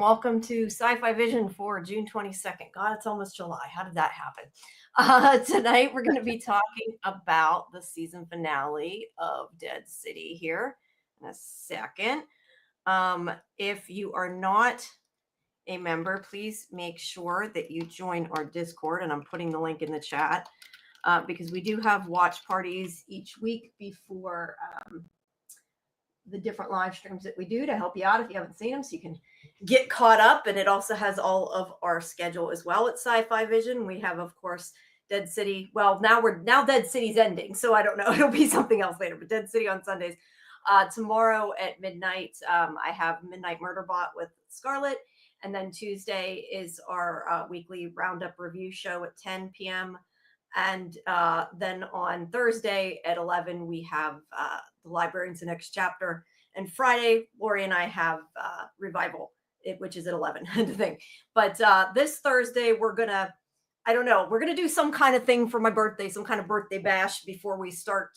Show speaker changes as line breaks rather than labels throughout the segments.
welcome to SciFi Vision for June 22nd. God, it's almost July. How did that happen? Tonight, we're going to be talking about the season finale of Dead City here in a second. If you are not a member, please make sure that you join our Discord, and I'm putting the link in the chat because we do have watch parties each week before the different live streams that we do to help you out if you haven't seen them, so you can get caught up. And it also has all of our schedule as well at SciFi Vision. We have, of course, Dead City. Well, now Dead City's ending, so I don't know. It'll be something else later. But Dead City on Sundays. Tomorrow at midnight, I have Midnight Murderbot with Scarlett, and then Tuesday is our weekly roundup review show at 10 p.m. And then on Thursday at 11, we have the Librarians, the next chapter. And Friday, Laurie and I have Revival, which is at 11, the thing. But this Thursday, we're going to do some kind of thing for my birthday, some kind of birthday bash before we start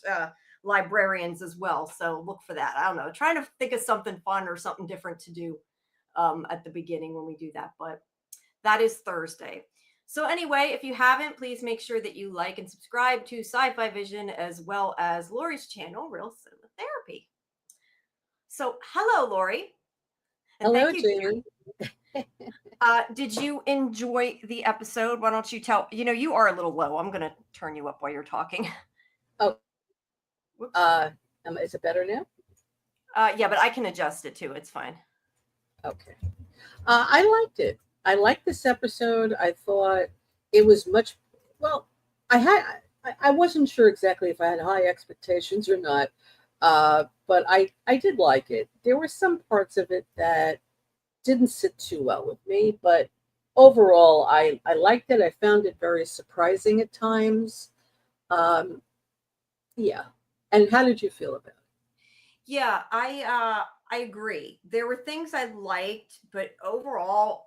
Librarians as well. So look for that. I don't know, trying to think of something fun or something different to do at the beginning when we do that. But that is Thursday. So anyway, if you haven't, please make sure that you like and subscribe to SciFi Vision as well as Laurie's channel, Real Cinema Therapy. So hello, Laurie.
And hello, Jamie.
Did you enjoy the episode? Why don't you tell, you are a little low. I'm going to turn you up while you're talking.
Oh, is it better now?
Yeah, but I can adjust it too. It's fine.
Okay. I liked it. I liked this episode. I thought it was I wasn't sure exactly if I had high expectations or not, but I did like it. There were some parts of it that didn't sit too well with me, but overall, I liked it. I found it very surprising at times. Yeah. And how did you feel about it?
Yeah, I agree. There were things I liked, but overall,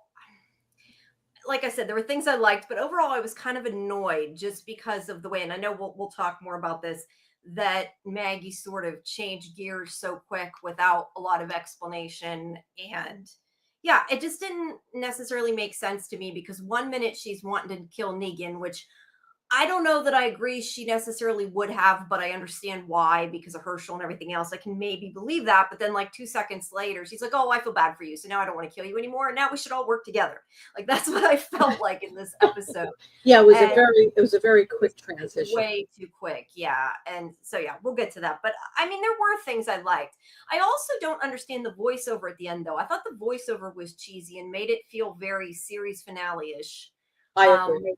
like I said, there were things I liked, but overall I was kind of annoyed just because of the way, and I know we'll talk more about this, that Maggie sort of changed gears so quick without a lot of explanation. And yeah, it just didn't necessarily make sense to me because 1 minute she's wanting to kill Negan, which I don't know that I agree she necessarily would have, but I understand why because of Herschel and everything else. I can maybe believe that. But then like 2 seconds later, she's like, oh, I feel bad for you. So now I don't want to kill you anymore. And now we should all work together. Like that's what I felt like in this episode.
Yeah, it was a very quick transition.
Way too quick. Yeah. And so, yeah, we'll get to that. But I mean, there were things I liked. I also don't understand the voiceover at the end, though. I thought the voiceover was cheesy and made it feel very series finale-ish.
I agree.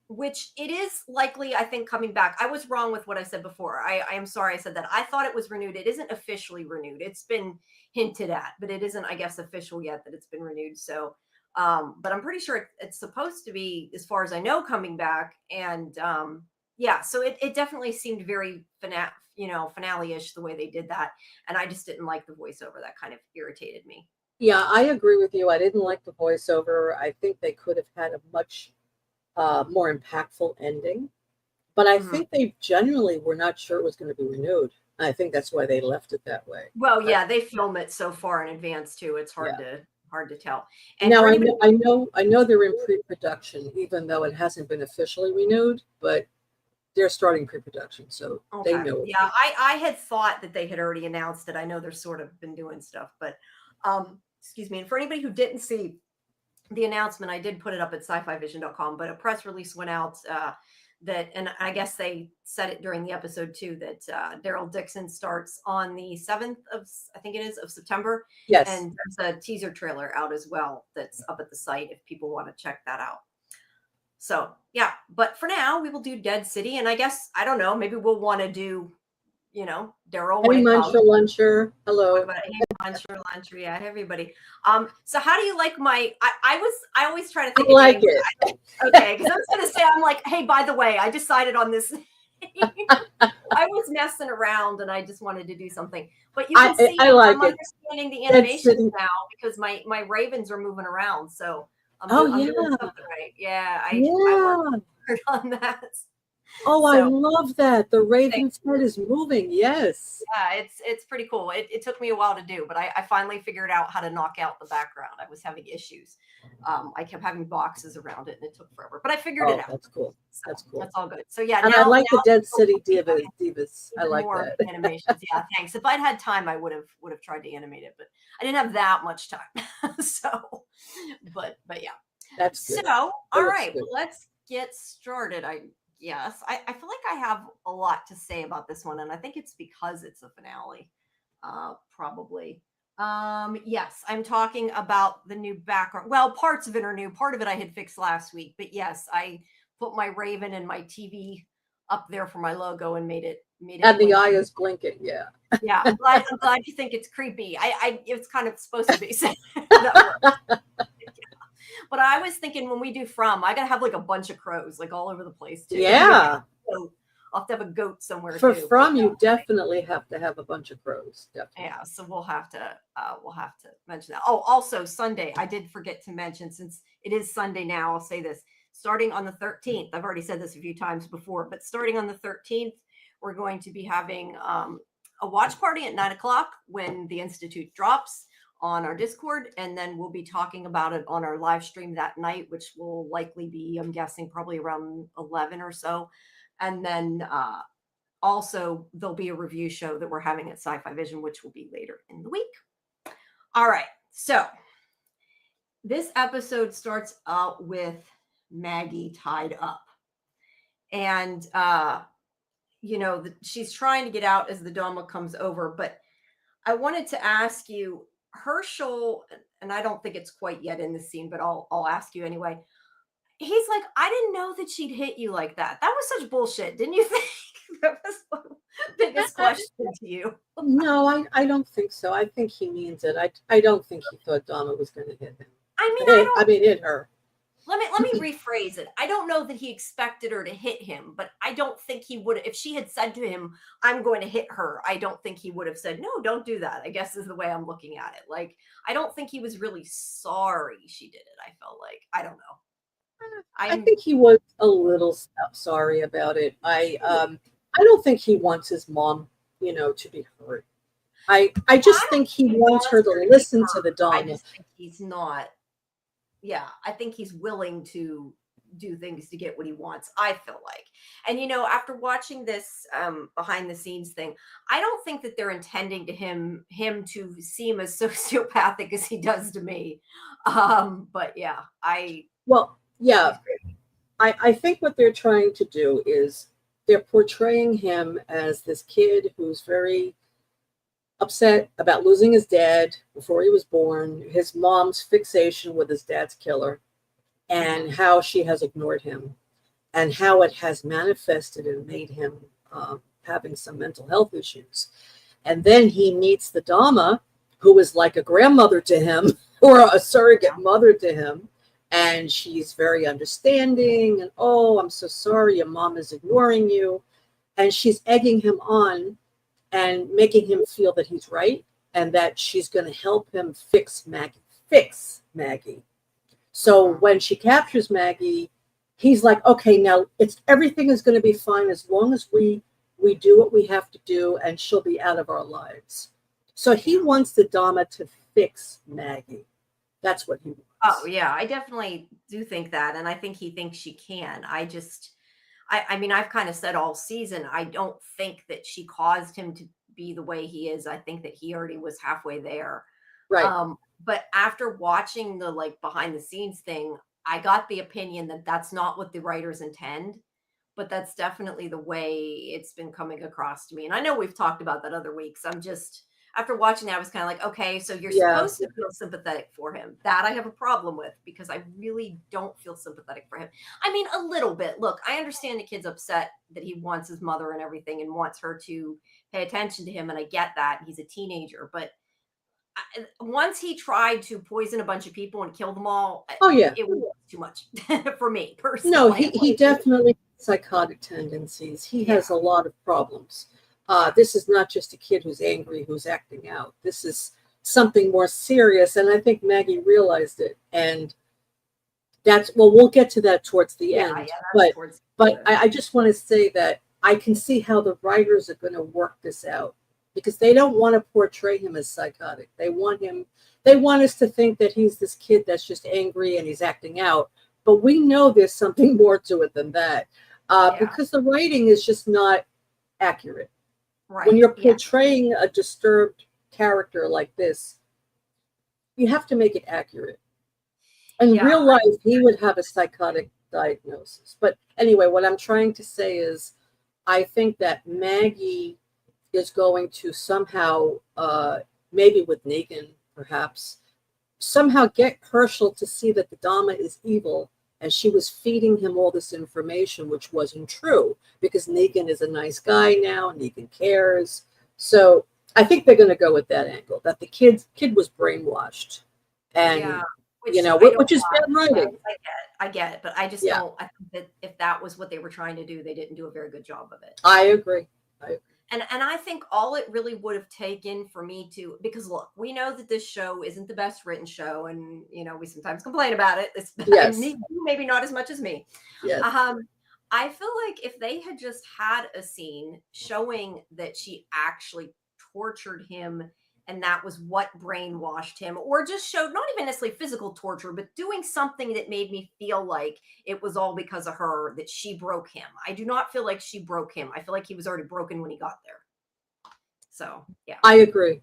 Which it is likely, I think, coming back. I was wrong with what I said before. I am sorry I said that. I thought it was renewed. It isn't officially renewed. It's been hinted at, but it isn't, I guess, official yet that it's been renewed. So, but I'm pretty sure it's supposed to be, as far as I know, coming back. And yeah, so it definitely seemed very finale-ish the way they did that. And I just didn't like the voiceover. That kind of irritated me.
Yeah, I agree with you. I didn't like the voiceover. I think they could have had a much more impactful ending, but I think they genuinely were not sure it was going to be renewed. I think that's why they left it that way.
Well, yeah, they film it so far in advance too. It's hard to tell.
And now I know they're in pre-production, even though it hasn't been officially renewed, but they're starting pre-production, so they know.
Yeah, I had thought that they had already announced it. I know they're sort of been doing stuff, but excuse me. And for anybody who didn't see the announcement, I did put it up at scifivision.com, but a press release went out that, and I guess they said it during the episode too, that Daryl Dixon starts on the 7th of, I think it is, of September.
Yes.
And there's a teaser trailer out as well that's up at the site if people want to check that out. So yeah, but for now we will do Dead City, and I guess, I don't know, maybe we'll want to do, Daryl.
Hey, Muncher. Hello.
Hey, Muncher, yeah, everybody. So how do you like my? I always try to think.
I like it.
Okay, because I was going to say, I'm like, hey, by the way, I decided on this. I was messing around and I just wanted to do something, but you can see I'm understanding the animations now because my ravens are moving around. So I'm doing something right. Yeah, I worked hard on that.
Oh, I
So
love that. The raven's head is moving. Yes.
yeah, it's pretty cool. It took me a while to do, but I finally figured out how to knock out the background. I was having issues. I kept having boxes around it, and it took forever, but I figured it
Oh,
out.
that's cool.
So
That's cool.
that's all good. So yeah,
And I like the Dead City
we'll
Divas. I like
more
that.
animations. Yeah, thanks. If I'd had time, I would have tried to animate it, but I didn't have that much time. So, but yeah.
That's
So,
good.
all right, well, let's get started. I feel like I have a lot to say about this one, and I think it's because it's a finale, probably. Yes, I'm talking about the new background. Well, parts of it are new. Part of it I had fixed last week, but yes, I put my Raven and my TV up there for my logo and made it
And the
blink.
eye is blinking. Yeah.
Yeah, I'm glad you think it's creepy. It's kind of supposed to be. That works. But I was thinking when we do From, I gotta have like a bunch of crows like all over the place too.
Yeah.
So I'll have to have a goat somewhere
For
too.
From, you definitely have to have a bunch of crows. Definitely.
Yeah, so we'll have to mention that. Oh, also Sunday, I did forget to mention, since it is Sunday now, I'll say this. Starting on the 13th, I've already said this a few times before, but starting on the 13th, we're going to be having a watch party at 9 o'clock when the Institute drops on our Discord, and then we'll be talking about it on our live stream that night, which will likely be, I'm guessing, probably around 11 or so. And then also there'll be a review show that we're having at SciFi Vision, which will be later in the week. All right, so this episode starts out with Maggie tied up, and she's trying to get out as the Dama comes over. But I wanted to ask you, Herschel, and I don't think it's quite yet in the scene, but I'll ask you anyway. He's like, I didn't know that she'd hit you like that. That was such bullshit, didn't you think? That was the biggest question to you.
No, I don't think so. I think he means it. I don't think he thought Donna was going to hit him.
I mean,
hit her.
Let me rephrase it. I don't know that he expected her to hit him, but I don't think he would. If she had said to him, "I'm going to hit her," I don't think he would have said, "No, don't do that." I guess is the way I'm looking at it. Like, I don't think he was really sorry she did it. I felt like, I don't know.
I think he was a little sorry about it. I don't think he wants his mom, to be hurt. I just think he wants her to listen to the Dama.
I just think he's not. Yeah, I think he's willing to do things to get what he wants, I feel like. And after watching this behind the scenes thing, I don't think that they're intending to him to seem as sociopathic as he does to me. But yeah,
I think what they're trying to do is they're portraying him as this kid who's very upset about losing his dad before he was born, his mom's fixation with his dad's killer, and how she has ignored him, and how it has manifested and made him having some mental health issues. And then he meets the Dama, who is like a grandmother to him or a surrogate mother to him. And she's very understanding. And, oh, I'm so sorry, your mom is ignoring you. And she's egging him on and making him feel that he's right and that she's going to help him fix Maggie. So when she captures Maggie, he's like, okay, now everything is going to be fine as long as we do what we have to do, and she'll be out of our lives. So he wants the Dama to fix Maggie. That's what he wants.
Oh yeah, I definitely do think that, and I think he thinks she can. I mean, I've kind of said all season, I don't think that she caused him to be the way he is. I think that he already was halfway there.
Right.
But after watching the behind the scenes thing, I got the opinion that that's not what the writers intend, but that's definitely the way it's been coming across to me. And I know we've talked about that other weeks. After watching that, I was kind of like, okay, so you're supposed to feel sympathetic for him. That I have a problem with, because I really don't feel sympathetic for him. I mean, a little bit. Look, I understand the kid's upset that he wants his mother and everything and wants her to pay attention to him. And I get that. He's a teenager. But once he tried to poison a bunch of people and kill them all, it was too much for me personally.
No, he definitely has psychotic tendencies. He has a lot of problems. This is not just a kid who's angry, who's acting out. This is something more serious, and I think Maggie realized it. And we'll get to that towards the end.
Yeah,
but
towards
I just want to say that I can see how the writers are going to work this out, because they don't want to portray him as psychotic. They want us to think that he's this kid that's just angry and he's acting out. But we know there's something more to it than that, because the writing is just not accurate.
Right.
When you're portraying a disturbed character like this, you have to make it accurate. In real life, he would have a psychotic diagnosis. But anyway, what I'm trying to say is, I think that Maggie is going to somehow, maybe with Negan, perhaps, somehow get Herschel to see that the Dama is evil, and she was feeding him all this information, which wasn't true, because Negan is a nice guy now, Negan cares. So I think they're going to go with that angle, that the kid was brainwashed. And which is bad writing.
I get it, but I just don't. I think that if that was what they were trying to do, they didn't do a very good job of it.
I agree.
And I think all it really would have taken for me to, because look, we know that this show isn't the best written show, and we sometimes complain about it.
Yes.
Maybe not as much as me.
Yes.
I feel like if they had just had a scene showing that she actually tortured him, and that was what brainwashed him, or just showed not even necessarily physical torture, but doing something that made me feel like it was all because of her, that she broke him. I do not feel like she broke him. I feel like he was already broken when he got there. So, yeah.
I agree.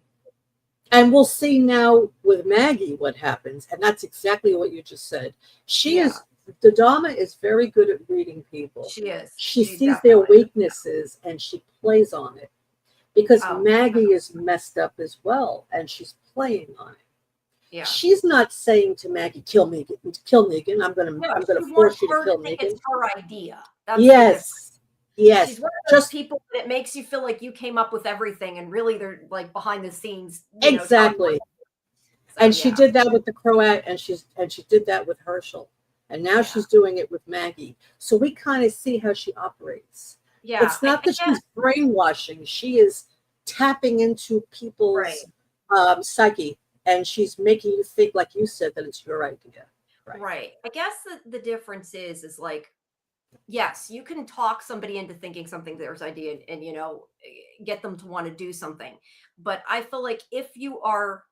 And we'll see now with Maggie what happens. And that's exactly what you just said. The Dama is very good at reading people.
She is.
She sees their weaknesses and she plays on it. Because Maggie is messed up as well, and she's playing on it.
Yeah.
She's not saying to Maggie, "Kill Negan. I'm gonna force you to kill Negan."
It's her idea.
That's yes.
She's one of those people that makes you feel like you came up with everything, and really they're like behind the scenes.
Exactly. And she did that with the Croat, and she did that with Herschel, and now she's doing it with Maggie. So we kind of see how she operates. Yeah, it's not that she's brainwashing. She is tapping into people's psyche, and she's making you think, like you said, that it's your idea.
Right. I guess the difference is like, yes, you can talk somebody into thinking something their idea and get them to want to do something. But I feel like if you are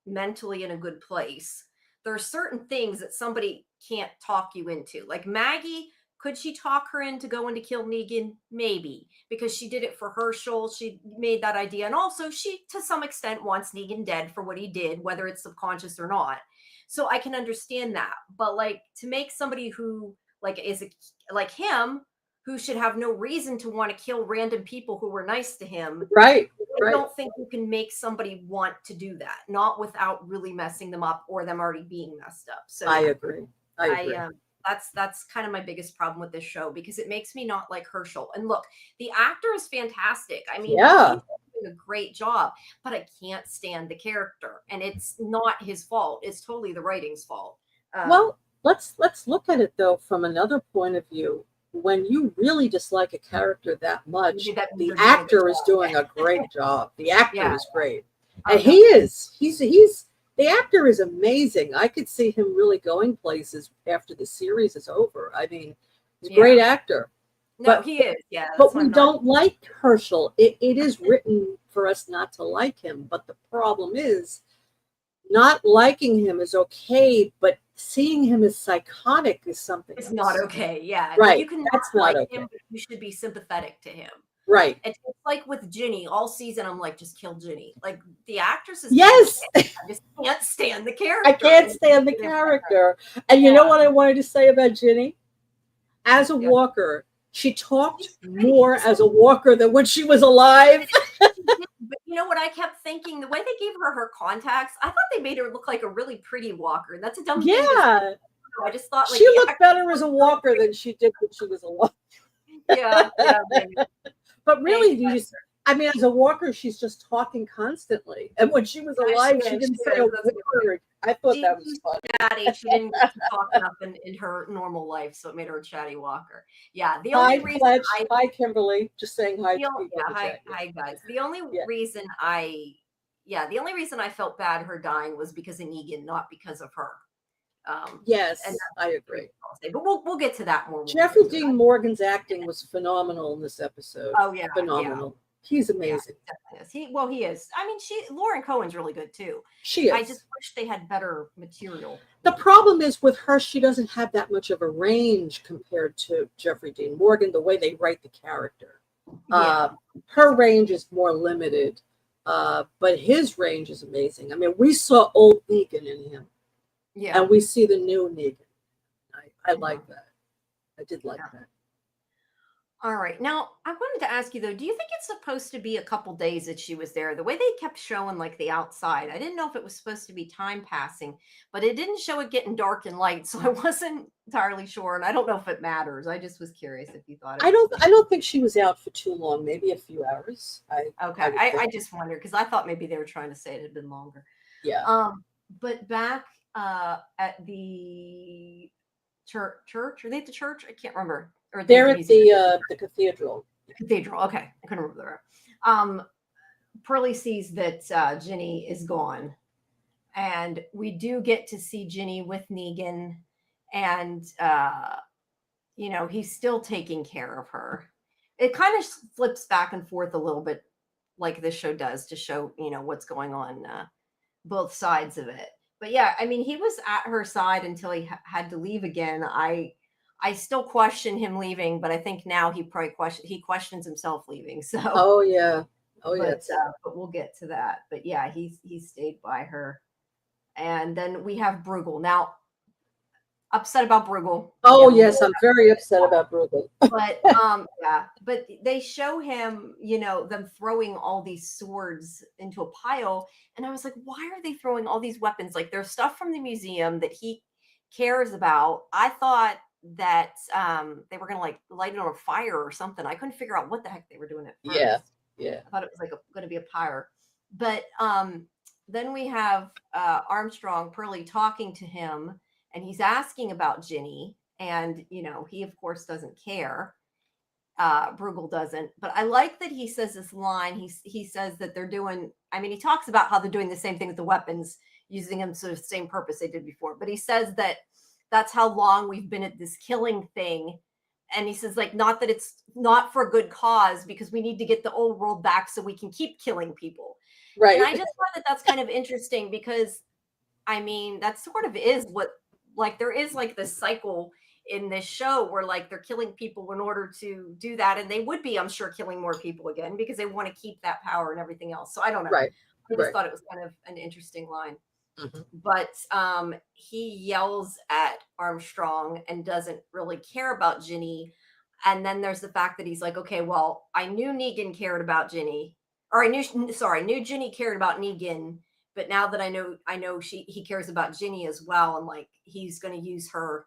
mentally in a good place, there are certain things that somebody can't talk you into. Like Maggie, could she talk her into going to kill Negan? Maybe, because she did it for Herschel. She made that idea. And also she, to some extent, wants Negan dead for what he did, whether it's subconscious or not. So I can understand that. But like, to make somebody who like is like him, who should have no reason to want to kill random people who were nice to him.
Right.
I don't think you can make somebody want to do that, not without really messing them up or them already being messed up. So
I agree.
That's kind of my biggest problem with this show, because it makes me not like Herschel. And look, the actor is fantastic. I mean, he's doing a great job, but I can't stand the character, and it's not his fault. It's totally the writing's fault.
Well, let's look at it though from another point of view. When you really dislike a character that much, the actor is doing a great job. The actor is great, and he is. He's. The actor is amazing. I could see him really going places after the series is over. I mean, he's a great actor.
No, he is. Yeah.
But we don't like Herschel. It is written for us not to like him. But the problem is, not liking him is okay, but seeing him as psychotic is something
it's not okay. Yeah.
Right.
You can not like him, but you should be sympathetic to him.
Right.
It's like with Ginny all season. I'm like, just kill Ginny. Like the actress is.
Yes.
I just can't stand the character.
I can't stand the character. And you know what I wanted to say about Ginny? As a walker, she talked more as a walker than when she was alive.
But you know what I kept thinking? The way they gave her contacts, I thought they made her look like a really pretty walker. And that's a dumb thing.
Yeah.
I just thought like
she looked better as a walker than she did when she was alive.
Yeah.
But really, as a walker, she's just talking constantly. And when she was alive, she didn't say a word. I thought that was fun.
Chatty. She didn't talk enough in her normal life, so it made her a chatty walker. Yeah. The only reason
hi, Kimberly. Just saying hi to people.
Hi, guys. The only reason I felt bad her dying was because of Negan, not because of her.
Yes,
and
I agree.
but we'll get to that more.
Jeffrey Dean Morgan's acting was phenomenal in this episode.
Oh yeah,
phenomenal. He's amazing.
Yeah, he is. I mean, Lauren Cohen's really good too.
She is.
I just wish they had better material.
The problem is with her, she doesn't have that much of a range compared to Jeffrey Dean Morgan, the way they write the character. Her range is more limited, but his range is amazing. I mean, we saw old Negan in him. Yeah. And we see the new Negan. I like that. I did like that.
All right. Now, I wanted to ask you, though, do you think it's supposed to be a couple days that she was there? The way they kept showing, like, the outside, I didn't know if it was supposed to be time passing, but it didn't show it getting dark and light, so I wasn't entirely sure, and I don't know if it matters. I just was curious if you thought it
I don't think she was out for too long, maybe a few hours.
I just wondered, because I thought maybe they were trying to say it had been longer.
Yeah.
But back at the church, are they at the church? I can't remember. Or
they're at the cathedral.
Cathedral. Okay, I couldn't remember that. Pearlie sees that Ginny is gone, and we do get to see Ginny with Negan, and he's still taking care of her. It kind of flips back and forth a little bit, like this show does, to show what's going on, both sides of it. But yeah, I mean, he was at her side until he had to leave again. I still question him leaving, but I think now he questions himself leaving. So but we'll get to that. But yeah, he stayed by her. And then we have Bruegel. Now, upset about Bruegel.
Oh yes, I'm very upset about Bruegel.
But but they show him, them throwing all these swords into a pile, and I was like, why are they throwing all these weapons? Like, there's stuff from the museum that he cares about. I thought that they were gonna like light it on a fire or something. I couldn't figure out what the heck they were doing at first.
Yeah.
I thought it was like gonna be a pyre. But then we have Armstrong Pearlie talking to him, and he's asking about Ginny, and he of course doesn't care. Bruegel doesn't, but I like that he says this line. He says that they're doing, I mean, he talks about how they're doing the same thing with the weapons, using them to the same purpose they did before, but he says that that's how long we've been at this killing thing. And he says, like, not that it's not for a good cause, because we need to get the old world back so we can keep killing people.
Right.
And I just thought that that's kind of interesting, because I mean, that sort of is what, like, there is like this cycle in this show where like they're killing people in order to do that, and they would be, I'm sure, killing more people again because they want to keep that power and everything else. So I don't know.
Right.
I just thought it was kind of an interesting line. But he yells at Armstrong and doesn't really care about Ginny. And then there's the fact that he's like, okay, well, I knew Negan cared about Ginny, or I knew Ginny cared about Negan, but now that I know he cares about Ginny as well, and like he's going to use her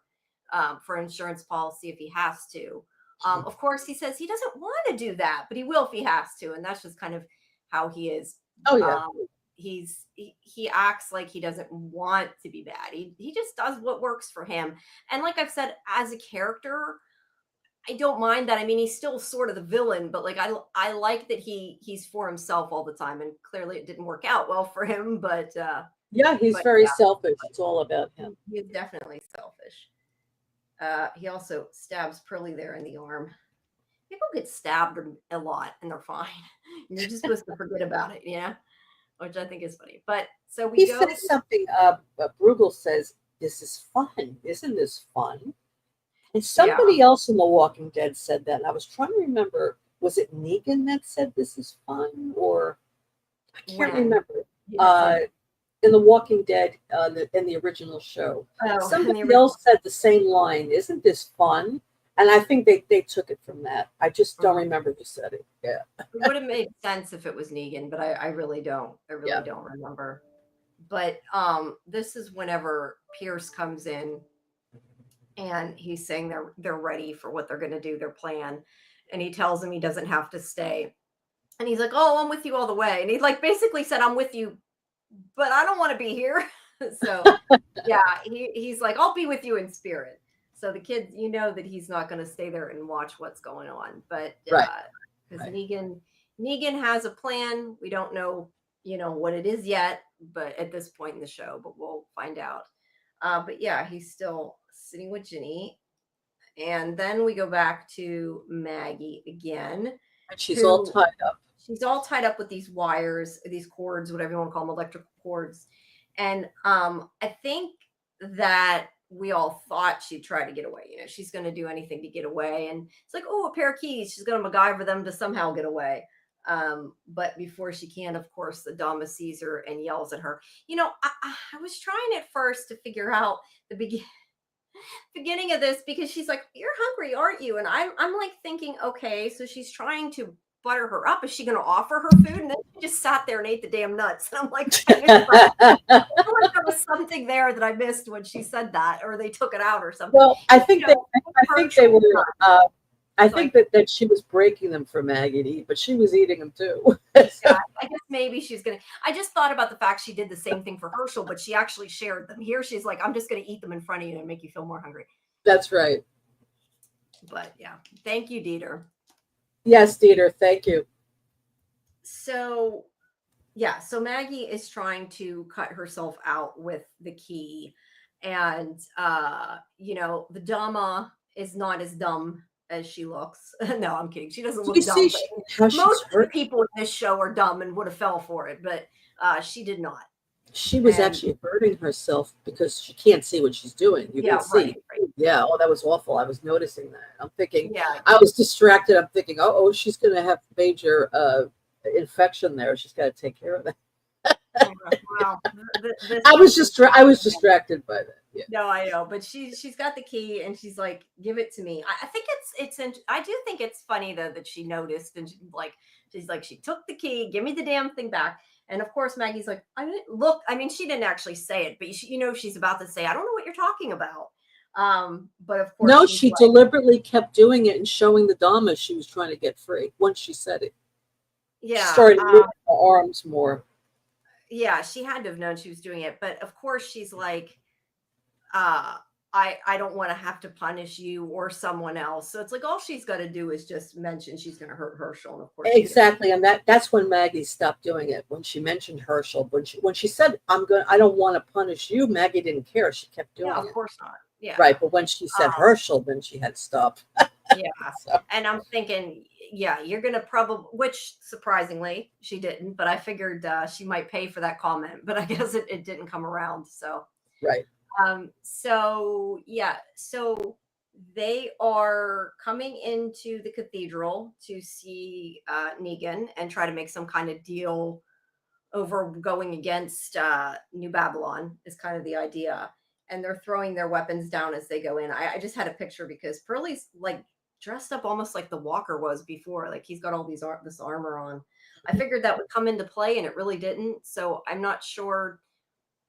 for insurance policy if he has to. Of course, he says he doesn't want to do that, but he will if he has to, and that's just kind of how he is.
Oh yeah.
He acts like he doesn't want to be bad. He just does what works for him. And like I've said, as a character, I don't mind that. I mean, he's still sort of the villain, but like I like that he's for himself all the time, and clearly it didn't work out well for him. But
he's very selfish. It's all about him.
He's definitely selfish. He also stabs Pearlie there in the arm. People get stabbed a lot and they're fine. You're just supposed to forget about it, which I think is funny. But so he
says something. Bruegel says, "This is fun, isn't this fun?" And somebody else in The Walking Dead said that. And I was trying to remember, was it Negan that said this is fun, or I can't remember. In The Walking Dead, in the original show, somebody else said the same line. Isn't this fun? And I think they took it from that. I just don't remember who said it. Yeah,
it would have made sense if it was Negan, but I really don't. I really don't remember. But this is whenever Pierce comes in, and he's saying they're ready for what they're going to do, their plan, and he tells him he doesn't have to stay, and he's like, "Oh, I'm with you all the way," and he like basically said, "I'm with you, but I don't want to be here." So yeah, he's like, "I'll be with you in spirit." So the kids, that he's not going to stay there and watch what's going on, but because Negan has a plan. We don't know, what it is yet, but at this point in the show, but we'll find out. But yeah, he's still sitting with Ginny. And then we go back to Maggie again.
And she's all
who
tied up.
She's all tied up with these wires, these cords, whatever you want to call them, electrical cords. And I think that we all thought she'd try to get away. You know, she's going to do anything to get away. And it's like, oh, a pair of keys. She's going to MacGyver them to somehow get away. But before she can, of course, the Dama sees her and yells at her. You know, I was trying at first to figure out the beginning of this, because she's like, you're hungry, aren't you? And I'm like thinking, okay, so she's trying to butter her up. Is she going to offer her food? And then she just sat there and ate the damn nuts. And I'm like, I feel like there was something there that I missed when she said that, or they took it out or something.
Well, I think
You know,
they were. I think that she was breaking them for Maggie to eat, but she was eating them too.
Yeah, I guess maybe she's gonna. I just thought about the fact she did the same thing for Herschel, but she actually shared them. Here, she's like, I'm just gonna eat them in front of you and make you feel more hungry.
That's right.
But yeah, thank you, Dieter.
Yes, Dieter, thank you.
So, yeah, so Maggie is trying to cut herself out with the key, and you know, the Dama is not as dumb as she looks. No, I'm kidding. She doesn't look dumb. Most of the people in this show are dumb and would have fell for it, but she did not.
She was actually hurting herself because she can't see what she's doing. You can see. Right. Yeah. Oh, that was awful. I was noticing that. I'm thinking, I was distracted. I'm thinking, oh, she's going to have major infection there. She's got to take care of that.
Wow.
I was distracted by that. Yeah.
No, I know, but she's got the key and she's like, give it to me. I think I do think it's funny though that she noticed, and she's like, she took the key, give me the damn thing back. And of course, Maggie's like, I didn't look. I mean, she didn't actually say it, but you know, she's about to say, I don't know what you're talking about. But of course,
no, she deliberately kept doing it and showing the Dama she was trying to get free. Once she said it,
yeah,
she started moving her arms more.
Yeah, she had to have known she was doing it, but of course, she's like, I don't want to have to punish you or someone else. So it's like all she's got to do is just mention she's going to hurt Herschel, and of course,
exactly. And that's when Maggie stopped doing it. When she mentioned Herschel, when she said, I don't want to punish you, Maggie didn't care. She kept doing it.
Of course not. Yeah.
Right. But when she said Herschel, then she had to stop.
Yeah. So. And I'm thinking, yeah, you're going to probably, which surprisingly she didn't, but I figured she might pay for that comment, but I guess it didn't come around. So,
right.
So yeah, so they are coming into the cathedral to see Negan and try to make some kind of deal over going against New Babylon is kind of the idea. And they're throwing their weapons down as they go in. I just had a picture because Pearlie's like dressed up almost like the Walker was before. Like he's got all this armor on. I figured that would come into play and it really didn't. So I'm not sure.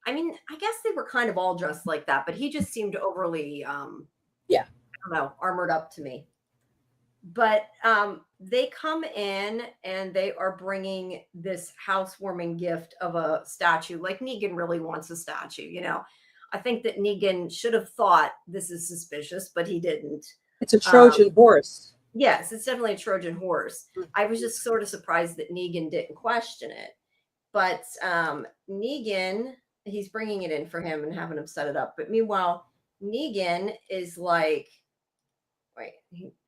I mean, I guess they were kind of all dressed like that, but he just seemed overly, I don't know, armored up to me. But they come in and they are bringing this housewarming gift of a statue. Like Negan really wants a statue, you know. I think that Negan should have thought this is suspicious, but he didn't.
It's a Trojan horse.
Yes, it's definitely a Trojan horse. I was just sort of surprised that Negan didn't question it. But Negan, he's bringing it in for him and having him set it up. But meanwhile, Negan is like, wait,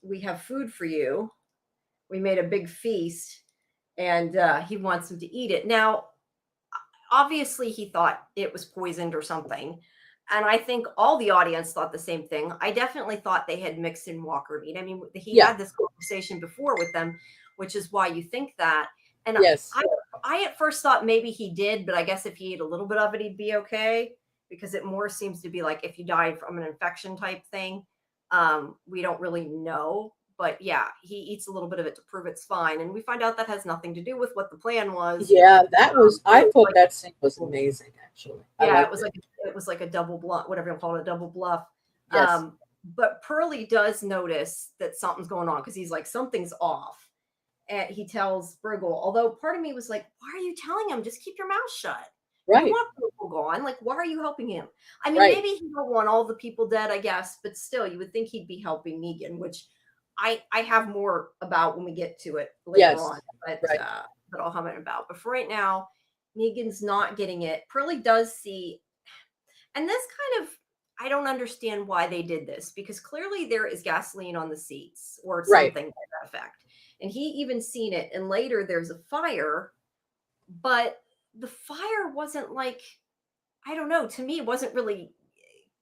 we have food for you. We made a big feast and he wants him to eat it. Now, obviously he thought it was poisoned or something. And I think all the audience thought the same thing. I definitely thought they had mixed in Walker meat. I mean, he had this conversation before with them, which is why you think that. And yes. I at first thought maybe he did, but I guess if he ate a little bit of it, he'd be okay, because it more seems to be like if you die from an infection type thing. We don't really know, but yeah, he eats a little bit of it to prove it's fine. And we find out that has nothing to do with what the plan was.
Yeah, that was, I thought that scene was amazing, actually.
Yeah, it was like a double bluff, whatever you call it, a double bluff. Yes. But Pearlie does notice that something's going on because he's like, something's off. And he tells Briggle, although part of me was like, why are you telling him? Just keep your mouth shut. Right. You want people gone. Like, why are you helping him? I mean, maybe he don't want all the people dead, I guess, but still, you would think he'd be helping Negan, which I have more about when we get to it later on. But that I'll comment about. But for right now, Negan's not getting it. Pearlie does see, And this kind of, I don't understand why they did this, because clearly there is gasoline on the seats or
Right.
something to that effect. And he even seen it. And later there's a fire, but the fire wasn't like, I don't know, to me, it wasn't really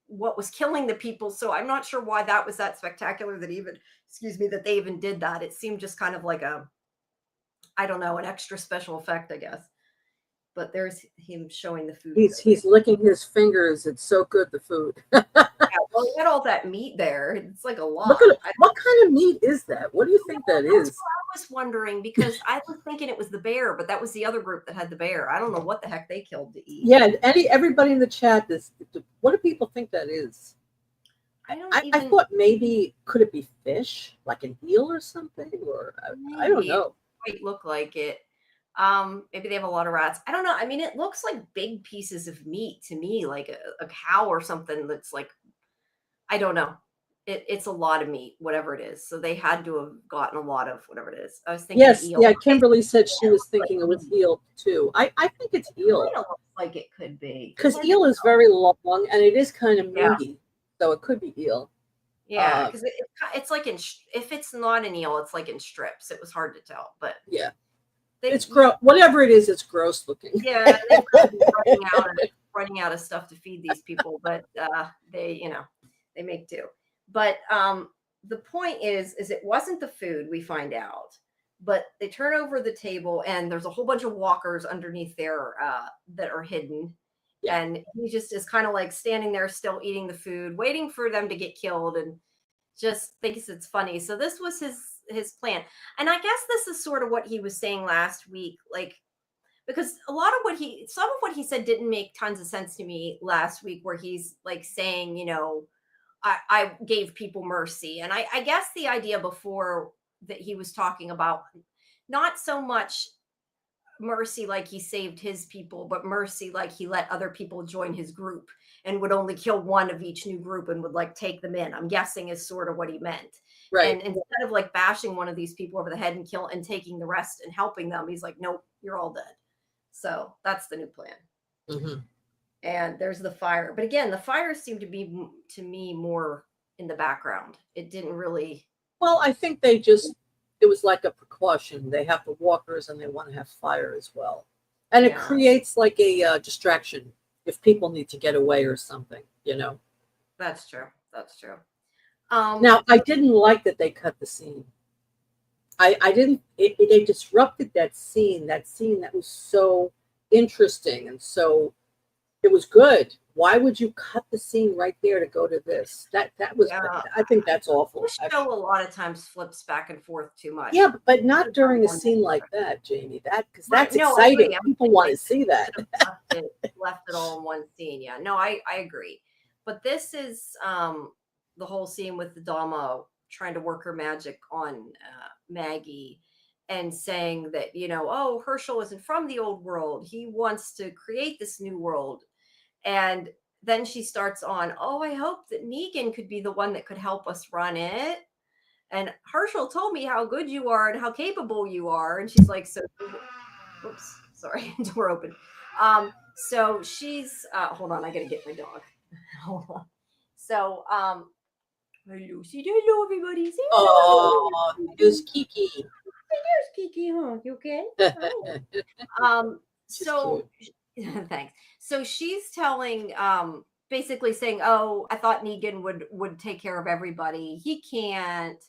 what was killing the people. So I'm not sure why that was that spectacular that even, excuse me, that they even did that. It seemed just kind of like a, I don't know, an extra special effect, I guess. But there's him showing the food.
He's licking his fingers. It's so good, the food.
Yeah, well, he had all that meat there. It's like a lot.
Look at what kind of meat is that? What do you think that is?
I was wondering, because I was thinking it was the bear, but that was the other group that had the bear. I don't know what the heck they killed to eat.
Yeah, everybody in the chat, what do people think that is? I thought maybe, could it be fish, like an eel or something, or I don't know.
It might look like it. Maybe they have a lot of rats. I don't know. I mean, it looks like big pieces of meat to me, like a cow or something that's like, I don't know. It's a lot of meat, whatever it is. So they had to have gotten a lot of whatever it is. I was thinking eel.
Yeah, Kimberly said she was thinking it was eel too. I think it's eel.
It looks like it could be.
Because eel is very long and it is kind of meaty. So it could be eel.
Yeah, because it's like if it's not an eel, it's like in strips. It was hard to tell, but
yeah. It's gross. Whatever it is, it's gross looking.
Yeah, they're running out of stuff to feed these people, but they make do. But the point is it wasn't the food, we find out, but they turn over the table and there's a whole bunch of walkers underneath there that are hidden. Yeah. And he just is kind of like standing there still eating the food, waiting for them to get killed, and just thinks it's funny. So this was his plan. And I guess this is sort of what he was saying last week, like, because some of what he said didn't make tons of sense to me last week, where he's like saying, I gave people mercy. And I guess the idea before that he was talking about not so much mercy like he saved his people, but mercy like he let other people join his group and would only kill one of each new group and would like take them in, I'm guessing is sort of what he meant. Right. And instead of like bashing one of these people over the head and taking the rest and helping them, he's like, nope, you're all dead. So that's the new plan. Mm-hmm. And there's the fire. But again, the fire seemed to be, to me, more in the background. It didn't really.
Well, I think it was like a precaution. They have the walkers and they want to have fire as well. And it creates like a distraction if people need to get away or something,
That's true. That's true.
Now, I didn't like that they cut the scene. I didn't, they disrupted that scene that was so interesting and so, it was good. Why would you cut the scene right there to go to this? That was, I think that's awful.
The show a lot of times flips back and forth too much.
Yeah, but not during a scene like that, Jamie. Because that's exciting. People want to see that.
Left it all in one scene. Yeah, no, I agree. But this is the whole scene with the Dama trying to work her magic on Maggie and saying that, oh, Herschel isn't from the old world. He wants to create this new world. And then she starts on, oh, I hope that Negan could be the one that could help us run it. And Herschel told me how good you are and how capable you are. And she's like, oops, sorry, door open. So she's, hold on, I got to get my dog. Hold on. So, hello, everybody.
Oh, there's Kiki.
There's Kiki, huh? You okay? So thanks. So she's telling, basically saying, oh, I thought Negan would take care of everybody. He can't.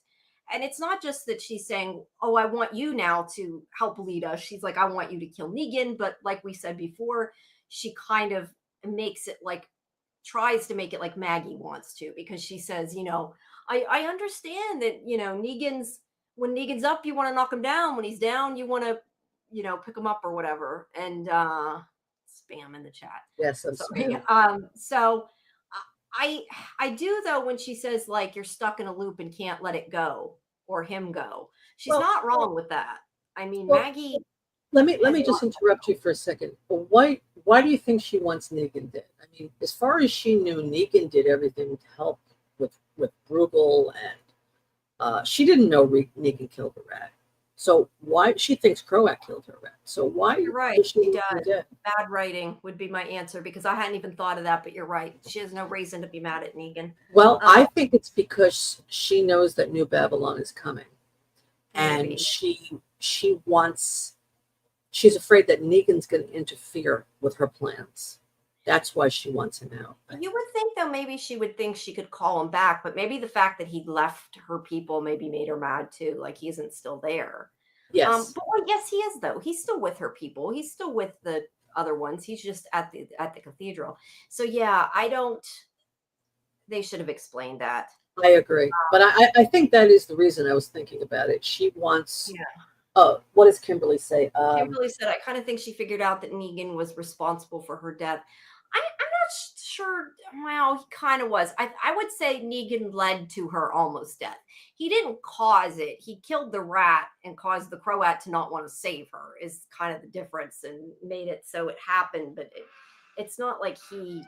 And it's not just that she's saying, oh, I want you now to help lead us. She's like, I want you to kill Negan. But like we said before, she kind of makes it like, tries to make it like Maggie wants to, because she says, I understand that, when Negan's up, you want to knock him down. When he's down, you want to, pick him up or whatever. And spam in the chat.
Yes, I'm sorry.
So I do, though, when she says like you're stuck in a loop and can't let it go or him go. She's not wrong with that. I mean, Maggie.
Let me just interrupt you for a second. Why do you think she wants Negan dead? I mean, as far as she knew, Negan did everything to help with Bruegel, and she didn't know Negan killed the rat. So why she thinks Croat killed her rat. So why
You're right.
does
She
she
does.
dead?
Bad writing would be my answer because I hadn't even thought of that, but you're right. She has no reason to be mad at Negan.
Well, I think it's because she knows that New Babylon is coming.
Maybe.
And she's afraid that Negan's going to interfere with her plans. That's why she wants him out.
You would think, though, maybe she would think she could call him back, but maybe the fact that he left her people maybe made her mad too. Like he isn't still there.
Yes.
But well, yes, he is though. He's still with her people. He's still with the other ones. He's just at the cathedral. So yeah, they should have explained that.
I agree. But I think that is the reason I was thinking about it. She wants.
Yeah.
What does Kimberly say?
Kimberly said, I kind of think she figured out that Negan was responsible for her death. I'm not sure. Well, he kind of was. I would say Negan led to her almost death. He didn't cause it. He killed the rat and caused the Croat to not want to save her is kind of the difference and made it so it happened. But it's not like he...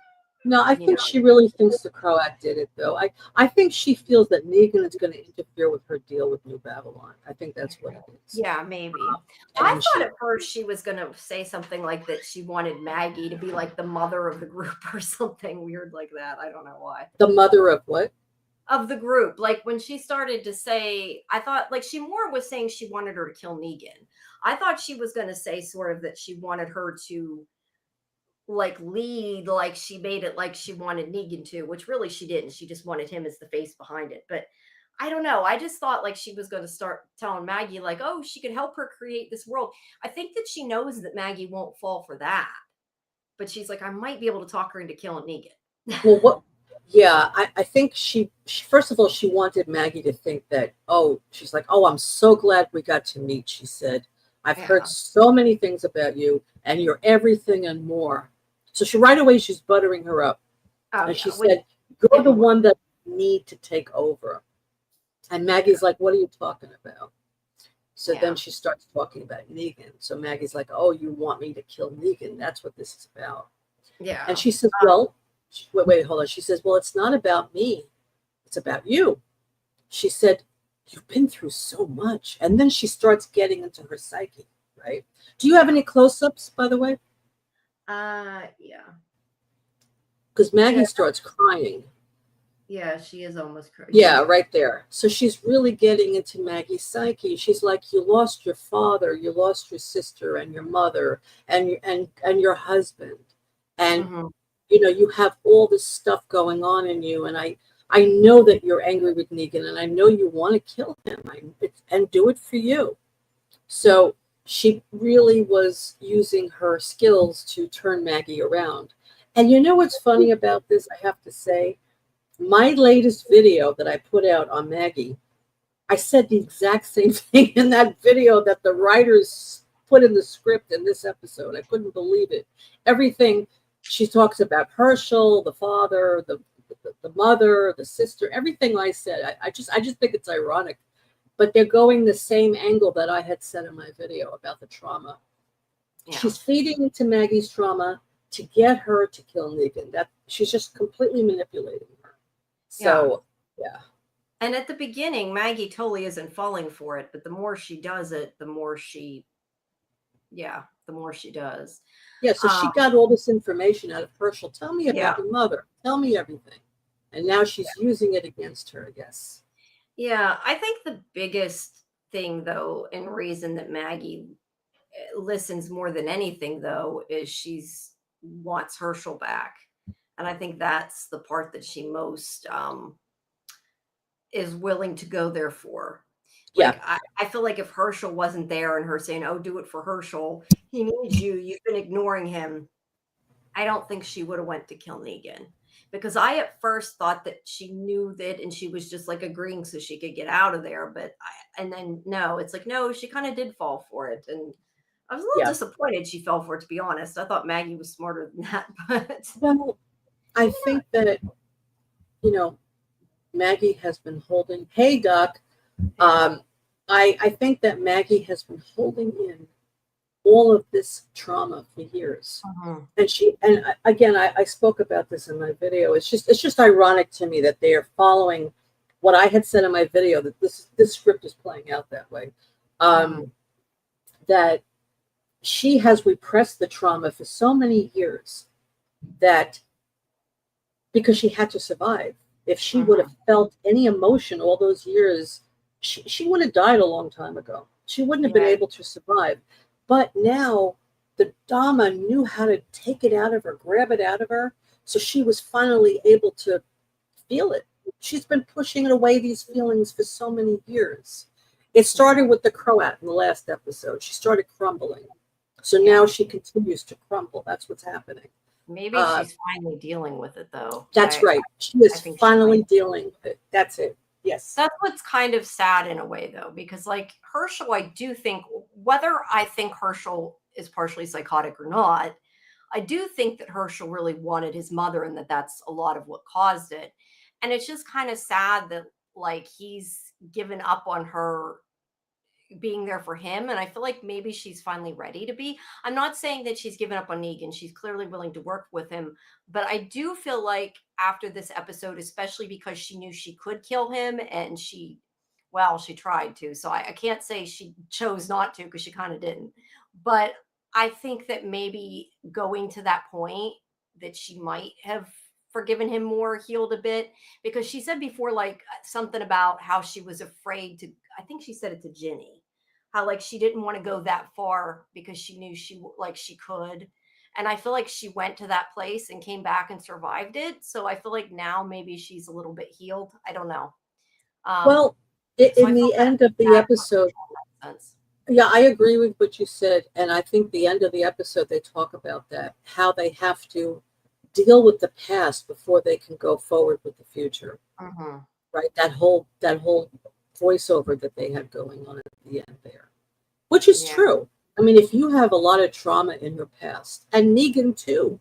No, I think she really thinks the Croat did it, though. I think she feels that Negan is going to interfere with her deal with New Babylon. I think that's what it is.
Yeah, maybe. I thought at first she was going to say something like that she wanted Maggie to be like the mother of the group or something weird like that. I don't know why.
The mother of what?
Of the group. Like when she started to say, I thought like she more was saying she wanted her to kill Negan. I thought she was going to say sort of that she wanted her to like lead, like she made it like she wanted Negan to, which really she didn't. She just wanted him as the face behind it. But I don't know. I just thought like she was going to start telling Maggie like, oh, she could help her create this world. I think that she knows that Maggie won't fall for that. But she's like, I might be able to talk her into killing Negan.
Well, what? Yeah, I think she first of all, she wanted Maggie to think that, she's like, I'm so glad we got to meet. She said, I've heard so many things about you and you're everything and more. So right away, she's buttering her up. And she said, you're the one that need to take over. And Maggie's like, what are you talking about? So then she starts talking about Negan. So Maggie's like, you want me to kill Negan? That's what this is about.
Yeah.
And she says, wait, hold on. She says, well, it's not about me. It's about you. She said, you've been through so much. And then she starts getting into her psyche, right? Do you have any close-ups, by the way?
Yeah.
Because Maggie starts crying.
Yeah, she is almost crying.
Yeah, right there. So she's really getting into Maggie's psyche. She's like, you lost your father, you lost your sister and your mother and your husband. And you have all this stuff going on in you. And I know that you're angry with Negan and I know you want to kill him and do it for you. So she really was using her skills to turn Maggie around. And you know what's funny about this, I have to say? My latest video that I put out on Maggie, I said the exact same thing in that video that the writers put in the script in this episode. I couldn't believe it. Everything she talks about, Herschel, the father, the mother, the sister, everything I said, I just think it's ironic. But they're going the same angle that I had said in my video about the trauma. Yeah. She's feeding into Maggie's trauma to get her to kill Negan. That she's just completely manipulating her. So, yeah.
And at the beginning, Maggie totally isn't falling for it, but the more she does it, the more she does.
Yeah, so she got all this information out of Herschel. Tell me about your mother. Tell me everything. And now she's using it against her, I guess.
Yeah, I think the biggest thing, though, and reason that Maggie listens more than anything, though, is she's wants Herschel back. And I think that's the part that she most is willing to go there for. Like, I feel like if Herschel wasn't there and her saying, do it for Herschel, he needs you, you've been ignoring him, I don't think she would have went to kill Negan. Because I at first thought that she knew that and she was just like agreeing so she could get out of there. But it's like, no, she kind of did fall for it. And I was a little disappointed she fell for it, to be honest. I thought Maggie was smarter than that. But
well, I think that, Maggie has been holding, hey, Doc, I think that Maggie has been holding in all of this trauma for years. And again, I spoke about this in my video. It's just ironic to me that they are following what I had said in my video, that this script is playing out that way. that she has repressed the trauma for so many years that because she had to survive. If she would have felt any emotion all those years, she would have died a long time ago. She wouldn't have been able to survive. But now the Dharma knew how to take it out of her, grab it out of her. So she was finally able to feel it. She's been pushing it away, these feelings, for so many years. It started with the Croat in the last episode. She started crumbling. So now she continues to crumble. That's what's happening.
Maybe she's finally dealing with it, though.
That's right. She is finally dealing with it. That's it. Yes.
That's what's kind of sad in a way, though, because like Herschel, I do think, whether I think Herschel is partially psychotic or not, I do think that Herschel really wanted his mother and that that's a lot of what caused it. And it's just kind of sad that like he's given up on her being there for him. And I feel like maybe she's finally ready to be. I'm not saying that she's given up on Negan. She's clearly willing to work with him. But I do feel like after this episode, especially because she knew she could kill him and she tried to. So I can't say she chose not to because she kind of didn't. But I think that maybe going to that point that she might have forgiven him more, healed a bit, because she said before, like something about how she was afraid to, I think she said it to Ginny, how like she didn't want to go that far because she knew she could. And I feel like she went to that place and came back and survived it. So I feel like now maybe she's a little bit healed. I don't know.
Well, in the end of the episode, yeah, I agree with what you said. And I think the end of the episode, they talk about that, how they have to deal with the past before they can go forward with the future. Right? That whole voiceover that they had going on at the end there, which is true. I mean, if you have a lot of trauma in your past, and Negan too,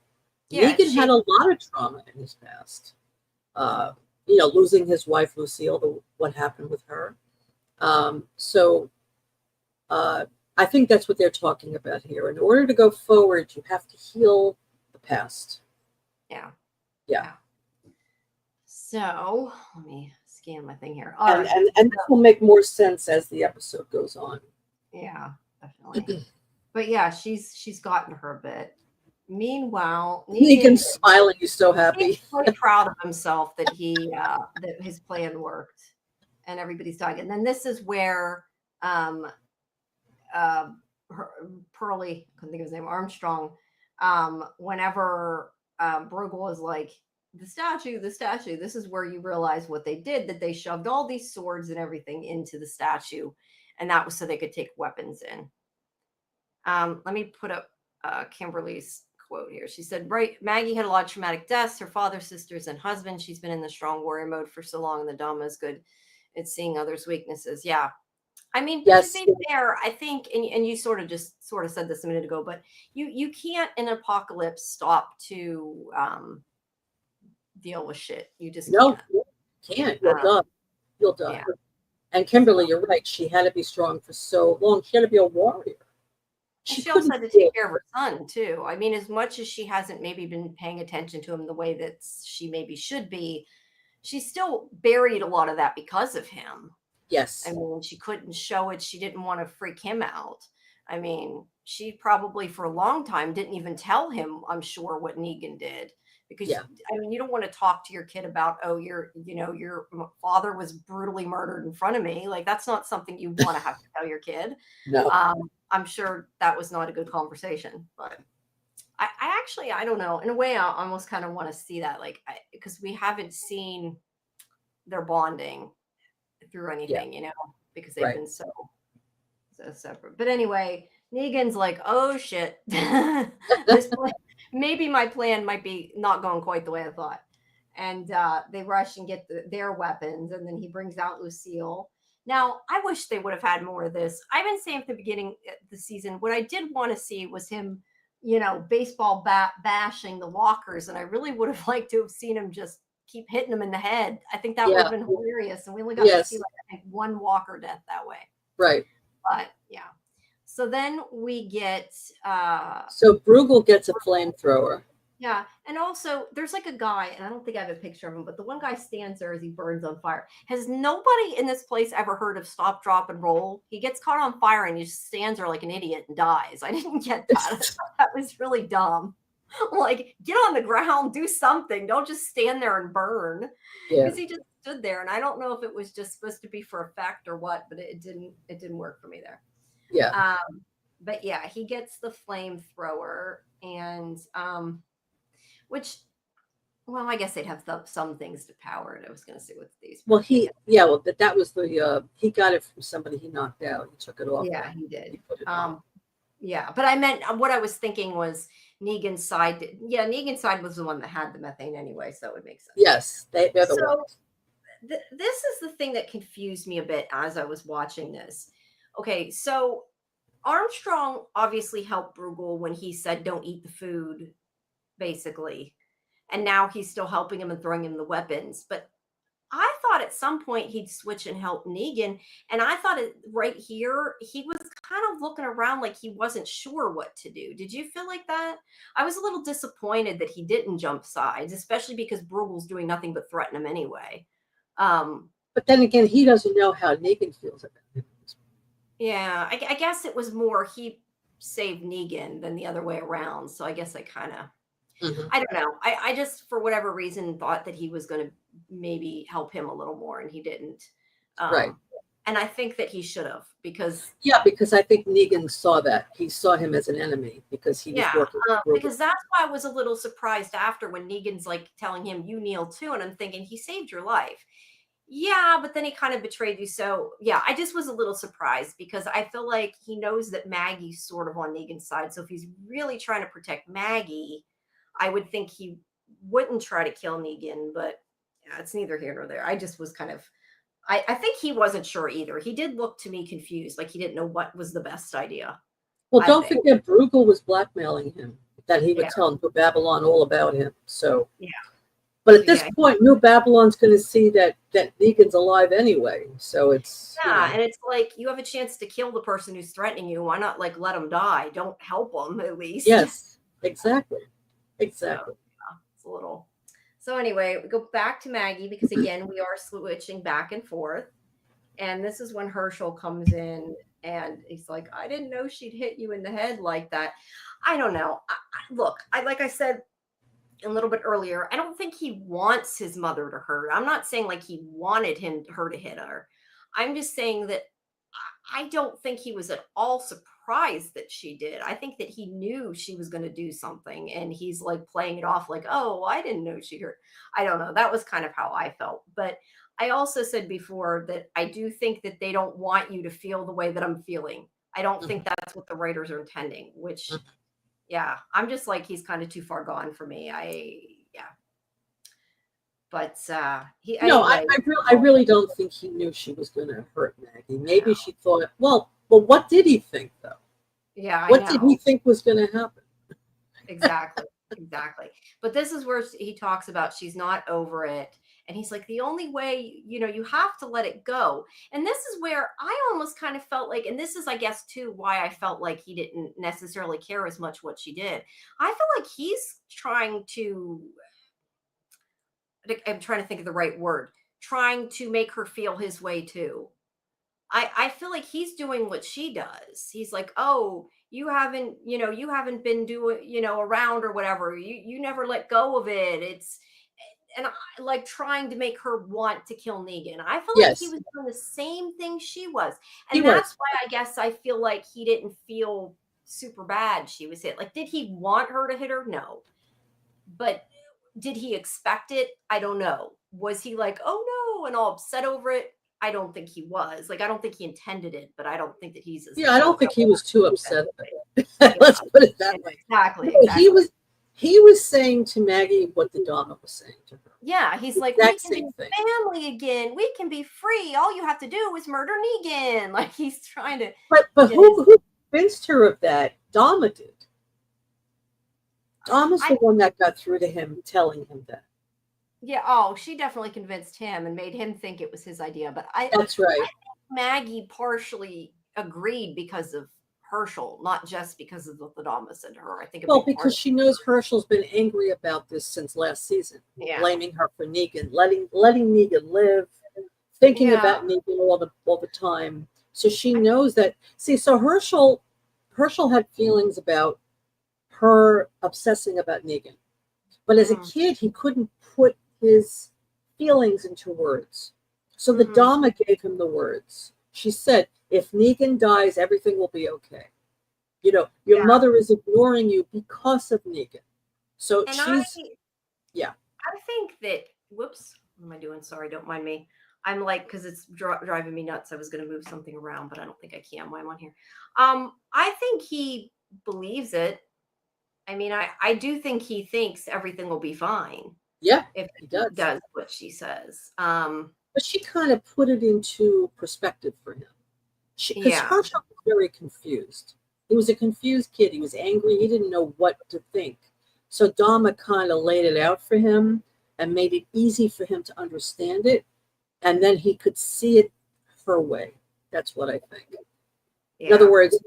Negan had a lot of trauma in his past. Losing his wife Lucille, what happened with her. So I think that's what they're talking about here. In order to go forward, you have to heal the past. Yeah.
So let me scan my thing here.
And this will make more sense as the episode goes on.
Yeah, definitely. But yeah, she's gotten her a bit. Meanwhile,
Negan's smiling. He's so happy.
He's quite proud of himself that that his plan worked, and everybody's dying. And then this is where Pearly, I couldn't think of his name, Armstrong. Whenever Bruegel is like, the statue, this is where you realize what they did, that they shoved all these swords and everything into the statue, and that was so they could take weapons in. Let me put up Kimberly's quote here. She said, right, Maggie had a lot of traumatic deaths, her father, sisters, and husband. She's been in the strong warrior mode for so long, and the Dhamma is good at seeing others' weaknesses. Yeah. I mean, to be fair, I think, and you sort of said this a minute ago, but you can't in apocalypse stop to deal with shit. You just
can't. You'll die. Yeah. And Kimberly, you're right. She had to be strong for so long. She had to be a warrior.
She also had to take care of her son too. I mean, as much as she hasn't maybe been paying attention to him the way that she maybe should be, she still buried a lot of that because of him.
Yes.
I mean, she couldn't show it. She didn't want to freak him out. I mean, she probably for a long time didn't even tell him, I'm sure, what Negan did. Because, I mean, you don't want to talk to your kid about, your father was brutally murdered in front of me. Like, that's not something you want to have to tell your kid.
No.
I'm sure that was not a good conversation. But I actually, I don't know. In a way, I almost kind of want to see that. Like, because we haven't seen their bonding through anything, because they've been so separate. But anyway, Negan's like, oh shit, maybe my plan might be not going quite the way I thought. And they rush and get their weapons, and then he brings out Lucille. Now, I wish they would have had more of this. I've been saying at the beginning of the season, what I did want to see was him, baseball bat bashing the walkers, and I really would have liked to have seen him just keep hitting them in the head. I think that would have been hilarious, and we only got to see I think one walker death that way.
Right.
But yeah. So then we get
so Bruegel gets a flamethrower.
Yeah. And also, there's like a guy, and I don't think I have a picture of him, but the one guy stands there as he burns on fire. Has nobody in this place ever heard of stop, drop, and roll? He gets caught on fire and he just stands there like an idiot and dies. I didn't get that. I thought that was really dumb. Like, get on the ground, do something. Don't just stand there and burn.
Yeah,
Because he just stood there. And I don't know if it was just supposed to be for effect or what, but it didn't work for me there.
yeah.
But yeah, he gets the flamethrower and which, well, I guess they'd have some things to power it. I was going to say with these.
Well, well, that was the, he got it from somebody he knocked out. He took it off.
Yeah, he did.
He put it on.
Yeah, but I meant what I was thinking was Negan's side. Yeah, Negan's side was the one that had the methane anyway, so it would make sense.
Yes, they're the ones.
This is the thing that confused me a bit as I was watching this. Okay, so Armstrong obviously helped Bruegel when he said don't eat the food, basically. And now he's still helping him and throwing him the weapons. But I thought at some point he'd switch and help Negan. And I thought right here, he was kind of looking around like he wasn't sure what to do. Did you feel like that? I was a little disappointed that he didn't jump sides, especially because Bruegel's doing nothing but threaten him anyway.
But then again, he doesn't know how Negan feels about him.
Yeah, I guess it was more he saved Negan than the other way around. So I guess I kind of, I don't know. I just, for whatever reason, thought that he was going to maybe help him a little more, and he didn't.
Right.
And I think that he should have, because...
Yeah, because I think Negan saw that. He saw him as an enemy because he was working.
Because that's why I was a little surprised after when Negan's like telling him, you kneel too. And I'm thinking, he saved your life. Yeah, but then he kind of betrayed you. So, yeah, I just was a little surprised because I feel like he knows that Maggie's sort of on Negan's side. So if he's really trying to protect Maggie, I would think he wouldn't try to kill Negan. But yeah, it's neither here nor there. I just was kind of, I think he wasn't sure either. He did look to me confused, like he didn't know what was the best idea.
Well, don't forget, Bruegel was blackmailing him, that he would tell New Babylon all about him. So, yeah. But at this point, New Babylon's going to see that Negan's alive anyway. So it's...
Yeah, and it's like, you have a chance to kill the person who's threatening you. Why not, like, let him die? Don't help him, at least.
Yes, exactly. Exactly.
So, yeah, it's a little... So anyway, we go back to Maggie because, again, we are switching back and forth. And this is when Herschel comes in and he's like, I didn't know she'd hit you in the head like that. I don't know. Look, like I said a little bit earlier, I don't think he wants his mother to hurt. I'm not saying like he wanted her to hit her. I'm just saying that I don't think he was at all surprised that she did. I think that he knew she was going to do something and he's like playing it off like, oh, I didn't know she hurt. I don't know. That was kind of how I felt. But I also said before that I do think that they don't want you to feel the way that I'm feeling. I don't think that's what the writers are intending, which, yeah, I'm just like, he's kind of too far gone for me. But
I really don't think he knew she was going to hurt Maggie. Maybe she thought, well, what did he think though?
Yeah,
what did he think was going to happen?
Exactly. But this is where he talks about she's not over it. And he's like, the only way, you have to let it go. And this is where I almost kind of felt like, and this is, I guess, too, why I felt like he didn't necessarily care as much what she did. I feel like he's trying to, I'm trying to think of the right word, trying to make her feel his way too. I feel like he's doing what she does. He's like, oh, you haven't been doing, around or whatever. You never let go of it. And I like trying to make her want to kill Negan. I feel like he was doing the same thing she was. And that's why I guess I feel like he didn't feel super bad she was hit. Like, did he want her to hit her? No. But did he expect it? I don't know. Was he like, oh no, and all upset over it? I don't think he was. Like, I don't think he intended it, but I don't think that he's...
I don't think he was too upset about it. Let's put it that way.
Exactly.
He was saying to Maggie what the Donna was saying to her.
Yeah, he's like, we can be family again. We can be free. All you have to do is murder Negan. Like, he's trying to...
But who convinced her of that? Donna did. Donna's the one that got through to him, telling him that.
Yeah, she definitely convinced him and made him think it was his idea. But
that's right.
I think Maggie partially agreed because of Herschel, not just because of what the Dama said to her. I think
because she knows Herschel's been angry about this since last season, blaming her for Negan, letting Negan live, thinking about Negan all the time. So she knows that. See, so Herschel had feelings about her obsessing about Negan, but as a kid, he couldn't put his feelings into words. So the Dama gave him the words. She said, "If Negan dies, everything will be okay. You know, your mother is ignoring you because of Negan." So
and
she's,
I think that, whoops, what am I doing? Sorry, don't mind me. I'm like, because it's driving me nuts. I was going to move something around, but I don't think I can while I'm on here. I think he believes it. I mean, I do think he thinks everything will be fine.
Yeah,
if
he
does what she says.
But she kind of put it into perspective for him. Because Herschel was very confused. He was a confused kid. He was angry. He didn't know what to think. So Dama kind of laid it out for him and made it easy for him to understand it. And then he could see it her way. That's what I think. In other words,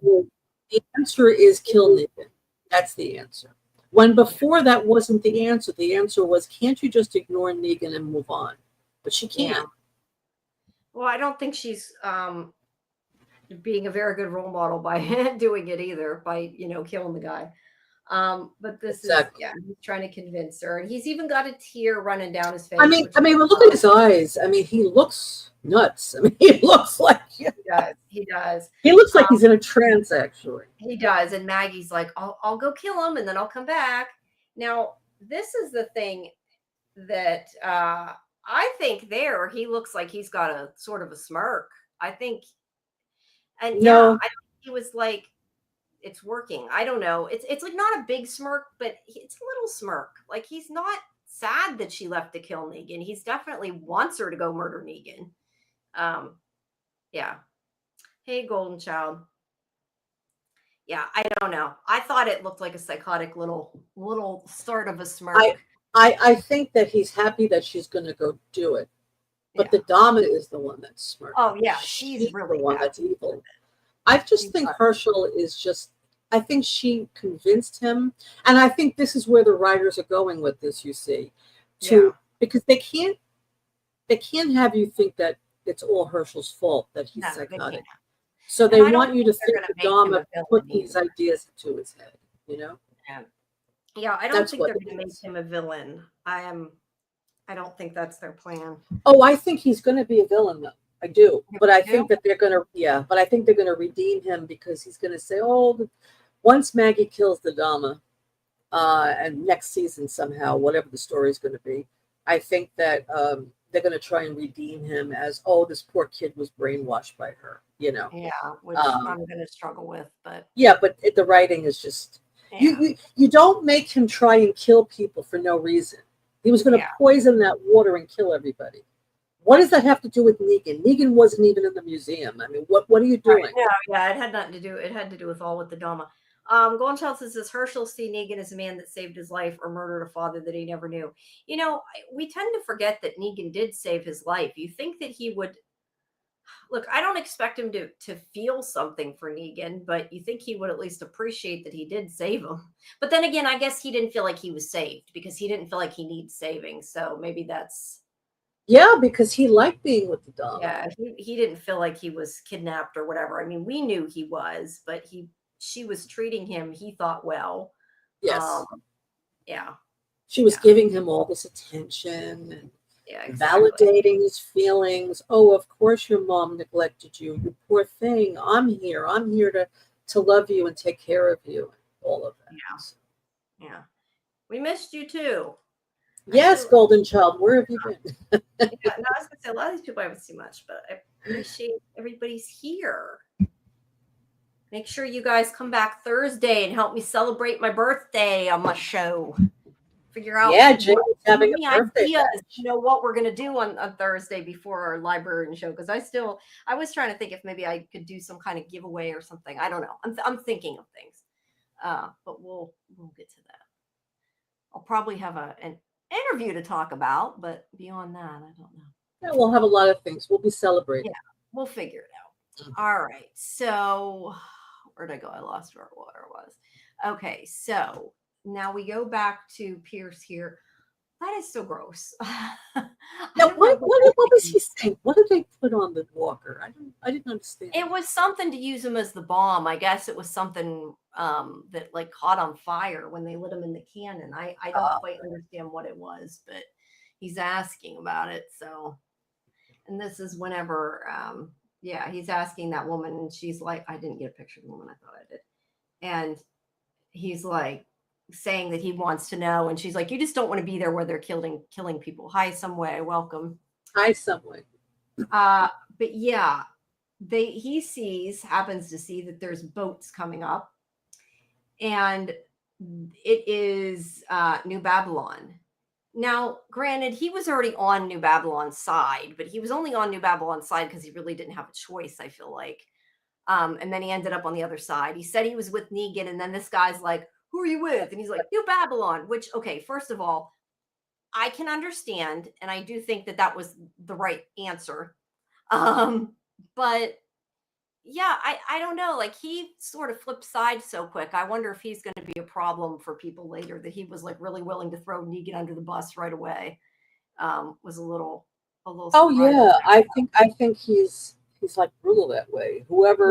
the answer is kill Negan. That's the answer. When before that wasn't the answer. The answer was, can't you just ignore Negan and move on? But she can't.
Yeah. Well, I don't think she's being a very good role model by doing it either, by killing the guy. But this is he's trying to convince her, and he's even got a tear running down his face.
I mean, look at his eyes. I mean, he looks nuts. I mean, he looks like
he does. He does.
He looks like he's in a trance, actually.
He does. And Maggie's like, I'll go kill him, and then I'll come back. Now, this is the thing that I think there he looks like he's got a sort of a smirk. I think, and I think he was like, it's working. I don't know. It's like not a big smirk, but it's a little smirk. Like he's not sad that she left to kill Negan. He's definitely wants her to go murder Negan. Yeah. Hey, Golden Child. Yeah, I don't know. I thought it looked like a psychotic little start of a smirk.
I think that he's happy that she's going to go do it, but the Dama is the one that's smirking.
Oh yeah, she's really
the one that's evil. I just think Herschel is just. I think she convinced him, and I think this is where the writers are going with this. You see, because they can't have you think that it's all Herschel's fault that he's psychotic. So they want you to think the Dama put these ideas into his head. You know.
Yeah, I don't think they're going to make him a villain. I don't think that's their plan.
Oh, I think he's going to be a villain, though. I do, but I think that they're going to, but I think they're going to redeem him because he's going to say, once Maggie kills the Dama, and next season somehow, whatever the story is going to be, I think that they're going to try and redeem him as, this poor kid was brainwashed by her, you know.
Yeah, which I'm going to struggle with, but.
Yeah, but the writing is just, you don't make him try and kill people for no reason. He was going to poison that water and kill everybody. What does that have to do with Negan? Negan wasn't even in the museum. I mean, what are you doing?
Right. Yeah, it had nothing to do. It had to do with the Dama. Golden Child says, does Herschel see Negan as a man that saved his life or murdered a father that he never knew? You know, we tend to forget that Negan did save his life. You think that he would... Look, I don't expect him to feel something for Negan, but you think he would at least appreciate that he did save him. But then again, I guess he didn't feel like he was saved because he didn't feel like he needs saving. So maybe that's...
Yeah, because he liked being with the Dama.
Yeah, he didn't feel like he was kidnapped or whatever. I mean, we knew he was, but she was treating him, he thought, well.
Yes.
Yeah.
She was giving him all this attention and validating his feelings. Oh, of course your mom neglected you. You poor thing. I'm here. I'm here to love you and take care of you. All of that.
Yeah. Yeah. We missed you too.
Yes, Golden Child, where have you been?
I was going to say, a lot of these people I haven't seen much, but I appreciate everybody's here. Make sure you guys come back Thursday and help me celebrate my birthday on my show. Figure out
James having a birthday.
Ideas, what we're going to do on Thursday before our Librarian show, because I was trying to think if maybe I could do some kind of giveaway or something. I don't know. I'm thinking of things, but we'll get to that. I'll probably have an interview to talk about, but beyond that, I don't know.
Yeah, we'll have a lot of things. We'll be celebrating.
Yeah, we'll figure it out. All right. So Where'd I go? I lost where it was. Okay, so now we go back to Pierce here. That is so gross.
Now, what was he saying? What did they put on the walker? I didn't understand.
It was something to use him as the bomb. I guess it was something that like caught on fire when they lit him in the cannon. I don't quite understand what it was, but he's asking about it. So, and this is whenever, he's asking that woman, and she's like, I didn't get a picture of the woman. I thought I did. And he's like saying that he wants to know, and she's like, you just don't want to be there where they're killing people. Hi, some way. Welcome.
Hi, some way.
But yeah, he happens to see that there's boats coming up, and it is New Babylon. Now, granted, he was already on New Babylon's side, but he was only on New Babylon's side because he really didn't have a choice, I feel like. And then he ended up on the other side. He said he was with Negan, and then this guy's like, who are you with? And he's like, New Babylon, which, okay, first of all, I can understand, and I do think that was the right answer. But yeah, I don't know. Like, he sort of flipped sides so quick. I wonder if he's going to be a problem for people later, that he was like really willing to throw Negan under the bus right away. Was a little.
Oh yeah, I think he's like brutal that way. Wherever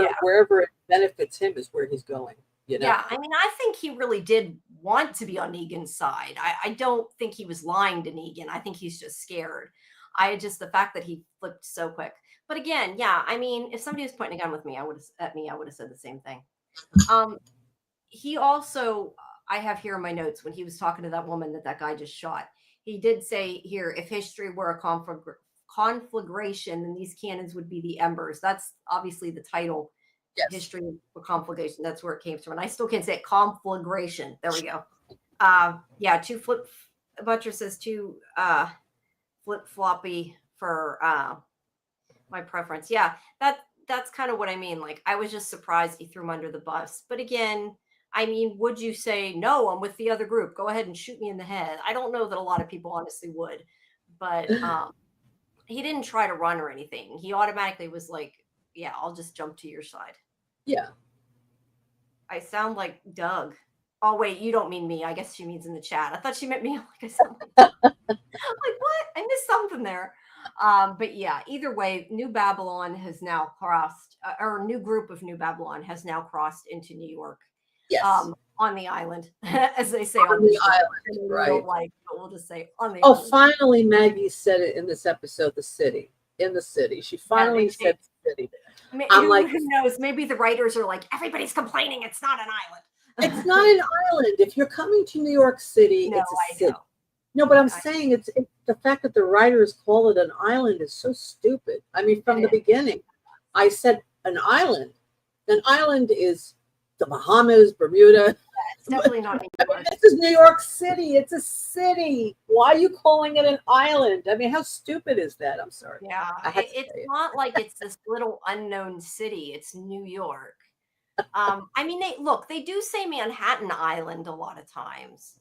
it benefits him is where he's going. You know?
Yeah, I mean, I think he really did want to be on Negan's side. I don't think he was lying to Negan. I think he's just scared. The fact that he flipped so quick. But again, yeah, I mean, if somebody was pointing a gun with me, I would have said the same thing. He also, I have here in my notes, when he was talking to that woman that guy just shot, he did say here, if history were a conflagration, then these cannons would be the embers. That's obviously the title. Yes. History of conflagration. That's where it came from. And I still can't say it. Conflagration. There we go. Butcher says two flip floppy for my preference. Yeah, that's kind of what I mean. Like, I was just surprised he threw him under the bus. But again, I mean, would you say, no, I'm with the other group, go ahead and shoot me in the head? I don't know that a lot of people honestly would. But he didn't try to run or anything. He automatically was like, yeah, I'll just jump to your side.
Yeah.
I sound like Doug. Oh, wait, you don't mean me. I guess she means in the chat. I thought she meant me. Like, I sound like Doug. I'm like, what? I missed something there. But yeah, either way, New Babylon has now crossed, or a new group of New Babylon has now crossed into New York.
Yes.
On the island, as they say
on the island, right?
Like, but we'll just say on the
island. Finally, Maggie said it in this episode, the city. In the city. She finally said the city.
I'm like, who knows? Maybe the writers are like, everybody's complaining it's not an island.
It's not an island. If you're coming to New York City, it's a city. No, but I'm saying it's the fact that the writers call it an island is so stupid. I mean, from the beginning, I said an island. An island is the Bahamas, Bermuda.
It's definitely not.
I mean, this is New York City. It's a city. Why are you calling it an island? I mean, how stupid is that? I'm sorry.
Yeah, it's not like it's this little unknown city. It's New York. I mean, they do say Manhattan Island a lot of times,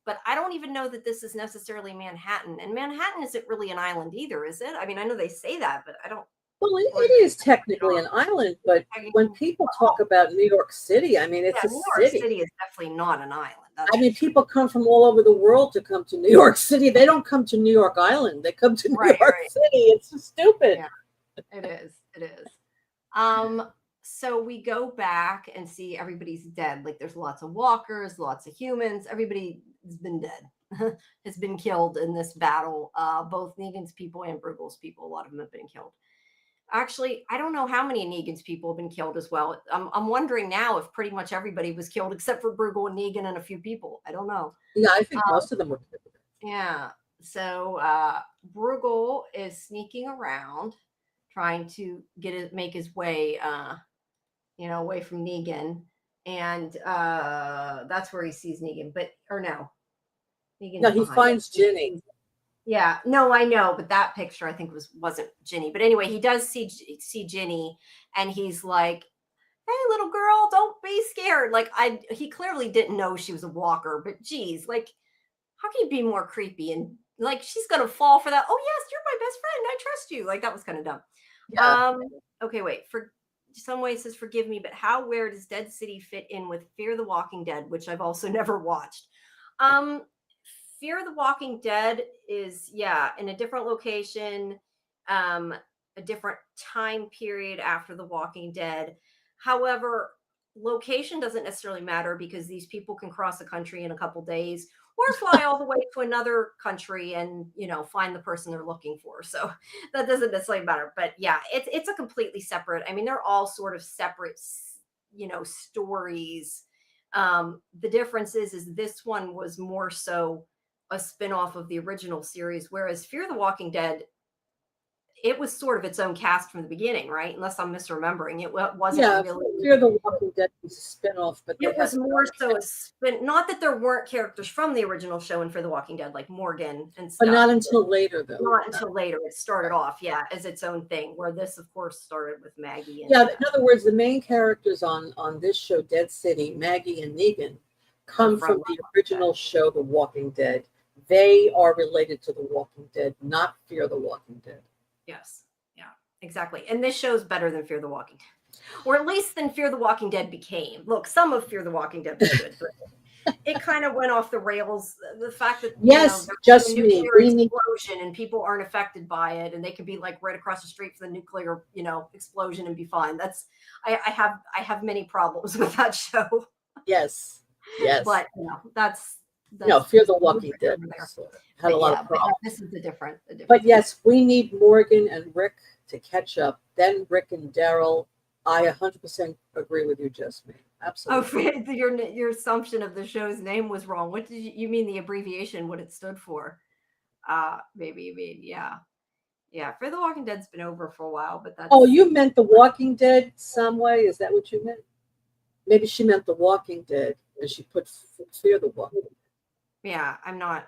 but I don't even know that this is necessarily Manhattan. And Manhattan isn't really an island either, is it? I mean, I know they say that, but I don't.
Well, it is technically an island, but when people talk about New York City, I mean, it's a
New
city.
York City is definitely not an island.
I mean, people come from all over the world to come to New York City. They don't come to New York Island. They come to New York City. It's just stupid.
Yeah, it is. It is. So we go back and see everybody's dead. Like, there's lots of walkers, lots of humans. Everybody has been dead, has been killed in this battle. Both Negan's people and Bruegel's people, a lot of them have been killed. Actually, I don't know how many Negan's people have been killed as well. I'm wondering now if pretty much everybody was killed except for Bruegel and Negan and a few people. I don't know.
Yeah, I think most of them were killed.
Yeah. So Bruegel is sneaking around, trying to make his way, away from Negan, and that's where he sees Negan.
No, he finds Ginny.
Yeah, no, I know, but that picture I think wasn't Ginny. But anyway, he does see Ginny, and he's like, "Hey, little girl, don't be scared." Like, he clearly didn't know she was a walker, but geez, like, how can you be more creepy? And like, she's gonna fall for that. Oh yes, you're my best friend. I trust you. Like, that was kind of dumb. Yeah. Okay, wait. some way says, forgive me, but where does Dead City fit in with Fear the Walking Dead, which I've also never watched? Fear the Walking Dead is, in a different location, a different time period after The Walking Dead. However, location doesn't necessarily matter because these people can cross the country in a couple days or fly all the way to another country and, find the person they're looking for. So that doesn't necessarily matter. But yeah, it's a completely separate. I mean, they're all sort of separate, stories. The difference is this one was more so a spin-off of the original series, whereas Fear the Walking Dead, it was sort of its own cast from the beginning, right? Unless I'm misremembering. It wasn't really.
Fear the Walking Dead was a spin-off, but
it was more so a spin. Not that there weren't characters from the original show in Fear the Walking Dead, like Morgan and stuff.
But not until later, though.
Not until later. It started off, as its own thing, where this, of course, started with Maggie. And,
in other words, the main characters on this show, Dead City, Maggie and Negan, come from the original show, The Walking Dead. They are related to The Walking Dead, not Fear the Walking Dead.
Yes. Yeah, exactly. And this show's better than Fear the Walking Dead. Or at least than Fear the Walking Dead became. Look, some of Fear the Walking Dead was good, but it kind of went off the rails. The fact that
just a nuclear
explosion and people aren't affected by it, and they can be like right across the street from the nuclear, explosion and be fine. I have many problems with that show.
Yes.
But that's
Fear the Walking Dead had a lot of problems.
This is the different.
But yes, we need Morgan and Rick to catch up. Then Rick and Daryl. I 100% agree with you, Jasmine. Absolutely.
Oh, your assumption of the show's name was wrong. What did you mean? The abbreviation? What it stood for? Maybe you mean Fear the Walking Dead's been over for a while, but that's.
Oh, you meant The Walking Dead some way? Is that what you meant? Maybe she meant The Walking Dead, and she put Fear the Walking Dead.
Yeah, I'm not.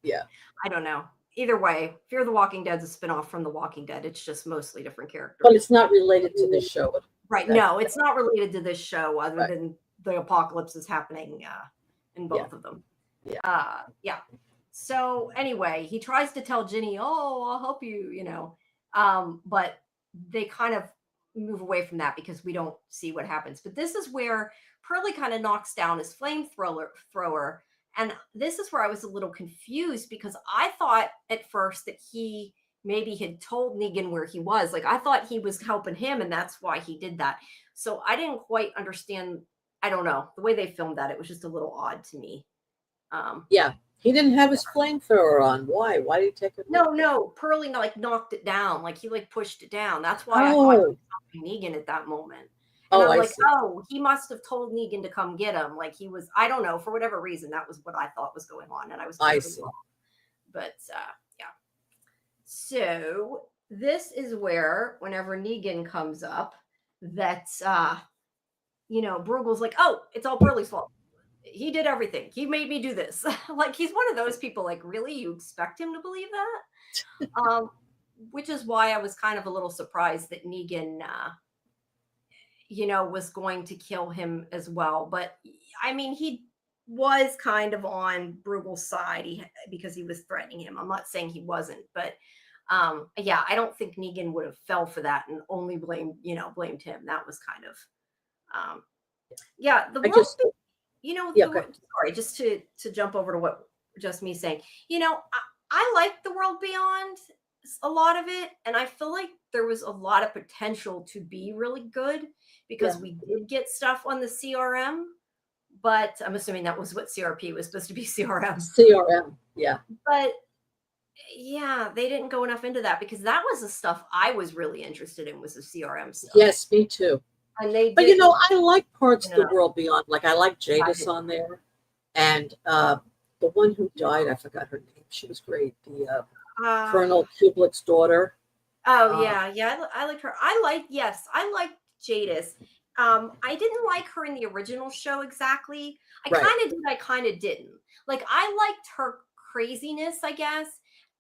Yeah.
I don't know. Either way, Fear the Walking Dead's a spinoff from The Walking Dead. It's just mostly different characters.
But it's not related to this show.
Right. No, it's not related to this show other than the apocalypse is happening in both of them. Yeah. So anyway, he tries to tell Ginny, oh, I'll help you, but they kind of move away from that because we don't see what happens. But this is where Pearlie kind of knocks down his flamethrower. And this is where I was a little confused because I thought at first that he maybe had told Negan where he was. Like, I thought he was helping him and that's why he did that. So I didn't quite understand. I don't know. The way they filmed that, it was just a little odd to me.
He didn't have his flamethrower on. Why? Why did he take it?
No. Pearlie knocked it down. Like he pushed it down. That's why I thought he was helping Negan at that moment. And I'm like, he must have told Negan to come get him. Like he was, I don't know, for whatever reason, that was what I thought was going on. And I was totally wrong. But so this is where whenever Negan comes up, that Bruegel's like, oh, it's all Pearlie's fault. He did everything. He made me do this. Like he's one of those people, like, really? You expect him to believe that? Which is why I was kind of a little surprised that Negan was going to kill him as well. But I mean, he was kind of on Bruegel's side because he was threatening him. I'm not saying he wasn't, but I don't think Negan would have fell for that and only blamed him. That was kind of sorry, just to jump over to what just me saying, I like the World Beyond, a lot of it, and I feel like there was a lot of potential to be really good because we did get stuff on the CRM, but I'm assuming that was what CRP was supposed to be. CRM,
yeah.
But they didn't go enough into that because that was the stuff I was really interested in, was the CRM stuff.
Yes, me too.
And they,
but I like parts of the World Beyond. Like I like Jadis on there, and the one who died, I forgot her name. She was great. The Colonel Kublik's daughter.
Oh I liked her. I liked Jadis. I didn't like her in the original show exactly. I kind of did. I kind of didn't. Like I liked her craziness, I guess.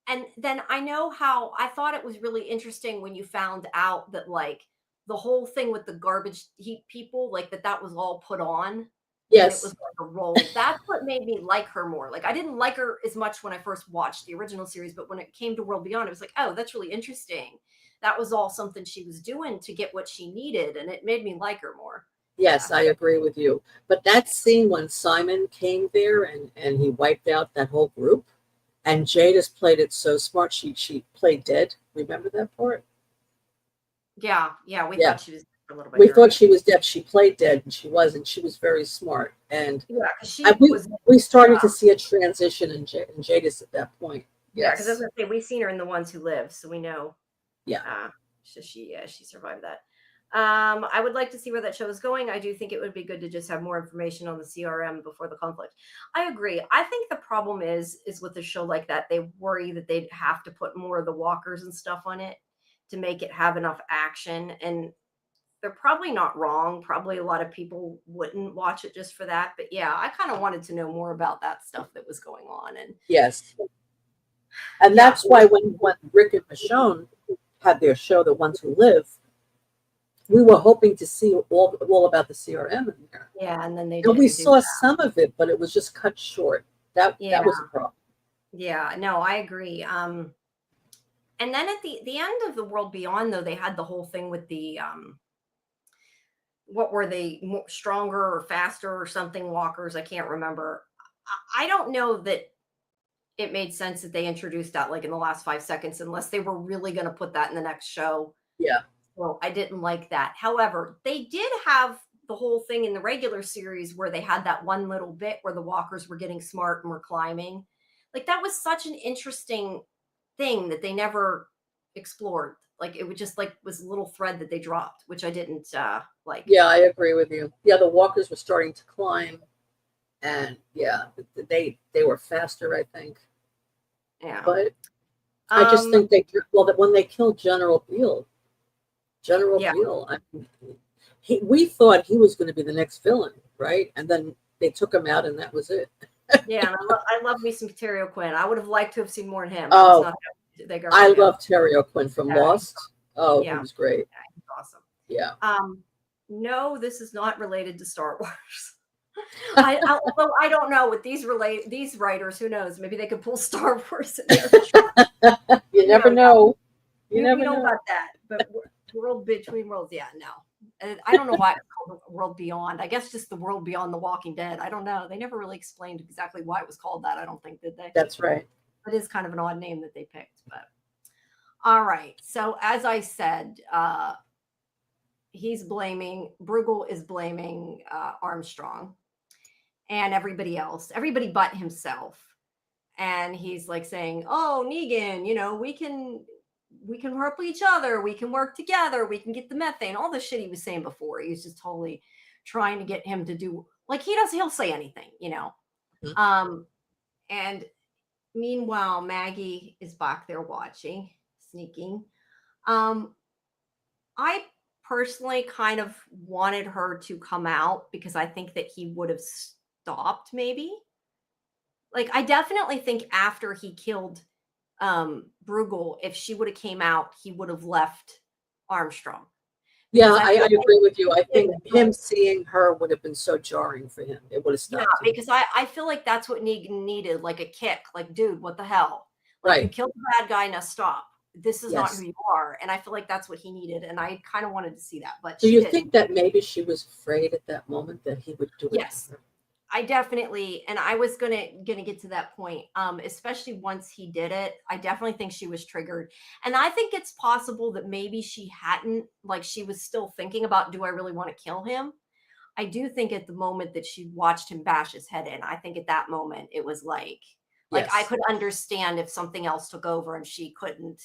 And then I know how I thought it was really interesting when you found out that like the whole thing with the garbage heap people, like that was all put on.
Yes.
It was like a role. That's what made me like her more. Like I didn't like her as much when I first watched the original series, but when it came to World Beyond, it was like, oh, that's really interesting that was all something she was doing to get what she needed, and it made me like her more.
Yes, I agree with you. But that scene when Simon came there and he wiped out that whole group, and Jadis played it so smart. She played dead. Remember that part?
Yeah, we
Yeah.
thought she was a little bit.
We thought she was dead. She played dead, and she wasn't. She was very smart. And
yeah, because
we started to see a transition in Jadis at that point.
Yeah, because as I say, we've seen her in The Ones Who Live, so we know.
Yeah.
She survived that. I would like to see where that show is going. I do think it would be good to just have more information on the CRM before the conflict. I agree. I think the problem is with a show like that, they worry that they'd have to put more of the walkers and stuff on it to make it have enough action. And they're probably not wrong. Probably a lot of people wouldn't watch it just for that. But yeah, I kind of wanted to know more about that stuff that was going on. And
yes. And that's why when Rick and Michonne had their show, The Ones Who Live, we were hoping to see all about the CRM in there.
Yeah, and then
we saw some of it, but it was just cut short. That was a problem.
Yeah, no, I agree. And then at the end of The World Beyond, though, they had the whole thing with the what were they, more stronger or faster or something walkers? I can't remember. I don't know that it made sense that they introduced that like in the last 5 seconds, unless they were really going to put that in the next show.
Yeah.
Well, I didn't like that. However, they did have the whole thing in the regular series where they had that one little bit where the walkers were getting smart and were climbing. Like that was such an interesting thing that they never explored. Like it would just like was a little thread that they dropped, which I didn't like.
Yeah, I agree with you. Yeah, the walkers were starting to climb, and yeah, they were faster, I think.
Yeah,
but I just think that when they killed General Beale, I mean, we thought he was going to be the next villain, right? And then they took him out, and that was it.
Yeah, and I love me some Terry O'Quinn. I would have liked to have seen more of him.
Oh, I love Terry O'Quinn from Lost. Oh, yeah. He was great.
Yeah, he's awesome.
Yeah.
No, this is not related to Star Wars. Although I don't know with these writers, who knows? Maybe they could pull Star Wars in there.
You never know. You never
know about that. But World Between Worlds, yeah, no. And I don't know why it's called World Beyond. I guess just the world beyond The Walking Dead. I don't know. They never really explained exactly why it was called that. I don't think, did they?
That's right.
It is kind of an odd name that they picked, but all right. So as I said, Bruegel is blaming Armstrong and everybody else, everybody but himself. And he's like saying, oh, Negan, we can help each other. We can work together. We can get the methane, all the shit he was saying before. He was just totally trying to get him to do like he'll say anything, Mm-hmm. And meanwhile, Maggie is back there watching, sneaking. I personally kind of wanted her to come out because I think that he would have stopped maybe. Like, I definitely think after he killed Bruegel, if she would have came out, he would have left Armstrong.
Yeah, I agree with you. I think him seeing her would have been so jarring for him. It would have stopped.
Yeah, because I feel like that's what Negan needed, like a kick. Like, dude, what the hell? Like, right. You killed the bad guy, now stop. This is not who you are. And I feel like that's what he needed. And I kind of wanted to see that. But
do you think that maybe she was afraid at that moment that he would do it?
Yes. I definitely, and I was gonna get to that point, especially once he did it. I definitely think she was triggered, and I think it's possible that maybe she hadn't, like, she was still thinking about, do I really want to kill him? I do think at the moment that she watched him bash his head in, I think at that moment it was like I could understand if something else took over and she couldn't,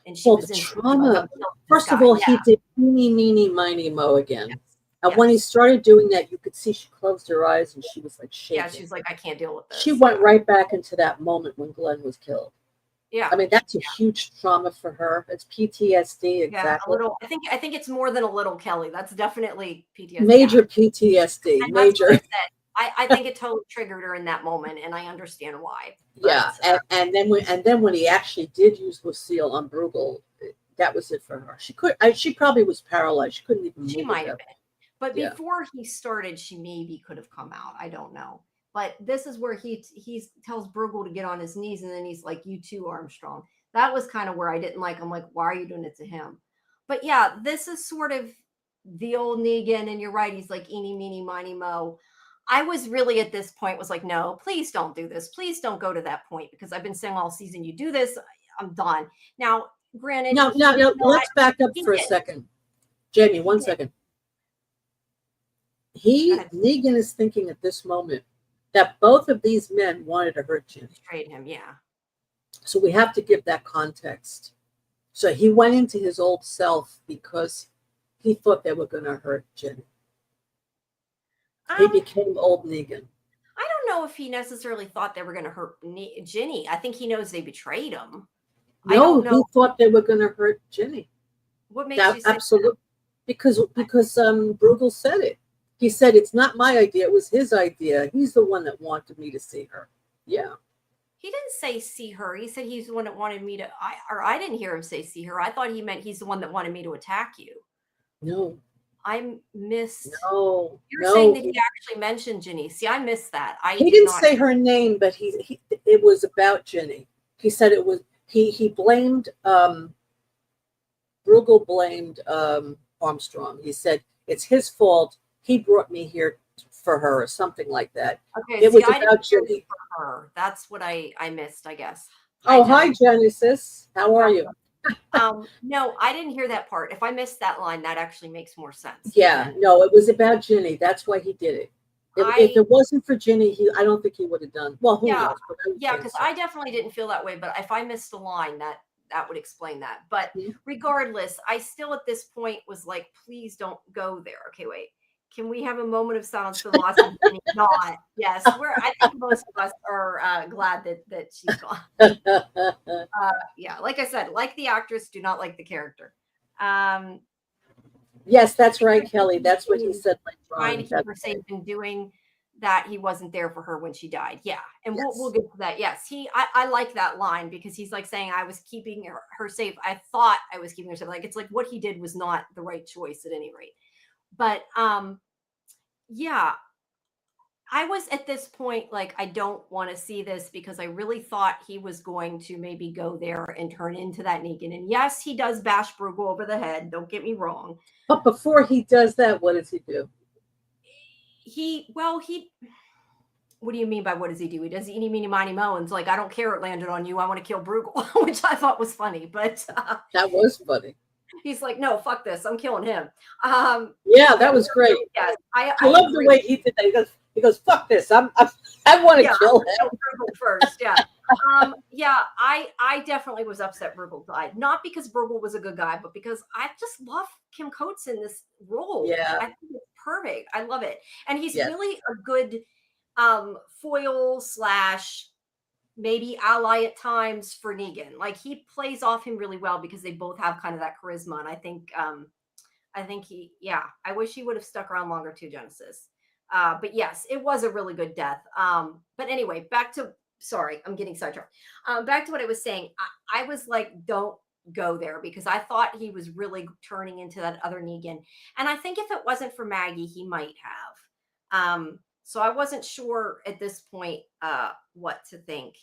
and she was in
trauma. First of all, he did meeny, meeny, miny, mo again. Yes. And when he started doing that, you could see she closed her eyes and she was like shaking.
Yeah, she's like, I can't deal with this.
She went right back into that moment when Glenn was killed.
Yeah.
I mean, that's a huge trauma for her. It's PTSD, exactly.
Yeah, a little. I think it's more than a little, Kelly. That's definitely PTSD.
Major PTSD.
And
major.
That's what I said. I think it totally triggered her in that moment, and I understand why.
But, yeah, and then when he actually did use Lucille on Bruegel, that was it for her. She probably was paralyzed. She couldn't even move.
She might have been. But before he started, she maybe could have come out. I don't know. But this is where he tells Bruegel to get on his knees, and then he's like, you too, Armstrong. That was kind of where I didn't like. I'm like, why are you doing it to him? But yeah, this is sort of the old Negan, and you're right. He's like eeny, meeny, miny, mo. I was really at this point was like, no, please don't do this. Please don't go to that point because I've been saying all season, you do this, I'm done. Now, granted,
Now, let's back up for a second. Jamie, one second. Negan is thinking at this moment that both of these men wanted to hurt Jimmy.
Betrayed him, yeah.
So we have to give that context. So he went into his old self because he thought they were going to hurt Jimmy. He became old Negan.
I don't know if he necessarily thought they were going to hurt Ginny. I think he knows they betrayed him.
No, he thought they were going to hurt Ginny.
What makes you say
absolutely? Because Bruegel said it. He said it's not my idea; it was his idea. He's the one that wanted me to see her. Yeah.
He didn't say see her. He said he's the one that wanted me to. I didn't hear him say see her. I thought he meant he's the one that wanted me to attack you.
No.
I missed.
No.
You're saying that he actually mentioned Ginny. See, I missed that.
He didn't say her name, but it was about Ginny. He said it was. He blamed. Bruegel blamed Armstrong. He said it's his fault. He brought me here for her, or something like that.
Okay,
it was about Ginny.
For her. That's what I missed, I guess.
Hi, Genesis. How are you?
No, I didn't hear that part. If I missed that line, that actually makes more sense.
Yeah, no, it was about Ginny. That's why he did it. If it wasn't for Ginny, I don't think he would have done. Well, who knows?
Yeah, because I definitely didn't feel that way. But if I missed a line, that would explain that. But regardless, I still at this point was like, please don't go there. Okay, wait. Can we have a moment of silence for the loss of Ginny? Not. Yes, I think most of us are glad that she's gone. Yeah, like I said, like the actress, do not like the character.
Yes, that's right, Kelly. That's what he said.
Trying to keep her safe and doing that, he wasn't there for her when she died. Yeah, and we'll get to that. Yes, I like that line because he's like saying I was keeping her safe. I thought I was keeping her safe. Like it's like what he did was not the right choice at any rate. But yeah, I was at this point like I don't want to see this because I really thought he was going to maybe go there and turn into that Negan. And yes, he does bash Bruegel over the head. Don't get me wrong.
But before he does that, what does he do?
What do you mean by what does he do? He does eeny, meeny, miny, mo, and it's like, I don't care it landed on you. I want to kill Bruegel, which I thought was funny. But
that was funny.
He's like, no, fuck this. I'm killing him.
Yeah, that was great.
Yes,
I love the way he did that. He goes, fuck this. I want to kill him
first. Yeah. Yeah, I definitely was upset Bruegel died. Not because Bruegel was a good guy, but because I just love Kim Coates in this role.
Yeah.
I think it's perfect. I love it. And he's really a good foil / maybe ally at times for Negan. Like he plays off him really well because they both have kind of that charisma. And I think I wish he would have stuck around longer too, Genesis. But yes, it was a really good death. But anyway, sorry, I'm getting sidetracked. Back to what I was saying. I was like, don't go there because I thought he was really turning into that other Negan. And I think if it wasn't for Maggie, he might have. So I wasn't sure at this point what to think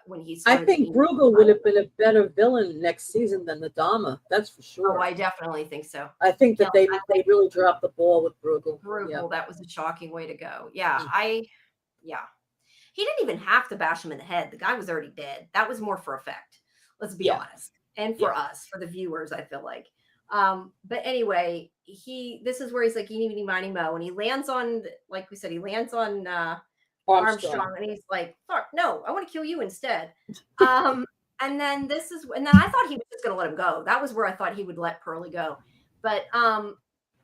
when he started.
I think Bruegel would have been a better villain next season than the Dama. That's for sure.
Oh, I definitely think so.
I think that they really dropped the ball with Bruegel.
That was a shocking way to go. Yeah, He didn't even have to bash him in the head. The guy was already dead. That was more for effect. Let's be honest. And for us, for the viewers, I feel like. But anyway, this is where he's like, eeny, meeny, miny, mo. And he lands on, like we said, Armstrong. And he's like, fuck, no, I want to kill you instead. And then I thought he was just going to let him go. That was where I thought he would let Pearlie go. But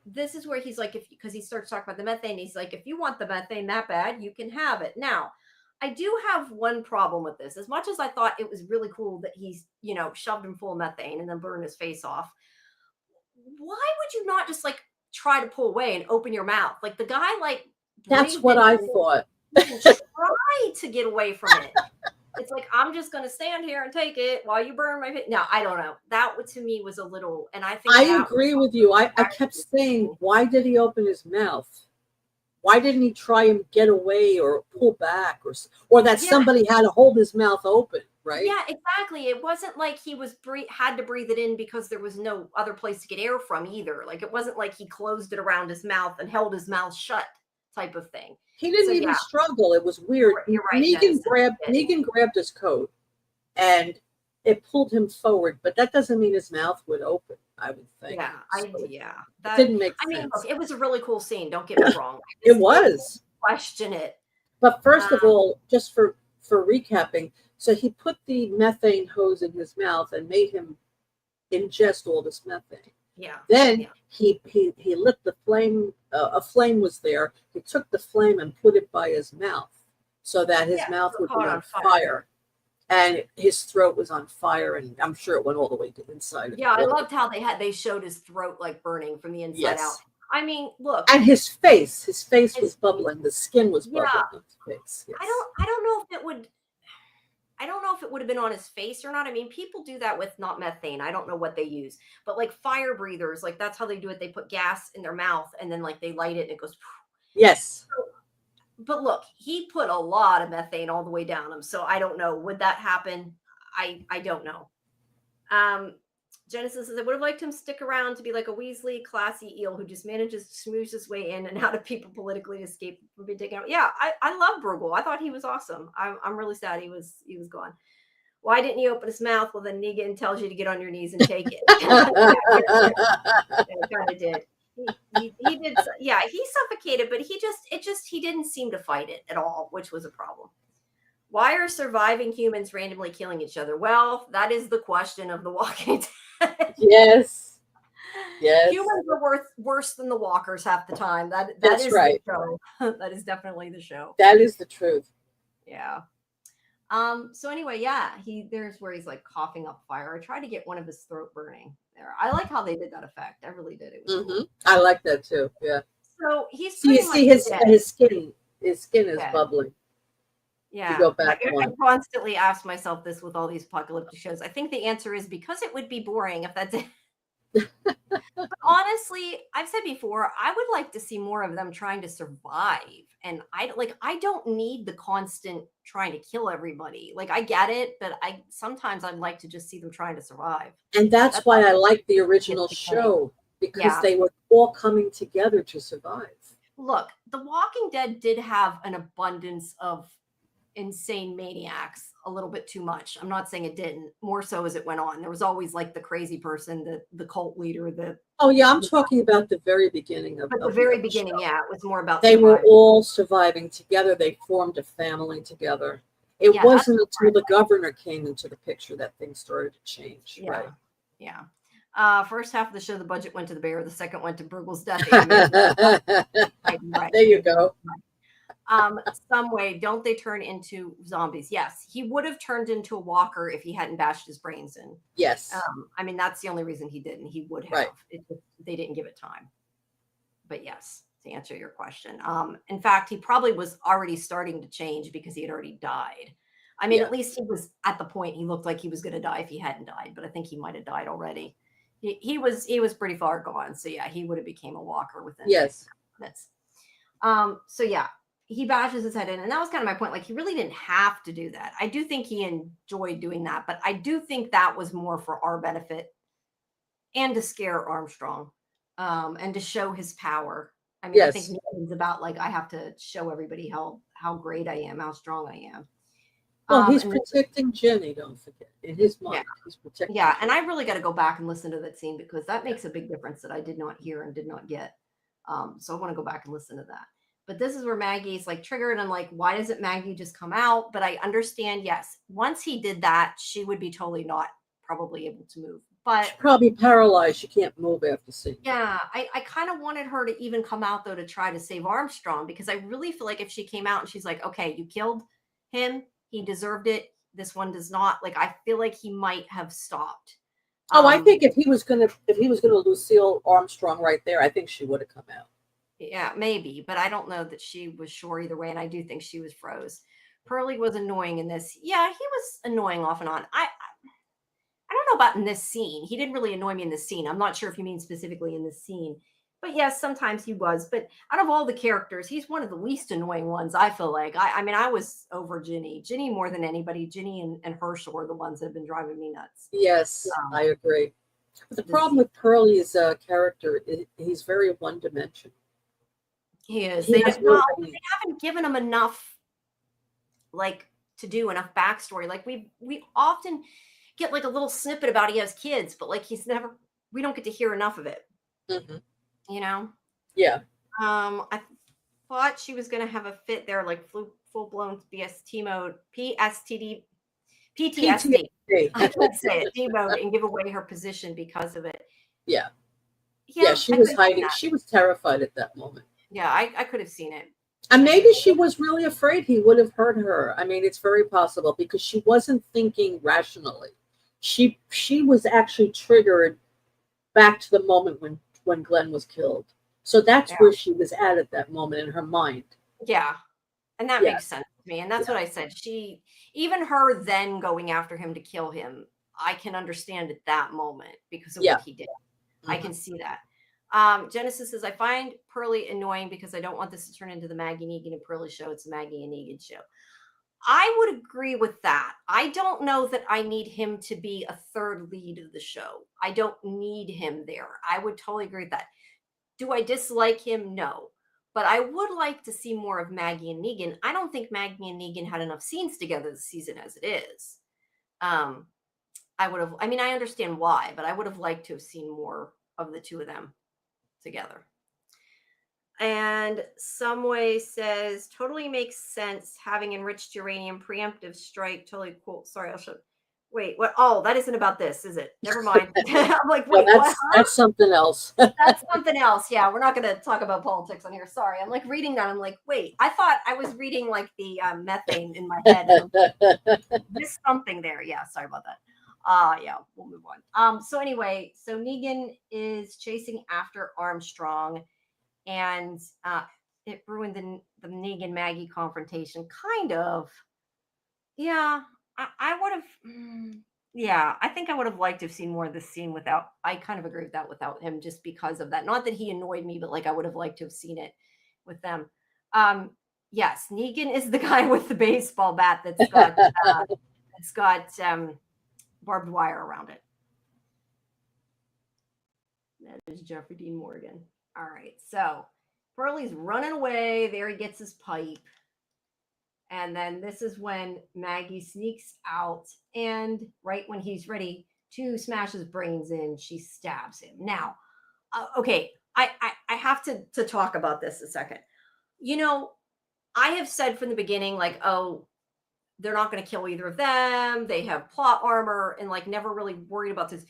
this is where he's like, because he starts talking about the methane, he's like, if you want the methane that bad, you can have it. Now, I do have one problem with this. As much as I thought it was really cool that he's, shoved him full of methane and then burned his face off, why would you not just like try to pull away and open your mouth? Like the guy, like
that's what I thought.
Try to get away from it. It's like I'm just going to stand here and take it while you burn my face. No, I don't know. That to me was a little, and I think
I agree with you. I kept saying, why did he open his mouth? Why didn't he try and get away or pull back or that somebody had to hold his mouth open? right?
Yeah, exactly. It wasn't like he was had to breathe it in because there was no other place to get air from either. Like it wasn't like he closed it around his mouth and held his mouth shut type of thing.
He
So
didn't even
yeah,
struggle. It was weird.
you're right, Genesis.
Negan grabbed his coat and it pulled him forward, but that doesn't mean his mouth would open, I would think.
Yeah,
it didn't make sense.
Look, it was a really cool scene. Don't get me wrong.
It was.
Question it.
But first of all, just for recapping, so he put the methane hose in his mouth and made him ingest all this methane.
Yeah.
Then he lit the flame. A flame was there. He took the flame and put it by his mouth so that his mouth would be on fire. And his throat was on fire, and I'm sure it went all the way to the inside.
Yeah, I loved how they showed his throat like burning from the inside out. I mean, look,
and his face was bubbling. The skin was bubbling on his face. Yes.
I don't know if it would have been on his face or not. I mean, people do that with not methane. I don't know what they use, but like fire breathers, like that's how they do it. They put gas in their mouth and then like they light it and it goes.
Yes.
But look, he put a lot of methane all the way down him. So I don't know. Would that happen? I don't know. Genesis says, I would have liked him to stick around to be like a Weasley classy eel who just manages to smoosh his way in and out of people politically to escape from being taken out. Yeah, I love Bruegel. I thought he was awesome. I'm really sad he was gone. Why didn't he open his mouth? Well, then Negan tells you to get on your knees and take it. It kind of did. He did. Yeah, he suffocated, but he didn't seem to fight it at all, which was a problem. Why are surviving humans randomly killing each other? Well, that is the question of The Walking Dead.
Yes.
Humans are worse than the walkers half the time. That's is right. The show. That is definitely the show.
That is the truth.
Yeah. So anyway, there's where he's like coughing up fire. I tried to get one of his throat burning there. I like how they did that effect. I really did. It was cool.
I like that too. Yeah.
So he's
you see his skin is bubbling.
Yeah. I constantly ask myself this with all these apocalyptic shows. I think the answer is because it would be boring if that's it. But honestly, I've said before, I would like to see more of them trying to survive. And I don't need the constant trying to kill everybody. Like I get it, but sometimes I'd like to just see them trying to survive.
And that's why I like the original show, because they were all coming together to survive.
Look, The Walking Dead did have an abundance of insane maniacs, a little bit too much. I'm not saying it didn't, more so as it went on. There was always like the crazy person, the cult leader,
I'm talking about the very beginning of
the very beginning. Yeah, it was more about
they were all surviving together. They formed a family together. It wasn't until the governor came into the picture that things started to change.
Yeah.
Right.
Yeah. First half of the show, the budget went to the bear. The second went to Bruegel's death.
Right. There you go.
Some way, don't they turn into zombies? Yes, he would have turned into a walker if he hadn't bashed his brains in.
Yes.
I mean, that's the only reason he didn't. He would have.
Right.
They didn't give it time. But yes, to answer your question. In fact, he probably was already starting to change because he had already died. I mean, at least he was at the point he looked like he was going to die if he hadn't died, but I think he might have died already. He was pretty far gone. So yeah, he would have became a walker within minutes. So yeah. He bashes his head in, and that was kind of my point. Like, he really didn't have to do that. I do think he enjoyed doing that, but I do think that was more for our benefit and to scare Armstrong, and to show his power. I mean, I think it's about like, I have to show everybody how great I am, how strong I am.
Well, he's protecting Jenny, don't forget. In his mind, he's protecting
Jenny. And I really got to go back and listen to that scene because that makes a big difference that I did not hear and did not get. So I want to go back and listen to that. But this is where Maggie's like triggered. And I'm like, why doesn't Maggie just come out? But I understand, yes, once he did that, she would be totally not probably able to move. But
she's probably paralyzed. She can't move after seeing.
Yeah, I kind of wanted her to even come out, though, to try to save Armstrong, because I really feel like if she came out and she's like, okay, you killed him. He deserved it. This one does not. Like, I feel like he might have stopped.
I think if he was gonna Lucille Armstrong right there, I think she would have come out.
Yeah, maybe, but I don't know that she was sure either way, and I do think she was froze. Pearlie was annoying in this. Yeah, he was annoying off and on. I don't know about in this scene. He didn't really annoy me in this scene. I'm not sure if you mean specifically in this scene, But yes, sometimes he was. But out of all the characters, he's one of the least annoying ones, I feel like. I mean, I was over Ginny. Ginny more than anybody. Ginny and Herschel are the ones that have been driving me nuts.
Yes, I agree. But the problem with Pearlie's character is he's very one-dimensional.
He is. They haven't given him enough, like, to do enough backstory. Like, we often get like a little snippet about he has kids, but like we don't get to hear enough of it.
Mm-hmm.
You know?
Yeah.
I thought she was going to have a fit there, like full-blown BST mode, PTSD. I can't say it, D mode, and give away her position because of it.
Yeah. Yeah, she was hiding. She was terrified at that moment.
Yeah, I could have seen it.
And maybe she was really afraid he would have hurt her. I mean, it's very possible because she wasn't thinking rationally. She was actually triggered back to the moment when Glenn was killed. So that's where she was at that moment in her mind.
Yeah. And that makes sense to me. And that's what I said. Even her then going after him to kill him, I can understand at that moment because of what he did. Mm-hmm. I can see that. Genesis says, I find Pearlie annoying because I don't want this to turn into the Maggie Negan and Pearlie show. It's a Maggie and Negan show. I would agree with that. I don't know that I need him to be a third lead of the show. I don't need him there. I would totally agree with that. Do I dislike him? No. But I would like to see more of Maggie and Negan. I don't think Maggie and Negan had enough scenes together this season as it is. I understand why, but I would have liked to have seen more of the two of them together. And Someway says, totally makes sense having enriched uranium preemptive strike. Totally cool. Sorry, I'll show. Wait, what? Oh, that isn't about this, is it? Never mind. I'm like, wait, what?
That's something else.
That's something else. Yeah, we're not going to talk about politics on here. Sorry. I'm like reading that. I'm like, wait, I thought I was reading like the methane in my head. Missed something there. Yeah, sorry about that. Yeah, we'll move on. So anyway, so Negan is chasing after Armstrong, and it ruined the Negan Maggie confrontation, kind of. Yeah, I would have. Yeah, I think I would have liked to have seen more of this scene without. I kind of agree with that without him, just because of that. Not that he annoyed me, but like I would have liked to have seen it with them. Yes, Negan is the guy with the baseball bat that's got barbed wire around it. That is Jeffrey Dean Morgan. All right, so Pearlie's running away. There he gets his pipe. And then this is when Maggie sneaks out, and right when he's ready to smash his brains in, she stabs him. Now, okay, I have to talk about this a second. You know, I have said from the beginning, like, oh, they're not going to kill either of them. They have plot armor, and like never really worried about this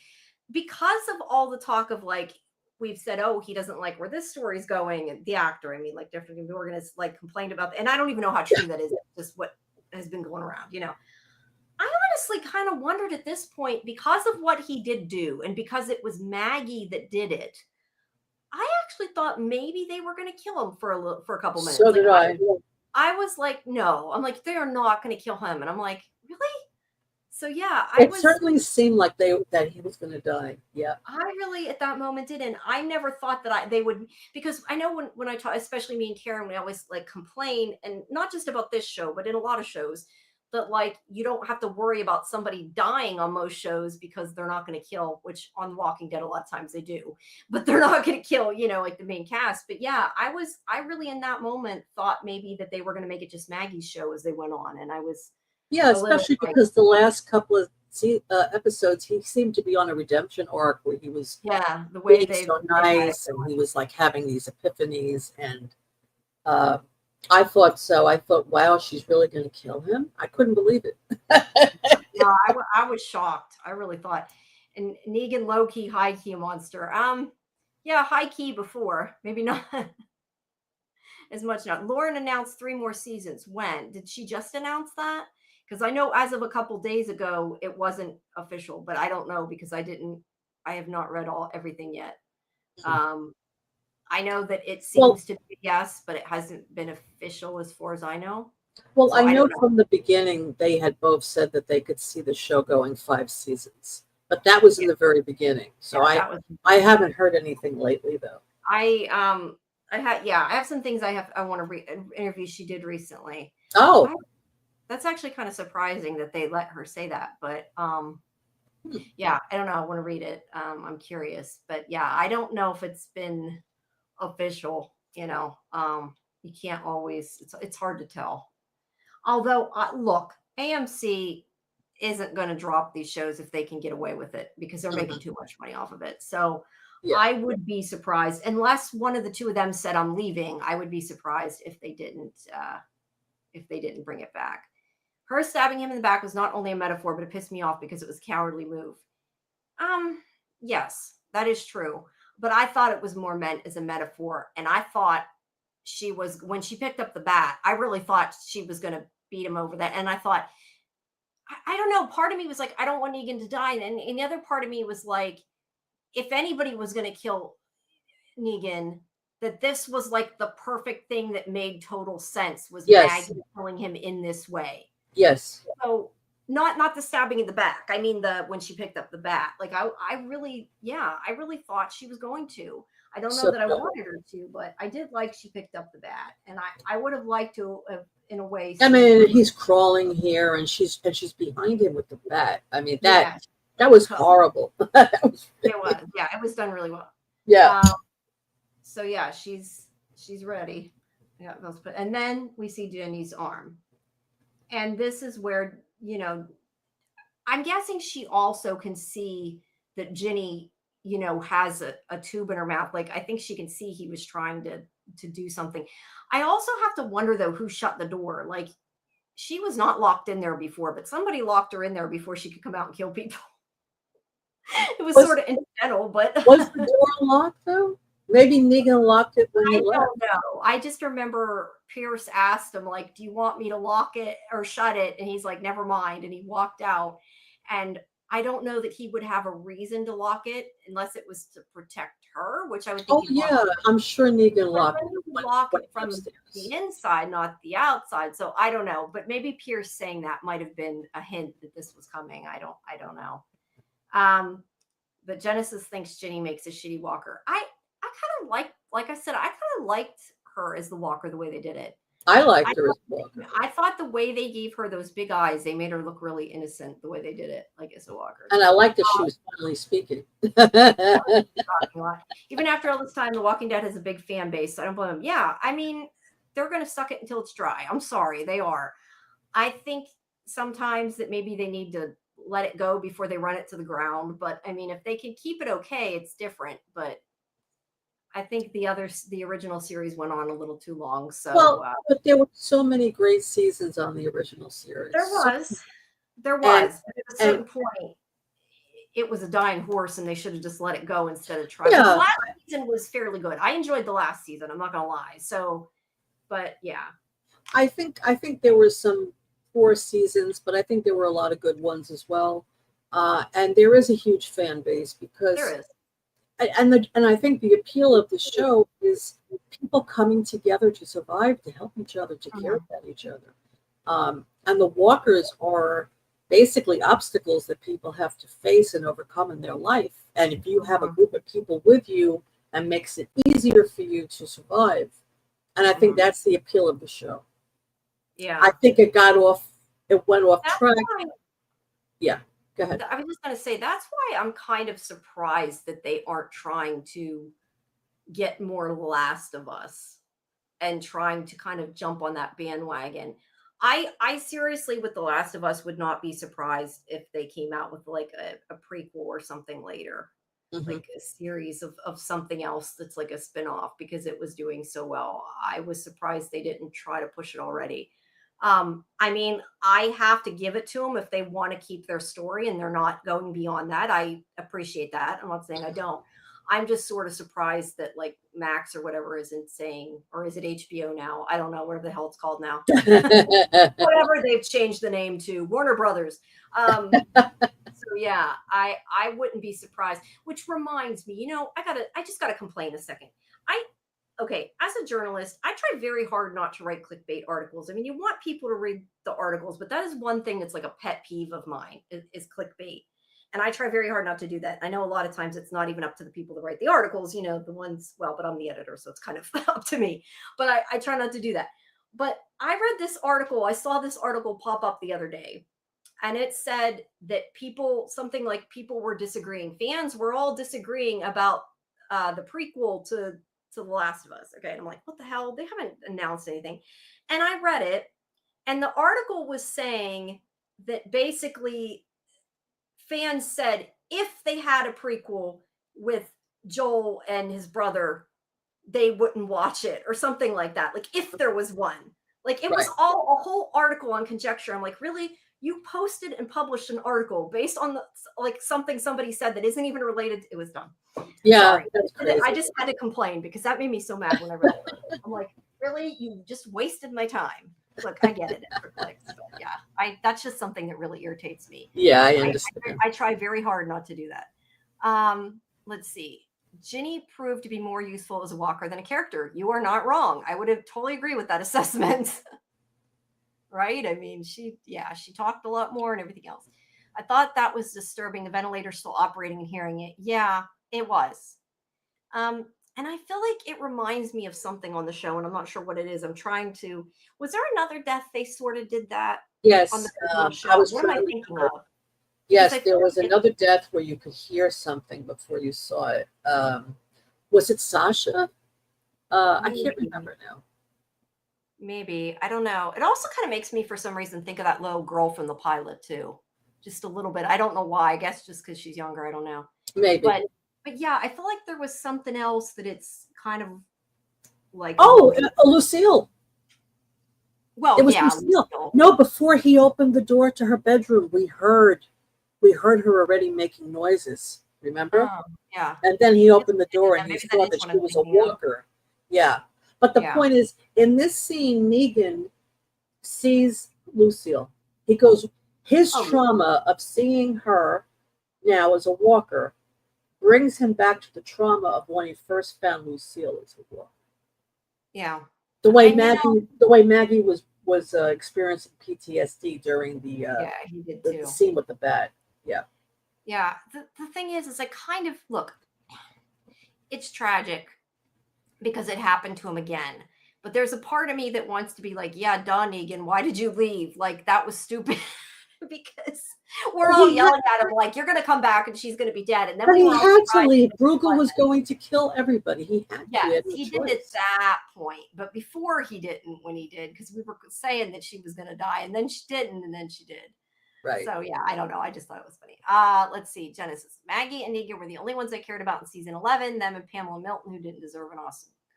because of all the talk of like, we've said, oh, he doesn't like where this story's going. And the actor, I mean, like different organists like complained about that. And I don't even know how true that is. It's just what has been going around, you know. I honestly kind of wondered at this point, because of what he did do and because it was Maggie that did it, I actually thought maybe they were going to kill him for a couple minutes.
So did I.
I was like, no. I'm like, they are not going to kill him. And I'm like, really? So yeah,
it certainly seemed like that he was going to die. Yeah,
I really at that moment didn't. I never thought that they would, because I know when I talk, especially me and Karen, we always like complain, and not just about this show, but in a lot of shows, that like you don't have to worry about somebody dying on most shows because they're not going to kill. Which on Walking Dead a lot of times they do, but they're not going to kill, you know, like the main cast. But yeah, I really in that moment thought maybe that they were going to make it just Maggie's show as they went on, and I was.
Yeah, especially because the last couple of episodes, he seemed to be on a redemption arc where he was
the way they
so nice, and he was like having these epiphanies, and I thought so. I thought, wow, she's really going to kill him. I couldn't believe it.
No, I was shocked. I really thought, and Negan low key, high key monster. Yeah, high key before, maybe not as much now. Lauren announced 3 more seasons. When did she just announce that? Because I know as of a couple days ago, it wasn't official, but I don't know because I have not read everything yet. I know that it seems to be yes, but it hasn't been official as far as I know.
Well, so I know from the beginning, they had both said that they could see the show going 5 seasons, but that was in the very beginning. So I haven't heard anything lately though.
I have some things I want to interview she did recently.
Oh,
That's actually kind of surprising that they let her say that, but
Hmm.
yeah, I don't know. I want to read it. I'm curious, but yeah, I don't know if it's been official. You can't always. It's hard to tell. Although, look, AMC isn't going to drop these shows if they can get away with it because they're making too much money off of it. So
Yeah.
I would be surprised unless one of the two of them said I'm leaving. I would be surprised if they didn't bring it back. Her stabbing him in the back was not only a metaphor, but it pissed me off because it was a cowardly move. Yes, that is true. But I thought it was more meant as a metaphor. And I thought when she picked up the bat, I really thought she was going to beat him over that. And I thought, I don't know. Part of me was like, I don't want Negan to die. And the other part of me was like, if anybody was going to kill Negan, that this was like the perfect thing that made total sense was
Yes.
Maggie killing him in this way.
Yes.
So not the stabbing in the back. I mean when she picked up the bat. Like I really thought she was going to. I don't know that I wanted her to, but I did like she picked up the bat, and I would have liked to have, in a way.
I mean, he's crawling here, and she's behind him with the bat. I mean, that was horrible.
It was. Yeah, it was done really well.
Yeah.
So yeah, she's ready. Yeah, and then we see Jenny's arm, and this is where I'm guessing she also can see that Ginny, has a tube in her mouth. Like I think she can see he was trying to do something. I also have to wonder though who shut the door. Like she was not locked in there before, but somebody locked her in there before she could come out and kill people. It was sort of incidental, but
was the door locked though? Maybe Negan locked it when he left.
I don't know. I just remember Pierce asked him, like, do you want me to lock it or shut it? And he's like, never mind. And he walked out. And I don't know that he would have a reason to lock it unless it was to protect her, which I would think.
Oh, yeah. I'm sure Negan locked
it from the inside, not the outside. So I don't know. But maybe Pierce saying that might have been a hint that this was coming. I don't know. But Genesis thinks Ginny makes a shitty walker. I kind of like I said, I kind of liked her as the walker the way they did it.
I liked her as a walker.
I thought the way they gave her those big eyes, they made her look really innocent the way they did it, like as a walker.
And I liked that she was finally speaking.
Even after all this time, The Walking Dead has a big fan base. So I don't blame them. Yeah, I mean, they're going to suck it until it's dry. I'm sorry, they are. I think sometimes that maybe they need to let it go before they run it to the ground. But I mean, if they can keep it okay, it's different. But I think the original series went on a little too long. So,
but there were so many great seasons on the original series.
There was. At a certain point, it was a dying horse, and they should have just let it go instead of trying. Yeah. The last season was fairly good. I enjoyed the last season. I'm not gonna lie. So, but yeah,
I think there were some poor seasons, but I think there were a lot of good ones as well. And there is a huge fan base because
there is.
And I think the appeal of the show is people coming together to survive, to help each other, to care about each other. And the walkers are basically obstacles that people have to face and overcome in their life. And if you have a group of people with you, it makes it easier for you to survive. And I think that's the appeal of the show.
Yeah.
I think it went off track. Yeah. Go ahead.
I was just going to say, that's why I'm kind of surprised that they aren't trying to get more Last of Us and trying to kind of jump on that bandwagon. I seriously, with The Last of Us, would not be surprised if they came out with like a prequel or something later, like a series of something else that's like a spinoff because it was doing so well. I was surprised they didn't try to push it already. I mean, I have to give it to them if they want to keep their story and they're not going beyond that. I appreciate that. I'm not saying I don't. I'm just sort of surprised that like Max or whatever isn't saying, or is it HBO now? I don't know, whatever the hell it's called now. Whatever they've changed the name to, Warner Brothers. So yeah, I wouldn't be surprised. Which reminds me, I just gotta complain a second. Okay, as a journalist, I try very hard not to write clickbait articles. I mean, you want people to read the articles, but that is one thing that's like a pet peeve of mine is clickbait. And I try very hard not to do that. I know a lot of times it's not even up to the people that write the articles, the ones, but I'm the editor, so it's kind of up to me. But I try not to do that. But I read this article. I saw this article pop up the other day. And it said that something like people were disagreeing. Fans were all disagreeing about the prequel to The Last of Us. Okay. And I'm like, what the hell? They haven't announced anything. And I read it. And the article was saying that basically fans said if they had a prequel with Joel and his brother, they wouldn't watch it or something like that. Like if there was one. Like it was all a whole article on conjecture. I'm like, really? You posted and published an article based on something somebody said that isn't even related. It was dumb.
Yeah,
sorry.
that's crazy.
I just had to complain because that made me so mad when I read it. I'm like, really? You just wasted my time. Look, I get it. But yeah, that's just something that really irritates me.
Yeah, I understand.
I try very hard not to do that. Let's see. Ginny proved to be more useful as a walker than a character. You are not wrong. I would have totally agree with that assessment. Right? I mean, she talked a lot more and everything else. I thought that was disturbing. The ventilator still operating and hearing it. Yeah, it was. And I feel like it reminds me of something on the show, and I'm not sure what it is. I'm trying to. Was there another death they sort of did that?
Yes,
on the show?
I was.
What am I thinking of?
Yes, there was another death where you could hear something before you saw it. Was it Sasha? I can't remember now.
Maybe. I don't know. It also kind of makes me, for some reason, think of that little girl from the pilot, too. Just a little bit. I don't know why. I guess just because she's younger. I don't know.
Maybe.
But yeah, I feel like there was something else that it's kind of like.
Oh, Lucille.
Well,
it was Lucille. No, before he opened the door to her bedroom, we heard her already making noises. Remember?
Oh, yeah.
And then he opened the door and he saw that she was a walker. Yeah. But the point is, in this scene, Negan sees Lucille. He goes, his trauma of seeing her now as a walker brings him back to the trauma of when he first found Lucille as a walker.
Yeah.
The way Maggie was experiencing PTSD during the
he did
too. The scene with the bat. Yeah.
Yeah. The thing is I kind of look. It's tragic because it happened to him again. But there's a part of me that wants to be like, yeah, duh, Negan, why did you leave? Like, that was stupid. Because we're all yelling at him like, you're going to come back and she's going to be dead. And then
he had to leave. Bruegel was going to kill everybody. He had to.
He did at that point. But before he didn't, when he did, because we were saying that she was going to die. And then she didn't, and then she did.
Right.
So, yeah, I don't know. I just thought it was funny. Let's see. Genesis. Maggie and Negan were the only ones I cared about in season 11. Them and Pamela Milton, who didn't deserve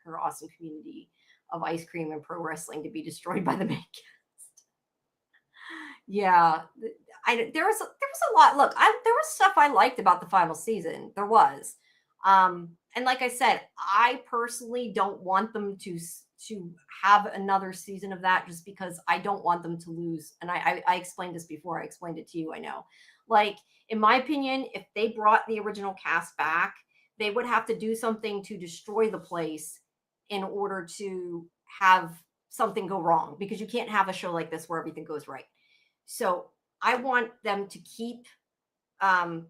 her awesome community of ice cream and pro wrestling to be destroyed by the main cast. Yeah, there was a lot. Look, there was stuff I liked about the final season. There was, and like I said, I personally don't want them to have another season of that just because I don't want them to lose. And I explained this before. I explained it to you. I know, like in my opinion, if they brought the original cast back, they would have to do something to destroy the place in order to have something go wrong, because you can't have a show like this where everything goes right. So I want them to keep,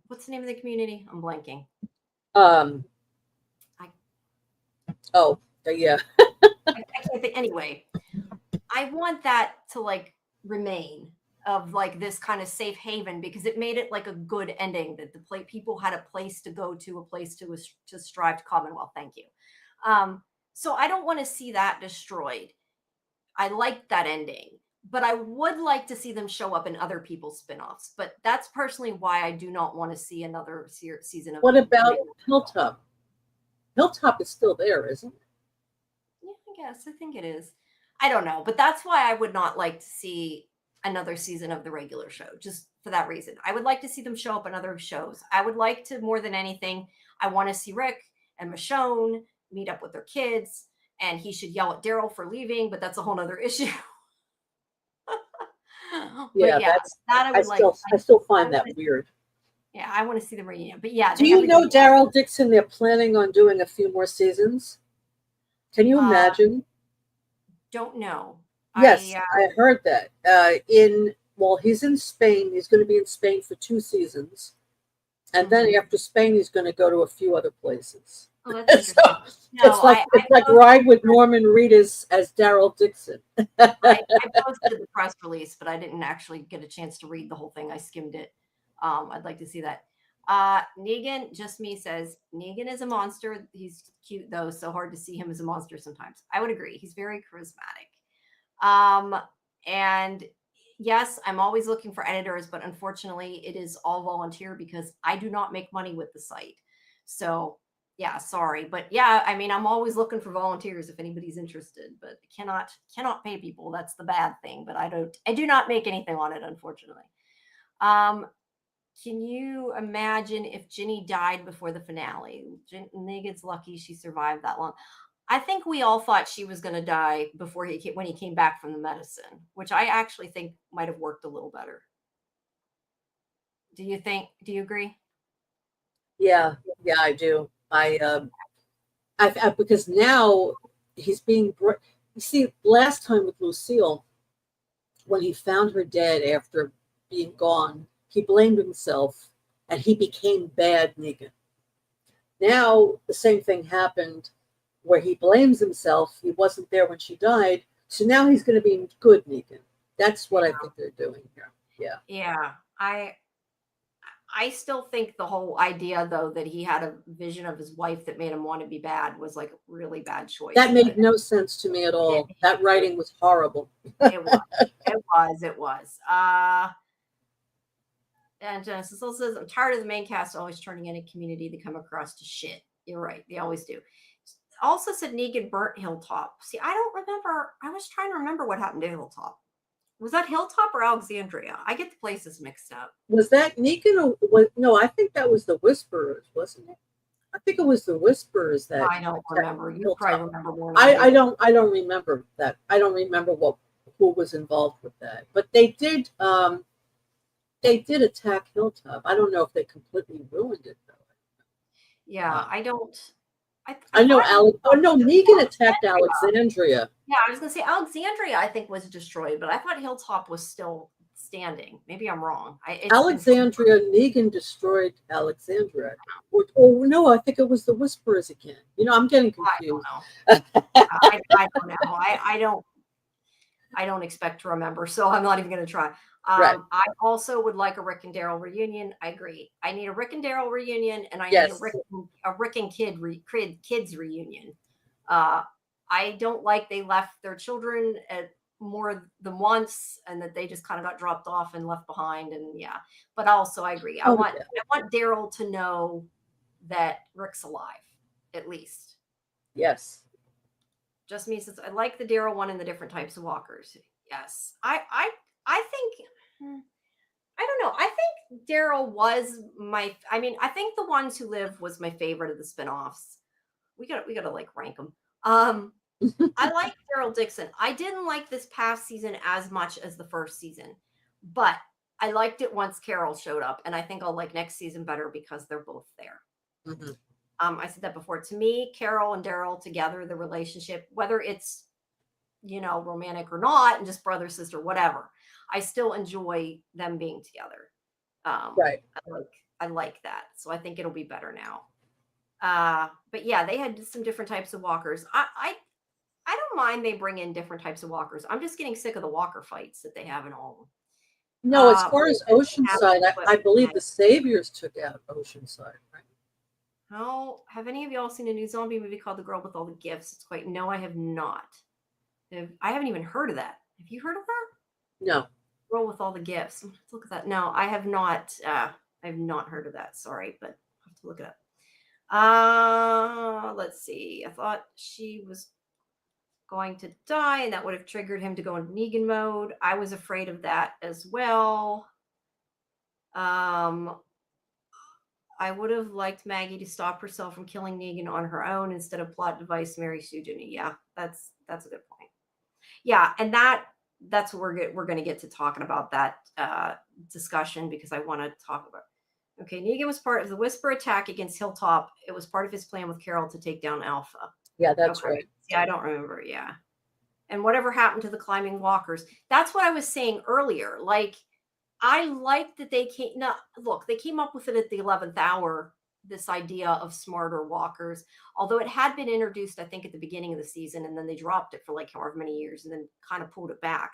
what's the name of the community? I'm blanking.
Yeah.
I can't think. Anyway, I want that to like remain of like this kind of safe haven, because it made it like a good ending that the people had a place to go to, a place to strive to Commonwealth. Thank you. So I don't want to see that destroyed. I like that ending, but I would like to see them show up in other people's spinoffs. But that's personally why I do not want to see another season of.
What about Hilltop? Hilltop is still there, isn't it?
Yeah, I guess. I think it is. I don't know, but that's why I would not like to see another season of the regular show, just for that reason. I would like to see them show up in other shows. I would like to, more than anything, I want to see Rick and Michonne meet up with their kids, and he should yell at Daryl for leaving, but that's a whole nother issue.
I still find that weird.
Yeah, I want to see the reunion. But yeah.
Do you know Daryl Dixon, they're planning on doing a few more seasons? Can you imagine?
Don't know.
Yes, I heard that. He's in Spain. He's going to be in Spain for 2 seasons. And then after Spain, he's going to go to a few other places.
Oh, that's interesting.
So
No,
it's like Ride with Norman Reedus as Daryl Dixon.
I posted the press release, but I didn't actually get a chance to read the whole thing. I skimmed it. I'd like to see that. Negan, just me, says Negan is a monster. He's cute though, so hard to see him as a monster sometimes. I would agree. He's very charismatic. And yes, I'm always looking for editors, but unfortunately, it is all volunteer because I do not make money with the site. So yeah, sorry, but yeah, I mean, I'm always looking for volunteers if anybody's interested, but cannot pay people. That's the bad thing. But I do not make anything on it, unfortunately. Can you imagine if Ginny died before the finale? Negan's lucky she survived that long. I think we all thought she was going to die before when he came back from the medicine, which I actually think might have worked a little better. Do you agree?
Yeah, I do. Because now he's being. You see, last time with Lucille, when he found her dead after being gone, he blamed himself and he became bad Negan. Now the same thing happened where he blames himself. He wasn't there when she died, so now he's going to be good Negan. That's what I think they're doing here. Yeah.
Yeah, I still think the whole idea, though, that he had a vision of his wife that made him want to be bad was like a really bad choice.
That made no sense to me at all. That writing was horrible.
It was. And Cecile says, I'm tired of the main cast always turning any community they come across to shit. You're right. They always do. Also said Negan burnt Hilltop. See, I don't remember. I was trying to remember what happened to Hilltop. Was that Hilltop or Alexandria? I get the places mixed up.
Was that Negan? No, I think that was the Whisperers, wasn't it? I think it was the Whisperers that.
I don't remember. You probably remember more.
I don't remember that. I don't remember who was involved with that. But they did attack Hilltop. I don't know if they completely ruined it though.
Yeah, I don't.
I know Negan attacked Alexandria.
Yeah, I was gonna say Alexandria, I think, was destroyed, but I thought Hilltop was still standing. Maybe I'm wrong.
Negan destroyed Alexandria. Or no, I think it was the Whisperers again. I'm getting confused.
I don't know. I don't expect to remember, so I'm not even going to try. Right. I also would like a Rick and Daryl reunion. I agree. I need a Rick and Daryl reunion, and I need a Rick and kids reunion. I don't like they left their children at more than once, and that they just kind of got dropped off and left behind. And yeah, but also I agree. I want Daryl to know that Rick's alive, at least.
Yes.
Just me says I like the Daryl one and the different types of walkers. Yes, I think I don't know. I think Daryl was I think the Ones Who Live was my favorite of the spinoffs. We gotta like rank them. I like Daryl Dixon. I didn't like this past season as much as the first season, but I liked it once Carol showed up, and I think I'll like next season better because they're both there. Mm-hmm. I said that before. To me, Carol and Daryl together, the relationship, whether it's, romantic or not, and just brother, sister, whatever, I still enjoy them being together.
Right.
I like that. So I think it'll be better now. But yeah, they had some different types of walkers. I don't mind they bring in different types of walkers. I'm just getting sick of the walker fights that they have in all of them.
No, as far as Oceanside, I believe the Saviors took out Oceanside, right?
Oh, have any of y'all seen a new zombie movie called The Girl with All the Gifts? No, I have not. I haven't even heard of that. Have you heard of that?
No.
Girl with All the Gifts. Let's look at that. No, I have not. I have not heard of that. Sorry, but I have to look it up. Let's see. I thought she was going to die, and that would have triggered him to go into Negan mode. I was afraid of that as well. I would have liked Maggie to stop herself from killing Negan on her own instead of plot device Mary Sue Ginny. Yeah, that's a good point. Yeah, and that's what we're going to get to talking about that discussion, because I want to talk about. Okay, Negan was part of the Whisper attack against Hilltop. It was part of his plan with Carol to take down Alpha.
Yeah, that's right.
Yeah, I don't remember. Yeah. And whatever happened to the climbing walkers? That's what I was saying earlier. Like, I like that they came. Now, look, they came up with it at the 11th hour. This idea of smarter walkers, although it had been introduced, I think, at the beginning of the season, and then they dropped it for like however many years, and then kind of pulled it back.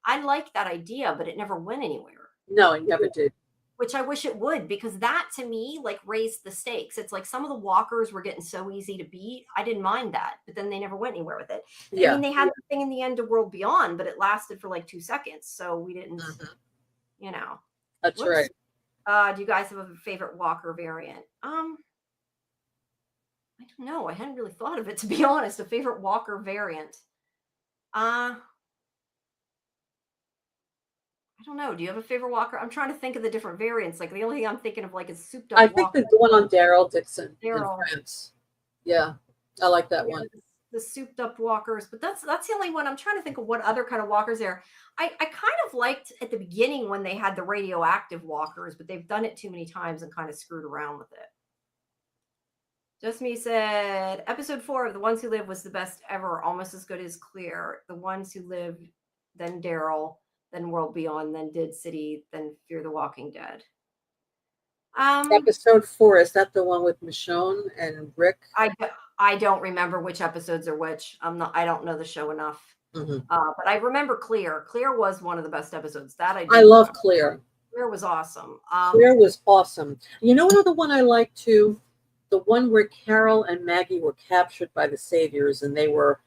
I like that idea, but it never went anywhere.
No, it never did.
Which I wish it would, because that to me like raised the stakes. It's like some of the walkers were getting so easy to beat. I didn't mind that, but then they never went anywhere with it.
Yeah.
I mean, they had the thing in the end of World Beyond, but it lasted for like 2 seconds, so we didn't, you know.
That's right.
Do you guys have a favorite walker variant? I don't know. I hadn't really thought of it, to be honest. A favorite walker variant. I don't know. Do you have a favorite walker? I'm trying to think of the different variants. Like the only thing I'm thinking of like is souped up.
I think the one on Daryl Dixon in France. Yeah, I like that one.
The souped up walkers, but that's the only one. I'm trying to think of what other kind of walkers there. I kind of liked at the beginning when they had the radioactive walkers, but they've done it too many times and kind of screwed around with it. Just Me said, episode 4 of The Ones Who Live was the best ever, almost as good as Clear. The Ones Who Lived, then Daryl, then World Beyond, then Dead City, then Fear the Walking Dead.
Episode 4, is that the one with Michonne and Rick?
I don't remember which episodes are which. I don't know the show enough. But I remember Clear. Clear was one of the best episodes. That I
love Clear.
Clear was awesome.
Clear was awesome. You know another one I like too? The one where Carol and Maggie were captured by the Saviors, and they were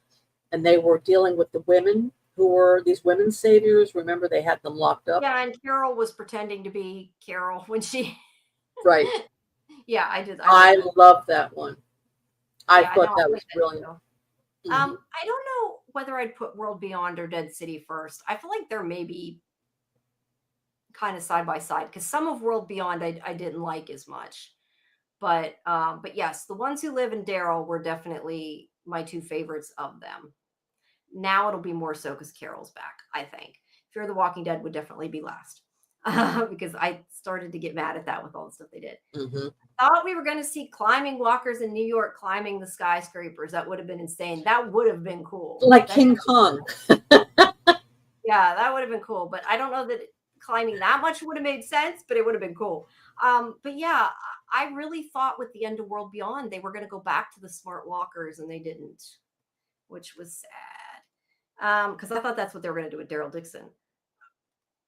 dealing with the women who were these women saviors. Remember, they had them locked up.
Yeah, and Carol was pretending to be Carol when she.
Right.
Yeah, I did.
I love that one. I thought that was brilliant.
I don't know whether I'd put World Beyond or Dead City first. I feel like they're maybe kind of side by side, because some of World Beyond I didn't like as much. But yes, The Ones Who Live and Daryl were definitely my 2 favorites of them. Now it'll be more so because Carol's back, I think. Fear the Walking Dead would definitely be last. Because I started to get mad at that with all the stuff they did. Thought we were going to see climbing walkers in New York climbing the skyscrapers. That would have been insane. That would have been cool.
Like King Kong.
Yeah, that would have been cool. But I don't know that climbing that much would have made sense, but it would have been cool. But yeah, I really thought with the end of World Beyond, they were going to go back to the smart walkers, and they didn't, which was sad. Because I thought that's what they were going to do with Daryl Dixon.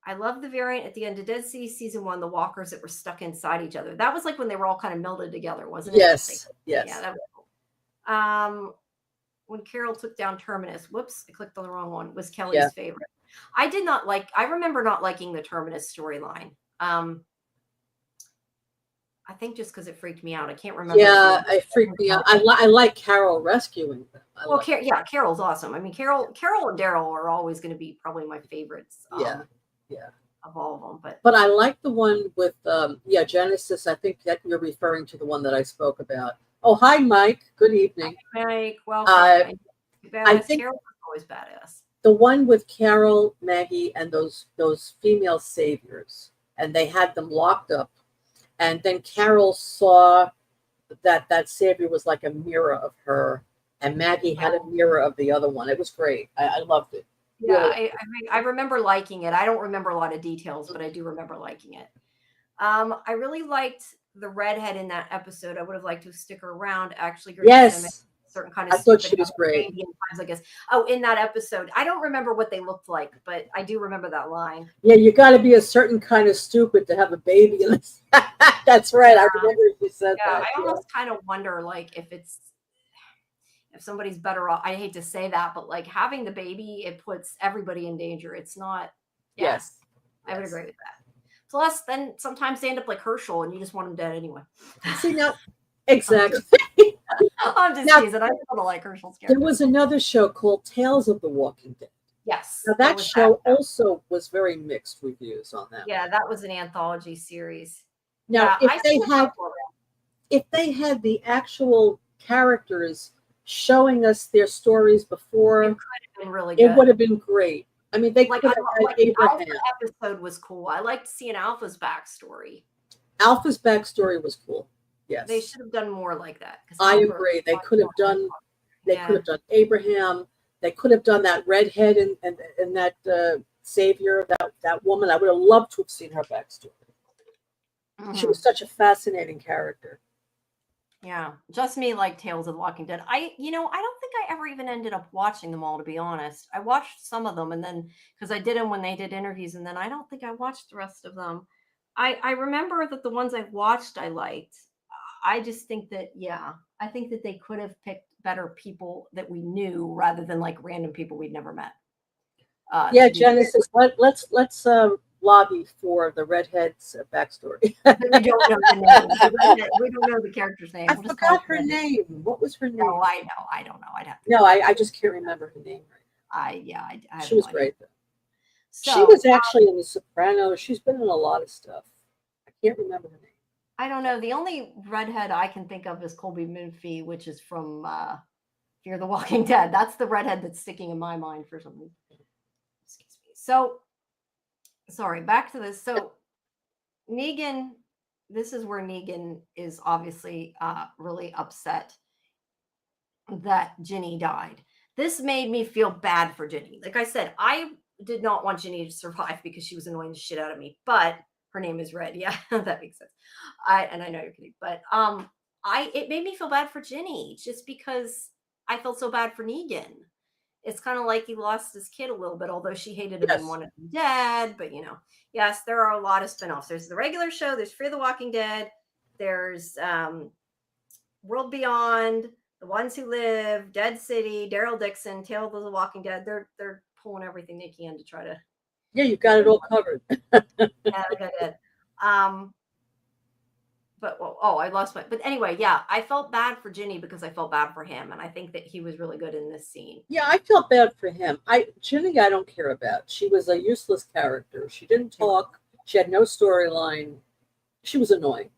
I love the variant at the end of Dead City season 1, the walkers that were stuck inside each other. That was like when they were all kind of melded together, wasn't it?
Yes. Yes.
Yeah, that was cool. When Carol took down Terminus, whoops, I clicked on the wrong one, was Kelly's favorite. I remember not liking the Terminus storyline. I think just because it freaked me out. I can't remember.
Yeah, it freaked me out. I like Carol rescuing them.
Carol's awesome. I mean, Carol and Daryl are always going to be probably my favorites. Of all of them,
but I like the one with Genesis. I think that you're referring to the one that I spoke about. Oh, hi, Mike. Good evening.
Hi, Mike. Welcome. I think Carol was always badass.
The one with Carol, Maggie, and those female saviors, and they had them locked up. And then Carol saw that savior was like a mirror of her, and Maggie had a mirror of the other one. It was great. I loved it.
Yeah, I remember liking it. I don't remember a lot of details, but I do remember liking it. I really liked the redhead in that episode. I would have liked to stick her around. Actually,
yes,
certain kind of.
I thought she was great.
Times, I guess. Oh, in that episode, I don't remember what they looked like, but I do remember that line.
Yeah, you got to be a certain kind of stupid to have a baby. That's right. I remember you said that.
I almost kind of wonder, like, if somebody's better off. I hate to say that, but like having the baby, it puts everybody in danger. It's not.
Yes,
I would agree with that. Plus, then sometimes they end up like Herschel, and you just want him dead anyway.
See, now, exactly.
I'm just teasing. I don't like Herschel's character.
There was another show called Tales of the Walking Dead.
Yes.
Now that show also was very mixed reviews on that.
Yeah, that was an anthology series.
Now, if they had the actual characters showing us their stories before,
it could have been really good.
It would have been great. I mean, they could have had Abraham.
The episode was cool. I liked seeing Alpha's backstory.
Alpha's backstory was cool. Yes,
they should have done more like that.
I agree. They could have done. They could have done Abraham. They could have done that redhead in that savior, that woman. I would have loved to have seen her backstory. She was such a fascinating character.
Yeah, just me like Tales of the Walking Dead. I don't think I ever even ended up watching them all, to be honest. I watched some of them, and then because I did them when they did interviews, and then I don't think I watched the rest of them. I remember that the ones I watched I liked. I just think that I think that they could have picked better people that we knew rather than like random people we'd never met.
Genesis. Let's lobby for the redhead's backstory.
We don't know the name. We don't know the character's name.
I forgot her name. What was her name?
No, I know. I don't know. I'd have to.
No, I just can't remember her name.
I
she was great though.
So,
she was actually in The Sopranos. She's been in a lot of stuff. I can't remember her name.
I don't know. The only redhead I can think of is Colby Minfie, which is from Fear the Walking Dead. That's the redhead that's sticking in my mind for some reason. Excuse me. So, sorry, back to this. So, Negan, this is where Negan is obviously really upset that Ginny died. This made me feel bad for Ginny. Like I said, I did not want Ginny to survive because she was annoying the shit out of me, but her name is Red. Yeah, that makes sense. I know you're kidding, but it made me feel bad for Ginny just because I felt so bad for Negan. It's kind of like he lost his kid a little bit, although she hated him and wanted him dead. But yes, there are a lot of spinoffs. There's the regular show. There's Fear the Walking Dead. There's World Beyond, The Ones Who Live, Dead City, Daryl Dixon, Tales of the Walking Dead. They're pulling everything they can to try to.
Yeah, you've got it all covered.
Yeah, like I did. But I lost my. But anyway, yeah, I felt bad for Ginny because I felt bad for him, and I think that he was really good in this scene.
Yeah, I felt bad for him. Ginny, I don't care about. She was a useless character. She didn't talk. She had no storyline. She was annoying.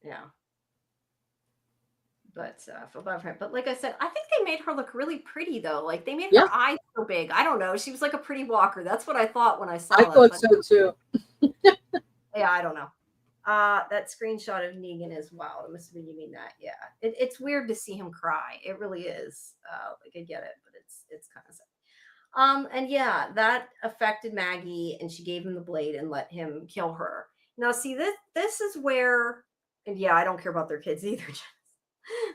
Yeah. But I feel bad for him. But like I said, I think they made her look really pretty though. Like they made her eyes so big. I don't know. She was like a pretty walker. That's what I thought when I saw it.
I thought so too.
Yeah, I don't know. That screenshot of Negan is wow. It must have been you mean that. Yeah. It's weird to see him cry. It really is. Like I get it, but it's kind of sad. And yeah, that affected Maggie, and she gave him the blade and let him kill her. Now, see, this is where, and yeah, I don't care about their kids either.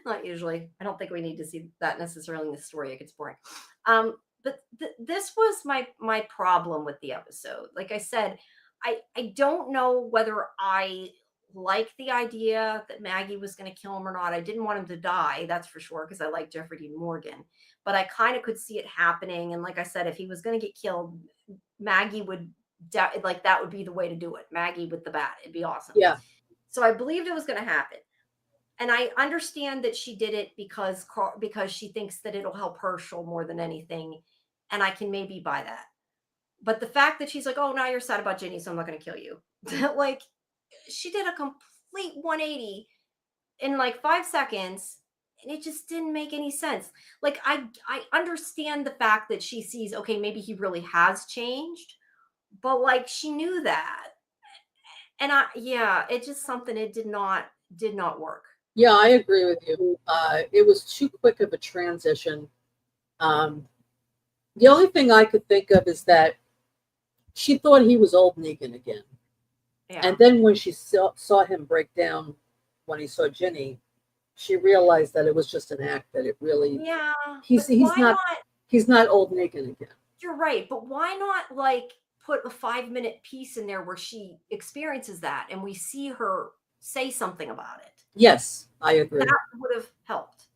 Not usually. I don't think we need to see that necessarily in the story. It gets boring. But this was my problem with the episode. Like I said, I don't know whether I like the idea that Maggie was going to kill him or not. I didn't want him to die, that's for sure, because I like Jeffrey Dean Morgan. But I kind of could see it happening. And like I said, if he was going to get killed, Maggie would like that would be the way to do it. Maggie with the bat. It'd be awesome.
Yeah.
So I believed it was going to happen. And I understand that she did it because she thinks that it'll help Herschel more than anything. And I can maybe buy that. But the fact that she's like, oh, now you're sad about Ginny, so I'm not going to kill you. Like, she did a complete 180 in like 5 seconds. And it just didn't make any sense. Like, I understand the fact that she sees, okay, maybe he really has changed. But like, she knew that. And it's just something, it did not work.
Yeah, I agree with you. It was too quick of a transition. The only thing I could think of is that she thought he was old Negan again. Yeah. And then when she saw him break down when he saw Ginny, she realized that it was just an act, that it really...
Yeah.
He's not old Negan again.
You're right, but why not like put a 5-minute piece in there where she experiences that and we see her say something about it?
Yes, I agree.
That would have helped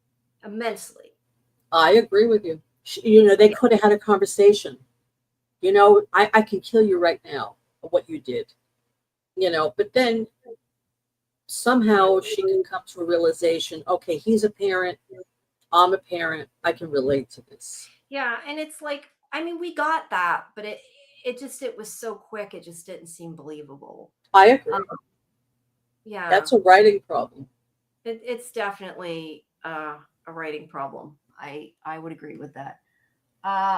immensely.
I agree with you. They could have had a conversation. I can kill you right now for what you did. But then somehow she can come to a realization, okay, he's a parent, I'm a parent, I can relate to this.
Yeah, and it's like, I mean, we got that, but it was so quick, it just didn't seem believable.
I agree.
Yeah.
That's a writing problem.
It's definitely a writing problem. I would agree with that.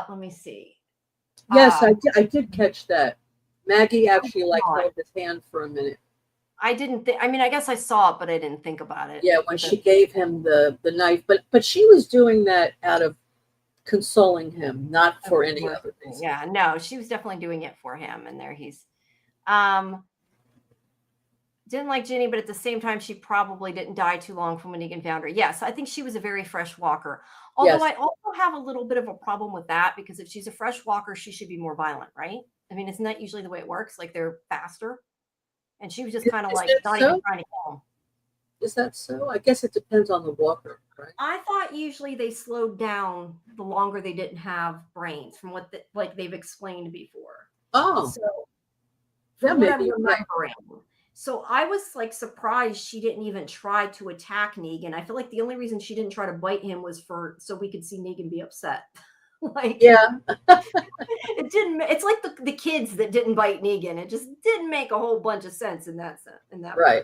Let me see.
Yes, I did catch that. Maggie actually held his hand for a minute.
I didn't think. I mean, I guess I saw it, but I didn't think about it.
Yeah, when she gave him the knife, but she was doing that out of consoling him, not for any other reason.
Yeah, no, she was definitely doing it for him. And there he's didn't like Ginny, but at the same time, she probably didn't die too long from when Negan found her. Yes, I think she was a very fresh walker. Although I also have a little bit of a problem with that, because if she's a fresh walker, she should be more violent, right? I mean, isn't that usually the way it works? Like, they're faster. And she was just kind of like not even trying to kill him.
Is that so? I guess it depends on the walker, right?
I thought usually they slowed down the longer they didn't have brains, from what like they've explained before.
Oh,
so from what I'm remembering. So I was like surprised she didn't even try to attack Negan. I feel like the only reason she didn't try to bite him was so we could see Negan be upset. Like,
yeah,
it didn't. It's like the kids that didn't bite Negan. It just didn't make a whole bunch of sense in that sense.
Right.
Way.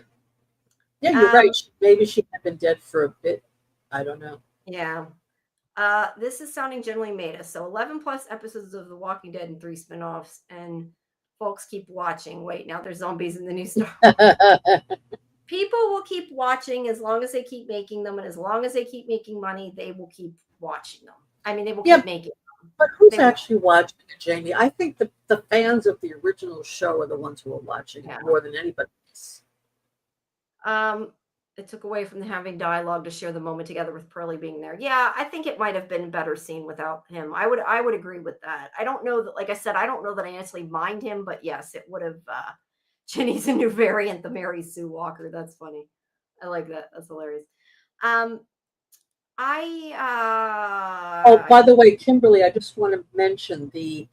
Yeah, you're right. Maybe she had been dead for a bit. I don't know.
Yeah. This is sounding generally meta. So 11 plus episodes of The Walking Dead and 3 spinoffs, and folks keep watching. Wait, now there's zombies in the new Star Wars. People will keep watching as long as they keep making them, and as long as they keep making money, they will keep watching them. I mean, they will keep making them.
But who's actually watching it, Jamie? I think the fans of the original show are the ones who are watching it more than anybody else.
It took away from having dialogue to share the moment together with Pearlie being there. Yeah, I think it might have been better seen without him. I would agree with that. I don't know that, like I said, I don't know that I necessarily mind him, but yes, it would have. Jenny's a new variant, the Mary Sue Walker. That's funny. I like that. That's hilarious. Oh,
by the way, Kimberly, I just want to mention the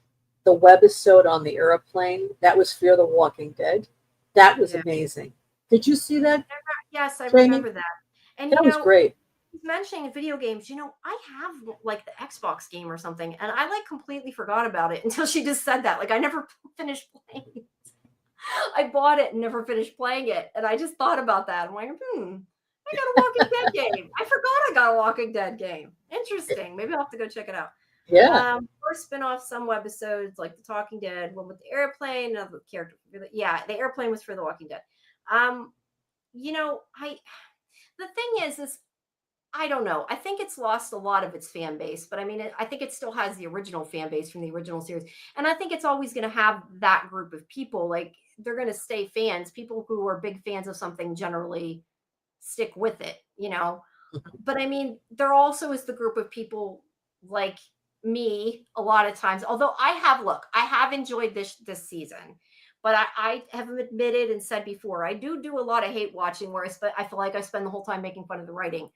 webisode on the airplane. That was Fear the Walking Dead. That was amazing. Did you see that?
Yes, I remember that. And
that was great.
Mentioning video games, I have like the Xbox game or something, and I like completely forgot about it until she just said that. Like, I never finished playing it. I bought it and never finished playing it, and I just thought about that. I'm like, I got a Walking Dead game. I forgot I got a Walking Dead game. Interesting. Maybe I'll have to go check it out.
Yeah.
First spin-off, some webisodes like The Talking Dead, one with the airplane, another character. Yeah, the airplane was for The Walking Dead. The thing is I don't know. I think it's lost a lot of its fan base, but I mean, I think it still has the original fan base from the original series. And I think it's always going to have that group of people. Like, they're going to stay fans. People who are big fans of something generally stick with it, But I mean, there also is the group of people like me a lot of times, although I have enjoyed this season. But I have admitted and said before, I do a lot of hate watching where I feel like I spend the whole time making fun of the writing,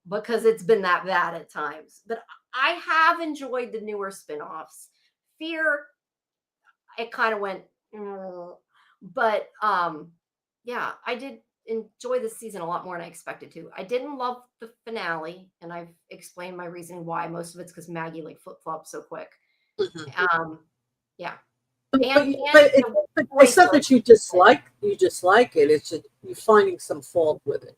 because it's been that bad at times. But I have enjoyed the newer spinoffs. Fear, it kind of went, but yeah, I did enjoy this season a lot more than I expected to. I didn't love the finale, and I've explained my reasoning why. Most of it's because Maggie like flip-flops so quick. Yeah.
But it's not that you dislike it. It's just you're finding some fault with it.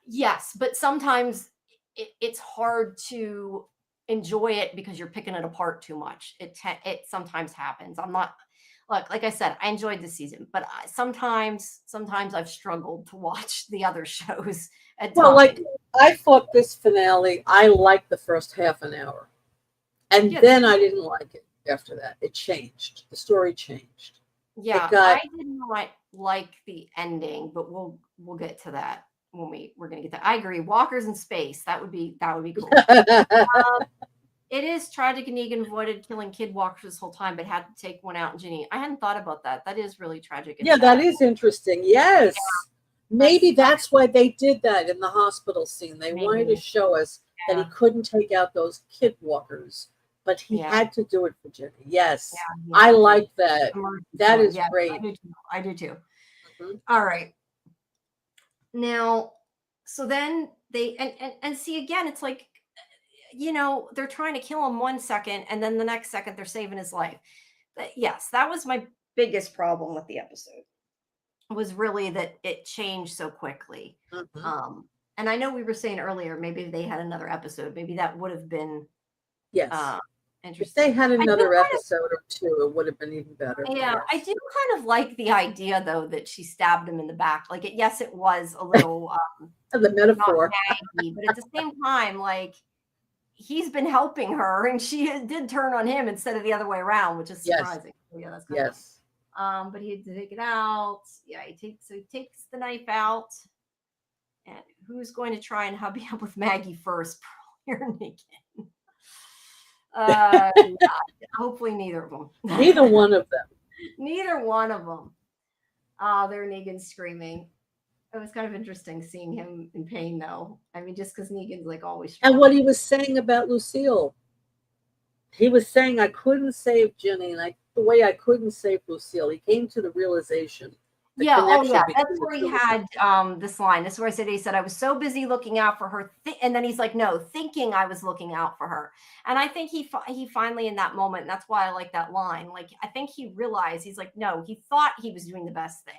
Yes, but sometimes it's hard to enjoy it because you're picking it apart too much. It sometimes happens. I'm not like I said, I enjoyed the season, but sometimes I've struggled to watch the other shows.
Like I thought this finale, I liked the first half an hour, and then I didn't like it. After that, it changed. The story changed.
Yeah, I didn't like the ending, but we'll get to that when we're gonna get that. I agree. Walkers in space. That would be cool. It is tragic. Negan avoided killing kid walkers this whole time, but had to take one out in Ginny. I hadn't thought about that. That is really tragic.
Yeah, that is interesting. Yes. Yeah. Maybe that's why they did that in the hospital scene. They wanted to show us that he couldn't take out those kid walkers. But he had to do it for Jenny. Yes. I like that. That is great.
I do too. Mm-hmm. All right. Now, so then they, and see, again, it's like, they're trying to kill him 1 second, and then the next second they're saving his life. But yes, that was my biggest problem with the episode, was really that it changed so quickly. Mm-hmm. And I know we were saying earlier, maybe if they had another episode, maybe that would have been
if they had another episode or two, it would have been even better.
Yeah, I do kind of like the idea, though, that she stabbed him in the back. Like, yes, it was a little
the metaphor,
baggy, but at the same time, like, he's been helping her, and she did turn on him instead of the other way around, which is surprising.
Yes.
Yeah, that's kind of
Yes.
but he had to take it out. Yeah, he takes the knife out. And who's going to try and hubby up with Maggie first? You're naked. Yeah, hopefully neither of them.
Neither one of them.
Neither one of them. Oh, they're Negan screaming. It was kind of interesting seeing him in pain, though. I mean, just because Negan's like always strong.
And what he was saying about Lucille, he was saying, I couldn't save Jenny, and the way I couldn't save Lucille, he came to the realization.
Yeah, oh yeah, that's where he had this line. This is where he said, I was so busy looking out for her. And then he's like, no, thinking I was looking out for her. And I think he finally in that moment, and that's why I like that line. Like, I think he realized, he's like, no, he thought he was doing the best thing.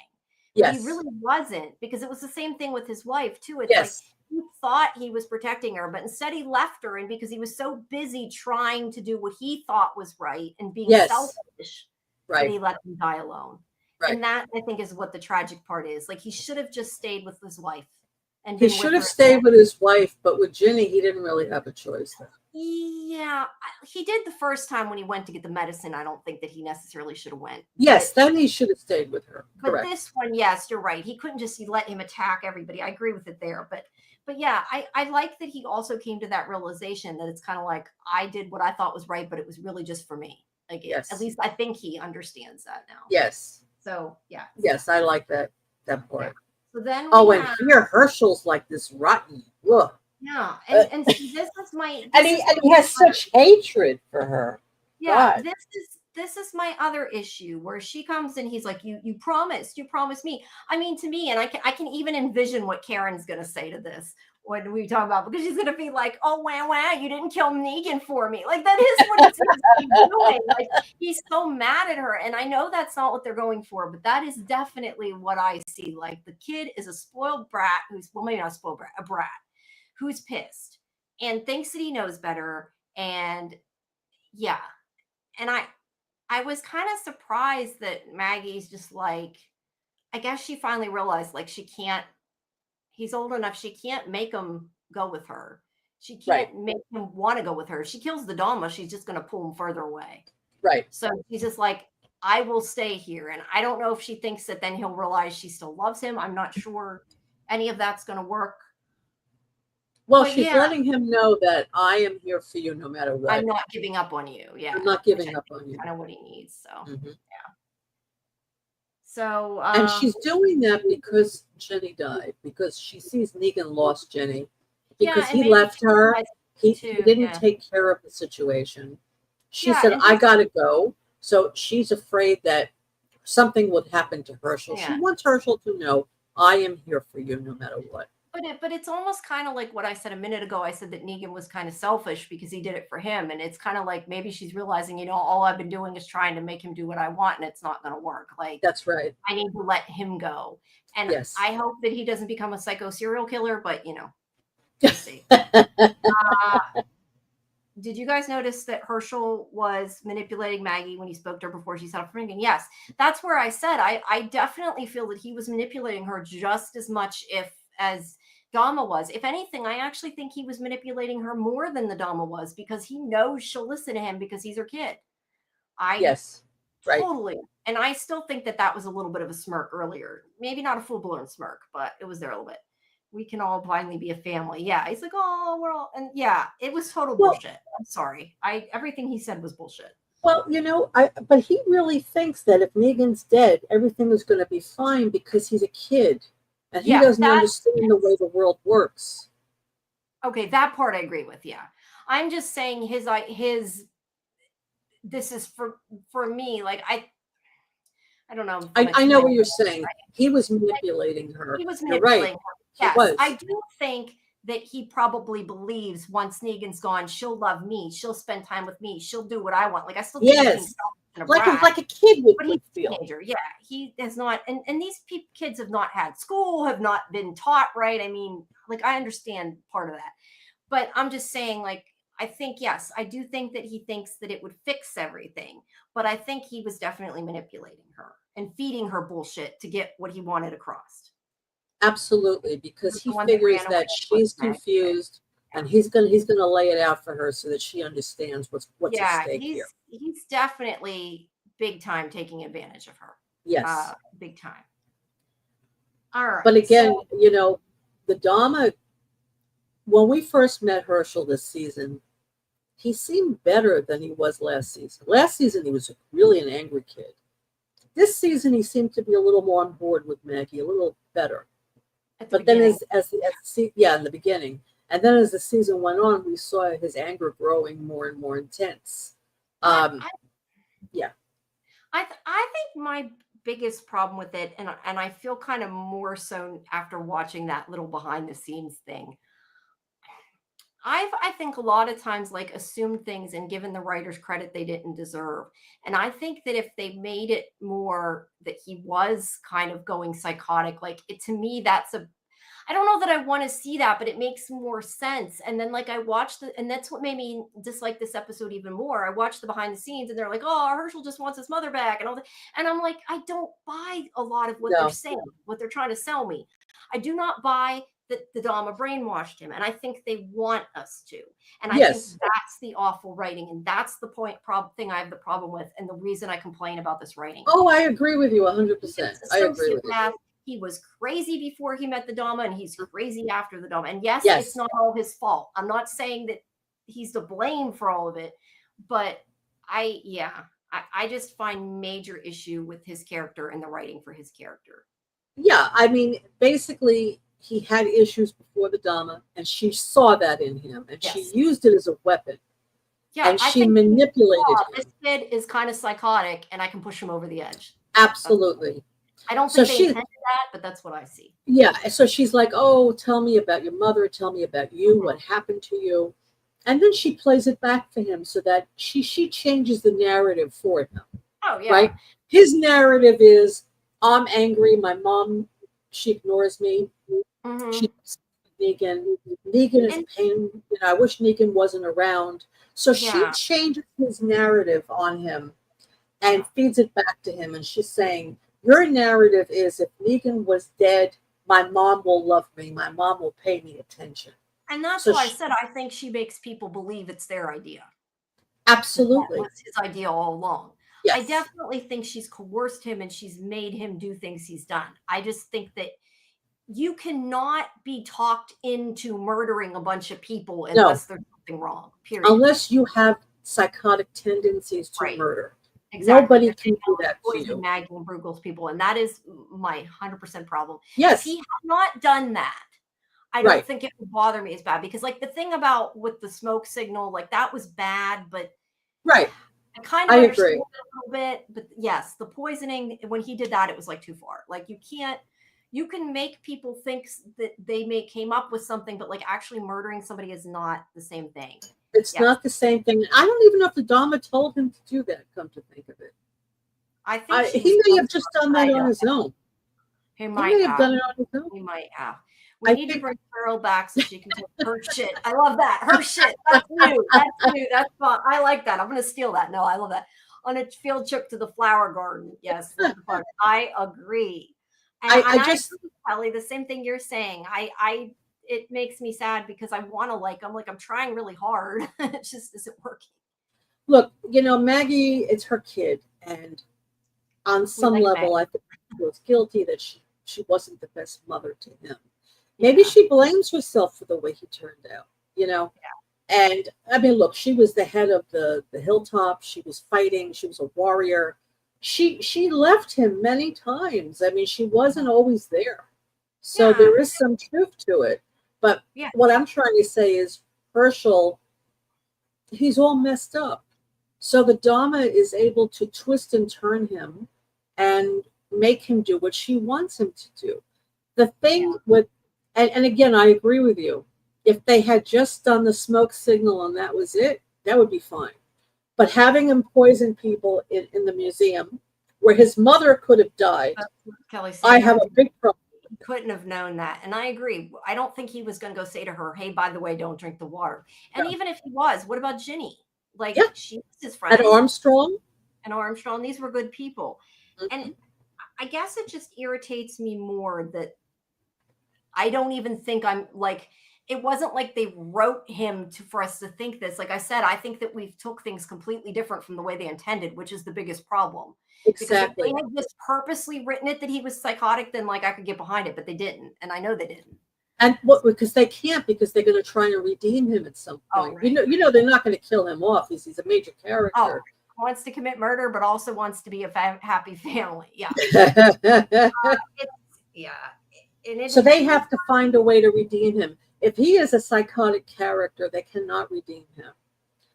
But he really wasn't, because it was the same thing with his wife too. It's like he thought he was protecting her, but instead he left her. And because he was so busy trying to do what he thought was right and being selfish, that he let them die alone. Right. And that, I think, is what the tragic part is. Like, he should have just stayed with his wife. And
he should have stayed with his wife, but with Ginny, he didn't really have a choice then.
Yeah, he did the first time when he went to get the medicine. I don't think that he necessarily should have went.
Yes, then he should have stayed with her.
But this one, yes, you're right. He couldn't just let him attack everybody. I agree with it there. But yeah, I like that he also came to that realization that it's kind of like, I did what I thought was right, but it was really just for me. Like, at least I think he understands that now.
Yes.
So yeah.
Yes, I like that part.
Yeah. So then
and here Herschel's like this rotten. Ugh.
Yeah, and see, this is my
he has such hatred for her.
Yeah, God. This is my other issue, where she comes and he's like, you promised me. I mean, to me, and I can even envision what Karen's gonna say to this when we talk about, because she's gonna be like, oh wow, you didn't kill Negan for me. Like, that is what he's doing. Like, he's so mad at her, and I know that's not what they're going for, but that is definitely what I see. Like, the kid is a spoiled brat who's, well, maybe not a spoiled brat, a brat who's pissed and thinks that he knows better. And yeah, and I was kind of surprised that Maggie's just like, I guess she finally realized, like, she can't, he's old enough, she can't make him go with her. She can't make him want to go with her. She kills the Dama, she's just going to pull him further away.
Right.
So she's just like, I will stay here. And I don't know if she thinks that then he'll realize she still loves him. I'm not sure any of that's going to work.
Well, but she's letting him know that I am here for you no matter what.
I'm not giving up on you. Yeah.
I'm not giving up on you.
Kind of what he needs. So, yeah. So,
and she's doing that because Jenny died, because she sees Negan lost Jenny, because he left her. He didn't take care of the situation. She said, I got to go. So she's afraid that something would happen to Herschel. Yeah. She wants Herschel to know, I am here for you no matter what.
But it's almost kind of like what I said a minute ago. I said that Negan was kind of selfish because he did it for him. And it's kind of like, maybe she's realizing, all I've been doing is trying to make him do what I want, and it's not going to work. Like,
that's right.
I need to let him go. And I hope that he doesn't become a psycho serial killer, but we'll see. Did you guys notice that Herschel was manipulating Maggie when he spoke to her before she set up for Negan? Yes, that's where I said I definitely feel that he was manipulating her just as much as Dama was. If anything, I actually think he was manipulating her more than the Dama was, because he knows she'll listen to him because he's her kid.
Yes, right.
Totally. And I still think that was a little bit of a smirk earlier. Maybe not a full-blown smirk, but it was there a little bit. We can all finally be a family. Yeah, he's like, oh, we're all, and yeah, it was total bullshit. I'm sorry. Everything he said was bullshit.
Well, but he really thinks that if Negan's dead, everything is going to be fine because he's a kid. And he doesn't understand the way the world works.
Okay, that part I agree with. Yeah, I'm just saying his. This is for me. Like, I don't know.
I know what you're saying. He was manipulating her.
He was manipulating her. Yes,
was.
I do think that he probably believes once Negan's gone, she'll love me. She'll spend time with me. She'll do what I want. Like, I still think
like a kid would feel.
Teenager. Yeah, he has not, and these kids have not had school, have not been taught right. I mean, like, I understand part of that, but I'm just saying, like, I think, yes, I do think that he thinks that it would fix everything, but I think he was definitely manipulating her and feeding her bullshit to get what he wanted across.
Absolutely, because he figures that she's confused. and he's gonna lay it out for her so that she understands what's at stake here.
He's definitely big time taking advantage of her.
Yes,
big time. All right.
But again, the Dama. When we first met Herschel this season, he seemed better than he was last season. Last season, he was really an angry kid. This season, he seemed to be a little more on board with Maggie, a little better. But then, in the beginning, and then as the season went on, we saw his anger growing more and more intense.
I think my biggest problem with it, and I feel kind of more so after watching that little behind the scenes thing. I think a lot of times like assumed things and given the writers credit they didn't deserve. And I think that if they made it more that he was kind of going psychotic, like to me, I don't know that I want to see that, but it makes more sense. And then like I watched and that's what made me dislike this episode even more. I watched the behind the scenes and they're like, oh, Herschel just wants his mother back and all that. And I'm like, I don't buy a lot of what they're saying, what they're trying to sell me. I do not buy that the Dama brainwashed him. And I think they want us to. And I think that's the awful writing. And that's the thing I have the problem with. And the reason I complain about this writing.
Oh, I agree with you 100%. I agree with you.
He was crazy before he met the Dama and he's crazy after the Dama. And yes, it's not all his fault. I'm not saying that he's to blame for all of it, but I just find major issue with his character and the writing for his character.
Yeah, I mean, basically, he had issues before the Dama, and she saw that in him, and she used it as a weapon. Yeah, and she manipulated him.
This kid is kind of psychotic, and I can push him over the edge.
Absolutely.
I don't think they intended that, but that's what I see.
Yeah, so she's like, oh, tell me about your mother, tell me about you, what happened to you. And then she plays it back for him so that she changes the narrative for him.
Oh, yeah.
Right? His narrative is, I'm angry, my mom, she ignores me. She Negan. Negan is pain. I wish Negan wasn't around. So she changes his narrative on him and feeds it back to him. And she's saying, your narrative is if Negan was dead, my mom will love me. My mom will pay me attention.
And that's why I said I think she makes people believe it's their idea.
Absolutely.
That was his idea all along.
Yes.
I definitely think she's coerced him and she's made him do things he's done. I just think that you cannot be talked into murdering a bunch of people unless there's something wrong, period.
Unless you have psychotic tendencies to murder.
Exactly.
Nobody can do that to you.
Maggie and Brueggel's people, and that is my 100% problem.
Yes.
If he had not done that, I don't think it would bother me as bad, because like the thing about with the smoke signal, like that was bad, but
I
kind of understood it a little bit. But yes, the poisoning, when he did that, it was like too far. Like you can make people think that they came up with something, but like actually murdering somebody is not the same thing.
It's not the same thing. I don't even know if the Dama told him to do that, come to think of it.
I think
he may have just done that on his own.
He might
have done it on his own.
He might have. We need to bring Carol back so she can take her shit. I love that. Her shit. That's new. That's new. That's fun. I like that. I'm going to steal that. No, I love that. On a field trip to the flower garden. Yes. I agree. And I just, Kelly, the same thing you're saying. It makes me sad because I want to I'm trying really hard. It just isn't working.
Look, Maggie, it's her kid. And on some level, I think she was guilty that she wasn't the best mother to him. Maybe she blames herself for the way he turned out, Yeah. And I mean, look, she was the head of the hilltop. She was fighting. She was a warrior. She left him many times. I mean, she wasn't always there. So there is some truth to it. But what I'm trying to say is Herschel, he's all messed up. So the Dama is able to twist and turn him and make him do what she wants him to do. The thing with, and again, I agree with you. If they had just done the smoke signal and that was it, that would be fine. But having him poison people in the museum where his mother could have died,
Kelly said,
I have a big problem.
Couldn't have known that. And I agree. I don't think he was going to go say to her, hey, by the way, don't drink the water. And even if he was, what about Ginny? She was his friend.
And Armstrong.
These were good people. And I guess it just irritates me more that I don't even think I'm it wasn't like they wrote him for us to think this. Like I said, I think that we've took things completely different from the way they intended, which is the biggest problem.
Exactly.
Because if they had just purposely written it that he was psychotic, then like I could get behind it, but they didn't, and I know they didn't.
And what? Because they can't, because they're going to try and redeem him at some point.
Right.
You know, they're not going to kill him off. He's a major character.
Oh, wants to commit murder, but also wants to be a happy family. Yeah.
So they have to find a way to redeem him. If he is a psychotic character, they cannot redeem him.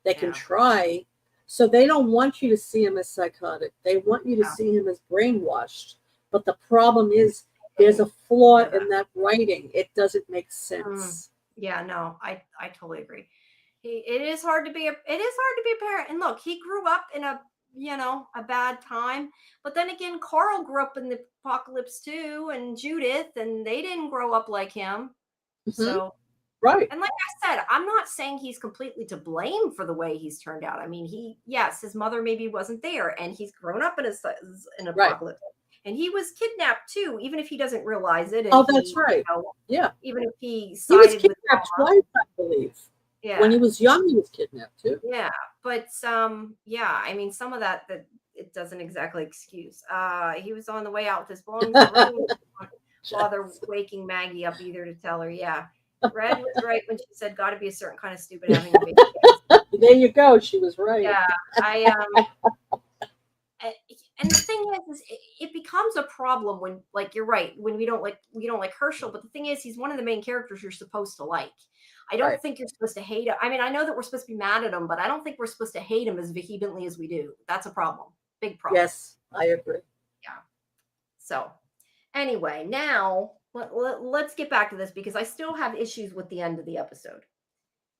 They can try. So they don't want you to see him as psychotic. They want you to see him as brainwashed. But the problem is there's a flaw in that writing. It doesn't make sense.
Yeah, no, I totally agree. It is hard to be a parent. And look, he grew up in a bad time. But then again, Carl grew up in the apocalypse too, and Judith, and they didn't grow up like him. So
right.
And like I said, I'm not saying he's completely to blame for the way he's turned out. I mean, his mother maybe wasn't there, and he's grown up in an apocalypse. And he was kidnapped too, even if he doesn't realize it.
Oh, that's right.
Yeah. Even if he
was kidnapped twice, I believe. Yeah. When he was young, he was kidnapped too.
Yeah. But I mean, some of that it doesn't exactly excuse. He was on the way out with his belongings while they're waking Maggie up either to tell her, Red was right when she said, "Got to be a certain kind of stupid having a baby."
There you go. She was right.
Yeah, and the thing is it becomes a problem when, like, you're right, when we don't like Herschel. But the thing is, he's one of the main characters you're supposed to like. I don't think you're supposed to hate him. I mean, I know that we're supposed to be mad at him, but I don't think we're supposed to hate him as vehemently as we do. That's a problem. Big problem.
Yes, I agree.
Yeah. So, anyway, now let's get back to this, because I still have issues with the end of the episode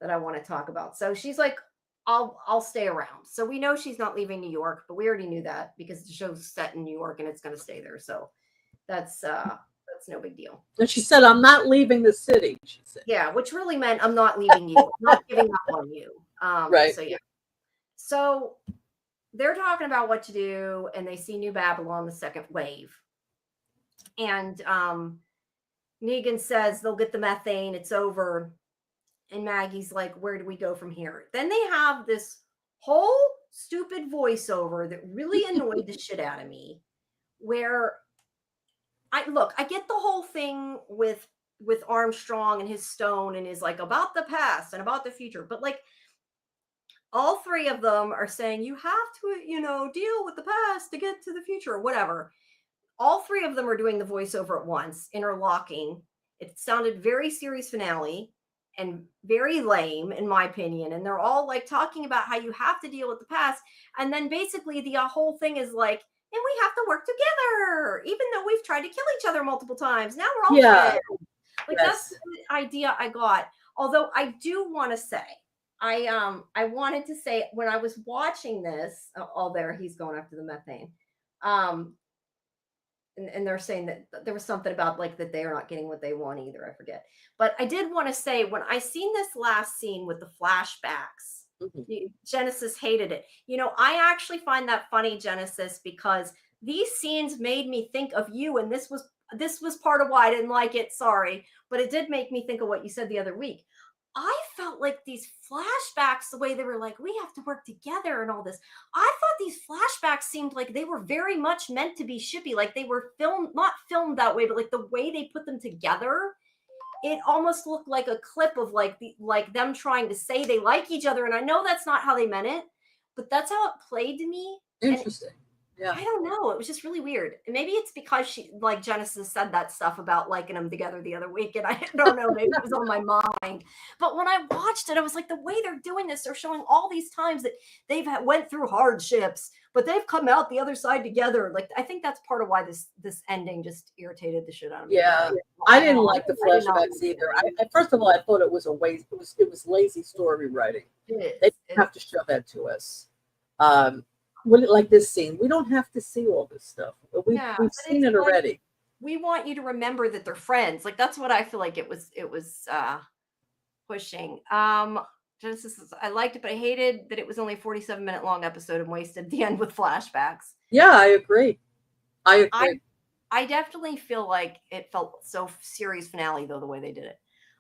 that I want to talk about. So she's like, I'll stay around. So we know she's not leaving New York, but we already knew that because the show's set in New York and it's going to stay there. So that's no big deal.
And she said, "I'm not leaving the city," she said.
Yeah, which really meant I'm not leaving you. I'm not giving up on you.
Right.
So yeah. So they're talking about what to do, and they see New Babylon, the second wave. And Negan says they'll get the methane, it's over. And Maggie's like, where do we go from here? Then they have this whole stupid voiceover that really annoyed the shit out of me, where I get the whole thing with Armstrong and his stone and his like about the past and about the future, but like all three of them are saying you have to, deal with the past to get to the future or whatever. All three of them are doing the voiceover at once, interlocking. It sounded very series finale and very lame, in my opinion. And they're all like talking about how you have to deal with the past. And then basically the whole thing is like, and we have to work together, even though we've tried to kill each other multiple times. Now we're all friends. Like, that's the idea I got. Although I do want to say, I wanted to say when I was watching this, there he's going after the methane. And they're saying that there was something about like that they are not getting what they want either. I forget. But I did want to say, when I seen this last scene with the flashbacks, Genesis hated it. I actually find that funny, Genesis, because these scenes made me think of you, and this was part of why I didn't like it. Sorry, but it did make me think of what you said the other week. I felt like these flashbacks, the way they were like, we have to work together and all this. I thought these flashbacks seemed like they were very much meant to be shippy. Like they were not filmed that way, but like the way they put them together, it almost looked like a clip of like them trying to say they like each other. And I know that's not how they meant it, but that's how it played to me.
Interesting. Yeah.
I don't know. It was just really weird. And maybe it's because Genesis said that stuff about liking them together the other week. And I don't know, maybe it was on my mind. But when I watched it, I was like, the way they're doing this, they're showing all these times that they've went through hardships, but they've come out the other side together. Like, I think that's part of why this ending just irritated the shit out of me.
Yeah. I didn't like the flashbacks either. First of all, I thought it was a waste. It was lazy story writing. They didn't have to show that to us. Like this scene, we don't have to see all this stuff. We've seen it already. Like,
we want you to remember that they're friends. Like, that's what I feel like it was pushing. Genesis says, I liked it, but I hated that it was only a 47-minute long episode and wasted the end with flashbacks.
Yeah, I agree.
I definitely feel like it felt so series finale, though, the way they did it.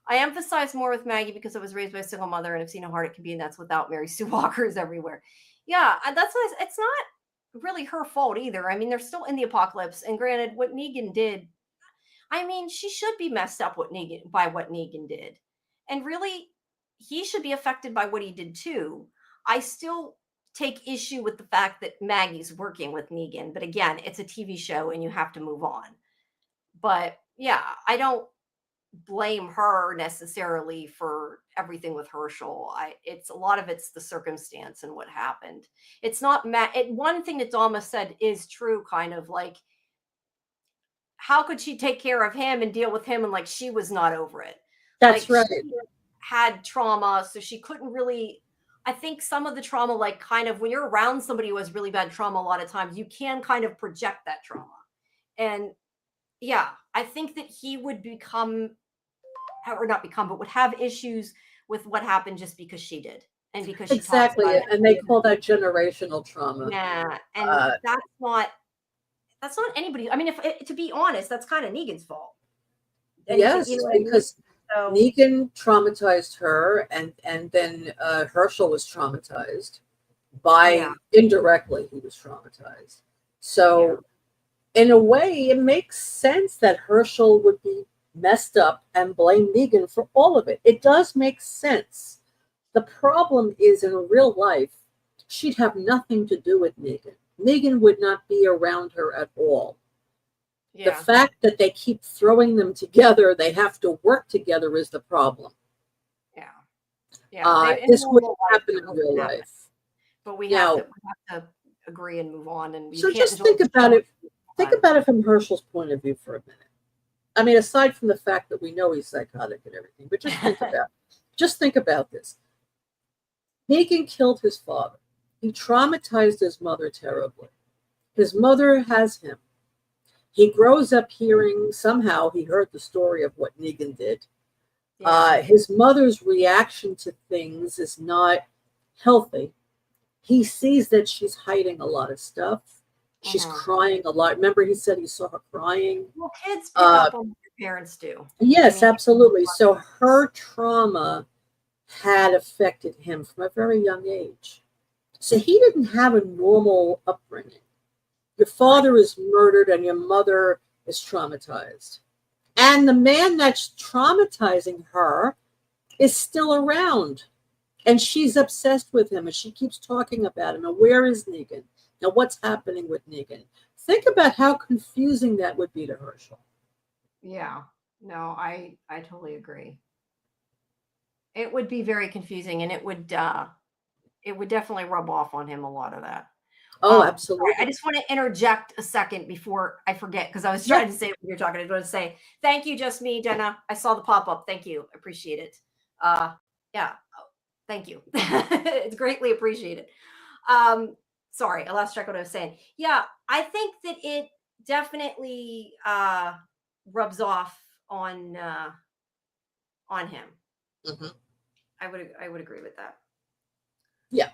I empathize more with Maggie because I was raised by a single mother and have seen how hard it can be, and that's without Mary Sue Walkers everywhere. Yeah, that's why it's not really her fault either. I mean, they're still in the apocalypse, and granted, what Negan did, I mean, she should be messed up by what Negan did, and really, he should be affected by what he did too. I still take issue with the fact that Maggie's working with Negan, but again, it's a TV show, and you have to move on. But yeah, I don't blame her necessarily for everything with Herschel. It's a lot of it's the circumstance and what happened. It's not one thing that Dama said is true, kind of like, how could she take care of him and deal with him, and like she was not over it.
That's
Like,
right.
she had trauma, so she couldn't really. I think some of the trauma, like kind of when you're around somebody who has really bad trauma, a lot of times you can kind of project that trauma. And yeah, I think that he would become, or not become, but would have issues with what happened just because she did, and because she talks
Exactly.
about it.
And they call that generational trauma.
Yeah, and that's not anybody. I mean, if to be honest, that's kind of Negan's fault.
Yes,
You know what I mean?
because
So,
Negan traumatized her, and then Herschel was traumatized by indirectly. He was traumatized. So, in a way, it makes sense that Herschel would be messed up and blame Negan for all of it. It does make sense. The problem is, in real life, she'd have nothing to do with Negan. Negan would not be around her at all. The fact that they keep throwing them together, they have to work together, is the problem. This wouldn't happen in real life.
But we have to agree and move on. And
so just think about it. Think about it from Herschel's point of view for a minute. I mean, aside from the fact that we know he's psychotic and everything, but just think about this. Negan killed his father. He traumatized his mother terribly. His mother has him. He grows up hearing, somehow he heard the story of what Negan did. His mother's reaction to things is not healthy. He sees that she's hiding a lot of stuff. She's crying a lot. Remember, he said he saw her crying.
Well, kids pick up on what their parents do.
Yes, absolutely. So her trauma had affected him from a very young age. So he didn't have a normal upbringing. Your father is murdered and your mother is traumatized. And the man that's traumatizing her is still around. And she's obsessed with him and she keeps talking about him. And where is Negan? Now, what's happening with Negan? Think about how confusing that would be to Herschel.
Yeah. No, I totally agree. It would be very confusing, and it would definitely rub off on him, a lot of that.
Oh, absolutely.
I just want to interject a second before I forget, because I was trying to say when you're talking. I just want to say thank you, Just Me, Jenna. I saw the pop-up. Thank you. Appreciate it. Thank you. It's greatly appreciated. Sorry, I lost track of what I was saying. Yeah, I think that it definitely rubs off on him.
Mm-hmm.
I would agree with that.
Yeah.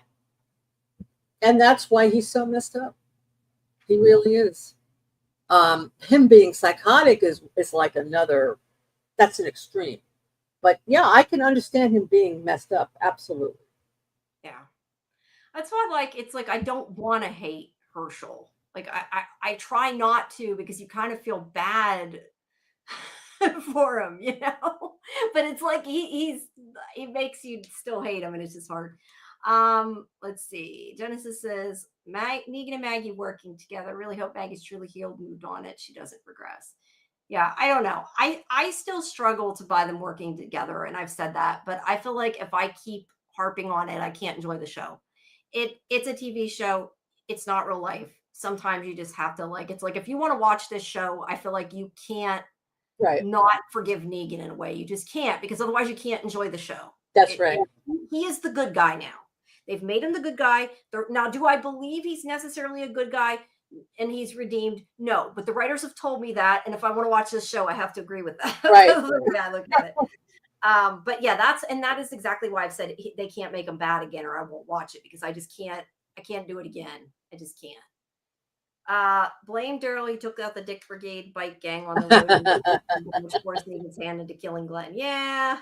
And that's why he's so messed up. He really is. Him being psychotic is like another, that's an extreme. But yeah, I can understand him being messed up. Absolutely.
Yeah. That's why, it's like, I don't want to hate Herschel. Like, I try not to, because you kind of feel bad for him, but it's like it makes you still hate him, and it's just hard. Let's see. Genesis says Negan and Maggie working together. I really hope Maggie's truly healed and moved on it. She doesn't regress. Yeah, I don't know. I still struggle to buy them working together, and I've said that, but I feel like if I keep harping on it, I can't enjoy the show. It's a TV show. It's not real life. Sometimes you just have to, it's like, if you want to watch this show, I feel like you can't not forgive Negan in a way. You just can't, because otherwise you can't enjoy the show.
That's right.
He is the good guy now. They've made him the good guy. Now, do I believe he's necessarily a good guy and he's redeemed? No, but the writers have told me that, and if I want to watch this show, I have to agree with that.
Right.
I look at it. But yeah, that is exactly why I've said they can't make him bad again, or I won't watch it, because I just can't. I can't do it again. I just can't. Blame Daryl. He took out the Dick Brigade bike gang on the road, which forced Negan's hand into killing Glenn. Yeah.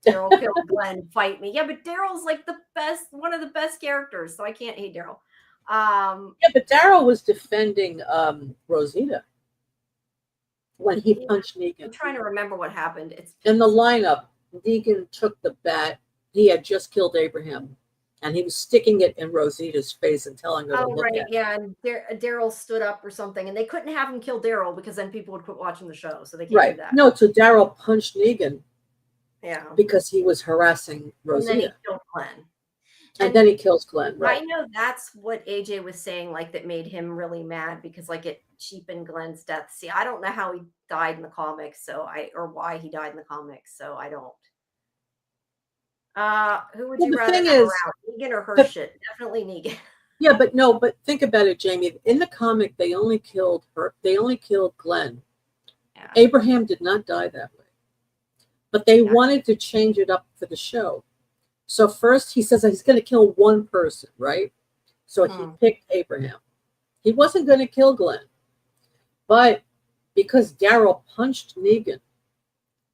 Daryl killed Glenn. Fight me. Yeah, but Daryl's like the best, one of the best characters, so I can't hate Daryl.
Yeah, but Daryl was defending Rosita when he punched Negan.
I'm trying to remember what happened. It's
in the lineup. Negan took the bat. He had just killed Abraham, and he was sticking it in Rosita's face and telling her to look at it.
Yeah, and Daryl stood up or something, and they couldn't have him kill Daryl because then people would quit watching the show, so they can't do that.
No, so Daryl punched Negan.
Yeah.
Because he was harassing Rosita.
And then he killed Glenn.
And then he kills Glenn, right?
I know that's what AJ was saying, like, that made him really mad because, like, it cheapened Glenn's death. See, I don't know how he died in the comics, or why he died in the comics, so I don't. Who would you rather have around, Negan or Hershit? Definitely Negan.
Yeah, but think about it, Jamie. In the comic, they only killed Glenn. Yeah. Abraham did not die that way. But they wanted to change it up for the show. So first he says that he's going to kill one person, right? So he picked Abraham. He wasn't going to kill Glenn. But because Daryl punched Negan,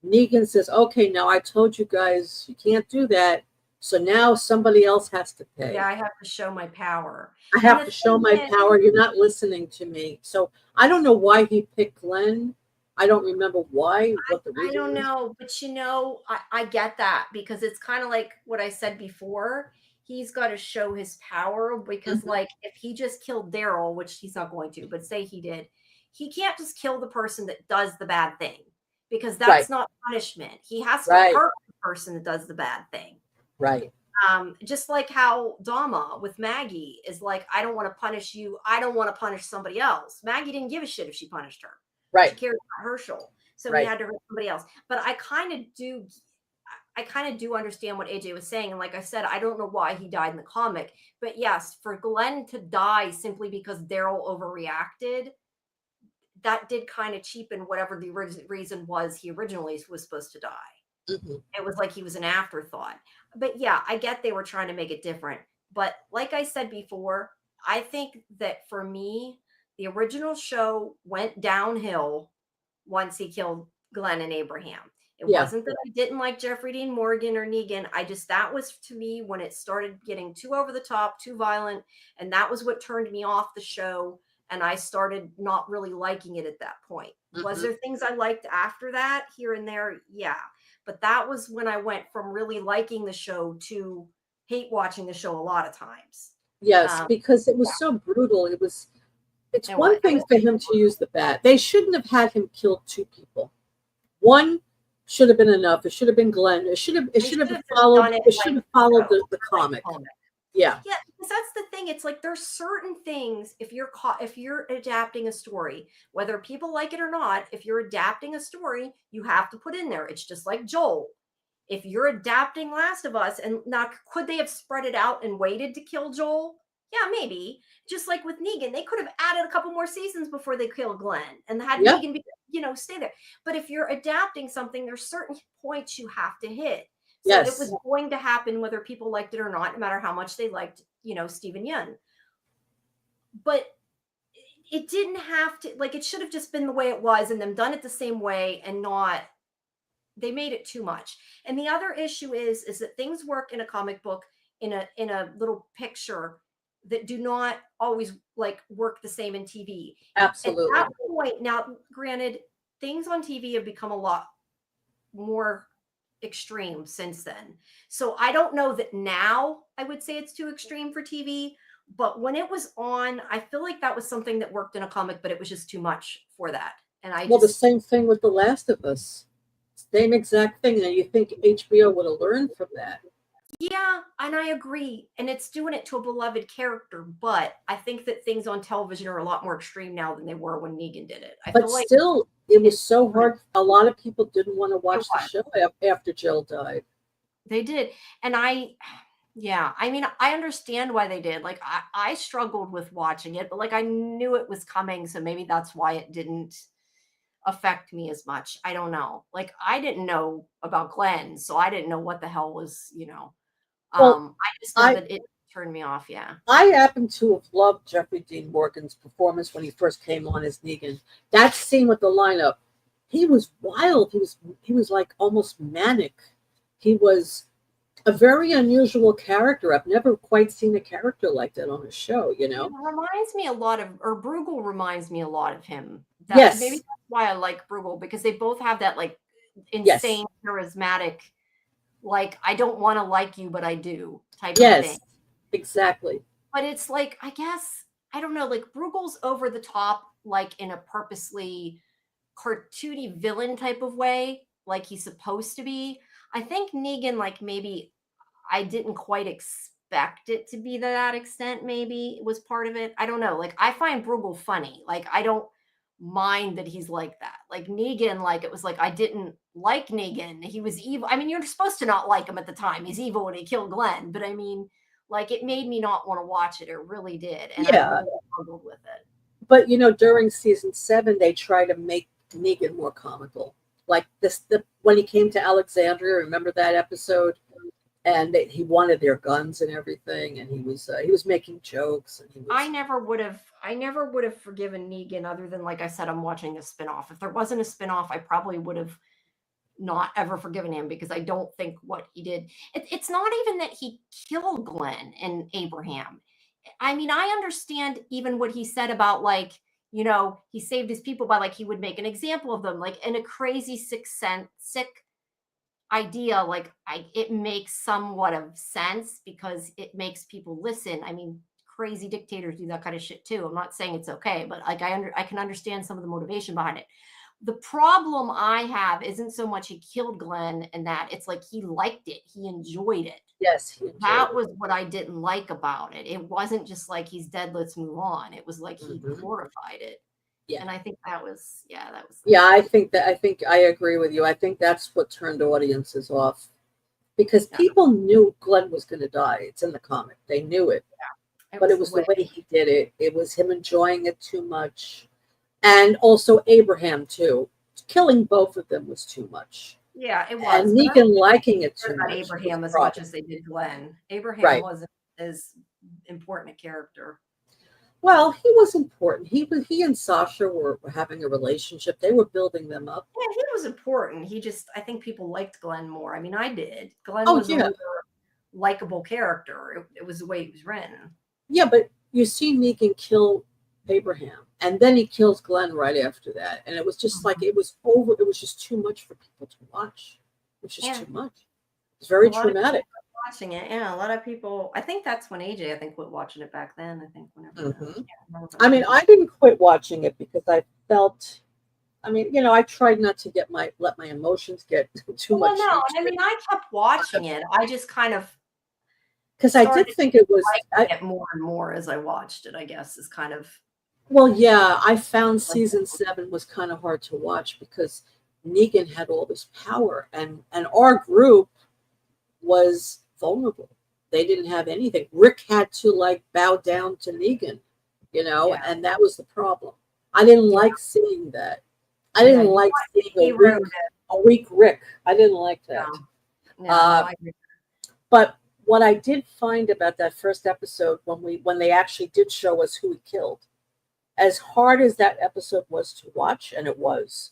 Negan says, okay, now I told you guys you can't do that. So now somebody else has to pay.
Yeah, I have to show my power.
I have to show my power. You're not listening to me. So I don't know why he picked Glenn. I don't remember why, what the reason
I don't know, but I get that because it's kind of like what I said before. He's got to show his power because, like, if he just killed Daryl, which he's not going to, but say he did, he can't just kill the person that does the bad thing because that's not punishment. He has to hurt the person that does the bad thing.
Right.
Just like how Dama with Maggie is like, I don't want to punish you. I don't want to punish somebody else. Maggie didn't give a shit if she punished her.
Right.
She cared about Herschel. So he had to hurt somebody else. But I kind of do understand what AJ was saying. And like I said, I don't know why he died in the comic. But yes, for Glenn to die simply because Daryl overreacted, that did kind of cheapen whatever the reason was he originally was supposed to die. It was like he was an afterthought. But yeah, I get they were trying to make it different. But like I said before, I think that for me, the original show went downhill once he killed Glenn and Abraham. It wasn't that I didn't like Jeffrey Dean Morgan or Negan. That was to me when it started getting too over the top, too violent. And that was what turned me off the show. And I started not really liking it at that point. Was there things I liked after that here and there? Yeah. But that was when I went from really liking the show to hate watching the show a lot of times.
Yes, because it was so brutal. It's one thing for him to use the bat. They shouldn't have had him kill two people. One should have been enough. It should have been Glenn. It should have followed the comic. Yeah.
Yeah, because that's the thing. It's like there's certain things if you're adapting a story, whether people like it or not, if you're adapting a story, you have to put in there. It's just like Joel. If you're adapting Last of Us, and now could they have spread it out and waited to kill Joel? Yeah, maybe. Just like with Negan, they could have added a couple more seasons before they killed Glenn and had Negan be, stay there. But if you're adapting something, there's certain points you have to hit. So it was going to happen whether people liked it or not, no matter how much they liked, Steven Yeun. But it didn't have to, like, it should have just been the way it was and them done it the same way and not, they made it too much. And the other issue is that things work in a comic book in a little picture that do not always like work the same in TV.
Absolutely.
At that point, now, granted, things on TV have become a lot more extreme since then. So I don't know that now I would say it's too extreme for TV, but when it was on, I feel like that was something that worked in a comic, but it was just too much for that. And
the same thing with The Last of Us. Same exact thing. And you think HBO would have learned from that.
Yeah, and I agree. And it's doing it to a beloved character, but I think that things on television are a lot more extreme now than they were when Negan did it.
But feel like still, it was so hard. A lot of people didn't want to watch the show after Jill died.
They did. And I mean, I understand why they did. Like, I struggled with watching it, but like I knew it was coming. So maybe that's why it didn't affect me as much. I don't know. Like, I didn't know about Glenn, so I didn't know what the hell was, I just know that it turned me off. Yeah.
I happen to have loved Jeffrey Dean Morgan's performance when he first came on as Negan. That scene with the lineup, he was wild. He was like almost manic. He was a very unusual character. I've never quite seen a character like that on a show, you know?
It reminds me a lot of, or Bruegel reminds me a lot of him.
Yes.
Maybe that's why I like Bruegel, because they both have that like
Yes.
insane, charismatic, like, I don't want to like you, but I do type of
Yes,
thing.
exactly.
But it's like, I guess, I don't know, like Bruegel's over the top, like in a purposely cartoony villain type of way, like he's supposed to be. I think Negan, like maybe I didn't quite expect it to be to that extent, maybe was part of it. I don't know. Like, I find Bruegel funny. Like, I don't mind that he's like that. Like Negan, like it was like I didn't like Negan. He was evil. I mean, you're supposed to not like him at the time. He's evil when he killed Glenn, but I mean, like it made me not want to watch it. It really did. And
Yeah.
I really struggled with it.
But you know, during season 7, they try to make Negan more comical. Like when he came to Alexandria, remember that episode? And he wanted their guns and everything, and he was making jokes, and he was.
I never would have forgiven Negan, other than, like I said, I'm watching a spinoff. If there wasn't a spinoff, I probably would have not ever forgiven him, because I don't think what he did. It's not even that he killed Glenn and Abraham. I mean, I understand even what he said about, like, you know, he saved his people by, like, he would make an example of them, like in a crazy sick idea. Like, it makes somewhat of sense because it makes people listen. I mean, crazy dictators do that kind of shit too. I'm not saying it's okay, but like I can understand some of the motivation behind it. The problem I have isn't so much he killed Glenn and that, it's like he liked it. He enjoyed it.
Yes,
that was what I didn't like about it. It wasn't just like he's dead, let's move on. It was like he glorified it.
Yeah.
And I think that was,
yeah, I think I agree with you. I think that's what turned audiences off, because people knew Glenn was going to die. It's in the comic. They knew it.
Yeah.
But it was the way he did it. It was him enjoying it too much. And also Abraham too. Killing both of them was too much.
Yeah, it was.
And Negan liking it too much.
Abraham as much as they did Glenn. Abraham wasn't as important a character.
Well, he was important. He and Sasha were having a relationship. They were building them up.
Yeah, he was important. I think people liked Glenn more. I mean, I did. Glenn was a more likable character. It was the way he was written.
Yeah, but you see Negan kill Abraham, and then he kills Glenn right after that. And it was just like, it was over. It was just too much for people to watch. It was just too much. It's very traumatic.
Watching it, a lot of people. I think that's when AJ, quit watching it back then. I think whenever.
I mean, I didn't quit watching it because I felt. I mean, you know, I tried not to let my emotions get too much.
No, I mean, I kept watching it. I just kind of,
because I did think it was.
I get more and more as I watched it, I guess, is kind of.
Well, yeah, I found season 7 was kind of hard to watch because Negan had all this power, and our group was vulnerable. They didn't have anything. Rick had to like bow down to Negan, you know, and that was the problem. I didn't like seeing that. I didn't like seeing a weak Rick. I didn't like that. But what I did find about that first episode, when they actually did show us who he killed, as hard as that episode was to watch, and it was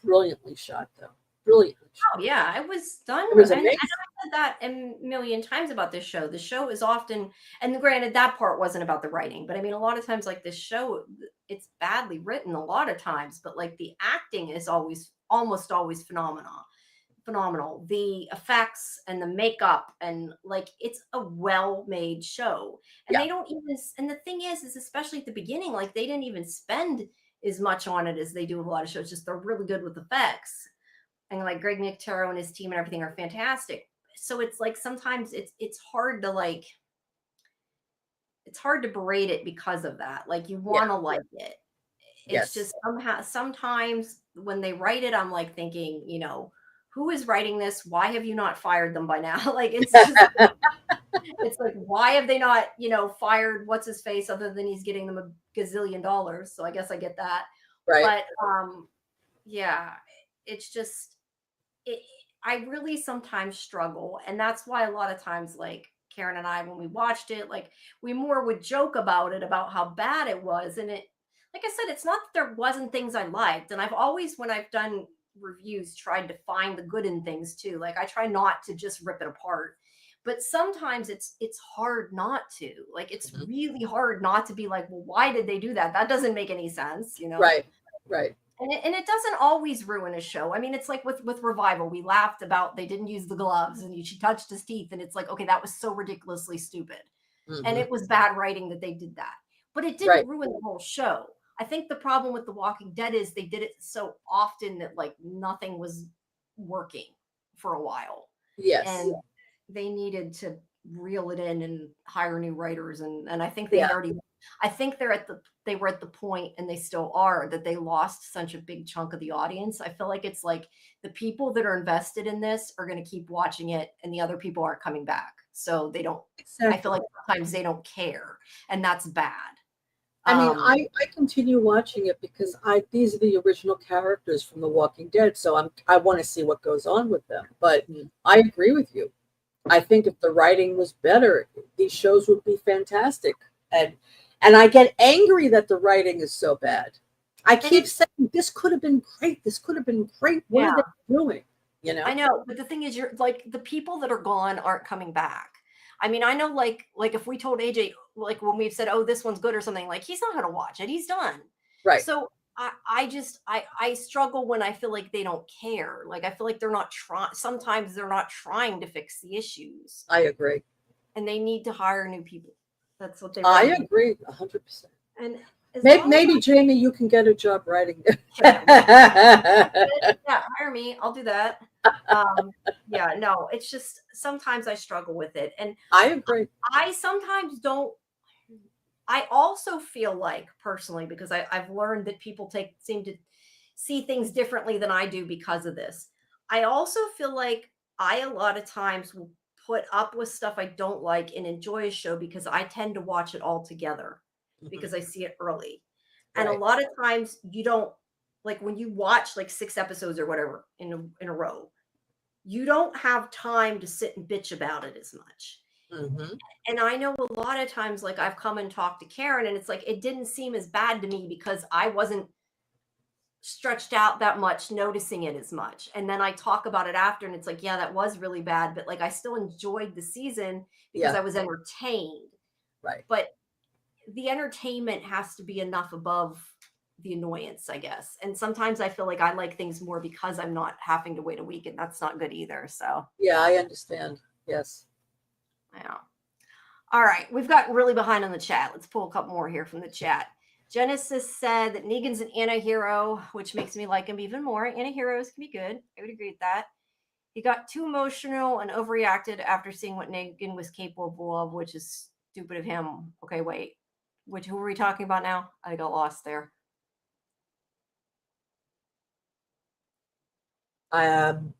brilliantly shot, though. Brilliantly shot.
Oh yeah, it was done.
It was amazing.
And I said that a million times about this show. The show is often, and granted, that part wasn't about the writing, but I mean, a lot of times, like this show, it's badly written a lot of times, but like the acting is almost always phenomenal. The effects and the makeup, and like it's a well-made show. And they don't even, and the thing is especially at the beginning, like they didn't even spend as much on it as they do with a lot of shows. Just they're really good with effects. And like Greg Nicotero and his team and everything are fantastic. So it's like sometimes it's hard to berate it because of that. Like you want to like it. It's just sometimes when they write it, I'm like thinking, you know, who is writing this? Why have you not fired them by now? Like it's just it's like, why have they not, you know, fired what's his face, other than he's getting them a gazillion dollars. So I guess I get that. Right. But yeah, it's just I really sometimes struggle. And that's why a lot of times, like, Karen and I, when we watched it, like we more would joke about it, about how bad it was. And it, like I said, it's not that there wasn't things I liked. And I've always, when I've done reviews, tried to find the good in things too. Like I try not to just rip it apart. But sometimes it's hard not to. Like it's really hard not to be like, well, why did they do that? That doesn't make any sense, you know?
Right. Right.
And it doesn't always ruin a show. I mean, it's like with Revival, we laughed about they didn't use the gloves and she touched his teeth, and it's like, okay, that was so ridiculously stupid. And it was bad writing that they did that. But it didn't ruin the whole show. I think the problem with The Walking Dead is they did it so often that like nothing was working for a while.
Yes.
And they needed to reel it in and hire new writers. And I think they already, I think they were at the point, and they still are, that they lost such a big chunk of the audience. I feel like it's like the people that are invested in this are going to keep watching it, and the other people aren't coming back. So they don't, I feel like sometimes they don't care, and that's bad.
I mean, I continue watching it because these are the original characters from The Walking Dead, so I want to see what goes on with them. But I agree with you. I think if the writing was better, these shows would be fantastic. And I get angry that the writing is so bad. I keep saying this could have been great. This could have been great. What are they doing? You know?
I know, but the thing is, you're like, the people that are gone aren't coming back. I mean, I know, like if we told AJ, like when we've said, oh, this one's good or something, like he's not going to watch it. He's done.
Right.
So I struggle when I feel like they don't care. Like I feel like they're not trying. Sometimes they're not trying to fix the issues.
I agree.
And they need to hire new people. That's what they.
I agree 100%.
And
maybe Jamie, you can get a job writing.
Yeah, hire me. I'll do that. Yeah, no, it's just sometimes I struggle with it, and
I agree.
I sometimes don't. I also feel like personally, because I've learned that people seem to see things differently than I do because of this. I also feel like I a lot of times will put up with stuff I don't like and enjoy a show because I tend to watch it all together because I see it early. And a lot of times you don't, like when you watch like 6 episodes or whatever in a row, you don't have time to sit and bitch about it as much. And I know a lot of times, like I've come and talked to Karen, and it's like it didn't seem as bad to me because I wasn't stretched out that much, noticing it as much. And then I talk about it after, and it's like, yeah, that was really bad, but like I still enjoyed the season because I was entertained.
Right.
But the entertainment has to be enough above the annoyance, I guess. And sometimes I feel like I like things more because I'm not having to wait a week, and that's not good either. So
yeah, I understand. Yes.
Yeah. All right. We've got really behind on the chat. Let's pull a couple more here from the chat. Genesis said that Negan's an anti-hero, which makes me like him even more. Anti-heroes can be good. I would agree with that. He got too emotional and overreacted after seeing what Negan was capable of, which is stupid of him. Okay, wait. Who are we talking about now? I got lost there.
Brooklyn?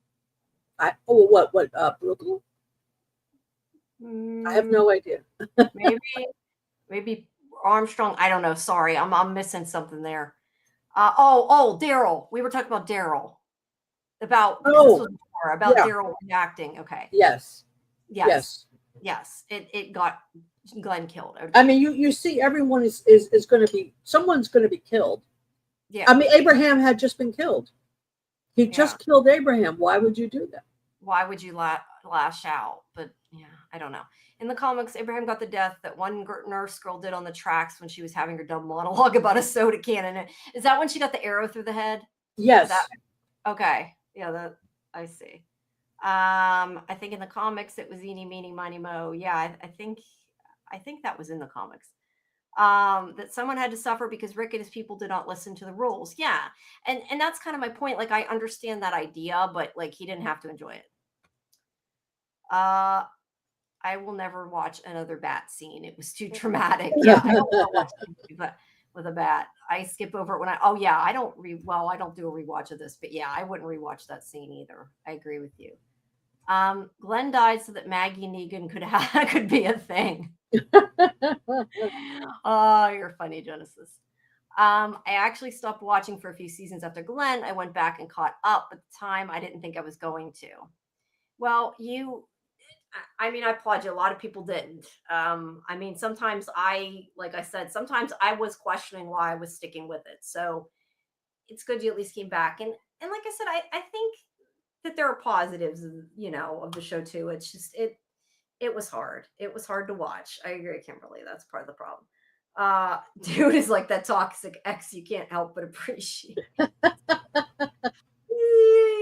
I have no idea.
maybe Armstrong. I don't know. Sorry, I'm missing something there. Daryl. We were talking about Daryl. About Daryl reacting. Okay.
Yes.
It got Glenn killed.
I mean, you see, everyone is going to be, someone's going to be killed.
Yeah.
I mean, Abraham had just been killed. He just killed Abraham. Why would you do that?
Why would you lash out? But yeah, I don't know. In the comics, Abraham got the death that one nurse girl did on the tracks when she was having her dumb monologue about a soda can. Is that when she got the arrow through the head?
Yes.
Okay. Yeah, I see. I think in the comics it was Eeny, Meeny, Miny, Mo. Yeah, I think that was in the comics. That someone had to suffer because Rick and his people did not listen to the rules. Yeah. And that's kind of my point. Like, I understand that idea, but like he didn't have to enjoy it. I will never watch another bat scene. It was too traumatic. Yeah, I don't want to watch it with a bat. I skip over it when I don't do a rewatch of this, but yeah, I wouldn't rewatch that scene either. I agree with you. Glenn died so that Maggie and Negan could be a thing. Oh, you're funny, Genesis. I actually stopped watching for a few seasons after Glenn. I went back and caught up. At the time, I didn't think I was going to. Well, I mean, I applaud you. A lot of people didn't. I mean, sometimes like I said, sometimes I was questioning why I was sticking with it. So it's good you at least came back. And like I said, I think that there are positives, of the show too. It's just it was hard. It was hard to watch. I agree, Kimberly. That's part of the problem. Dude is like that toxic ex you can't help but appreciate.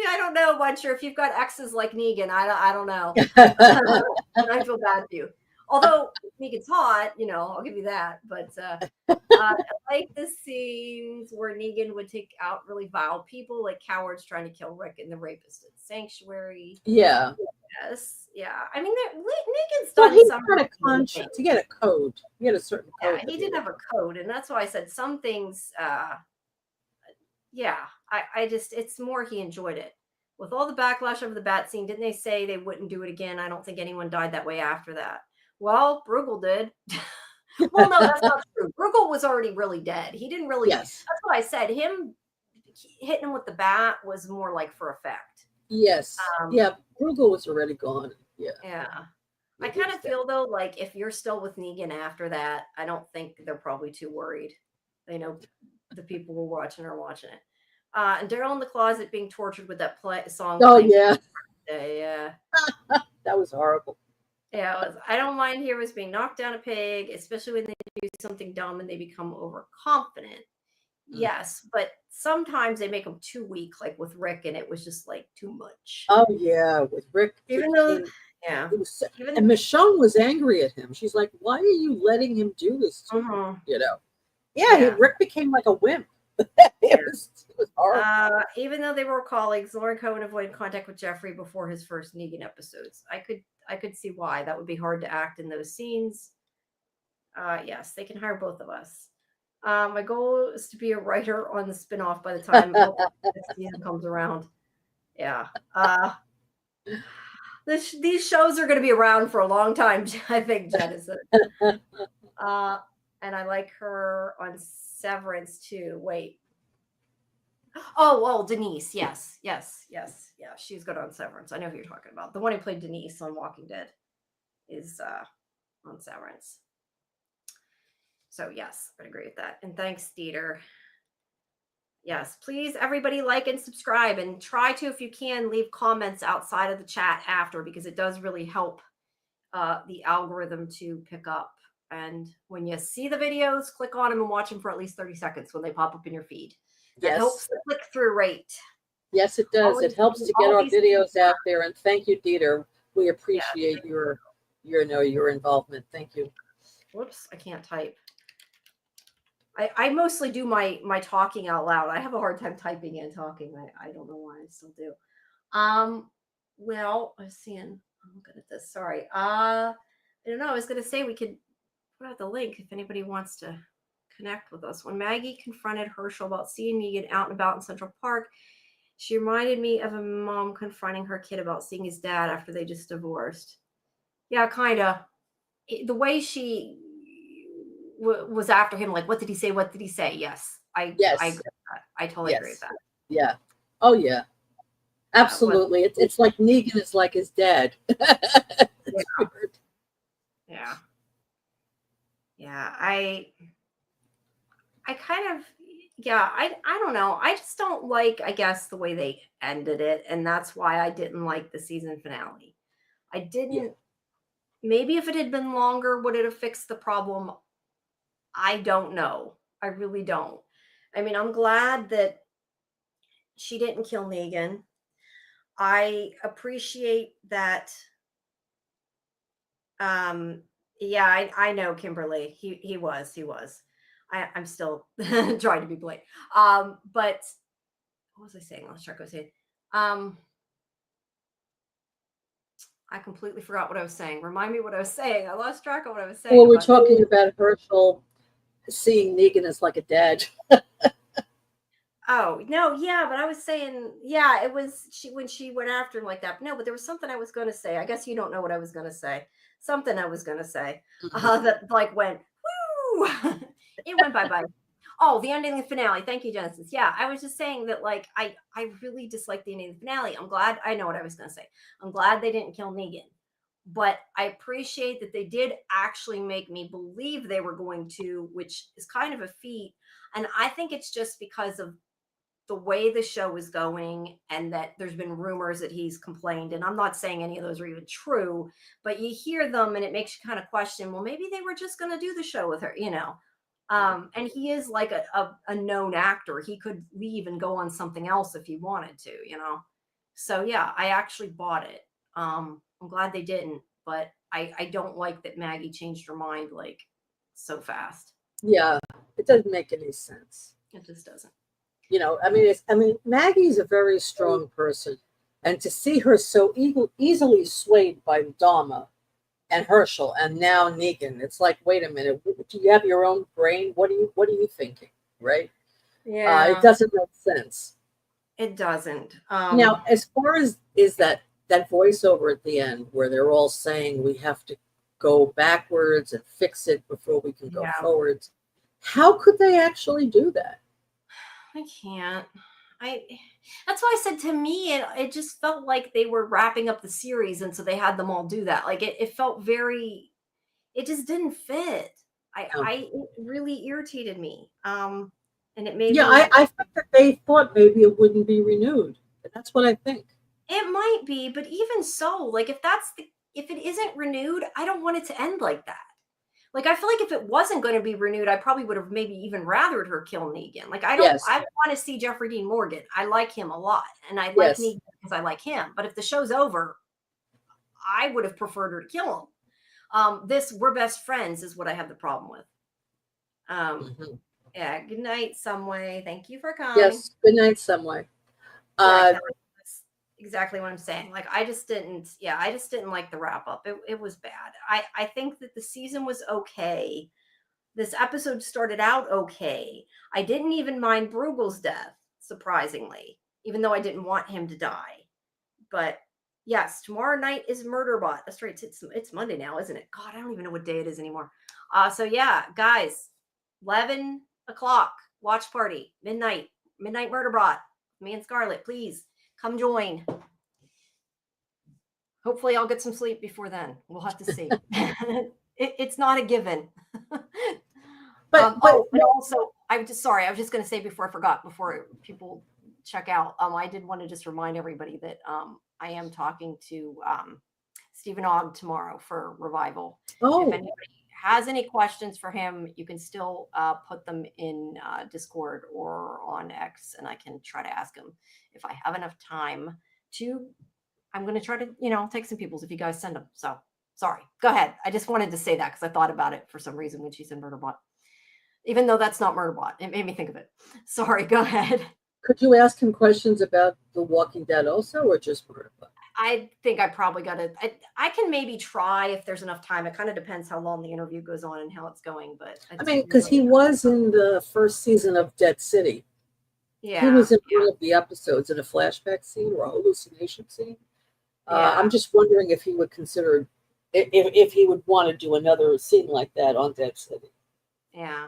I don't know, Buncher. If you've got exes like Negan, I don't know. I feel bad for you. Although Negan's hot, I'll give you that. But I like the scenes where Negan would take out really vile people, like cowards trying to kill Rick and the rapist at Sanctuary.
Yeah.
Yes. Yeah. I mean, Negan's
Well,
done
he
some
had a conscience. He had a code. He had a certain code.
Yeah, he did have a code, and that's why I said some things. Yeah, I just it's more he enjoyed it. With all the backlash over the bat scene, didn't they say they wouldn't do it again? I don't think anyone died that way after that. Well, Bruegel did. Well, no, that's not true. Bruegel was already really dead. He didn't really.
Yes.
That's what I said. Him hitting him with the bat was more like for effect.
Yes. Yeah, Bruegel was already gone. Yeah.
Yeah. I kind of feel though, like if you're still with Negan after that, I don't think they're probably too worried. They know the people who are watching are watching it. And Daryl in the closet being tortured with that song.
Oh yeah.
Yeah.
That was horrible.
Yeah, I don't mind heroes being knocked down a peg, especially when they do something dumb and they become overconfident. Yes, but sometimes they make them too weak, like with Rick, and it was just like too much.
Oh yeah, with Rick.
Even though, yeah,
and Michonne was angry at him. She's like, "Why are you letting him do this to you?" Yeah, Rick became like a wimp. it was horrible.
Even though they were colleagues, Laurie Cohen avoided contact with Jeffrey before his first Negan episodes. I could see why that would be hard to act in those scenes. Yes, they can hire both of us. My goal is to be a writer on the spinoff by the time the season comes around. Yeah. These shows are going to be around for a long time, I think, Jen said. And I like her on Severance too. Wait. Oh, well, Denise. Yes. Yeah, she's good on Severance. I know who you're talking about. The one who played Denise on Walking Dead is on Severance. So yes, I agree with that. And thanks, Dieter. Yes, please, everybody like and subscribe, and try to, if you can, leave comments outside of the chat after, because it does really help the algorithm to pick up. And when you see the videos, click on them and watch them for at least 30 seconds when they pop up in your feed. That helps the click-through rate.
Yes, it does. It helps to get our videos out there. And thank you, Dieter. We appreciate your involvement. Thank you.
Whoops, I can't type. I mostly do my talking out loud. I have a hard time typing and talking. I don't know why I still do. Well, I'm looking at this. Sorry. I don't know. I was going to say we could put out the link if anybody wants to connect with us. When Maggie confronted Herschel about seeing Negan out and about in Central Park, she reminded me of a mom confronting her kid about seeing his dad after they just divorced. Yeah, kind of. The way she was after him, like, what did he say? What did he say? Yes, I agree with that. I totally agree with that.
Yeah. Oh yeah. Absolutely. It's like Negan is like his dad.
Yeah. I kind of, I don't know. I just don't like, I guess, the way they ended it. And that's why I didn't like the season finale. I didn't, maybe if it had been longer, would it have fixed the problem? I don't know. I really don't. I mean, I'm glad that she didn't kill Negan. I appreciate that. Yeah, I know, Kimberly. He was. I'm still trying to be polite. But what was I saying? Let's check what I was saying. I completely forgot what I was saying. Remind me what I was saying. I lost track of what I was saying.
Well, we're talking about Herschel seeing Negan as like a dad.
Oh, no, yeah, but I was saying, yeah, it was when she went after him like that. No, but there was something I was going to say. I guess you don't know what I was going to say. Something I was going to say that like went, woo! It went bye-bye. Oh, the ending of the finale. Thank you, Genesis. Yeah, I was just saying that, like, I really disliked the ending of the finale. I'm glad, I know what I was going to say. I'm glad they didn't kill Negan. but I appreciate that they did actually make me believe they were going to, which is kind of a feat. And I think it's just because of the way the show is going, and that there's been rumors that he's complained. And I'm not saying any of those are even true, but you hear them and it makes you kind of question, well, maybe they were just going to do the show with her, and he is like a known actor. He could leave and go on something else if he wanted to, So yeah, I actually bought it. I'm glad they didn't, but I don't like that Maggie changed her mind like so fast.
Yeah, it doesn't make any sense.
It just doesn't.
Maggie's a very strong person, and to see her so easily swayed by Dama and Herschel, and now Negan, it's like, wait a minute, do you have your own brain? What are you thinking, right?
Yeah,
it doesn't make sense.
It doesn't.
Now, as far as is that voiceover at the end where they're all saying we have to go backwards and fix it before we can go forwards, how could they actually do that?
I can't. That's why I said, to me, it just felt like they were wrapping up the series, and so they had them all do that. Like it felt very, it just didn't fit. It really irritated me. And it made me.
I think that they thought maybe it wouldn't be renewed. That's what I think.
It might be, but even so, like if it isn't renewed, I don't want it to end like that. Like, I feel like if it wasn't going to be renewed, I probably would have maybe even rathered her kill Negan. Like, I want to see Jeffrey Dean Morgan. I like him a lot, and I like Negan because I like him. But if the show's over, I would have preferred her to kill him. This "we're best friends" is what I have the problem with. Yeah. Good night, Someway. Thank you for coming.
Yes. Good night, Someway.
Exactly what I'm saying. Like, I just didn't like the wrap up. It was bad. I think that the season was okay. This episode started out okay. I didn't even mind Bruegel's death, surprisingly, even though I didn't want him to die. But yes, tomorrow night is Murderbot. That's right. It's Monday now, isn't it? God, I don't even know what day it is anymore. So yeah, guys, 11 o'clock, watch party, midnight Murderbot. Me and Scarlett, please. Come join. Hopefully I'll get some sleep before then. We'll have to see. It's not a given. But also, I was just going to say before I forgot, before people check out, I did want to just remind everybody that I am talking to Stephen Ogg tomorrow for Revival. If anybody has any questions for him, you can still put them in Discord or on X, and I can try to ask him if I have enough time to. I'm going to try to, take some people's if you guys send them. So sorry. Go ahead. I just wanted to say that because I thought about it for some reason when she said Murderbot. Even though that's not Murderbot, it made me think of it. Sorry. Go ahead.
Could you ask him questions about The Walking Dead also, or just Murderbot?
I think I probably got to. I can maybe try if there's enough time. It kind of depends how long the interview goes on and how it's going. But
because he was in the first season of Dead City. Yeah, he was in one of the episodes in a flashback scene or a hallucination scene. I'm just wondering if he would consider if he would want to do another scene like that on Dead City.
Yeah.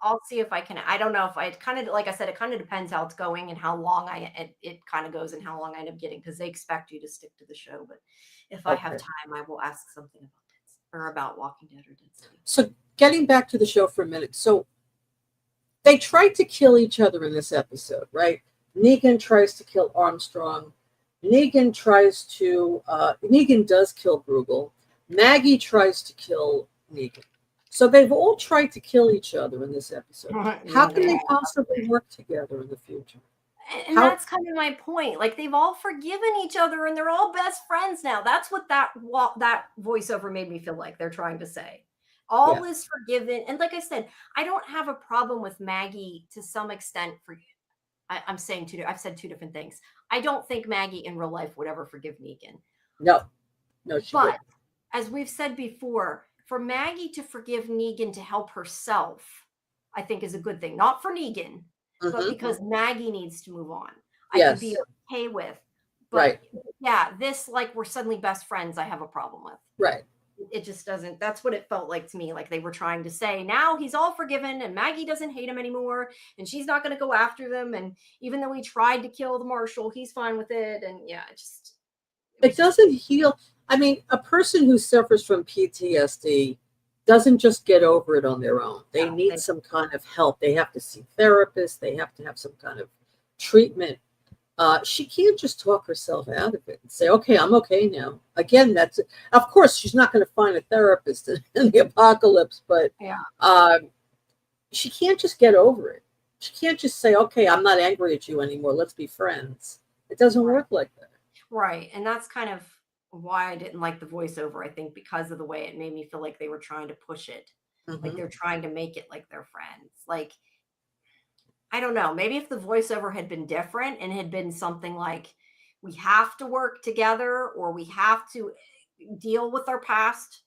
I'll see if I can. I don't know if I kind of, like I said, it kind of depends how it's going and how long it kind of goes and how long I end up getting, because they expect you to stick to the show. But if I have time, I will ask something about Walking Dead or Dead City.
So getting back to the show for a minute. So they tried to kill each other in this episode, right? Negan tries to kill Armstrong. Negan does kill Bruegel. Maggie tries to kill Negan. So they've all tried to kill each other in this episode. How can they possibly work together in the future?
And that's kind of my point. Like, they've all forgiven each other and they're all best friends now. That's what that voiceover made me feel like they're trying to say. All is forgiven. And like I said, I don't have a problem with Maggie to some extent. I've said two different things. I don't think Maggie in real life would ever forgive Negan.
No, she wouldn't.
As we've said before, for Maggie to forgive Negan to help herself, I think is a good thing. Not for Negan, but because Maggie needs to move on. I could be okay with. But this, like, we're suddenly best friends, I have a problem with.
Right.
It just doesn't. That's what it felt like to me. Like they were trying to say, now he's all forgiven and Maggie doesn't hate him anymore and she's not going to go after them. And even though he tried to kill the marshal, he's fine with it. And it doesn't
heal. I mean, a person who suffers from PTSD doesn't just get over it on their own. They need some kind of help. They have to see therapists. They have to have some kind of treatment. She can't just talk herself out of it and say, okay, I'm okay now. Again, of course, she's not going to find a therapist in the apocalypse, but she can't just get over it. She can't just say, okay, I'm not angry at you anymore. Let's be friends. It doesn't work like that.
Right. And that's kind of why I didn't like the voiceover, I think, because of the way it made me feel like they were trying to push it. Like they're trying to make it like they're friends. Like, I don't know. Maybe if the voiceover had been different and had been something like, we have to work together or we have to deal with our past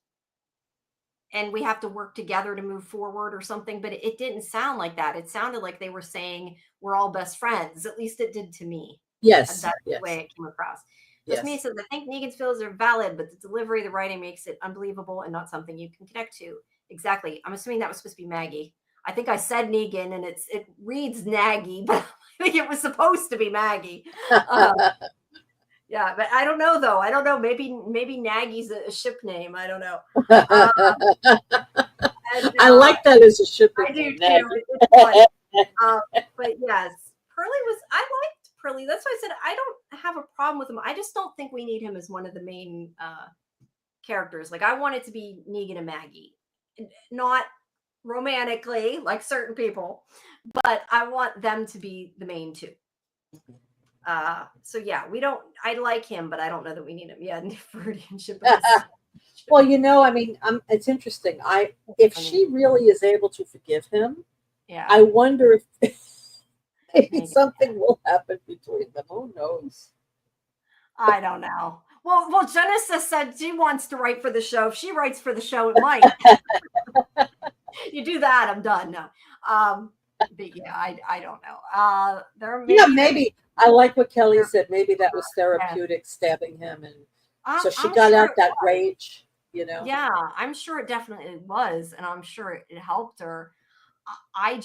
and we have to work together to move forward or something. But it didn't sound like that. It sounded like they were saying we're all best friends. At least it did to me.
Yes.
That's
yes.
the way it came across.
Yes.
Just me says, I think Negan's feelings are valid, but the delivery, the writing makes it unbelievable and not something you can connect to. Exactly. I'm assuming that was supposed to be Maggie. I think I said Negan and it reads Nagy, but I think it was supposed to be Maggie. Yeah, but I don't know though. I don't know. Maybe Nagy's a ship name. I don't know.
I like that as a ship name.
I do too. It's fun. But yes, I liked Pearly. That's why I said I don't have a problem with him. I just don't think we need him as one of the main characters. Like I want it to be Negan and Maggie, not romantically like certain people, but I want them to be the main two. So yeah, I like him, but I don't know that we need him. Yeah, Freudian ship.
Well, I mean, it's interesting. If she really is able to forgive him, I wonder if maybe something will happen between them. Who knows?
I don't know. Well, Genesis said she wants to write for the show. If she writes for the show, it might. You do that, I'm done. No. But yeah, I don't know.
Maybe I like what Kelly said. Maybe that was therapeutic, stabbing him, and so she got out that rage.
Yeah, I'm sure it definitely was, and I'm sure it helped her. I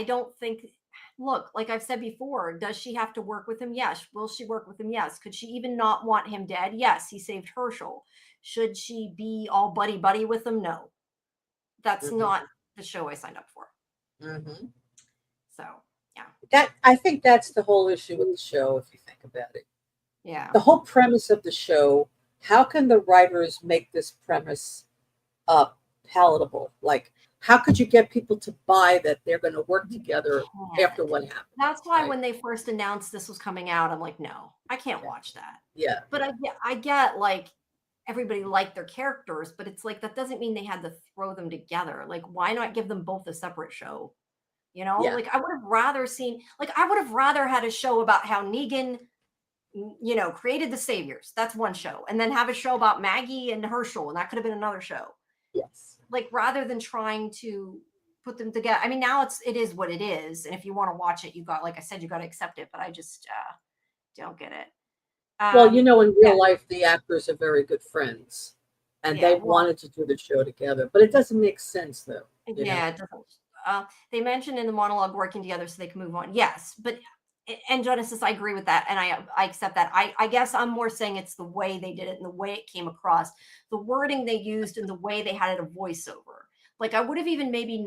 don't think. Look, like I've said before, does she have to work with him? Yes. Will she work with him? Yes. Could she even not want him dead? Yes. He saved Herschel. Should she be all buddy buddy with him? No. That's not the show I signed up for. So yeah.
I think that's the whole issue with the show, if you think about it.
Yeah.
The whole premise of the show. How can the writers make this premise palatable? Like, how could you get people to buy that they're going to work together after what happened?
That's why when they first announced this was coming out, I'm like, no, I can't watch that.
Yeah.
But I get like everybody liked their characters, but it's like that doesn't mean they had to throw them together. Like, why not give them both a separate show? Like I would have rather had a show about how Negan created the Saviors. That's one show. And then have a show about Maggie and Herschel, and that could have been another show.
Yes.
Like rather than trying to put them together. I mean, now it is what it is. And if you want to watch it, like I said, you got to accept it. But I just don't get it.
Well, in real life, the actors are very good friends. And they wanted to do the show together. But it doesn't make sense, though.
Yeah, it doesn't. They mentioned in the monologue working together so they can move on. Yes, but and Genesis, I agree with that, and I accept that. I guess I'm more saying it's the way they did it and the way it came across, the wording they used and the way they had it a voiceover. Like I would have even maybe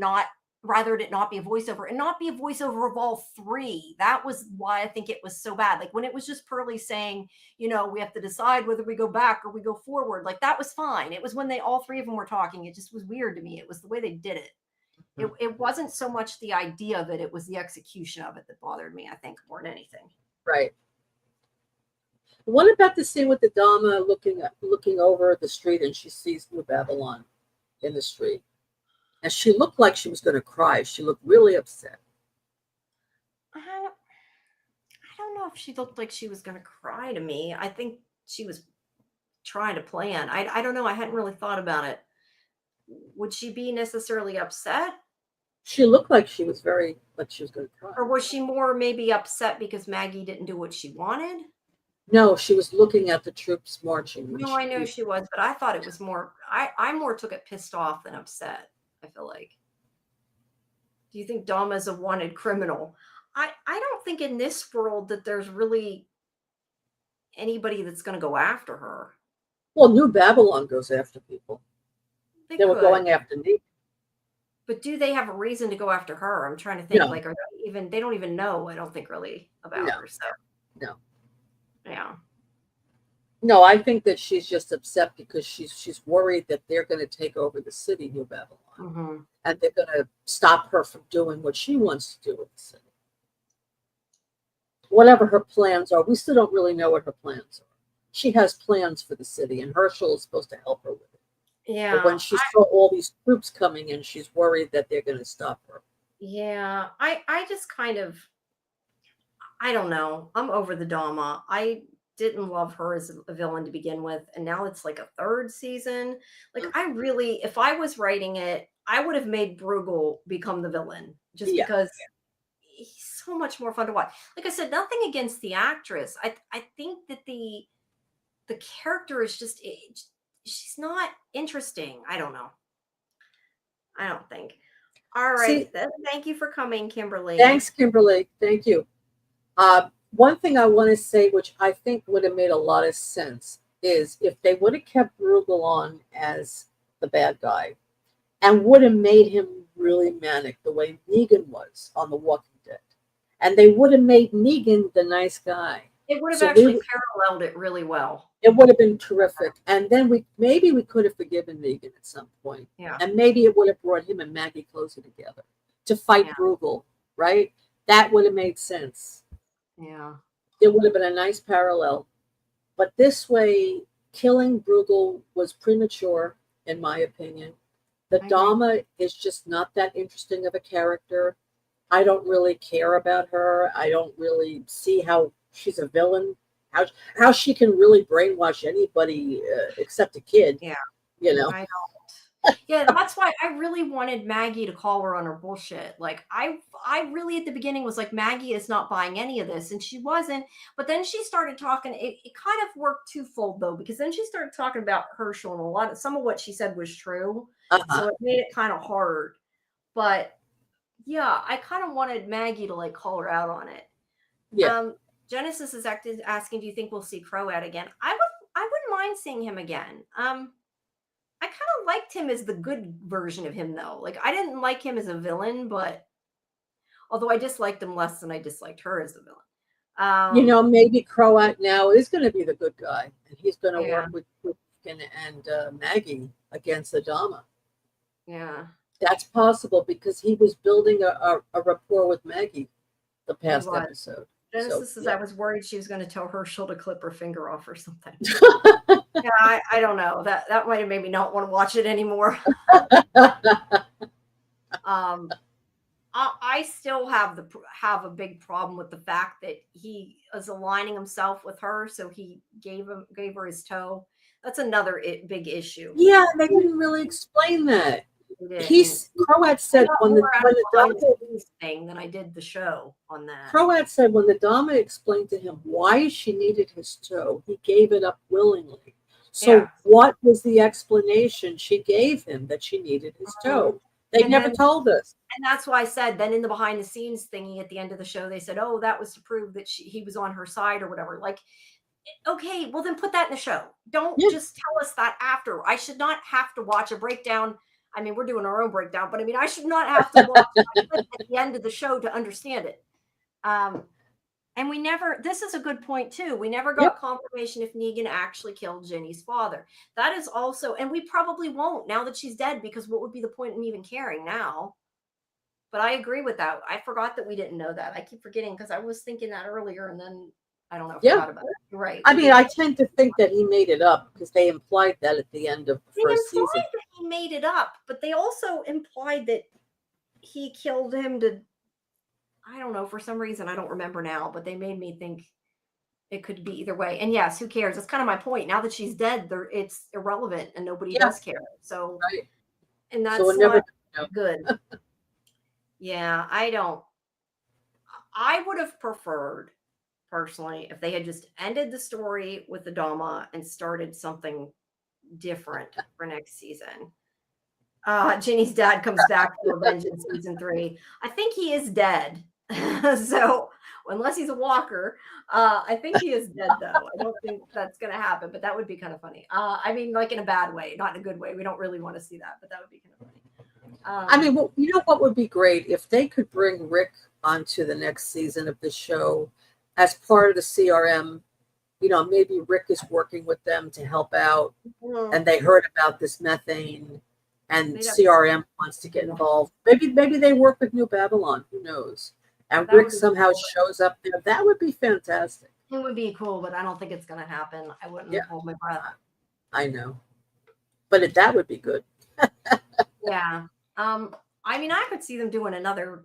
rather it not be a voiceover and not be a voiceover of all three. That was why I think it was so bad. Like when it was just Pearly saying, we have to decide whether we go back or we go forward. Like that was fine. It was when all three of them were talking. It just was weird to me. It was the way they did it. It wasn't so much the idea of it, it was the execution of it that bothered me, I think, more than anything.
Right. What about the scene with the Dama looking over the street and she sees New Babylon in the street? And she looked like she was going to cry. She looked really upset.
I don't know if she looked like she was going to cry to me. I think she was trying to plan. I don't know. I hadn't really thought about it. Would she be necessarily upset?
She looked like she was going to cry.
Or was she more maybe upset because Maggie didn't do what she wanted?
No, she was looking at the troops marching.
No, I know she was, but I thought it was more, I more took it pissed off than upset, I feel like. Do you think Dama's a wanted criminal? I don't think in this world that there's really anybody that's going to go after her.
Well, New Babylon goes after people. They were
could.
going after me.
But do they have a reason to go after her? I'm trying to think.
No.
Like, are they even? They don't even know. I don't think really about
No.
her. So
No.
yeah.
No, I think that she's just upset because she's worried that they're going to take over the city, New Babylon,
Mm-hmm.
and they're going to stop her from doing what she wants to do with the city. Whatever her plans are, we still don't really know what her plans are. She has plans for the city, and Herschel is supposed to help her with it.
Yeah.
But when she saw all these troops coming in, she's worried that they're going to stop her.
Yeah. I just kind of, I don't know. I'm over the Dama. I didn't love her as a villain to begin with, and now it's like a third season. Like, I really, if I was writing it, I would have made Bruegel become the villain just because he's so much more fun to watch. Like I said, nothing against the actress. I think that the character is just she's not interesting. I don't know. I don't think. All right. Thank you for coming, Kimberly.
Thanks, Kimberly. Thank you. One thing I want to say, which I think would have made a lot of sense, is if they would have kept Bruegel on as the bad guy and would have made him really manic the way Negan was on The Walking Dead. And they would have made Negan the nice guy.
It would have actually paralleled it really well.
It would have been terrific. And then we could have forgiven Negan at some point.
Yeah.
And maybe it would have brought him and Maggie closer together to fight Bruegel, right? That would have made sense.
Yeah.
It would have been a nice parallel. But this way, killing Bruegel was premature, in my opinion. The Dama is just not that interesting of a character. I don't really care about her. I don't really see how she's a villain. How she can really brainwash anybody except a kid.
Yeah.
You know?
I don't. Yeah, that's why I really wanted Maggie to call her on her bullshit. Like, I really at the beginning was like, Maggie is not buying any of this, and she wasn't. But then she started talking. It kind of worked twofold though, because then she started talking about Herschel, and some of what she said was true. So it made it kind of hard. But yeah, I kind of wanted Maggie to like call her out on it.
Yeah.
Genesis is asking, do you think we'll see Croat again? I wouldn't mind seeing him again. I kind of liked him as the good version of him, though. Like, I didn't like him as a villain, but although I disliked him less than I disliked her as the villain.
Maybe Croat now is going to be the good guy, and he's going to work with and Maggie against the Dama.
Yeah,
that's possible because he was building a rapport with Maggie the past episode.
Genesis says, I was worried she was going to tell Herschel to clip her finger off or something. Yeah, I don't know. That might have made me not want to watch it anymore. I still have a big problem with the fact that he is aligning himself with her, so he gave her his toe. That's another big issue.
Yeah, they didn't really explain that. Croat said when the Dama
thing than I did the show on that.
Croat said when the Dama explained to him why she needed his toe, he gave it up willingly. So what was the explanation she gave him that she needed his toe? They never told us.
And that's why I said then in the behind the scenes thingy at the end of the show, they said, oh, that was to prove that he was on her side or whatever. Like, okay, well then put that in the show. Don't just tell us that after. I should not have to watch a breakdown. I mean, we're doing our own breakdown, but I mean, I should not have to watch at the end of the show to understand it. And this is a good point too. We never got confirmation if Negan actually killed Ginny's father. That is also, and we probably won't now that she's dead, because what would be the point in even caring now? But I agree with that. I forgot that we didn't know that. I keep forgetting because I was thinking that earlier and then I don't know. Forgot about it. You're right.
I mean, I tend to think that he made it up because they implied that at the end of the first season.
They implied that he made it up, but they also implied that he killed him to, I don't know, for some reason, I don't remember now, but they made me think it could be either way. And yes, who cares? That's kind of my point. Now that she's dead, it's irrelevant and nobody does care. So, and that's good. Yeah, I would have preferred, personally, if they had just ended the story with the Dama and started something different for next season. Ginny's dad comes back for revenge in season 3. I think he is dead. So unless he's a walker, I think he is dead though. I don't think that's gonna happen, but that would be kind of funny. I mean, like in a bad way, not in a good way. We don't really want to see that, but that would be kind of funny.
I mean, well, you know what would be great if they could bring Rick onto the next season of the show as part of the CRM. You know, maybe Rick is working with them to help out, and they heard about this methane, and CRM wants to get involved. Maybe they work with New Babylon. Who knows? And Rick somehow shows up there. That would be fantastic.
It would be cool, but I don't think it's going to happen. I wouldn't hold my breath.
I know, but that would be good.
Yeah. I mean, I could see them doing another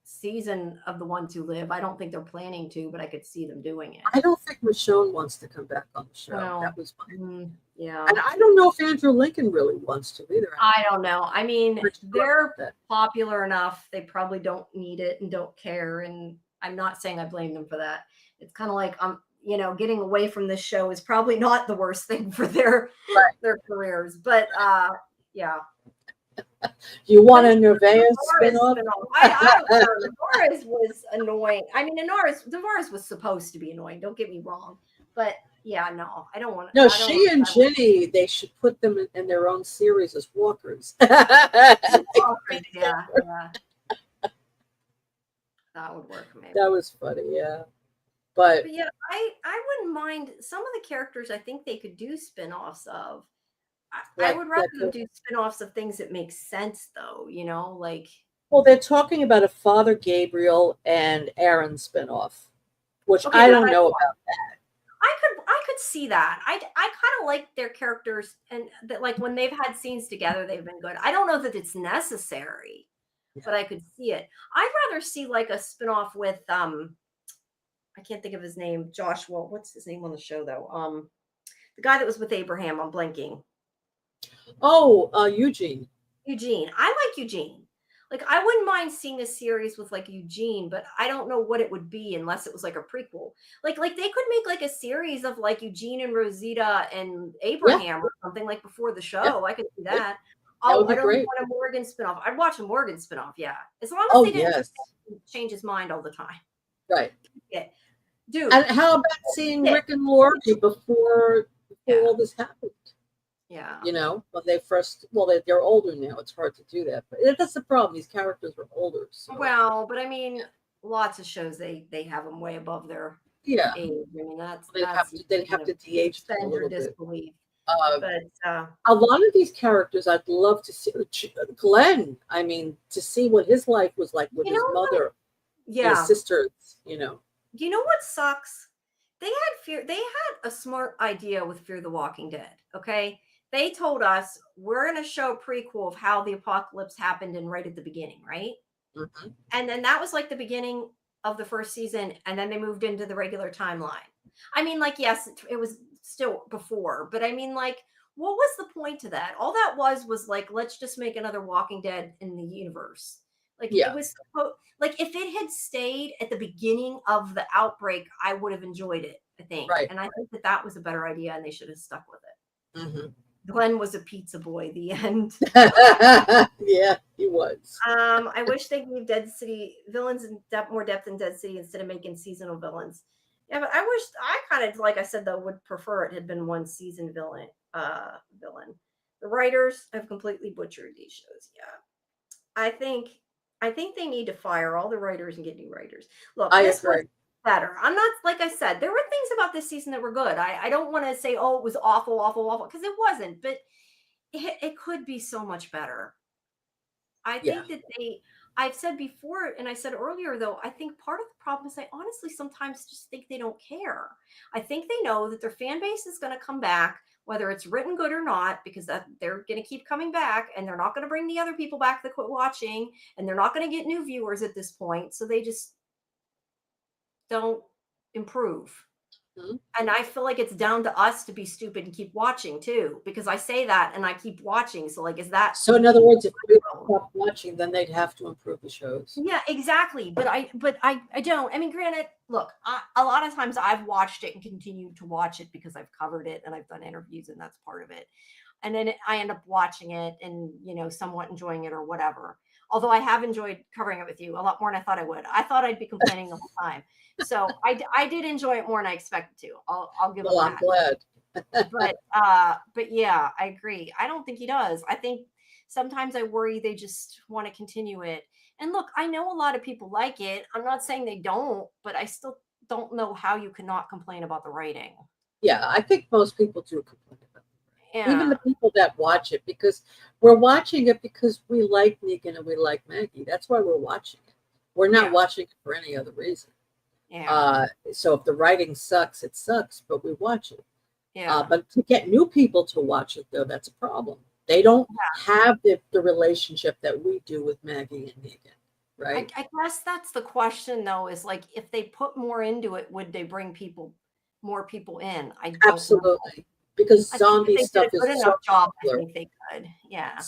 season of The Ones Who Live. I don't think they're planning to, but I could see them doing it.
I don't think Michonne wants to come back on the show. Well, that was fine.
Yeah.
And I don't know if Andrew Lincoln really wants to either.
I don't know. I mean, they're popular enough. They probably don't need it and don't care. And I'm not saying I blame them for that. It's kind of like, you know, getting away from this show is probably not the worst thing for their careers. But yeah.
You want a Nevaeh spinoff?
Navares was annoying. I mean, Navares was supposed to be annoying. Don't get me wrong. But yeah, no, I don't want.
No, she and Ginny, they should put them in their own series as walkers.
Walkers, yeah. That would work, maybe.
That was funny, yeah. But
yeah, I wouldn't mind some of the characters. I think they could do spin-offs of. I would rather them do spin-offs of things that make sense, though. You know, like.
Well, they're talking about a Father Gabriel and Aaron spin-off, which I don't know about that.
I could see that. I kind of like their characters, and that, like, when they've had scenes together, they've been good. I don't know that it's necessary, but I could see it. I'd rather see like a spin-off with I can't think of his name. Joshua. What's his name on the show though? The guy that was with Abraham. I'm blanking.
Oh, Eugene.
Eugene. I like Eugene. Like, I wouldn't mind seeing a series with like Eugene, but I don't know what it would be unless it was like a prequel. Like they could make like a series of like Eugene and Rosita and Abraham or something like before the show. Yeah. I could see that. Oh, I don't want a Morgan spinoff. I'd watch a Morgan spinoff. Yeah, as long as they didn't change his mind all the time.
Right.
Yeah. Dude.
And how about seeing Rick and Laurie before all this happened?
Yeah.
You know, when they first, they're older now. It's hard to do that. But that's the problem. These characters are older. So.
Well, but I mean, lots of shows, they have them way above their age. I mean, they'd have to
de-age them
a little disbelief.
But a lot of these characters, I'd love to see. Glenn, I mean, to see what his life was like with his mother and his sisters, you know.
You know what sucks? They had a smart idea with Fear the Walking Dead, okay? They told us we're going to show a prequel of how the apocalypse happened and right at the beginning, right?
Mm-hmm.
And then that was like the beginning of the first season, and then they moved into the regular timeline. I mean, like, yes, it was still before, but I mean, like, what was the point to that? All that was like, let's just make another Walking Dead in the universe. Like, it was like, if it had stayed at the beginning of the outbreak, I would have enjoyed it, I think.
Right.
And I think that was a better idea, and they should have stuck with it.
Mm-hmm.
Glenn was a pizza boy, the end.
Yeah, he was.
I wish they gave Dead City villains more depth in Dead City instead of making seasonal villains. Yeah, but I kind of, like I said, though, would prefer it had been one season villain. The writers have completely butchered these shows. Yeah. I think they need to fire all the writers and get new writers. Look, this was better. I'm not, like I said, there were things about this season that were good. I don't want to say, oh, it was awful, because it wasn't, but it could be so much better. I think that I've said before, and I said earlier, though, I think part of the problem is I honestly sometimes just think they don't care. I think they know that their fan base is going to come back, whether it's written good or not, because they're going to keep coming back, and they're not going to bring the other people back that quit watching, and they're not going to get new viewers at this point. So they just don't improve. Mm-hmm. And I feel like it's down to us to be stupid and keep watching too, because I say that and I keep watching. So like, is that
so? In other words, if we stop watching, then they'd have to improve the shows.
Yeah, exactly. But I don't. I mean, granted, look, a lot of times I've watched it and continued to watch it because I've covered it and I've done interviews, and that's part of it. And then I end up watching it and, somewhat enjoying it or whatever. Although I have enjoyed covering it with you a lot more than I thought I would. I thought I'd be complaining the whole time. So I did enjoy it more than I expected to. I'll give
Well,
them
I'm
that.
glad.
But yeah, I agree. I don't think he does. I think sometimes I worry they just want to continue it. And look, I know a lot of people like it. I'm not saying they don't, but I still don't know how you cannot complain about the writing.
Yeah, I think most people do complain about it.
Yeah.
Even the people that watch it, because we're watching it because we like Negan and we like Maggie. That's why we're watching it. We're not watching it for any other reason.
Yeah.
So if the writing sucks, it sucks, but we watch it.
Yeah.
But to get new people to watch it, though, that's a problem. They don't have the relationship that we do with Maggie and Negan, right?
I guess that's the question, though, is like, if they put more into it, would they bring more people in? I don't
Absolutely.
know.
Because
I think
zombie
if they
stuff
did a good
is
enough
so
job, I
popular.
think they could. Yeah.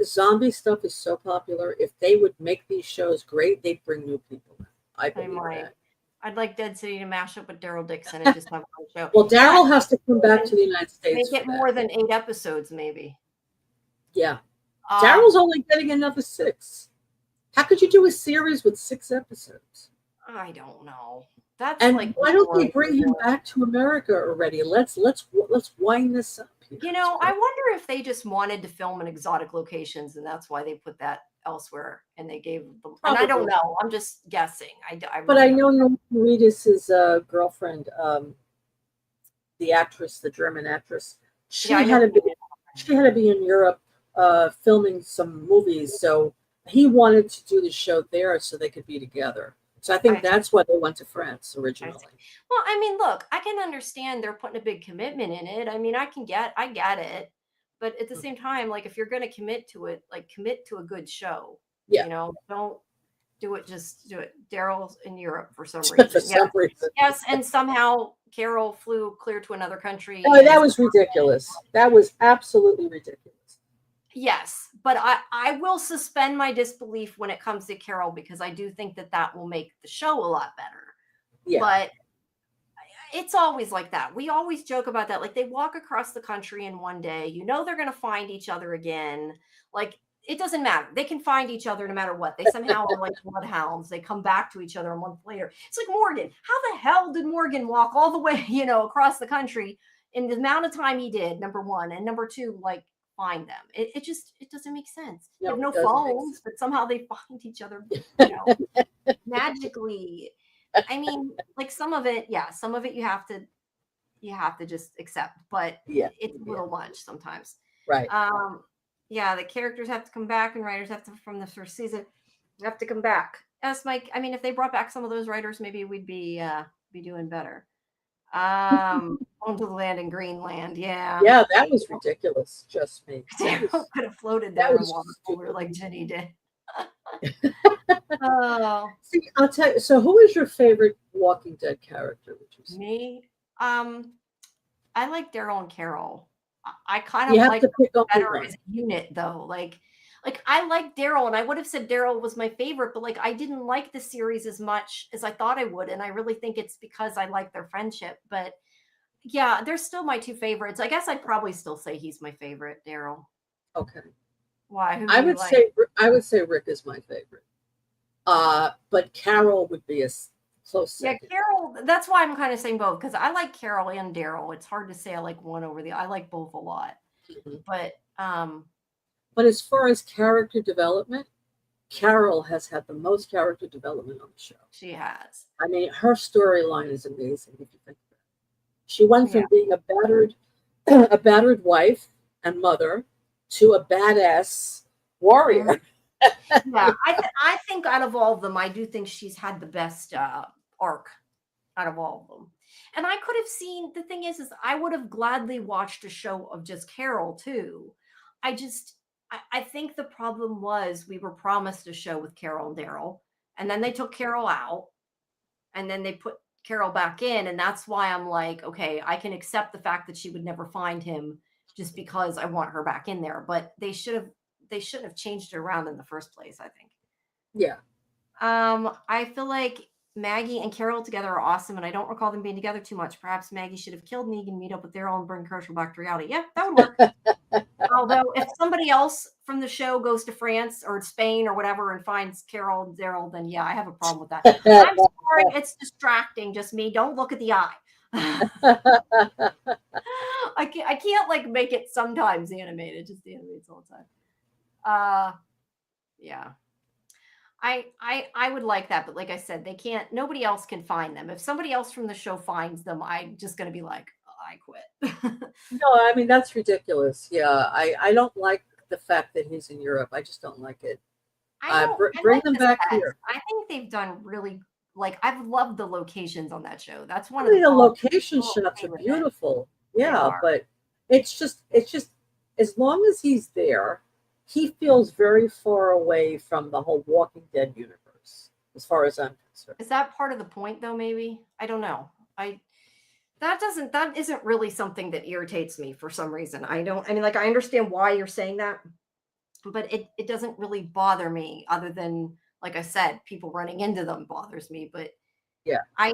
Zombie stuff is so popular. If they would make these shows great, they'd bring new people in. I believe that.
I'd like Dead City to mash up with Daryl Dixon and just have one show.
Well, Daryl has to come back to the United States.
Make it more than 8 episodes, maybe.
Yeah. Daryl's only getting another 6. How could you do a series with 6 episodes?
I don't know. That's
and
like,
why don't they bring him back to America already? Let's wind this up here.
You know, I wonder if they just wanted to film in exotic locations, and that's why they put that elsewhere, and they gave them. Probably. And I don't know. I'm just guessing.
But I know Norman Reedus' girlfriend, the actress, the German actress. She had to be in Europe filming some movies, so he wanted to do the show there so they could be together. So I think that's why they went to France originally.
Well, I mean, look, I can understand they're putting a big commitment in it. I mean, I get it. But at the same time, like, if you're going to commit to it, like, commit to a good show. Yeah. You know, don't do it. Just do it. Daryl's in Europe for some reason.
For some reason.
Yes. And somehow Carol flew clear to another country.
Oh, that was ridiculous. That was absolutely ridiculous.
Yes, but I will suspend my disbelief when it comes to Carol, because I do think that will make the show a lot better. Yeah. But it's always like that. We always joke about that. Like, they walk across the country in one day. You know they're going to find each other again. Like, it doesn't matter. They can find each other no matter what. They somehow are like bloodhounds. They come back to each other a month later. It's like Morgan. How the hell did Morgan walk all the way, across the country in the amount of time he did, number one? And number two, like, find them. It doesn't make sense. They have no phones, but somehow they find each other, magically. I mean, like, some of it you have to just accept, but it's a little much sometimes.
Right.
Yeah, the characters have to come back, and writers have to, from the first season, have to come back. Yes, Mike. I mean, if they brought back some of those writers, maybe we'd be doing better. Onto the land in Greenland. Yeah.
Yeah, that was ridiculous. Just me.
Could have floated down the water cooler like Jenny did. Oh.
See, I'll tell you. So, who is your favorite Walking Dead character? Would you say?
Me? I like Daryl and Carol. I kind of like them better as a unit, though. Like I like Daryl, and I would have said Daryl was my favorite, but like, I didn't like the series as much as I thought I would, and I really think it's because I like their friendship. But yeah, they're still my 2 favorites. I guess I'd probably still say he's my favorite, Daryl.
Okay.
Why?
I would say Rick is my favorite. But Carol would be a close second.
Yeah, Carol. That's why I'm kind of saying both, because I like Carol and Daryl. It's hard to say I like one over the. I like both a lot,
But as far as character development, Carol has had the most character development on the show.
She has.
I mean, her storyline is amazing if you think about it. She went from being a battered wife and mother to a badass warrior.
Yeah, I think out of all of them, I do think she's had the best arc out of all of them. And I could have seen, the thing is I would have gladly watched a show of just Carol too. I think the problem was we were promised a show with Carol and Daryl, and then they took Carol out, and then they put Carol back in, and that's why I'm like, okay, I can accept the fact that she would never find him just because I want her back in there. But they shouldn't have changed it around in the first place, I think.
Yeah.
I feel like Maggie and Carol together are awesome, and I don't recall them being together too much. Perhaps Maggie should have killed Negan, meet up with Daryl, and bring Herschel back to reality. Yeah, that would work. Although if somebody else from the show goes to France or Spain or whatever and finds Carol and Daryl, then yeah, I have a problem with that. I'm sorry, it's distracting. Just me. Don't look at the eye. I can't like make it sometimes animated. Just animates all the time. Yeah. I would like that, but like I said, they can't. Nobody else can find them. If somebody else from the show finds them, I'm just gonna be like, oh, I quit.
No, I mean that's ridiculous. Yeah, I don't like the fact that he's in Europe. I just don't like it.
I don't. I
Bring
like
them
the
back
sets.
here.
I think they've done really like I've loved the locations on that show. That's one
I
of
mean,
the
the
problems.
location
I'm
shots
okay
are
with it.
beautiful.
They
Yeah,
are.
but it's just as long as he's there, he feels very far away from the whole Walking Dead universe, as far as I'm concerned.
Is that part of the point though? Maybe I don't know. That isn't really something that irritates me for some reason. I mean, like I understand why you're saying that, but it doesn't really bother me other than like I said, people running into them bothers me. But
Yeah.
I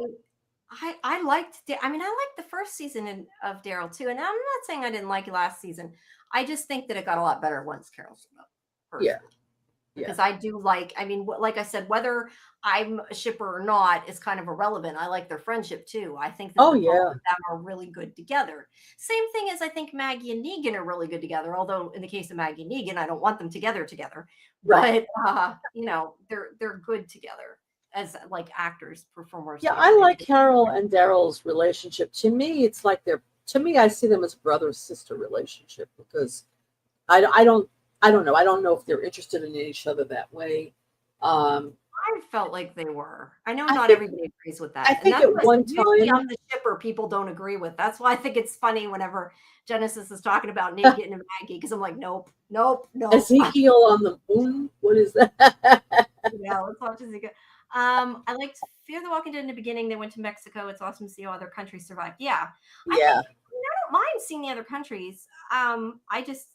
liked. I mean, I liked the first season of Daryl too, and I'm not saying I didn't like it last season. I just think that it got a lot better once Carol showed up. Personally.
Yeah.
Because I do like. I mean, like I said, whether I'm a shipper or not is kind of irrelevant. I like their friendship too. I think that
Oh
the both
yeah.
of them are really good together. Same thing as I think Maggie and Negan are really good together. Although in the case of Maggie and Negan, I don't want them together.
Right.
But you know, they're good together as like actors, performers.
Yeah,
Together.
I like Carol and Daryl's relationship. To me, it's like to me, I see them as brother-sister relationship because I don't know. I don't know if they're interested in each other that way.
I felt like they were. I know
I
not
think
everybody agrees with
I
that. And
think
that's
at
what
one
usually
time,
I'm the shipper people don't agree with. That's why I think it's funny whenever Genesis is talking about Negan and Maggie, because I'm like, nope, nope, nope.
Ezekiel on the moon. What is that?
Yeah, let's watch Ezekiel. I liked Fear the Walking Dead in the beginning. They went to Mexico. It's awesome to see how other countries survive. Yeah. I
Yeah.
think I don't mind seeing the other countries. I just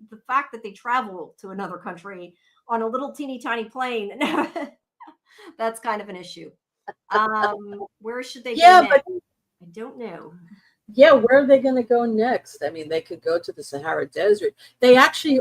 the fact that they travel to another country on a little teeny tiny plane, that's kind of an issue. Where should they go
Yeah,
next? I don't know.
yeah, where are they going to go next? I mean, they could go to the Sahara Desert. They actually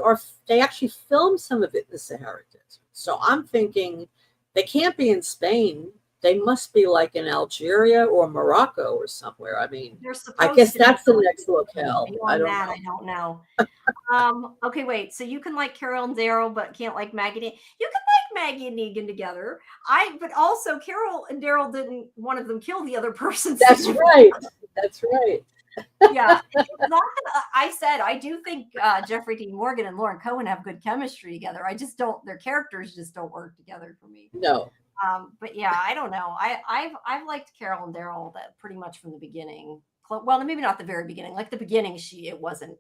filmed some of it in the Sahara Desert. So I'm thinking they can't be in Spain. They must be like in Algeria or Morocco or somewhere. I mean, I guess that's the next locale. I don't know.
I don't know. Okay, wait. So you can like Carol and Daryl, but can't like Maggie. You can like Maggie and Negan together. But also Carol and Daryl didn't one of them kill the other person.
That's right. That's right.
Yeah. It's not that I said I do think Jeffrey Dean Morgan and Lauren Cohen have good chemistry together. I just don't their characters just don't work together for me.
No.
But yeah, I don't know. I've liked Carol and Daryl that pretty much from the beginning. Well, maybe not the very beginning. Like the beginning, it wasn't,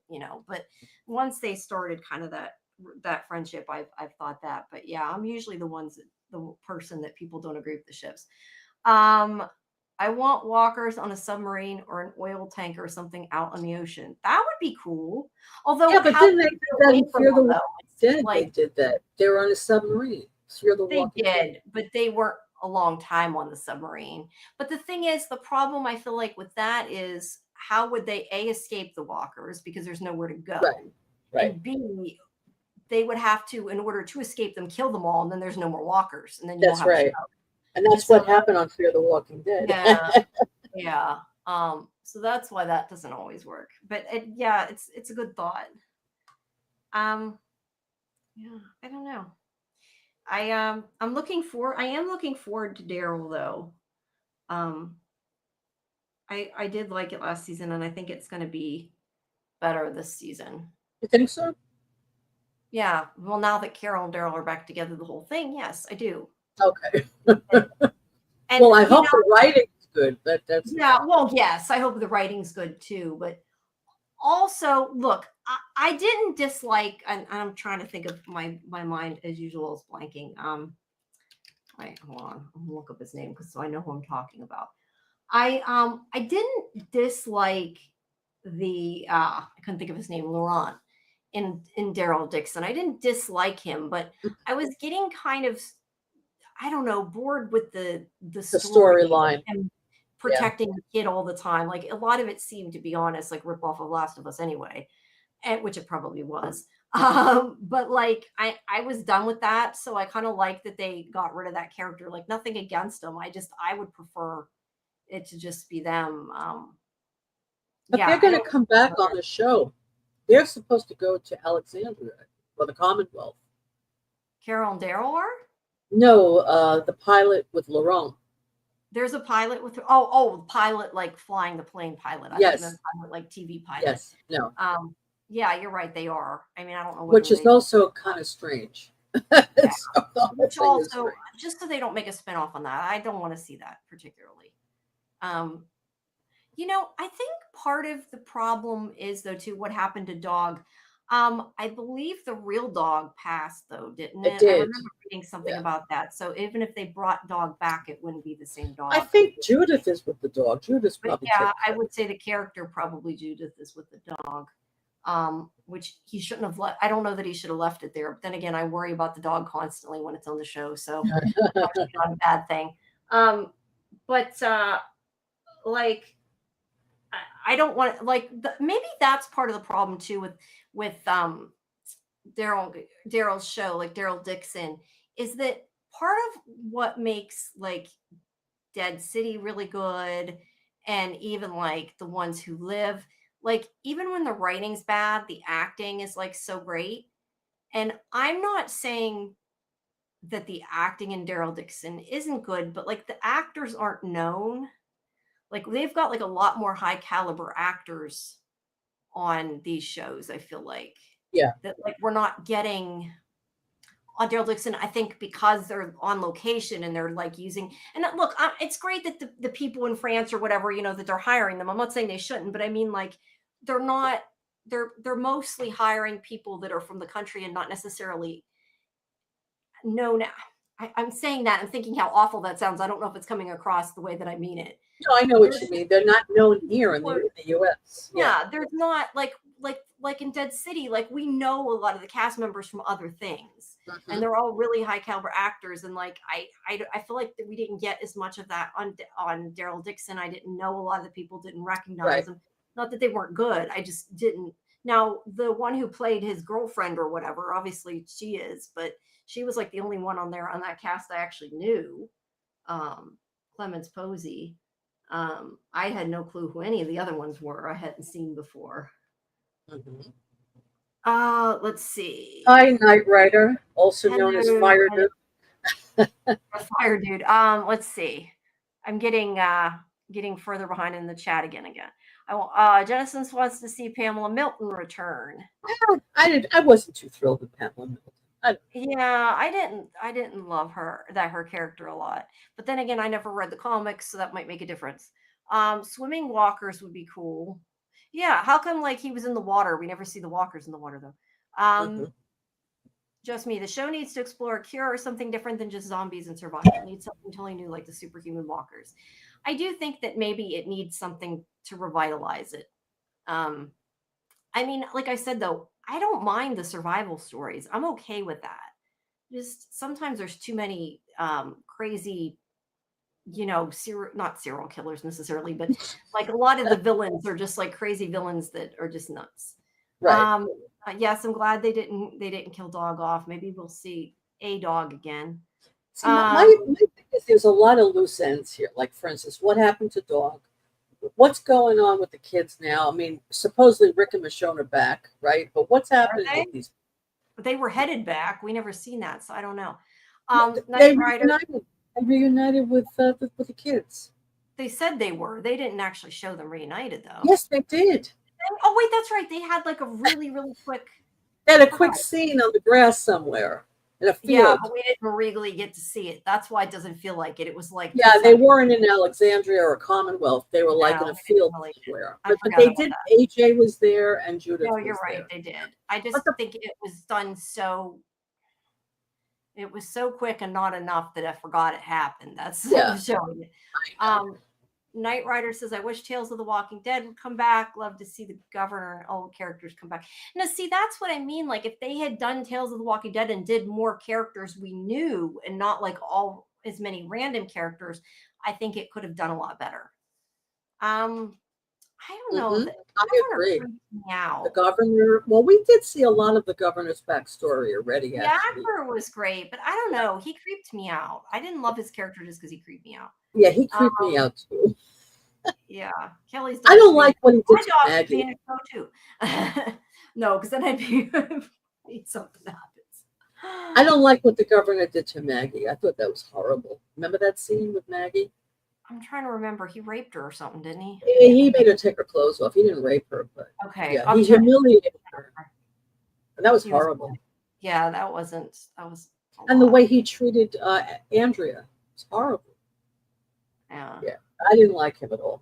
but once they started kind of that friendship, I've thought that. But yeah, I'm usually the person that people don't agree with the ships. I want walkers on a submarine or an oil tanker or something out on the ocean. That would be cool. Although,
yeah, but then they did that in Fear the Walking Dead.
Like,
they did that. They were on a submarine. Fear the Walking Dead.
But they weren't a long time on the submarine. But the thing is, the problem I feel like with that is how would they escape the walkers because there's nowhere to go,
right.
And B, they would have to, in order to escape them, kill them all, and then there's no more walkers, and then you
that's
don't have
right. And that's what happened on Fear the Walking Dead.
Yeah. So that's why that doesn't always work. But it's a good thought. Yeah, I don't know. I am looking forward to Daryl though. I did like it last season, and I think it's going to be better this season.
You think so?
Yeah. Well, now that Carol and Daryl are back together, the whole thing, yes, I do.
Okay.
And,
well, I hope the writing's good, but that's
well, yes, I hope the writing's good too. But also, look, I didn't dislike, and I'm trying to think of my mind as usual is blanking. Wait, hold on, I'm gonna look up his name because so I know who I'm talking about. I didn't dislike the I couldn't think of his name, Laurent in Daryl Dixon. I didn't dislike him, but I was getting kind of, I don't know, bored with the
storyline
and protecting the kid all the time. Like a lot of it seemed, to be honest, like rip off of Last of Us anyway. and which it probably was. But like I was done with that, so I kind of like that they got rid of that character. Like nothing against them, I would prefer it to just be them.
But
Yeah,
they're
I
going to
don't.
come back on the show. They're supposed to go to Alexandria for the Commonwealth.
Carol and Daryl are.
No, the pilot with Laurent.
There's a pilot with the pilot like flying the plane pilot. I
Yes.
thought you meant pilot like TV pilot.
Yes. No.
Yeah, you're right. They are. I mean, I don't know
Which is also kind of strange.
Yeah.
So
Which also, just so they don't make a spinoff on that, I don't want to see that particularly. You know, I think part of the problem is though too what happened to Dog. I believe the real Dog passed though, didn't it?
It did.
I remember reading something about that. So even if they brought Dog back, it wouldn't be the same Dog.
I think Judith is with the dog. Judith probably.
Yeah, I would say the character probably Judith is with the dog. Which he shouldn't have left. I don't know that he should have left it there. But then again, I worry about the dog constantly when it's on the show, so that's not a bad thing. But like, I don't want like maybe that's part of the problem too with Daryl's show, like Daryl Dixon, is that part of what makes like Dead City really good, and even like The Ones Who Live. Like, even when the writing's bad, the acting is like so great. And I'm not saying that the acting in Daryl Dixon isn't good, but like the actors aren't known. Like, they've got like a lot more high caliber actors on these shows, I feel like.
Yeah.
That like we're not getting on Daryl Dixon, I think because they're on location and they're like using, and look, it's great that the people in France or whatever, you know, that they're hiring them. I'm not saying they shouldn't, but I mean, like, they're not, they're mostly hiring people that are from the country and not necessarily known. I'm saying that and thinking how awful that sounds. I don't know if it's coming across the way that I mean it.
No, I know what you mean. They're not known here in the U.S.
Yeah, there's not like in Dead City, like we know a lot of the cast members from other things, and they're all really high caliber actors. And like I feel like that we didn't get as much of that on Daryl Dixon. I didn't know a lot of the people, didn't recognize them. Not that they weren't good, I just didn't. Now the one who played his girlfriend or whatever, obviously she is, but she was like the only one on there on that cast I actually knew. Clemens Posey. I had no clue who any of the other ones were. I hadn't seen before. Let's see.
Hi, Knight Rider, also known as Fire Dude.
Fire Dude. Let's see. I'm getting further behind in the chat again. Jennison wants to see Pamela Milton return.
I wasn't too thrilled with Pamela Milton.
Yeah, I didn't love her character a lot. But then again, I never read the comics, so that might make a difference. Swimming walkers would be cool. Yeah, how come like he was in the water? We never see the walkers in the water though. Just me. The show needs to explore a cure or something different than just zombies and survival. It needs something totally new, like the superhuman walkers. I do think that maybe it needs something to revitalize it. I mean, like I said though, I don't mind the survival stories. I'm okay with that. Just sometimes there's too many crazy, you know, not serial killers necessarily, but like a lot of the villains are just like crazy villains that are just nuts.
Right.
Yes, I'm glad they didn't kill Dog off. Maybe we'll see a Dog again.
See, my thing is there's a lot of loose ends here. Like, for instance, what happened to Dog? What's going on with the kids now? I mean, supposedly Rick and Michonne are back, right? But what's happening with these?
But they were headed back. We never seen that, so I don't know.
They reunited with the kids.
They said they were. They didn't actually show them reunited, though.
Yes, they did.
Oh wait, that's right. They had like a really, really quick.
They had a quick scene on the grass somewhere in a field.
Yeah, but we didn't really get to see it. That's why it doesn't feel like it. It was like
they weren't in Alexandria or Commonwealth. They were like in a field somewhere. But they did. AJ was there and Judith.
No, you're right. They did. I just think it was done so. It was so quick and not enough that I forgot it happened. That's showing it. Knight Rider says, I wish Tales of the Walking Dead would come back. Love to see the Governor and all characters come back. Now, see, that's what I mean. Like, if they had done Tales of the Walking Dead and did more characters we knew and not like all as many random characters, I think it could have done a lot better. I don't know. The
I
governor
agree.
freaked me
The
out.
governor. Well, we did see a lot of the governor's backstory already.
The
Actually,
actor was great, but I don't know. He creeped me out. I didn't love his character just because he creeped me out.
yeah, he creeped me out too.
Yeah, Kelly's
I
dog
don't
should be
like what he did
my
to
dog should be
Maggie.
in a show too. No, because then I'd be something happens.
I don't like what the governor did to Maggie. I thought that was horrible. Remember that scene with Maggie?
I'm trying to remember. He raped her or something, didn't he?
He made her take her clothes off. He didn't rape her, but
Okay,
yeah,
I'm
he
checking.
humiliated her. And that was
He was,
horrible.
yeah, that was a
And the
lot.
way he treated Andrea was horrible.
Yeah.
Yeah, I didn't like him at all.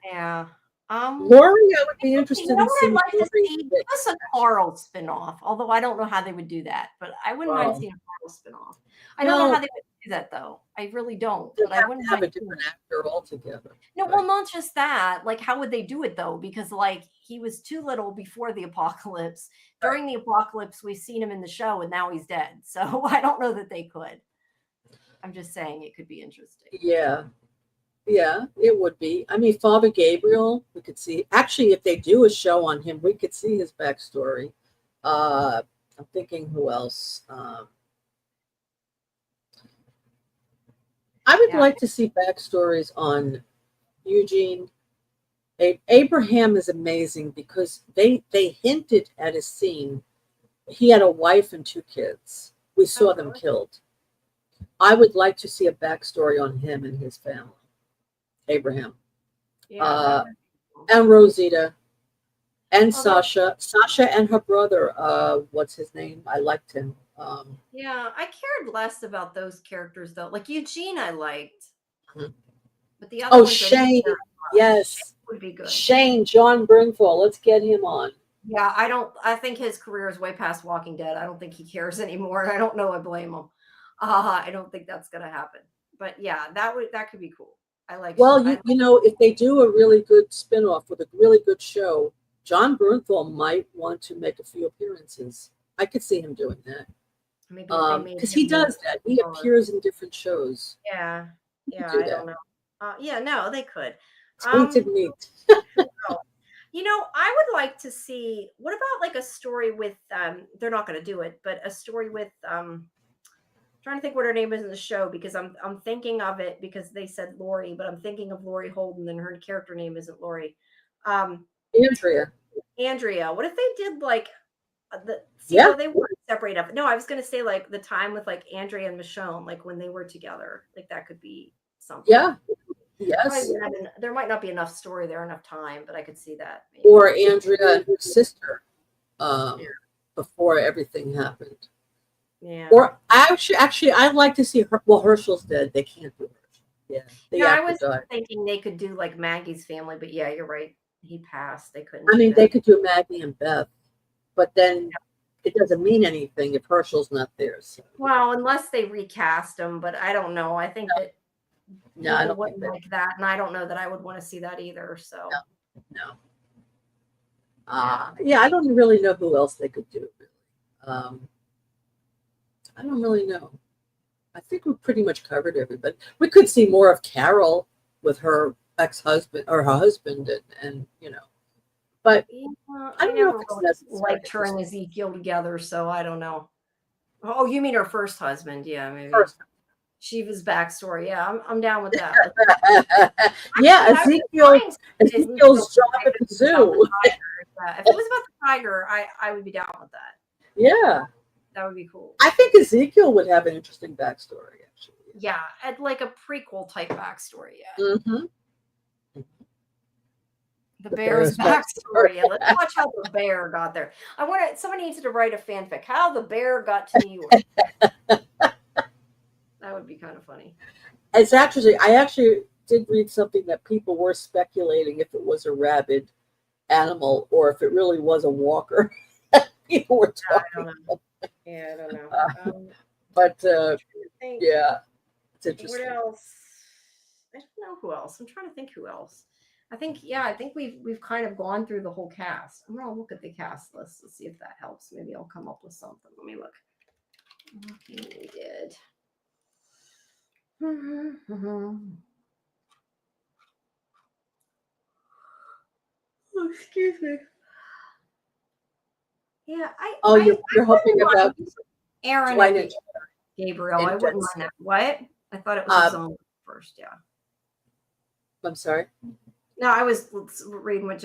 Yeah.
Laurie, I would be
You
interested
know
in
what I'd
seeing
like to
Laurie.
see? Give us a Carl spinoff, although I don't know how they would do that, but I wouldn't mind seeing a Carl spinoff. I don't know how
Well,
they would do that though. I really don't,
they'd
but I
have to
wouldn't
have
mind
a
seeing
different
it.
actor altogether.
No,
Right.
well, not just that. Like, how would they do it though? Because like he was too little before the apocalypse. During the apocalypse, we've seen him in the show, and now he's dead. So I don't know that they could. I'm just saying it could be interesting.
Yeah. Yeah, it would be. I mean, Father Gabriel, we could see. Actually, if they do a show on him, we could see his backstory. I'm thinking who else. I would
Yeah.
like to see backstories on Eugene. Abraham is amazing because they hinted at his scene. He had a wife and 2 kids. We saw them killed. I would like to see a backstory on him and his family. Abraham.
Yeah.
And Rosita. And
Oh,
Sasha and her brother, what's his name? I liked him.
yeah, I cared less about those characters though. Like Eugene, I liked, but the other
Oh,
ones I didn't
Shane.
care much.
Yes.
Shane would be good.
Shane, John Bernthal. Let's get him on.
Yeah, I think his career is way past Walking Dead. I don't think he cares anymore. And I don't know. I blame him. I don't think that's gonna happen. But yeah, that could be cool. I like.
Well, you know, if they do a really good spin-off with a really good show, John Bernthal might want to make a few appearances. I could see him doing that.
maybe if they made
Because
him
he does that. He appears in different shows.
Yeah, yeah,
Do
I don't
that.
know. Yeah, no, they could.
Tainted meat.
You know, I would like to see what about like a story with they're not going to do it, but a story with trying to think what her name is in the show because I'm thinking of it because they said Laurie, but I'm thinking of Laurie Holden and her character name isn't Laurie.
Andrea.
Andrea. What if they did like
Yeah.
no, they weren't separate up. No, I was gonna say like the time with like Andrea and Michonne, like when they were together. Like that could be something.
Yeah. Yes.
There might not be enough story there, enough time, but I could see that. Maybe.
Or Andrea and her sister before everything happened.
Yeah.
Or actually, I'd like to see her. Well, Herschel's dead. They can't do Herschel. Yeah.
No, I was thinking they could do like Maggie's family, but yeah, you're right. He passed. They couldn't.
I mean, they could do Maggie and Beth, but then it doesn't mean anything if Herschel's not there. So.
Well, unless they recast him, but I don't know. I think that
I
don't wouldn't like that, and I don't know that I would want to see that either. So
no. Yeah, I don't really know who else they could do. I don't really know. I think we pretty much covered everybody. We could see more of Carol with her ex-husband or her husband, and you know. But I don't know if it's necessary.
Like her and Ezekiel together, so I don't know. Oh, you mean her first husband? Yeah, maybe. Shiva's backstory. Yeah, I'm down with that.
Yeah, Ezekiel's job at the zoo.
If it was about the tiger, I would be down with that.
Yeah.
That would be cool.
I think Ezekiel would have an interesting backstory, actually.
Yeah, like a prequel type backstory. Yeah.
Mm-hmm.
The bear's backstory. Yeah, let's watch how the bear got there. Somebody needs to write a fanfic. How the bear got to New York. That would be kind of funny.
I actually did read something that people were speculating if it was a rabid animal or if it really was a walker. People were talking about.
Yeah, I don't know.
But yeah, it's interesting.
What else? I don't know who else. I'm trying to think who else. I think we've kind of gone through the whole cast. I'm gonna look at the cast list and see if that helps. Maybe I'll come up with something. Let me look. Okay, we did. Oh, excuse me. Yeah,
you're hoping about
Aaron
Dwight
and Gabriel. I wouldn't mind that. What? I thought it was his own first. Yeah.
I'm sorry.
No, I was reading what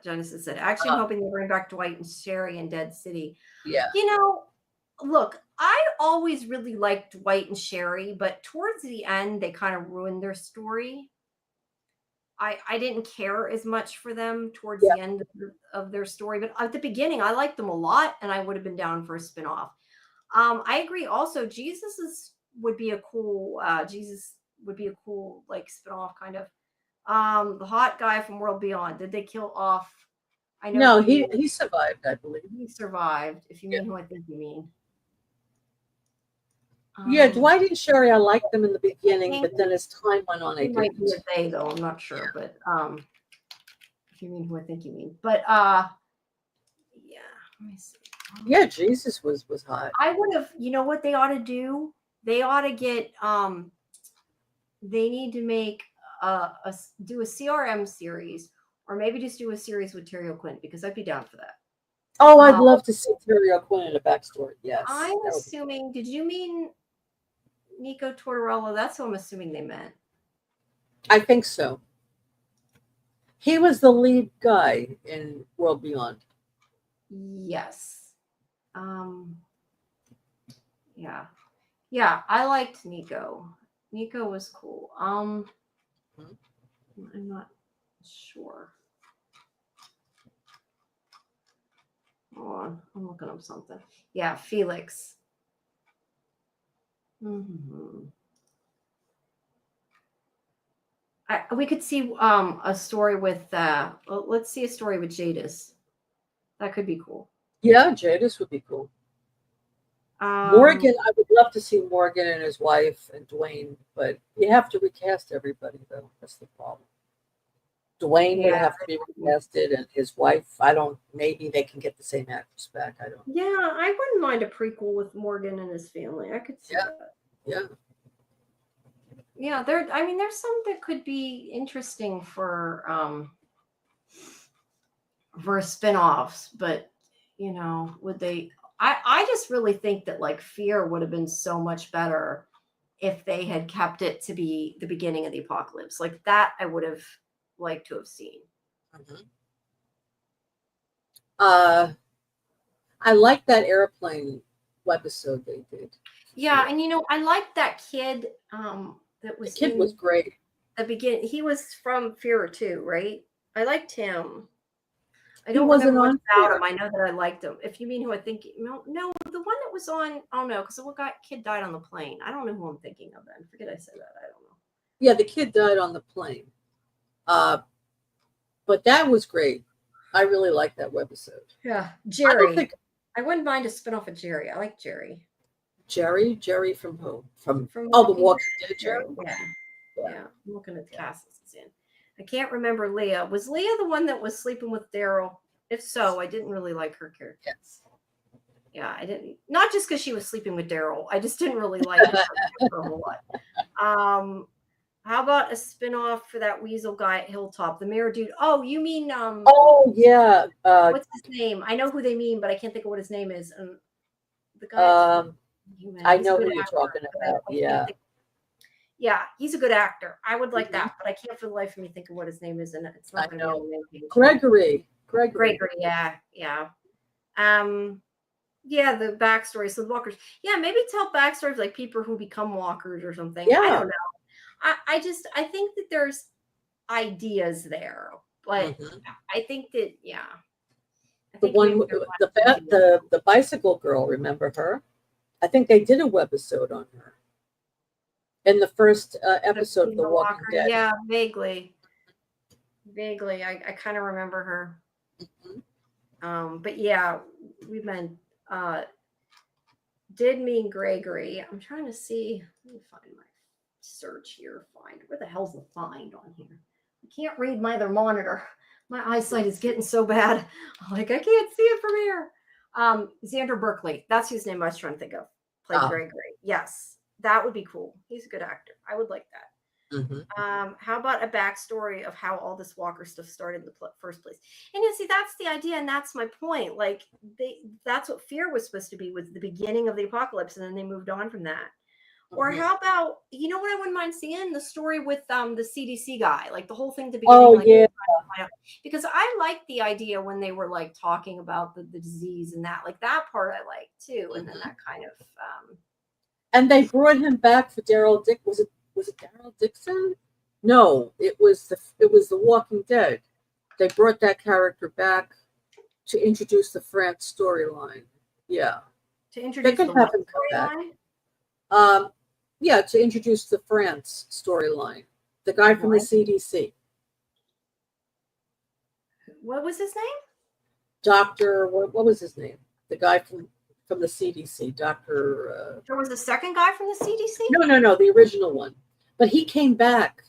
Genesis said. Actually, I'm hoping they bring back Dwight and Sherry in Dead City.
Yeah.
Look, I always really liked Dwight and Sherry, but towards the end, they kind of ruined their story. I didn't care as much for them towards the end of their story, but at the beginning, I liked them a lot, and I would have been down for a spinoff. I agree. Also, Jesus would be a cool like spinoff kind of. The hot guy from World Beyond. Did they kill off? I know.
No, he survived, I believe.
He survived. If you mean who I think you mean.
Yeah, Dwight and Sherry, I liked them in the beginning, but then as time went on, they
might
didn't.
be a they though. I'm not sure, but if you mean who I think you mean, but yeah. Let me see.
Yeah, Jesus was hot.
I would have. You know what they ought to do? They ought to get. They need to make do a CRM series, or maybe just do a series with Terry O'Quinn, because I'd be down for that.
Oh, I'd love to see Terry O'Quinn in a backstory. Yes.
I'm assuming. Did you mean Nico Tortorella? That's what I'm assuming they meant.
I think so. He was the lead guy in World Beyond.
Yes. Yeah. I liked Nico. Nico was cool. I'm not sure. Hold on, I'm looking up something. Yeah, Felix. We could see a story with. Let's see a story with Jadis. That could be cool.
Yeah, Jadis would be cool. Morgan, I would love to see Morgan and his wife and Dwayne, but you have to recast everybody, though. That's the problem. Dwayne would have to be recasted, and his wife, maybe they can get the same actress back. I don't.
Yeah, I wouldn't mind a prequel with Morgan and his family. I could see that.
Yeah.
Yeah, there's some that could be interesting for spinoffs, but would they? I just really think that like Fear would have been so much better if they had kept it to be the beginning of the apocalypse. Like that, I would have liked to have seen.
I like that airplane webisode they did.
Yeah, and I liked that kid. That was
the kid was great.
The beginning, he was from Fear too, right? I liked him. I
don't remember much
about him. I know that I liked him. If you mean who I think, no, the one that was on. Oh no, because the kid died on the plane. I don't know who I'm thinking of. Then forget I said that. I don't know.
Yeah, the kid died on the plane. But that was great. I really liked that webisode.
Yeah, Jerry. I wouldn't mind a spinoff of Jerry. I like Jerry.
Jerry from who? From The Walking Dead. Jerry.
Yeah. I'm looking at the cast this in. I can't remember Leah. Was Leah the one that was sleeping with Daryl? If so, I didn't really like her character.
Yes.
Yeah, I didn't. Not just because she was sleeping with Daryl. I just didn't really like her character a whole lot. How about a spinoff for that weasel guy at Hilltop, the mayor dude? Oh, you mean
Oh yeah.
What's his name? I know who they mean, but I can't think of what his name is. The guy.
I know who you're talking about. Yeah.
Yeah, he's a good actor. I would like that, but I can't for the life of me think of what his name is, and it's not going to be on the name.
Gregory.
Yeah. Yeah, the backstory. So the walkers. Yeah, maybe tell backstories like people who become walkers or something.
Yeah.
I don't know. I think that there's ideas there, but I think that
the one the bicycle girl, remember her? I think they did a webisode on her in the first episode of The Walking Dead.
Yeah, vaguely. I kind of remember her. But yeah, we meant did mean Gregory. I'm trying to see. Let me find my search here. Find where the hell's the find on here? I can't read my other monitor. My eyesight is getting so bad. I'm like, I can't see it from here. Xander Berkeley. That's whose name I was trying to think of. Played Gregory. Yes, that would be cool. He's a good actor. I would like that. How about a backstory of how all this Walker stuff started in the first place? And you see, that's the idea, and that's my point. Like, that's what Fear was supposed to be, was the beginning of the apocalypse, and then they moved on from that. Or how about, you know what I wouldn't mind seeing? The story with the CDC guy, like the whole thing at the beginning.
Oh,
like,
yeah.
Because I liked the idea when they were like talking about the disease and that, like that part I liked too. And then that kind of
and they brought him back for Daryl Dick. Was it Daryl Dixon? No, it was the Walking Dead. They brought that character back to introduce the France storyline. Yeah.
To introduce the
storyline? Yeah, to introduce the France storyline. The guy from the CDC.
What was his name?
Doctor, what was his name? The guy from the CDC, Doctor.
There was a second guy from the CDC?
No, the original one. But he came back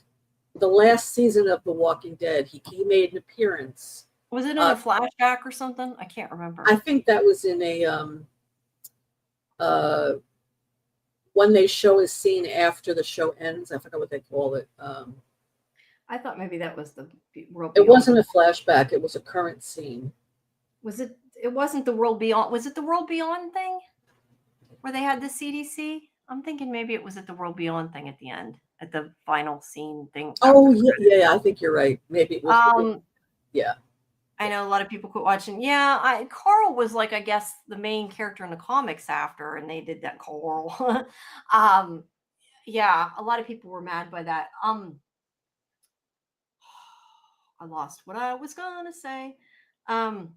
the last season of The Walking Dead. He made an appearance.
Was it in a flashback or something? I can't remember.
I think that was in a when they show a scene after the show ends. I forgot what they call it.
I thought maybe that was the World Beyond.
It wasn't a flashback. It was a current scene.
Was it? It wasn't the World Beyond. Was it the World Beyond thing where they had the CDC? I'm thinking maybe it was at the World Beyond thing at the end, at the final scene thing.
Oh, yeah, I think you're right. Maybe it was. Yeah.
I know a lot of people quit watching. Yeah, Carl was like, I guess, the main character in the comics after, and they did that Carl. Yeah, a lot of people were mad by that. I lost what I was gonna say. Oh,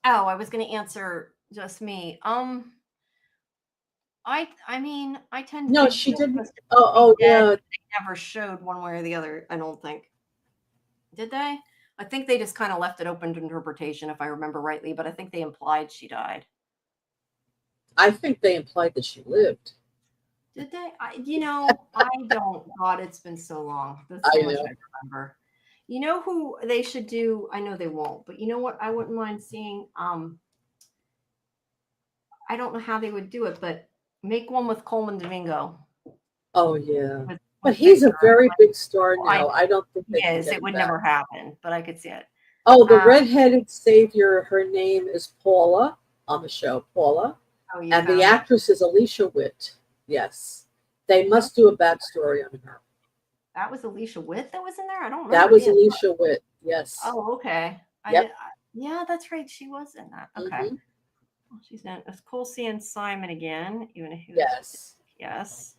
I was gonna answer just me. I mean, I tend to.
No, she didn't. Oh, yeah.
They never showed one way or the other. I don't think. Did they? I think they just kind of left it open to interpretation, if I remember rightly. But I think they implied she died.
I think they implied that she lived.
Did they? I don't. God, it's been so long. That's so much I remember. You know who they should do? I know they won't, but you know what? I wouldn't mind seeing. I don't know how they would do it, but make one with Coleman Domingo.
Oh yeah, but he's a very big star now. I don't think
he is. It would never happen, but I could see it.
Oh, the redheaded savior. Her name is Paula on the show. Paula.
Oh,
and the actress is Alicia Witt. Yes, they must do a backstory on her.
That was Alicia Witt that was in there? I don't know.
That was Alicia Witt, yes.
Oh, okay.
Yep.
Yeah, that's right. She was in that. Okay. Well, she's in. It's cool seeing Simon again, even if he was. Yes.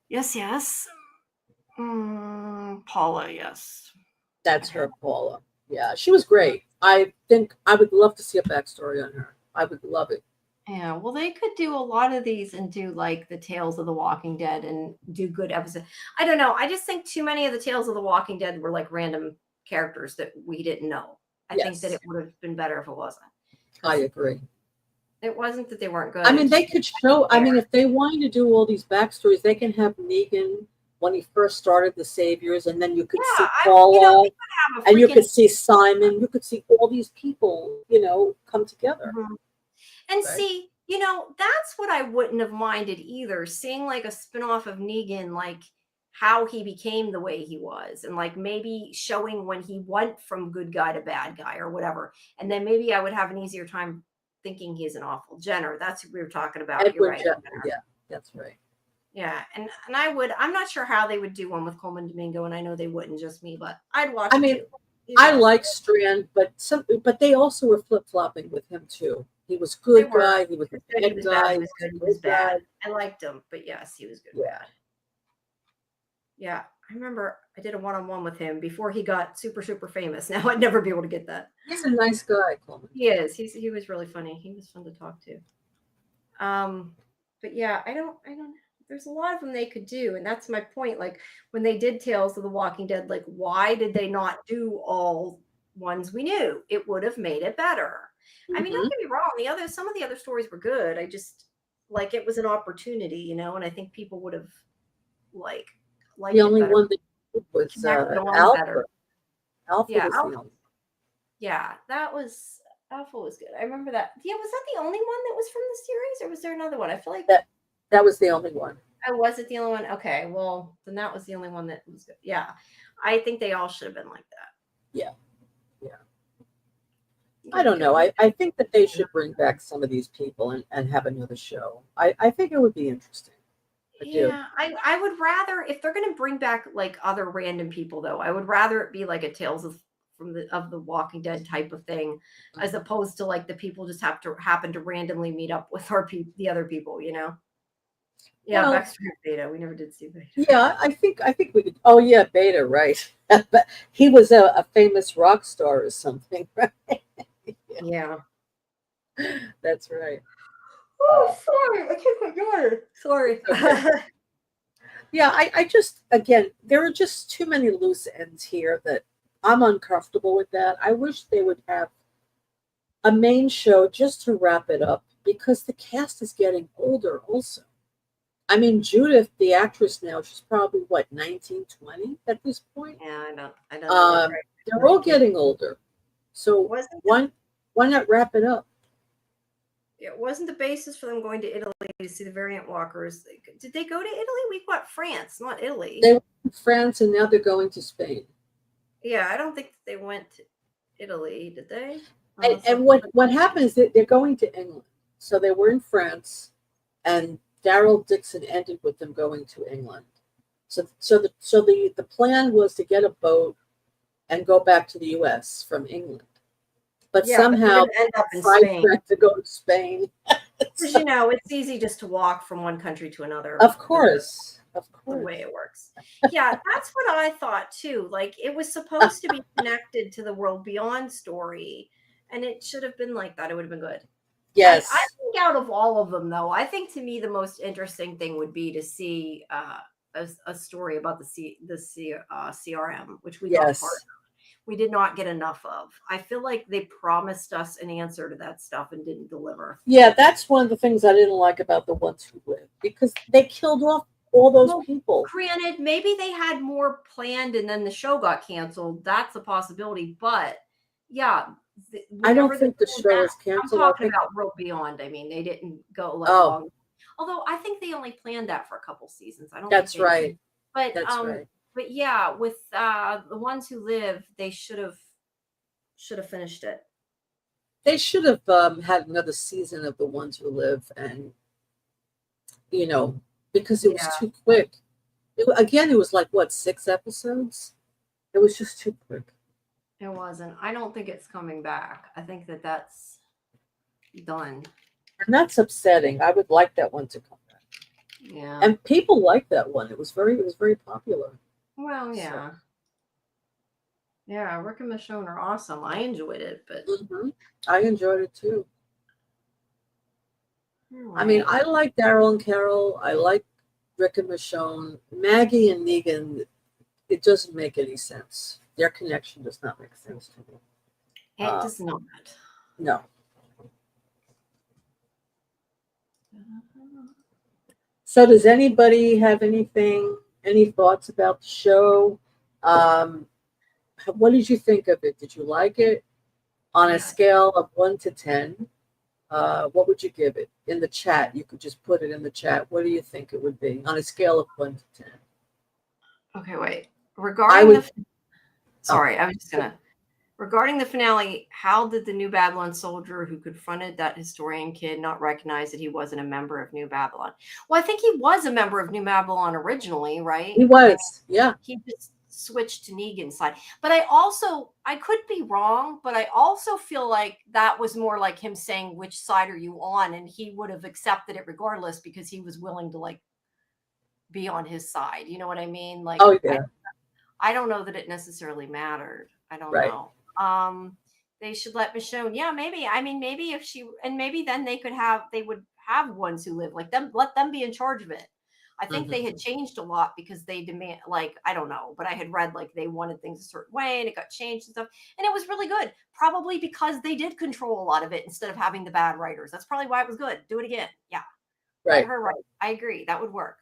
Yes. Paula, yes.
That's her, Paula. Yeah, she was great. I think I would love to see a backstory on her. I would love it.
Yeah, well, they could do a lot of these and do like the Tales of the Walking Dead and do good episodes. I don't know. I just think too many of the Tales of the Walking Dead were like random characters that we didn't know. I think that it would have been better if it wasn't.
I agree.
It wasn't that they weren't good.
I mean, they could show, I mean, if they wanted to do all these backstories, they can have Negan when he first started the Saviors, and then you could see Paula, and you could see Simon. You could see all these people, come together.
And see, that's what I wouldn't have minded either. Seeing like a spinoff of Negan, like how he became the way he was, and like maybe showing when he went from good guy to bad guy or whatever. And then maybe I would have an easier time thinking he's an awful Jenner. That's what we were talking about.
Edward You're right. Jenner. Yeah, that's right.
Yeah, and I'm not sure how they would do one with Coleman Domingo, and I know they wouldn't, just me, but I'd watch.
I mean, I like Strand, but they also were flip flopping with him too. He was good guy. He was a bad guy.
He was bad. I liked him, but yes, he was good.
Yeah.
Yeah, I remember I did a one-on-one with him before he got super, super famous. Now I'd never be able to get that.
He's a nice guy, Coleman.
He is. He was really funny. He was fun to talk to. But yeah, I don't know. There's a lot of them they could do, and that's my point. Like when they did Tales of the Walking Dead, like why did they not do all ones we knew? It would have made it better. I mean, don't get me wrong. Some of the other stories were good. I just like it was an opportunity, and I think people would have liked
the only one that was Alpha. Alpha.
Yeah, Alpha was good. I remember that. Yeah, was that the only one that was from the series, or was there another one? I feel like
that was the only one.
Oh, was it the only one? Okay, well, then that was the only one that was good. Yeah, I think they all should have been like that.
Yeah. I don't know. I think that they should bring back some of these people and have another show. I think it would be interesting. I do.
Yeah, I would rather, if they're gonna bring back like other random people though, I would rather it be like a Tales of the Walking Dead type of thing, as opposed to like the people just have to happen to randomly meet up with the other people, you know? Yeah,
Well,
Backstreet Beta. We never did see Beta.
yeah, I think we could. Oh yeah, Beta, right? But he was a famous rock star or something, right?
Yeah.
That's right.
Oh, sorry. I can't quite get it. Sorry.
Okay. Yeah, I just again, there are just too many loose ends here that I'm uncomfortable with that. I wish they would have a main show just to wrap it up because the cast is getting older also. I mean, Judith, the actress now, she's probably what, 19, 20 at this point?
Yeah, I don't know what
They're all getting older. So
wasn't
why not wrap it up?
it wasn't the basis for them going to Italy to see the variant walkers. Did they go to Italy? We got France, not Italy.
They went to France and now they're going to Spain.
Yeah, I don't think they went to Italy, did they?
And what happened is that they're going to England. So they were in France, and Daryl Dixon ended with them going to England. So the plan was to get a boat and go back to the U.S. from England, but
Yeah,
somehow
but end up in Spain.
to go to Spain.
Because you know, it's easy just to walk from one country to another.
Of course.
The way it works. Yeah, that's what I thought too. Like it was supposed to be connected to the World Beyond story, and it should have been like that. It would have been good.
Yes.
I think out of all of them, though, I think to me the most interesting thing would be to see a story about the CRM, which we got part of. We did not get enough of. I feel like they promised us an answer to that stuff and didn't deliver.
Yeah, that's one of the things I didn't like about The Ones Who Live, because they killed off all those people.
Granted, maybe they had more planned and then the show got canceled. That's a possibility. But yeah,
I don't think the show was canceled.
I'm talking about World Beyond. I mean, they didn't go long. Although I think they only planned that for a couple seasons. I don't.
That's right.
But
that's right.
But yeah, with The Ones Who Live, they should have finished it.
They should have had another season of The Ones Who Live, and because it was too quick. It was like what, 6 episodes? It was just too quick.
It wasn't. I don't think it's coming back. I think that's done.
And that's upsetting. I would like that one to come back.
Yeah.
And people like that one. It was very popular.
Well, yeah. So. Yeah, Rick and Michonne are awesome. I enjoyed it, but
I enjoyed it too. Right. I mean, I like Daryl and Carol. I like Rick and Michonne. Maggie and Negan, it doesn't make any sense. Their connection does not make sense to me.
It does not.
No. So does anybody have any thoughts about the show? What did you think of it? Did you like it? On a scale of 1 to 10, what would you give it? In the chat, you could just put it in the chat. What do you think it would be on a scale of 1 to 10?
Okay, wait. Regarding the finale, how did the New Babylon soldier who confronted that historian kid not recognize that he wasn't a member of New Babylon? Well, I think he was a member of New Babylon originally, right?
He was, yeah.
He just switched to Negan's side. But I could be wrong, but I also feel like that was more like him saying, which side are you on? And he would have accepted it regardless because he was willing to like be on his side. You know what I mean? Like,
oh, yeah.
I don't know that it necessarily mattered. I don't know. They should let Michonne. Yeah, maybe. I mean, maybe if she, and maybe then they would have Ones Who Live, like them, let them be in charge of it. I think they had changed a lot because they demand, like, I don't know, but I had read like they wanted things a certain way and it got changed and stuff. And it was really good. Probably because they did control a lot of it instead of having the bad writers. That's probably why it was good. Do it again. Yeah.
Right.
Let her write. I agree. That would work.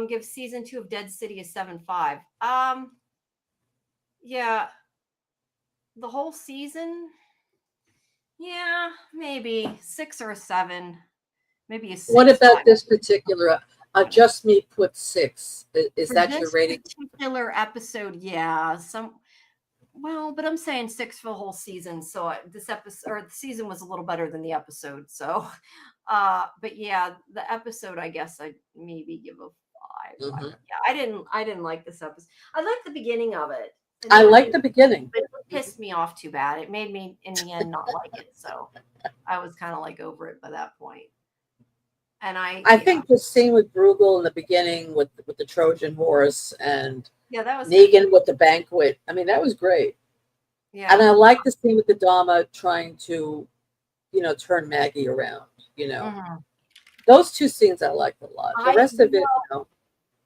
Give season 2 of Dead City a 7.5. Yeah. The whole season. Yeah, maybe 6 or a 7. Maybe a 6.
What about this particular? Just Me put 6. Is
For
that
this
your rating?
particular episode, yeah. Well, but I'm saying 6 for the whole season. So this episode or the season was a little better than the episode. So, but yeah, the episode, I guess I'd maybe give a 5.
Mm-hmm.
Yeah, I didn't like this episode. I liked the beginning of it.
I like the beginning.
It pissed me off too bad. It made me, in the end, not like it. So I was kind of like over it by that point. And I
think the scene with Bruegel in the beginning with the Trojan horse and
that was
Negan good. With the banquet. I mean, that was great.
Yeah.
And I like the scene with the Dama trying to, turn Maggie around,
Mm-hmm.
Those 2 scenes I liked a lot. The rest of it,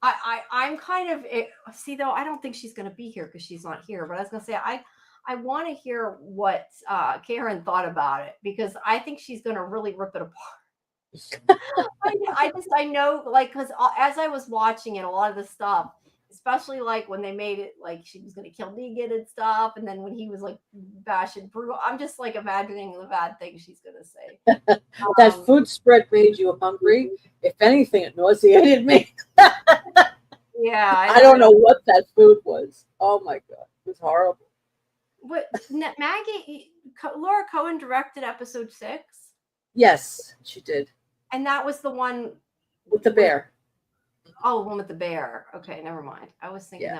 I'm kind of see though. I don't think she's going to be here because she's not here. But I was going to say I want to hear what Karen thought about it because I think she's going to really rip it apart. I know, like, because as I was watching it, a lot of the stuff, especially like when they made it like she was going to kill Negan and stuff, and then when he was like bashing Bruegel, I'm just like imagining the bad things she's going to say.
That food spread made you hungry. If anything, it nauseated me.
Yeah,
I don't know what that food was. Oh my god, it was horrible.
But Laura Cohen directed episode 6.
Yes, she did.
And that was the one
with the bear.
The one with the bear. Okay, never mind. I was thinking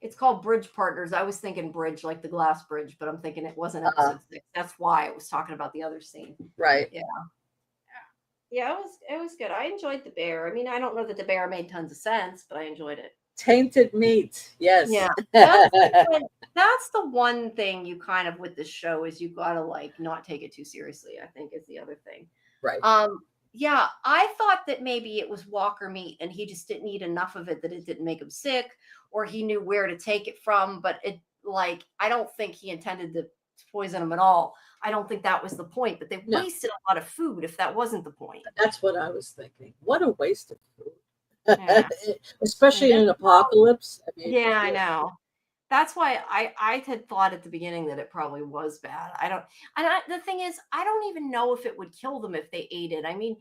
it's called Bridge Partners. I was thinking bridge, like the glass bridge, but I'm thinking it wasn't episode 6. That's why I was talking about the other scene.
Right.
Yeah. Yeah, it was good. I enjoyed the bear. I mean, I don't know that the bear made tons of sense, but I enjoyed it.
Tainted meat. Yes.
Yeah. That's the one thing you kind of with the show is you gotta like not take it too seriously, I think is the other thing.
Right.
Yeah, I thought that maybe it was walker meat and he just didn't eat enough of it that it didn't make him sick, or he knew where to take it from, but I don't think he intended to poison him at all. I don't think that was the point, but they wasted a lot of food if that wasn't the point.
That's what I was thinking. What a waste of food. Yeah. Especially in an apocalypse. I mean,
yeah, I know. That's why I had thought at the beginning that it probably was bad. The thing is, I don't even know if it would kill them if they ate it. I mean,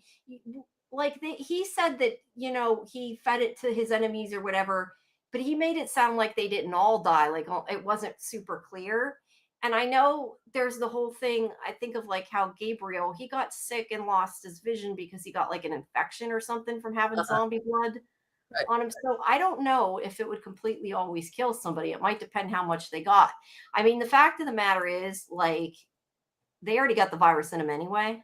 like he said that, he fed it to his enemies or whatever, but he made it sound like they didn't all die. Like it wasn't super clear. And I know there's the whole thing. I think of like how Gabriel, he got sick and lost his vision because he got like an infection or something from having zombie blood on him. So I don't know if it would completely always kill somebody. It might depend how much they got. I mean, the fact of the matter is, like, they already got the virus in them anyway,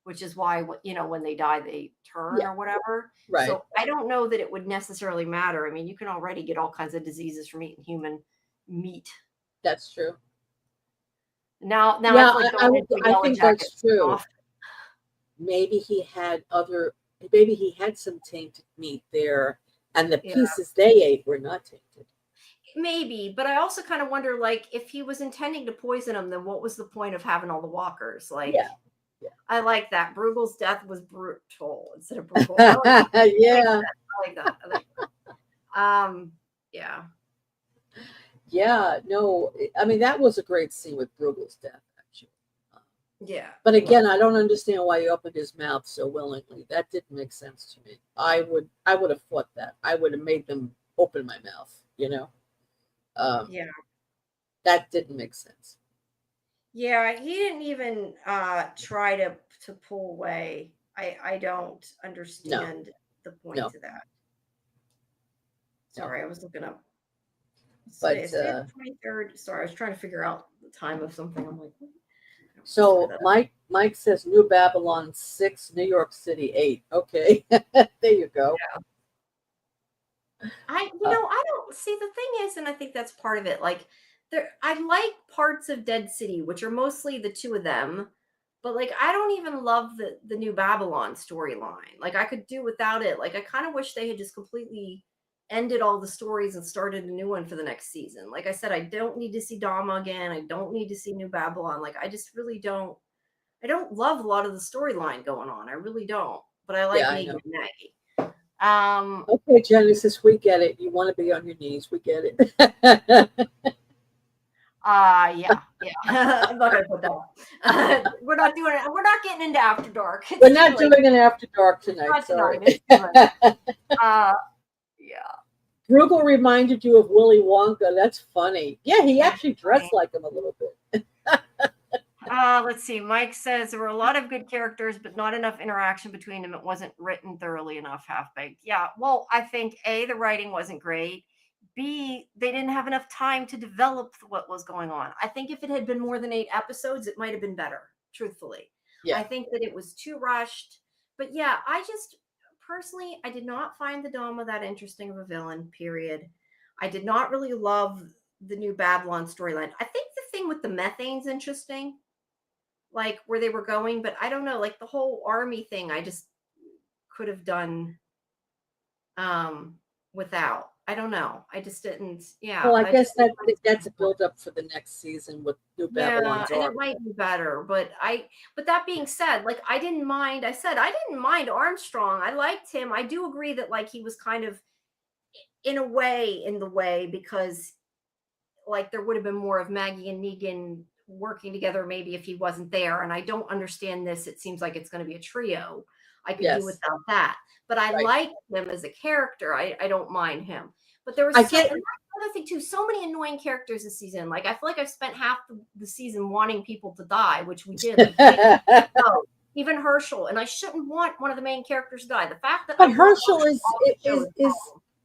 which is why, when they die, they turn or whatever.
Right.
So I don't know that it would necessarily matter. I mean, you can already get all kinds of diseases from eating human meat.
That's true.
Now,
I think that's true. Off. Maybe he had some tainted meat there, and the pieces they ate were not tainted.
Maybe, but I also kind of wonder, like, if he was intending to poison them, then what was the point of having all the walkers? Like, I like that. Bruegel's death was brutal instead of brutal. I like that. Yeah.
Yeah, no, I mean, that was a great scene with Bruegel's death, actually.
Yeah.
But again, I don't understand why he opened his mouth so willingly. That didn't make sense to me. I would have fought that. I would have made them open my mouth, That didn't make sense.
Yeah, he didn't even try to pull away. I don't understand the point of that. Sorry, I was looking up. But 23rd. Sorry, I was trying to figure out the time of something. I'm like,
so Mike says New Babylon 6, New York City 8. Okay, there you go.
Yeah. I don't see, the thing is, and I think that's part of it. Like, I like parts of Dead City, which are mostly the two of them, but like I don't even love the New Babylon storyline. Like I could do without it. Like I kind of wish they had just completely ended all the stories and started a new one for the next season. Like I said, I don't need to see Dama again. I don't need to see New Babylon. Like I just really don't. I don't love a lot of the storyline going on. I really don't. But I like Negan and Maggie.
Okay, Genesis, we get it. You want to be on your knees. We get it.
Yeah. I'm not gonna put that on. We're not doing it. We're not getting into After Dark.
We're not doing an After Dark tonight.
Not
Sorry.
tonight. It's too much. Yeah.
Bruegel reminded you of Willy Wonka. That's funny. Yeah, he actually dressed like him a little bit.
Let's see. Mike says there were a lot of good characters, but not enough interaction between them. It wasn't written thoroughly enough, half-baked. Yeah, well, I think A, the writing wasn't great. B, they didn't have enough time to develop what was going on. I think if it had been more than 8 episodes, it might have been better, truthfully.
Yeah.
I think that it was too rushed. But yeah, I just personally, I did not find the Dama that interesting of a villain, period. I did not really love the new Babylon storyline. I think the thing with the methane's interesting, like where they were going, but I don't know, like the whole army thing, I just could have done without. I don't know. I just didn't. Yeah.
Well, I guess that's a build up for the next season with New Babylon's
and
army.
it might be better, but that being said, like I didn't mind. I said I didn't mind Armstrong. I liked him. I do agree that like he was kind of in a way in the way because like there would have been more of Maggie and Negan working together maybe if he wasn't there. And I don't understand this. It seems like it's going to be a trio. I could do without that. But I like him as a character. I don't mind him. But there was another thing too. So many annoying characters this season. Like I feel like I've spent half the season wanting people to die, which we did. Like, no, even Herschel, and I shouldn't want one of the main characters to die. The fact that
Herschel is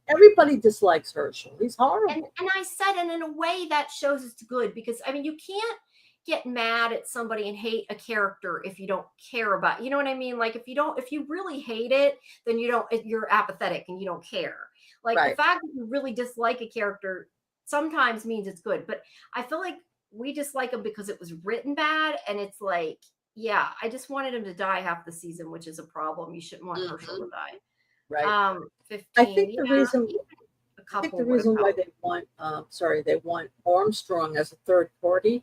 everybody dislikes Herschel. He's horrible.
And I said, and in a way that shows it's good because I mean you can't get mad at somebody and hate a character if you don't care about, you know what I mean? Like if you really hate it, then you're apathetic and you don't care. Like the fact that you really dislike a character sometimes means it's good. But I feel like we dislike him because it was written bad. And it's like, yeah, I just wanted him to die half the season, which is a problem. You shouldn't want Herschel to die.
Right.
15.
I think the reason why they want Armstrong as a third party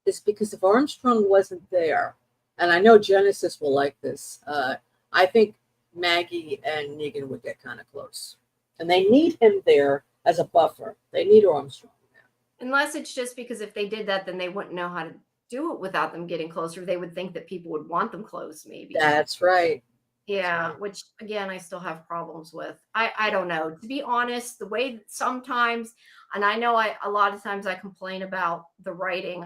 is because if Armstrong wasn't there, and I know Genesis will like this, I think Maggie and Negan would get kind of close. And they need him there as a buffer. They need Armstrong there.
Unless it's just because if they did that, then they wouldn't know how to do it without them getting closer. They would think that people would want them close, maybe.
That's right.
Yeah, which again, I still have problems with. I don't know. To be honest, the way that sometimes, and I know a lot of times I complain about the writing.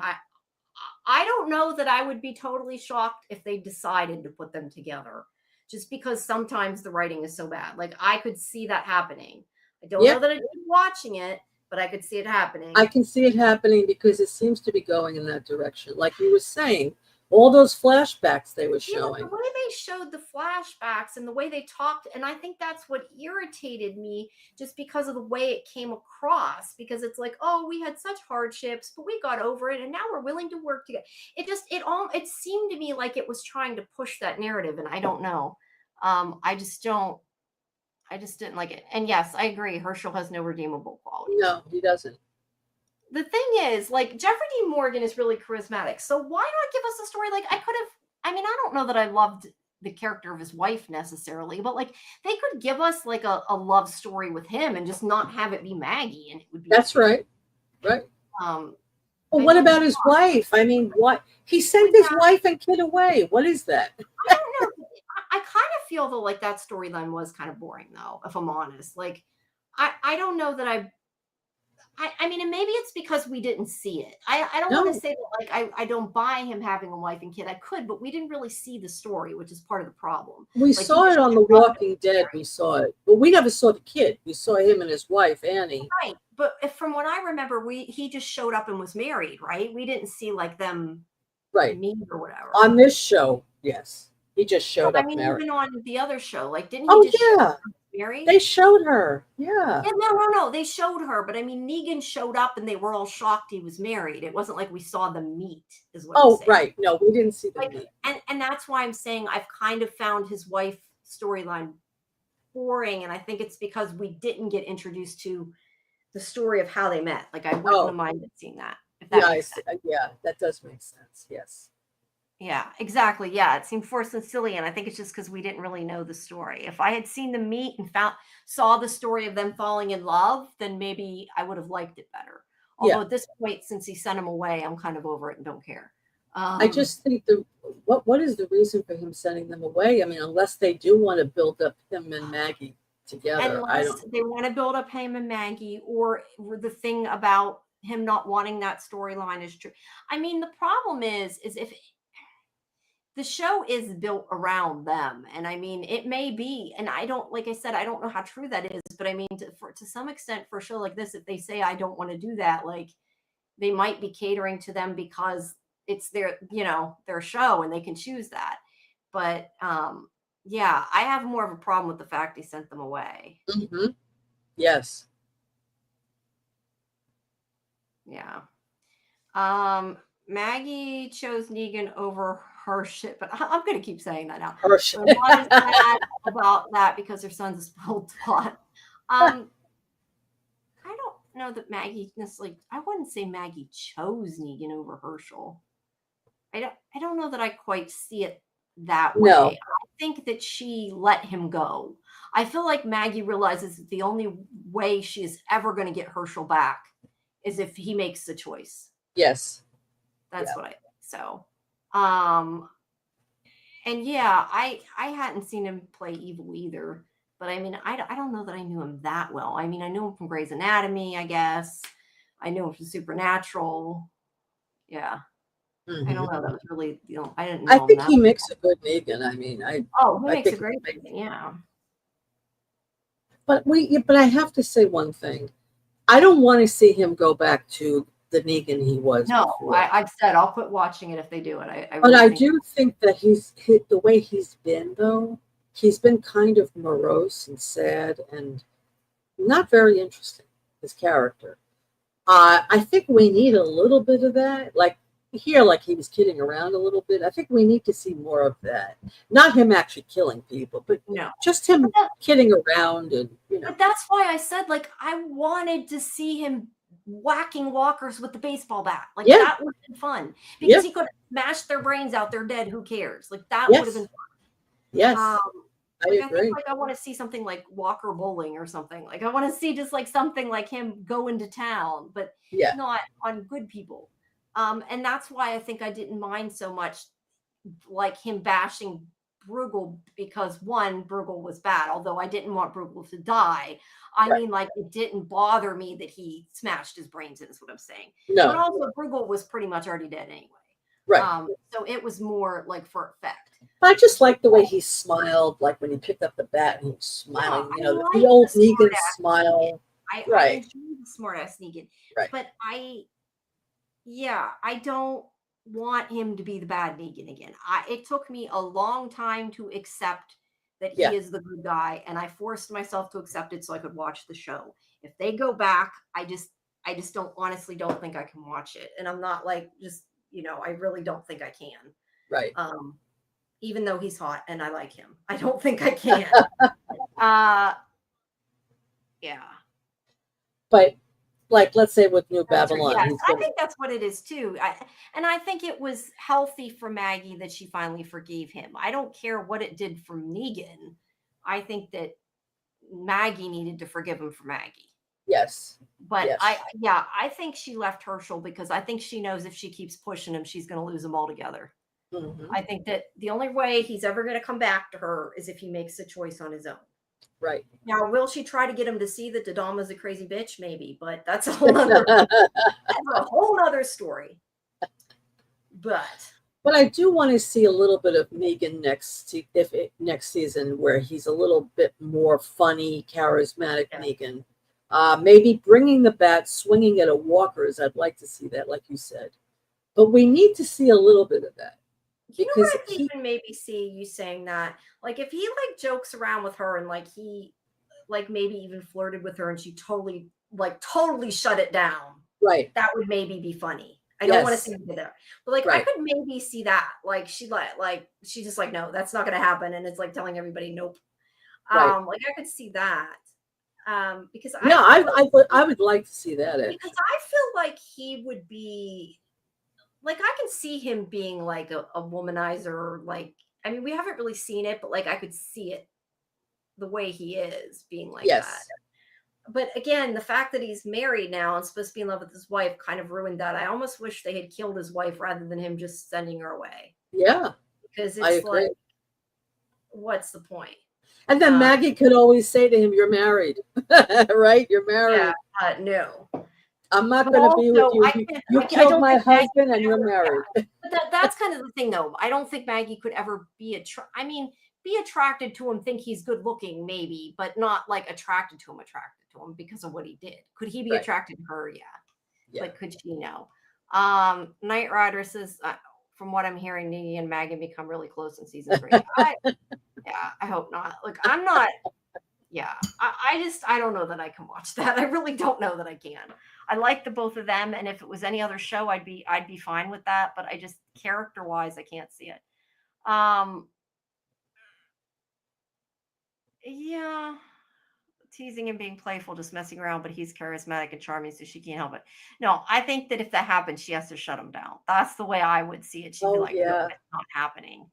I don't know that I would be totally shocked if they decided to put them together, just because sometimes the writing is so bad. Like I could see that happening. I don't know that I'd be watching it, but I could see it happening.
I can see it happening because it seems to be going in that direction. Like you were saying, all those flashbacks they were showing.
The way they showed the flashbacks and the way they talked, and I think that's what irritated me just because of the way it came across, because it's like, oh, we had such hardships, but we got over it and now we're willing to work together. It seemed to me like it was trying to push that narrative, and I don't know. I just didn't like it. And yes, I agree. Herschel has no redeemable qualities.
No, he doesn't.
The thing is, like, Jeffrey D. Morgan is really charismatic. So why not give us a story? Like, I don't know that I loved the character of his wife necessarily, but like they could give us like a love story with him and just not have it be Maggie. And it would be.
That's right. Right. Well, what about his wife? I mean, what? He sent his wife and kid away. What is that?
I don't know. I kind of feel though like that storyline was kind of boring though, if I'm honest. Like, I don't know that I mean, and maybe it's because we didn't see it. I don't want to say that like I don't buy him having a wife and kid. I could, but we didn't really see the story, which is part of the problem.
We saw it on The Walking Dead. We saw it, but we never saw the kid. We saw him and his wife Annie.
Right, but from what I remember, he just showed up and was married. Right, we didn't see like them meet or whatever
on this show. Yes, he just showed up.
I mean, even on the other show, like didn't he?
Oh
just
yeah.
Married?
They showed her. Yeah.
No. They showed her, but I mean, Negan showed up and they were all shocked he was married. It wasn't like we saw them meet, is what I'm saying.
Right. No, we didn't see them meet.
And that's why I'm saying I've kind of found his wife storyline boring, and I think it's because we didn't get introduced to the story of how they met. Like I wouldn't have minded seeing that. If that
yeah, that does make sense. Yes.
Yeah, exactly. Yeah, it seemed forced and silly, and I think it's just because we didn't really know the story. If I had seen them meet and saw the story of them falling in love, then maybe I would have liked it better. Although at this point, since he sent him away, I'm kind of over it and don't care.
I just think what is the reason for him sending them away? I mean, unless they do want to build up him and Maggie together.
Unless they want to build up him and Maggie, or the thing about him not wanting that storyline is true. I mean, the problem is if the show is built around them, and I mean, it may be, and I don't, like I said, I don't know how true that is, but I mean, to some extent, for a show like this, if they say I don't want to do that, like they might be catering to them because it's their, their show and they can choose that. But yeah, I have more of a problem with the fact he sent them away.
Mm-hmm. Yes.
Yeah. Maggie chose Negan over her shit, but I'm going to keep saying that now.
Her shit.
Why is mad about that because her son's a spoiled twat. I don't know that Maggie necessarily, I wouldn't say Maggie chose Negan over Herschel. I don't know that I quite see it that way.
No.
I think that she let him go. I feel like Maggie realizes that the only way she is ever going to get Herschel back is if he makes the choice.
Yes.
That's what I think. So, and yeah, I hadn't seen him play evil either, but I mean, I don't know that I knew him that well. I mean, I knew him from Grey's Anatomy, I guess. I knew him from Supernatural. Yeah.
Mm-hmm.
I don't know. That was really, I didn't know.
I think he makes a good Negan. I mean,
he makes a great Negan, yeah.
But I have to say one thing. I don't want to see him go back to the Negan he was.
No,
before.
I've said I'll quit watching it if they do it.
But I do think that the way he's been, though, he's been kind of morose and sad and not very interesting, his character. I think we need a little bit of that. Like here, like he was kidding around a little bit. I think we need to see more of that. Not him actually killing people, but just him kidding around and,
But that's why I said, like, I wanted to see him whacking walkers with the baseball bat. Like, that would have been fun. Because he could have smashed their brains out. They're dead. Who cares? Like, that would have been fun.
Yes.
I
agree.
think, like, I want to see something like Walker Bowling or something. Like, I want to see just, like, something like him go into town, but not on good people. And that's why I think I didn't mind so much, like, him bashing Bruegel, because one, Bruegel was bad, although I didn't want Bruegel to die. I mean, like, it didn't bother me that he smashed his brains in, is what I'm saying.
No.
But also, Bruegel was pretty much already dead anyway.
Right.
So it was more like for effect.
I just like the way he smiled, like when he picked up the bat and he was smiling, the old Negan smile.
I enjoy the smart-ass Negan.
Right.
But I don't want him to be the bad Negan again. It took me a long time to accept that he is the good guy, and I forced myself to accept it so I could watch the show. If they go back, I just honestly don't think I can watch it. And I'm not like, just, I really don't think I can.
Right.
Even though he's hot and I like him, I don't think I can. Yeah.
But like, let's say with New Babylon.
Yes, I think that's what it is too. And I think it was healthy for Maggie that she finally forgave him. I don't care what it did for Negan. I think that Maggie needed to forgive him for Maggie.
Yes.
But I think she left Herschel because I think she knows if she keeps pushing him, she's going to lose him altogether.
Mm-hmm.
I think that the only way he's ever going to come back to her is if he makes a choice on his own.
Right.
Now, will she try to get him to see that Dodama's a crazy bitch? Maybe, but that's a whole other story. But
I do want to see a little bit of Negan next season, where he's a little bit more funny, charismatic Negan. Maybe bringing the bat, swinging at a walkers. I'd like to see that, like you said. But we need to see a little bit of that.
Because I even maybe see you saying that, like, if he like jokes around with her and like he like maybe even flirted with her and she totally shut it down,
right?
That would maybe be funny. I don't want to see him there, but like I could maybe see that, like she she's just like, no, that's not going to happen, and it's like telling everybody nope. Like I could see that. Because
I would like to see that
because I feel like he would be. Like, I can see him being, like, a womanizer, like, I mean, we haven't really seen it, but, like, I could see it the way he is being like that. but again, the fact that he's married now and supposed to be in love with his wife kind of ruined that. I almost wish they had killed his wife rather than him just sending her away.
Yeah,
Because
I
it's
agree.
like, what's the point?
And then Maggie could always say to him, "You're married, right? You're married."
Yeah, no.
I'm not going to be with you. You killed my husband and you're married.
But that's kind of the thing, though. I don't think Maggie could ever be be attracted to him, think he's good looking, maybe, but not like attracted to him because of what he did. Could he be attracted to her? Yeah. But could she? No. Knight Rider says, from what I'm hearing, Nene and Maggie become really close in season 3. I hope not. Look, I'm not. Yeah, I don't know that I can watch that. I really don't know that I can. I like the both of them, and if it was any other show, I'd be fine with that. But I just character wise, I can't see it. Yeah, teasing and being playful, just messing around, but he's charismatic and charming, so she can't help it. No, I think that if that happens, she has to shut him down. That's the way I would see it. She'd be like, no, it's not happening.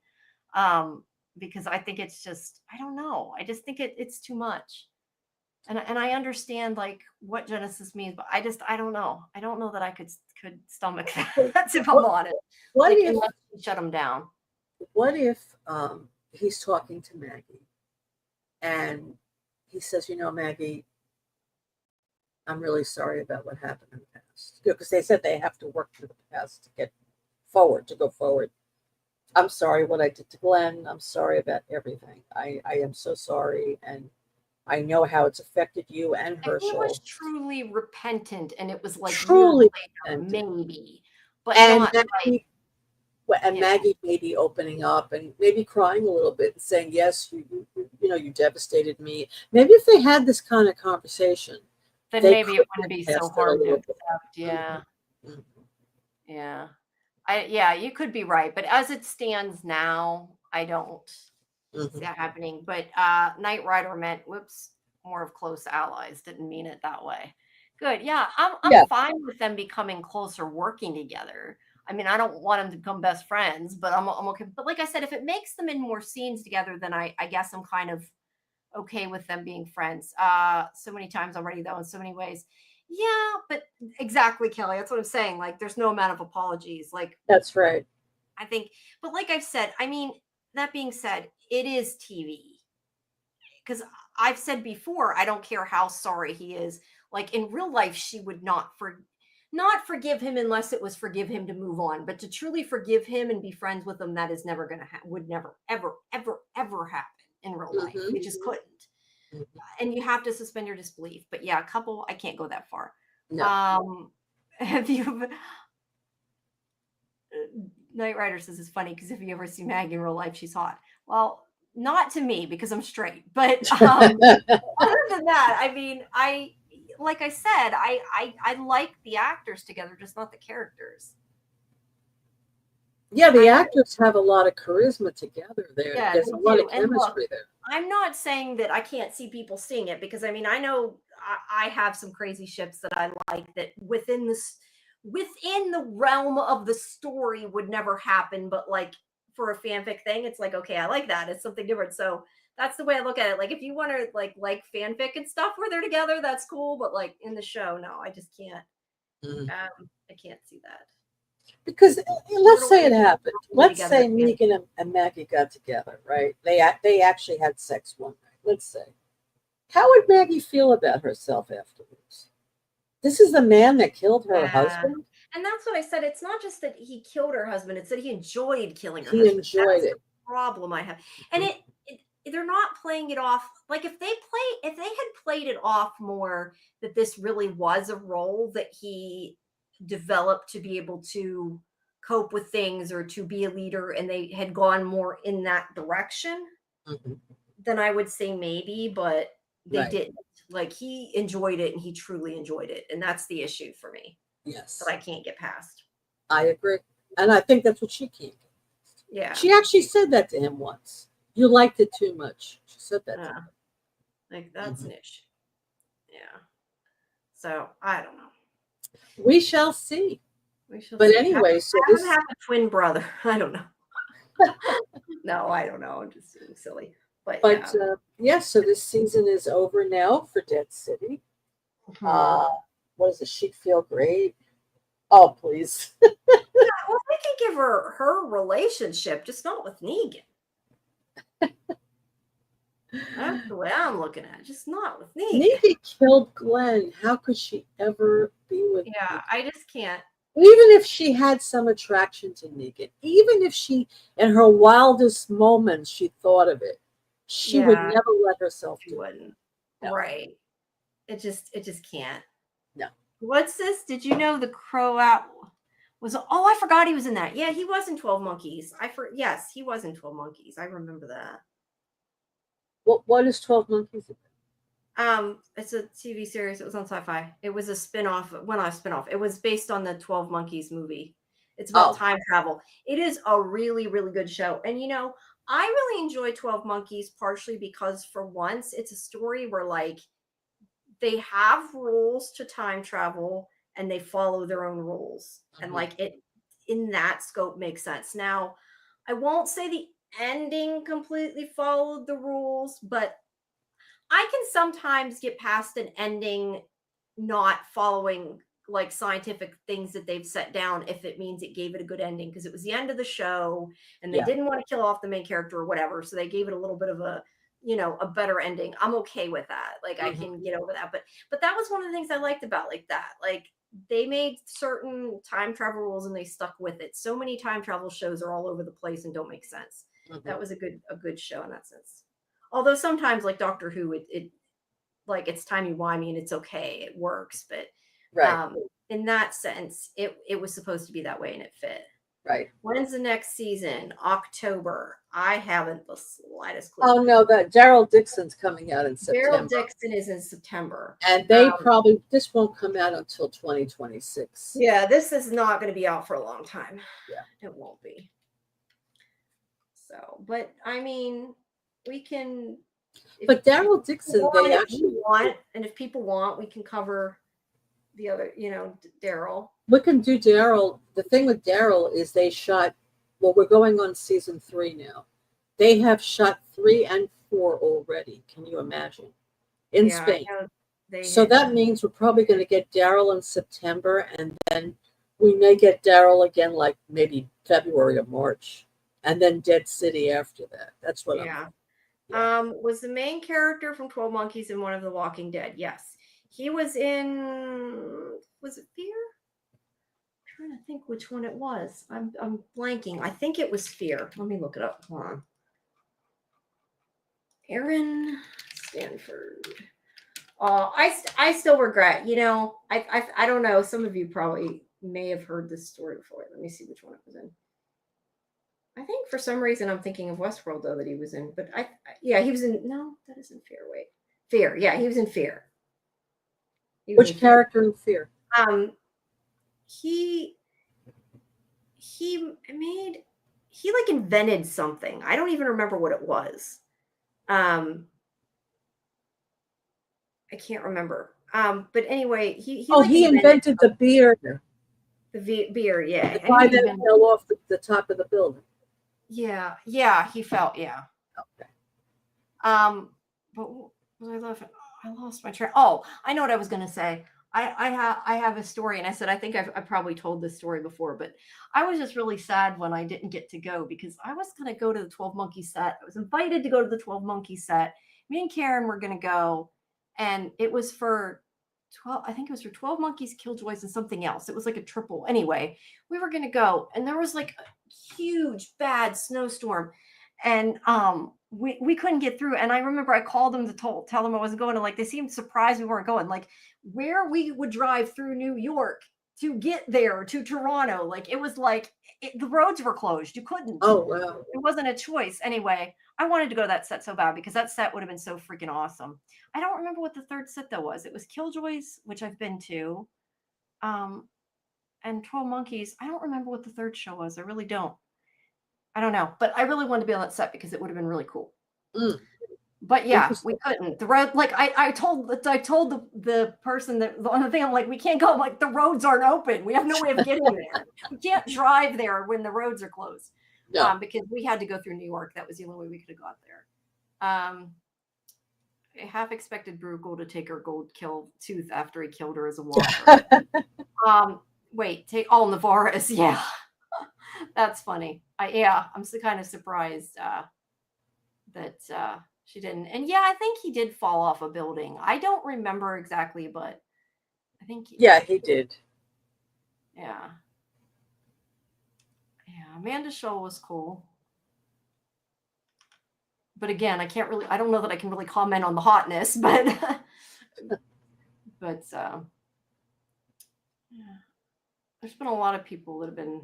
Because I think it's just, I don't know. I just think it's too much. And I understand like what Genesis means, but I don't know. I don't know that I could stomach that. That's if I'm honest.
What
like,
if
unless you shut him down?
What if he's talking to Maggie and he says, "You know, Maggie, I'm really sorry about what happened in the past." Because they said they have to work through the past to go forward. I'm sorry what I did to Glenn. I'm sorry about everything. I am so sorry, and I know how it's affected you and Herschel.
If he was truly repentant, and it was like
truly
later, maybe, but
and
not
Maggie, Maggie maybe opening up and maybe crying a little bit and saying, "Yes, you devastated me." Maybe if they had this kind of conversation,
then maybe it wouldn't be so hard to accept. Yeah. Mm-hmm. Yeah. You could be right, but as it stands now, I don't see that happening. But Knight Rider meant more of close allies. Didn't mean it that way. Good. Yeah, I'm fine with them becoming closer, working together. I mean, I don't want them to become best friends, but I'm okay. But like I said, if it makes them in more scenes together, then I guess I'm kind of okay with them being friends. So many times already, though, in so many ways. Yeah, but exactly, Kelly. That's what I'm saying. Like, there's no amount of apologies. Like,
that's right.
I think, but like I've said, I mean, that being said, it is TV. Because I've said before, I don't care how sorry he is. Like in real life, she would not forgive him unless it was forgive him to move on. But to truly forgive him and be friends with him, that is never going to happen. Would never, ever, ever, ever happen in real life. It just couldn't. And you have to suspend your disbelief. But yeah, a couple, I can't go that far. No. Have you? Knight Rider says it's funny because if you ever see Maggie in real life, she's hot. Well, not to me because I'm straight. But other than that, I mean, like I said, I like the actors together, just not the characters.
Yeah, the actors have a lot of charisma together there. Yeah, there's a lot of chemistry there.
I'm not saying that I can't see people seeing it because I mean, I know I have some crazy ships that I like that within the realm of the story would never happen, but like for a fanfic thing, it's like, okay, I like that. It's something different. So that's the way I look at it. Like if you want to like fanfic and stuff where they're together, that's cool. But like in the show, no, I just can't. I can't see that.
Because let's say it happened. Let's say Megan and Maggie got together, right? They actually had sex one night. Let's say. How would Maggie feel about herself afterwards? This is the man that killed her husband.
And that's what I said. It's not just that he killed her husband. It's that he enjoyed killing her husband.
He enjoyed it.
The problem I have. And they're not playing it off. Like if they had played it off more that this really was a role that he developed to be able to cope with things or to be a leader and they had gone more in that direction, then I would say maybe, but they didn't. Like he enjoyed it and he truly enjoyed it. And that's the issue for me.
Yes.
That I can't get past.
I agree. And I think that's what she can't get past.
Yeah.
She actually said that to him once. You liked it too much. She said that to him.
Like that's an issue. Yeah. So I don't know.
We shall see. But
see.
Anyway,
so this have a twin brother. I don't know. No, I don't know. I'm just being silly. But
so this season is over now for Dead City. What is it? She'd feel great. Oh, please.
Yeah, well, they can give her relationship, just not with Negan. That's the way I'm looking at it. Just not with Negan.
Negan killed Glenn. How could she ever be with
Yeah,
Negan?
I just can't.
Even if she had some attraction to Negan, even if she, in her wildest moments, she thought of it, she would never let herself
She
do it.
wouldn't.
No.
Right. It just can't.
No.
What's this? Did you know the Crow out was? Oh, I forgot he was in that. Yeah, he was in 12 Monkeys. Yes, he was in 12 Monkeys. I remember that.
What is 12 Monkeys?
It's a TV series. It was on SciFi. It was a spin-off. Well, not a spin-off. It was based on the 12 Monkeys movie. It's about time travel. It is a really, really good show. And I really enjoy 12 Monkeys partially because for once it's a story where like they have rules to time travel and they follow their own rules. And like it in that scope makes sense. Now, I won't say the ending completely followed the rules, but I can sometimes get past an ending not following like scientific things that they've set down if it means it gave it a good ending because it was the end of the show and they didn't want to kill off the main character or whatever, so they gave it a little bit of a a better ending. I'm okay with that. Like I can get over that. But that was one of the things I liked about like that. Like they made certain time travel rules and they stuck with it. So many time travel shows are all over the place and don't make sense. That was a good show in that sense. Although sometimes like Doctor Who, it like it's timey-wimey and it's okay, it works, but in that sense, it was supposed to be that way and it fit.
Right.
When's the next season? October. I haven't the slightest clue.
Oh no, that Daryl Dixon's coming out in September.
Daryl Dixon is in September.
And this won't come out until 2026.
Yeah, this is not going to be out for a long time.
Yeah.
It won't be. So, but I mean, we can.
But Daryl Dixon, they
actually want, and if people want, we can cover the other, Daryl.
We can do Daryl. The thing with Daryl is they shot. Well, we're going on season 3 now. They have shot 3 and 4 already. Can you imagine? In Spain. So that means we're probably going to get Daryl in September, and then we may get Daryl again, like maybe February or March, and then Dead City after that. That's what I'm.
Was the main character from 12 Monkeys in one of The Walking Dead? Yes. He was in, was it Fear? I'm trying to think which one it was. I'm blanking. I think it was Fear. Let me look it up. Hold on. Aaron Stanford. I still regret, I don't know. Some of you probably may have heard this story before. Let me see which one it was in. I think for some reason I'm thinking of Westworld though that he was in, but he was in. No, that isn't Fear. Wait, Fear. Yeah, he was in Fear.
Which character in Fear?
He like invented something. I don't even remember what it was. I can't remember. But anyway, he
invented the beer.
The beer, yeah.
The guy that fell off the top of the building.
Yeah, he fell. Yeah.
Okay.
But what was I laughing? I lost my train. Oh, I know what I was going to say. I have a story, and I said I think I probably told this story before, but I was just really sad when I didn't get to go because I was going to go to the 12 Monkeys set. I was invited to go to the 12 Monkeys set. Me and Karen were going to go, and it was for 12. I think it was for 12 Monkeys, Killjoys, and something else. It was like a triple. Anyway, we were going to go, and there was like a huge bad snowstorm, and we couldn't get through. And I remember I called them to tell them I wasn't going, and like they seemed surprised we weren't going. Like where we would drive through New York to get there to Toronto, like it was like the roads were closed. You couldn't.
Oh wow!
It wasn't a choice. Anyway, I wanted to go to that set so bad because that set would have been so freaking awesome. I don't remember what the third set though was. It was Killjoys, which I've been to, and 12 Monkeys. I don't remember what the third show was. I really don't. I don't know, but I really wanted to be on that set because it would have been really cool. But yeah, we couldn't. The road, like I told the person that on the thing, I'm like, we can't go. I'm like, the roads aren't open. We have no way of getting there. We can't drive there when the roads are closed. Because we had to go through New York. That was the only way we could have got there. half expected Bruegel to take her gold kill tooth after he killed her as a walker. Wait, Navarez, yeah. That's funny. I'm so kind of surprised that she didn't. And yeah, I think he did fall off a building. I don't remember exactly, but I think
he did.
Yeah. Yeah, Amanda Scholl was cool. But again, I don't know that I can really comment on the hotness, but yeah. There's been a lot of people that have been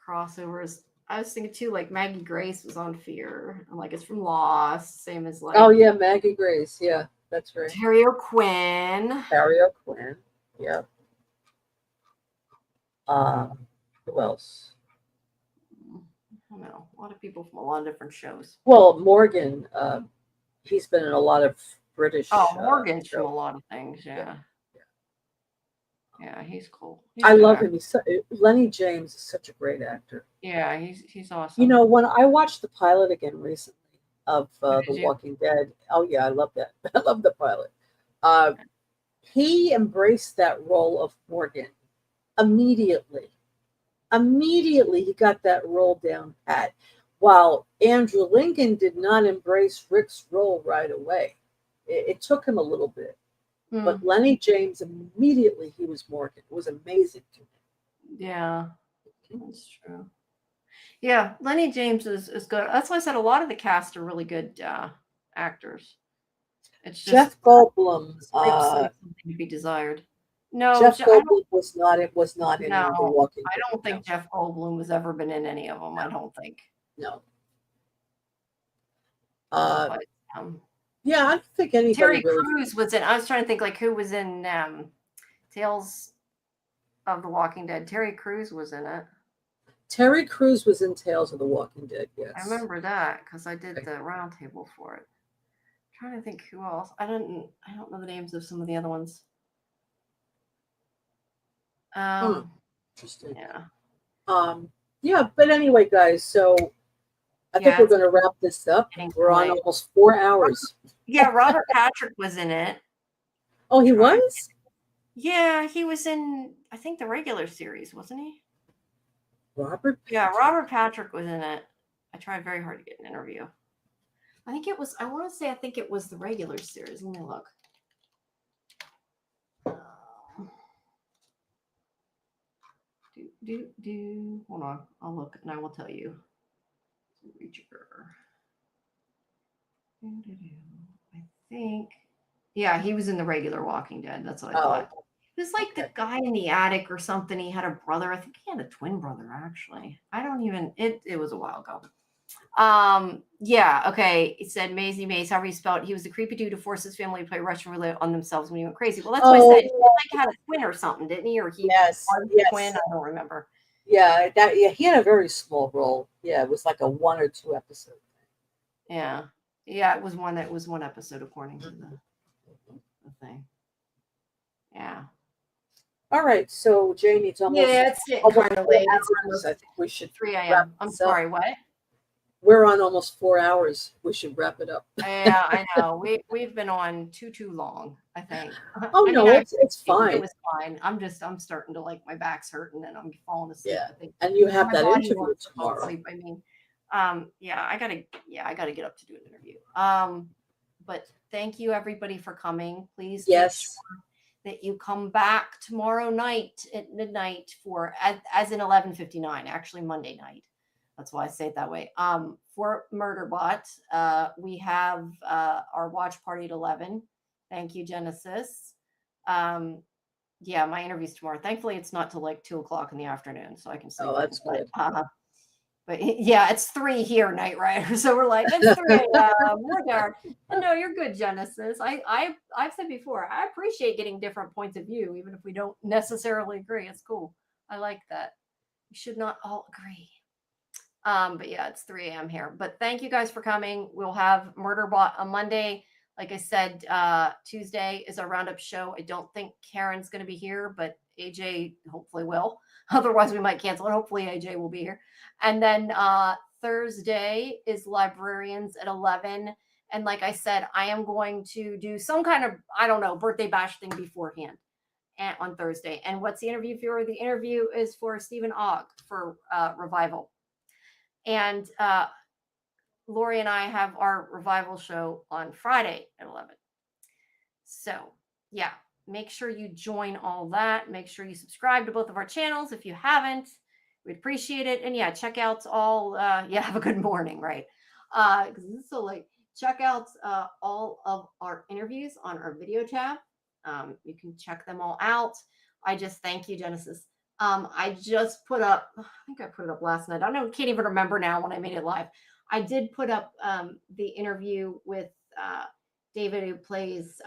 crossovers. I was thinking too, like Maggie Grace was on Fear. I'm like, it's from Lost, same as like.
Oh yeah, Maggie Grace. Yeah, that's right.
Terry O'Quinn.
Yeah. Who else?
I don't know. A lot of people from a lot of different shows.
Well, Morgan. He's been in a lot of British.
Morgan's from a lot of things. Yeah. Yeah, he's cool.
I love him. Lenny James is such a great actor.
Yeah, he's awesome.
You know, when I watched the pilot again recently of The Walking Dead, oh yeah, I love that. I love the pilot. He embraced that role of Morgan immediately. Immediately, he got that role down pat. While Andrew Lincoln did not embrace Rick's role right away. It took him a little bit. But Lenny James, immediately he was Morgan. It was amazing to me.
Yeah, that's true. Yeah, Lenny James is good. That's why I said a lot of the cast are really good actors. It's just
Jeff Goldblum.
Something to be desired. No,
Jeff Goldblum was not in The Walking Dead.
I don't think Jeff Goldblum has ever been in any of them. I don't think.
No.
But,
yeah, I don't think anybody.
Terry Crews was in. I was trying to think like who was in Tales of the Walking Dead. Terry Crews was in it.
Terry Crews was in Tales of the Walking Dead. Yes,
I remember that because I did the roundtable for it. I'm trying to think who else. I don't know the names of some of the other ones.
Interesting.
Yeah.
Yeah, but anyway, guys. So I think we're going to wrap this up. We're on almost 4 hours.
Yeah, Robert Patrick was in it.
Oh, he was?
Yeah, he was in, I think, the regular series, wasn't he?
Robert Patrick?
Yeah, Robert Patrick was in it. I tried very hard to get an interview. I think it was the regular series. Let me look. Hold on. I'll look and I will tell you. I think. Yeah, he was in the regular Walking Dead. That's what I thought. He was like the guy in the attic or something. He had a brother. I think he had a twin brother, actually. It was a while ago. Yeah, okay. It said Maisie Mace, however you spell it. He was the creepy dude who forced his family to play Russian roulette on themselves when he went crazy. Well, that's what I said. He had a twin or something, didn't he? Or he
was
a twin? I don't remember.
Yeah, he had a very small role. Yeah, it was like a 1 or 2 episode thing.
Yeah, it was one episode according to the thing. Yeah.
All right, so Jane, it's almost
it's kind of late.
I think we should
3 a.m. I'm sorry, what?
We're on almost 4 hours. We should wrap it up.
Yeah, I know. We've been on too long, I think.
Oh, no, it's fine.
It was fine. I'm starting to like my back's hurting and I'm falling asleep.
Yeah, I think. And you have that interview tomorrow.
I mean, I gotta get up to do an interview. But thank you everybody for coming. Please make sure that you come back tomorrow night at midnight for as in 11:59, actually Monday night. That's why I say it that way. For Murderbot, we have our watch party at 11. Thank you, Genesis. Yeah, my interview's tomorrow. Thankfully, it's not till like 2:00 in the afternoon, so I can sleep.
Oh, that's good.
But yeah, it's 3 here, Night Rider. So we're like, it's 3. We're dark. No, you're good, Genesis. I've said before, I appreciate getting different points of view, even if we don't necessarily agree. It's cool. I like that. We should not all agree. But yeah, it's 3 a.m. here. But thank you guys for coming. We'll have Murderbot on Monday. Like I said, Tuesday is our roundup show. I don't think Karen's going to be here, but AJ hopefully will. Otherwise, we might cancel it. Hopefully, AJ will be here. And then Thursday is Librarians at 11. And like I said, I am going to do some kind of, I don't know, birthday bash thing beforehand and on Thursday. And what's the interview for? The interview is for Stephen Ogg for Revival. And Laurie and I have our Revival show on Friday at 11. So, yeah, make sure you join all that. Make sure you subscribe to both of our channels if you haven't. We'd appreciate it. And yeah, check out all, have a good morning, right? Because this is so late. Check out all of our interviews on our video tab. You can check them all out. I just thank you, Genesis. I just put up, I think I put it up last night. I don't know, can't even remember now when I made it live. I did put up the interview with David, who plays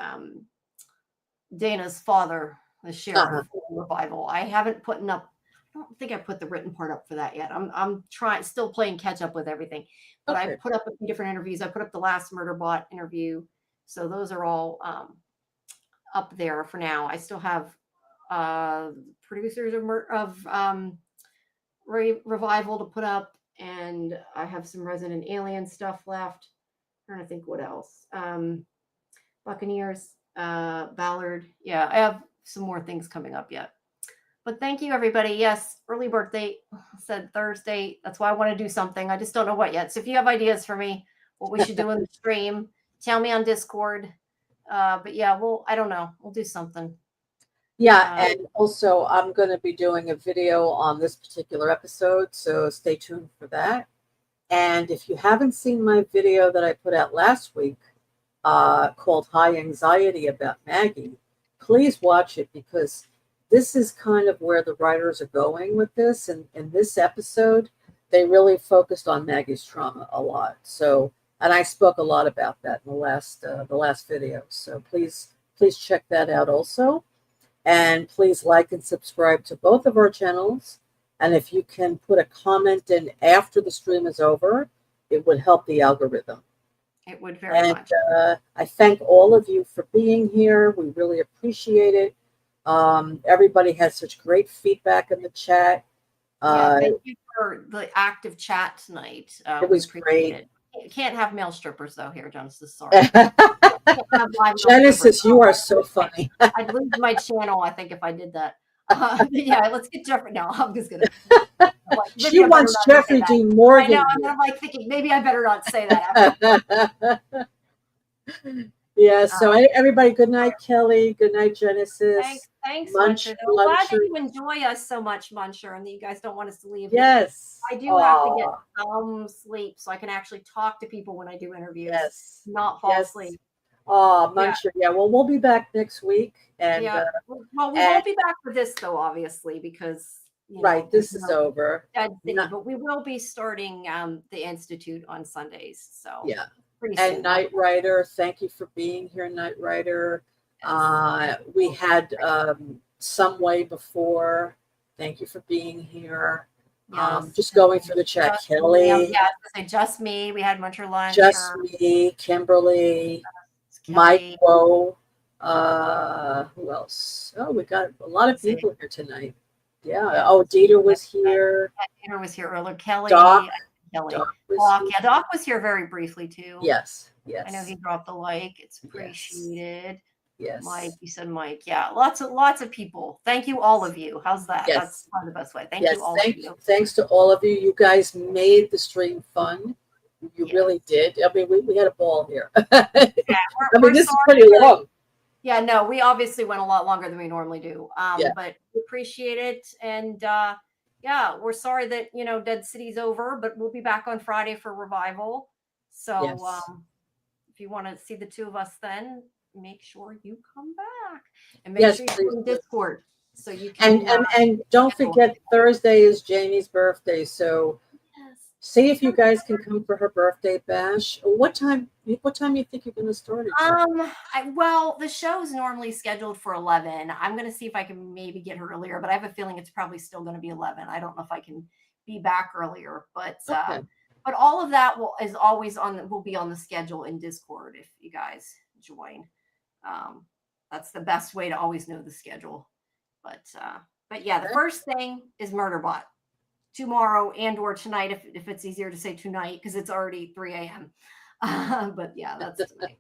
Dana's father, the sheriff Revival. I haven't put up, I don't think I put the written part up for that yet. I'm still playing catch up with everything. But I put up a few different interviews. I put up the last Murderbot interview. So those are all up there for now. I still have producers of Revival to put up, and I have some Resident Alien stuff left. I'm trying to think what else. Buccaneers, Ballard. Yeah, I have some more things coming up yet. But thank you, everybody. Yes, early birthday, said Thursday. That's why I want to do something. I just don't know what yet. So if you have ideas for me, what we should do in the stream, tell me on Discord. But yeah, I don't know. We'll do something.
Yeah, and also I'm going to be doing a video on this particular episode, so stay tuned for that. And if you haven't seen my video that I put out last week called High Anxiety about Maggie, please watch it, because this is kind of where the writers are going with this. And in this episode, they really focused on Maggie's trauma a lot. So, and I spoke a lot about that in the last video. So please check that out also. And please like and subscribe to both of our channels. And if you can put a comment in after the stream is over, it would help the algorithm.
It would very much.
I thank all of you for being here. We really appreciate it. Everybody has such great feedback in the chat.
Thank you for the active chat tonight.
It was great.
You can't have male strippers though here, Genesis. Sorry.
Genesis, you are so funny.
I'd lose my channel, I think, if I did that. Yeah, let's get Jeffrey. No, I'm just gonna.
She wants Jeffrey Dean Morgan.
I know. And I'm like thinking maybe I better not say that.
Yeah. So everybody, good night, Kelly. Good night, Genesis.
Thanks, Muncher. I'm glad that you enjoy us so much, Muncher, and that you guys don't want us to leave.
Yes.
I do have to get some sleep so I can actually talk to people when I do interviews.
Yes.
Not fall asleep.
Oh, Muncher. Yeah. Well, we'll be back next week. And
well, we won't be back for this though, obviously, because
this is over.
But we will be starting the Institute on Sundays. So
yeah.
Pretty
and
soon.
Night Rider, thank you for being here, Night Rider. We had some way before. Thank you for being here.
Yes.
Just going through the chat, Kelly.
Just me. We had Muncher Lunch.
Just me, Kimberly, Mike Woe. Who else? Oh, we got a lot of people here tonight. Yeah. Oh, Dieter was here.
Dieter was here earlier. Kelly.
Doc.
Doc was here very briefly too.
Yes.
I know he dropped the like. It's appreciated.
Yes.
Mike, you said Mike. Yeah, lots of people. Thank you, all of you. How's that?
Yes.
That's probably the best way. Thank you, all of you.
Thanks to all of you. You guys made the stream fun. You really did. I mean, we had a ball here. I mean, this is pretty long.
Yeah, no, we obviously went a lot longer than we normally do. But we appreciate it. And we're sorry that, Dead City's over, but we'll be back on Friday for Revival. So if you want to see the two of us then, make sure you come back. And make sure you're in Discord so you can
and don't forget Thursday is Jamie's birthday. So see if you guys can come for her birthday bash. What time do you think you're going to start it?
Well, the show's normally scheduled for 11. I'm going to see if I can maybe get her earlier, but I have a feeling it's probably still going to be 11. I don't know if I can be back earlier, but but all of that will be on the schedule in Discord if you guys join. That's the best way to always know the schedule. But yeah, the first thing is Murderbot. Tomorrow and or tonight, if it's easier to say tonight, because it's already 3 a.m. But yeah, that's tonight.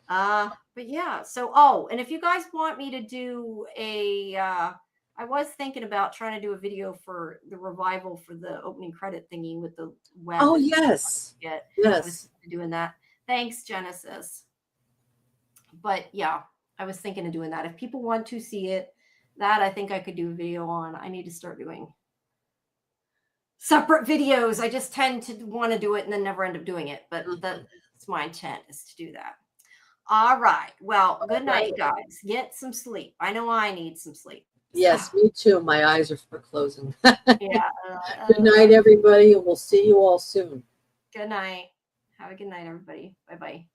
But yeah, so and if you guys want me to do a I was thinking about trying to do a video for the revival for the opening credit thingy with the web.
Oh, yes.
I
Yes.
was doing that. Thanks, Genesis. But yeah, I was thinking of doing that. If people want to see it, that I think I could do a video on. I need to start doing separate videos. I just tend to want to do it and then never end up doing it. But that's my intent, is to do that. All right. Well, good night, guys. Get some sleep. I know I need some sleep.
Yes, me too. My eyes are closing.
Yeah.
Good night, everybody, and we'll see you all soon.
Good night. Have a good night, everybody. Bye-bye.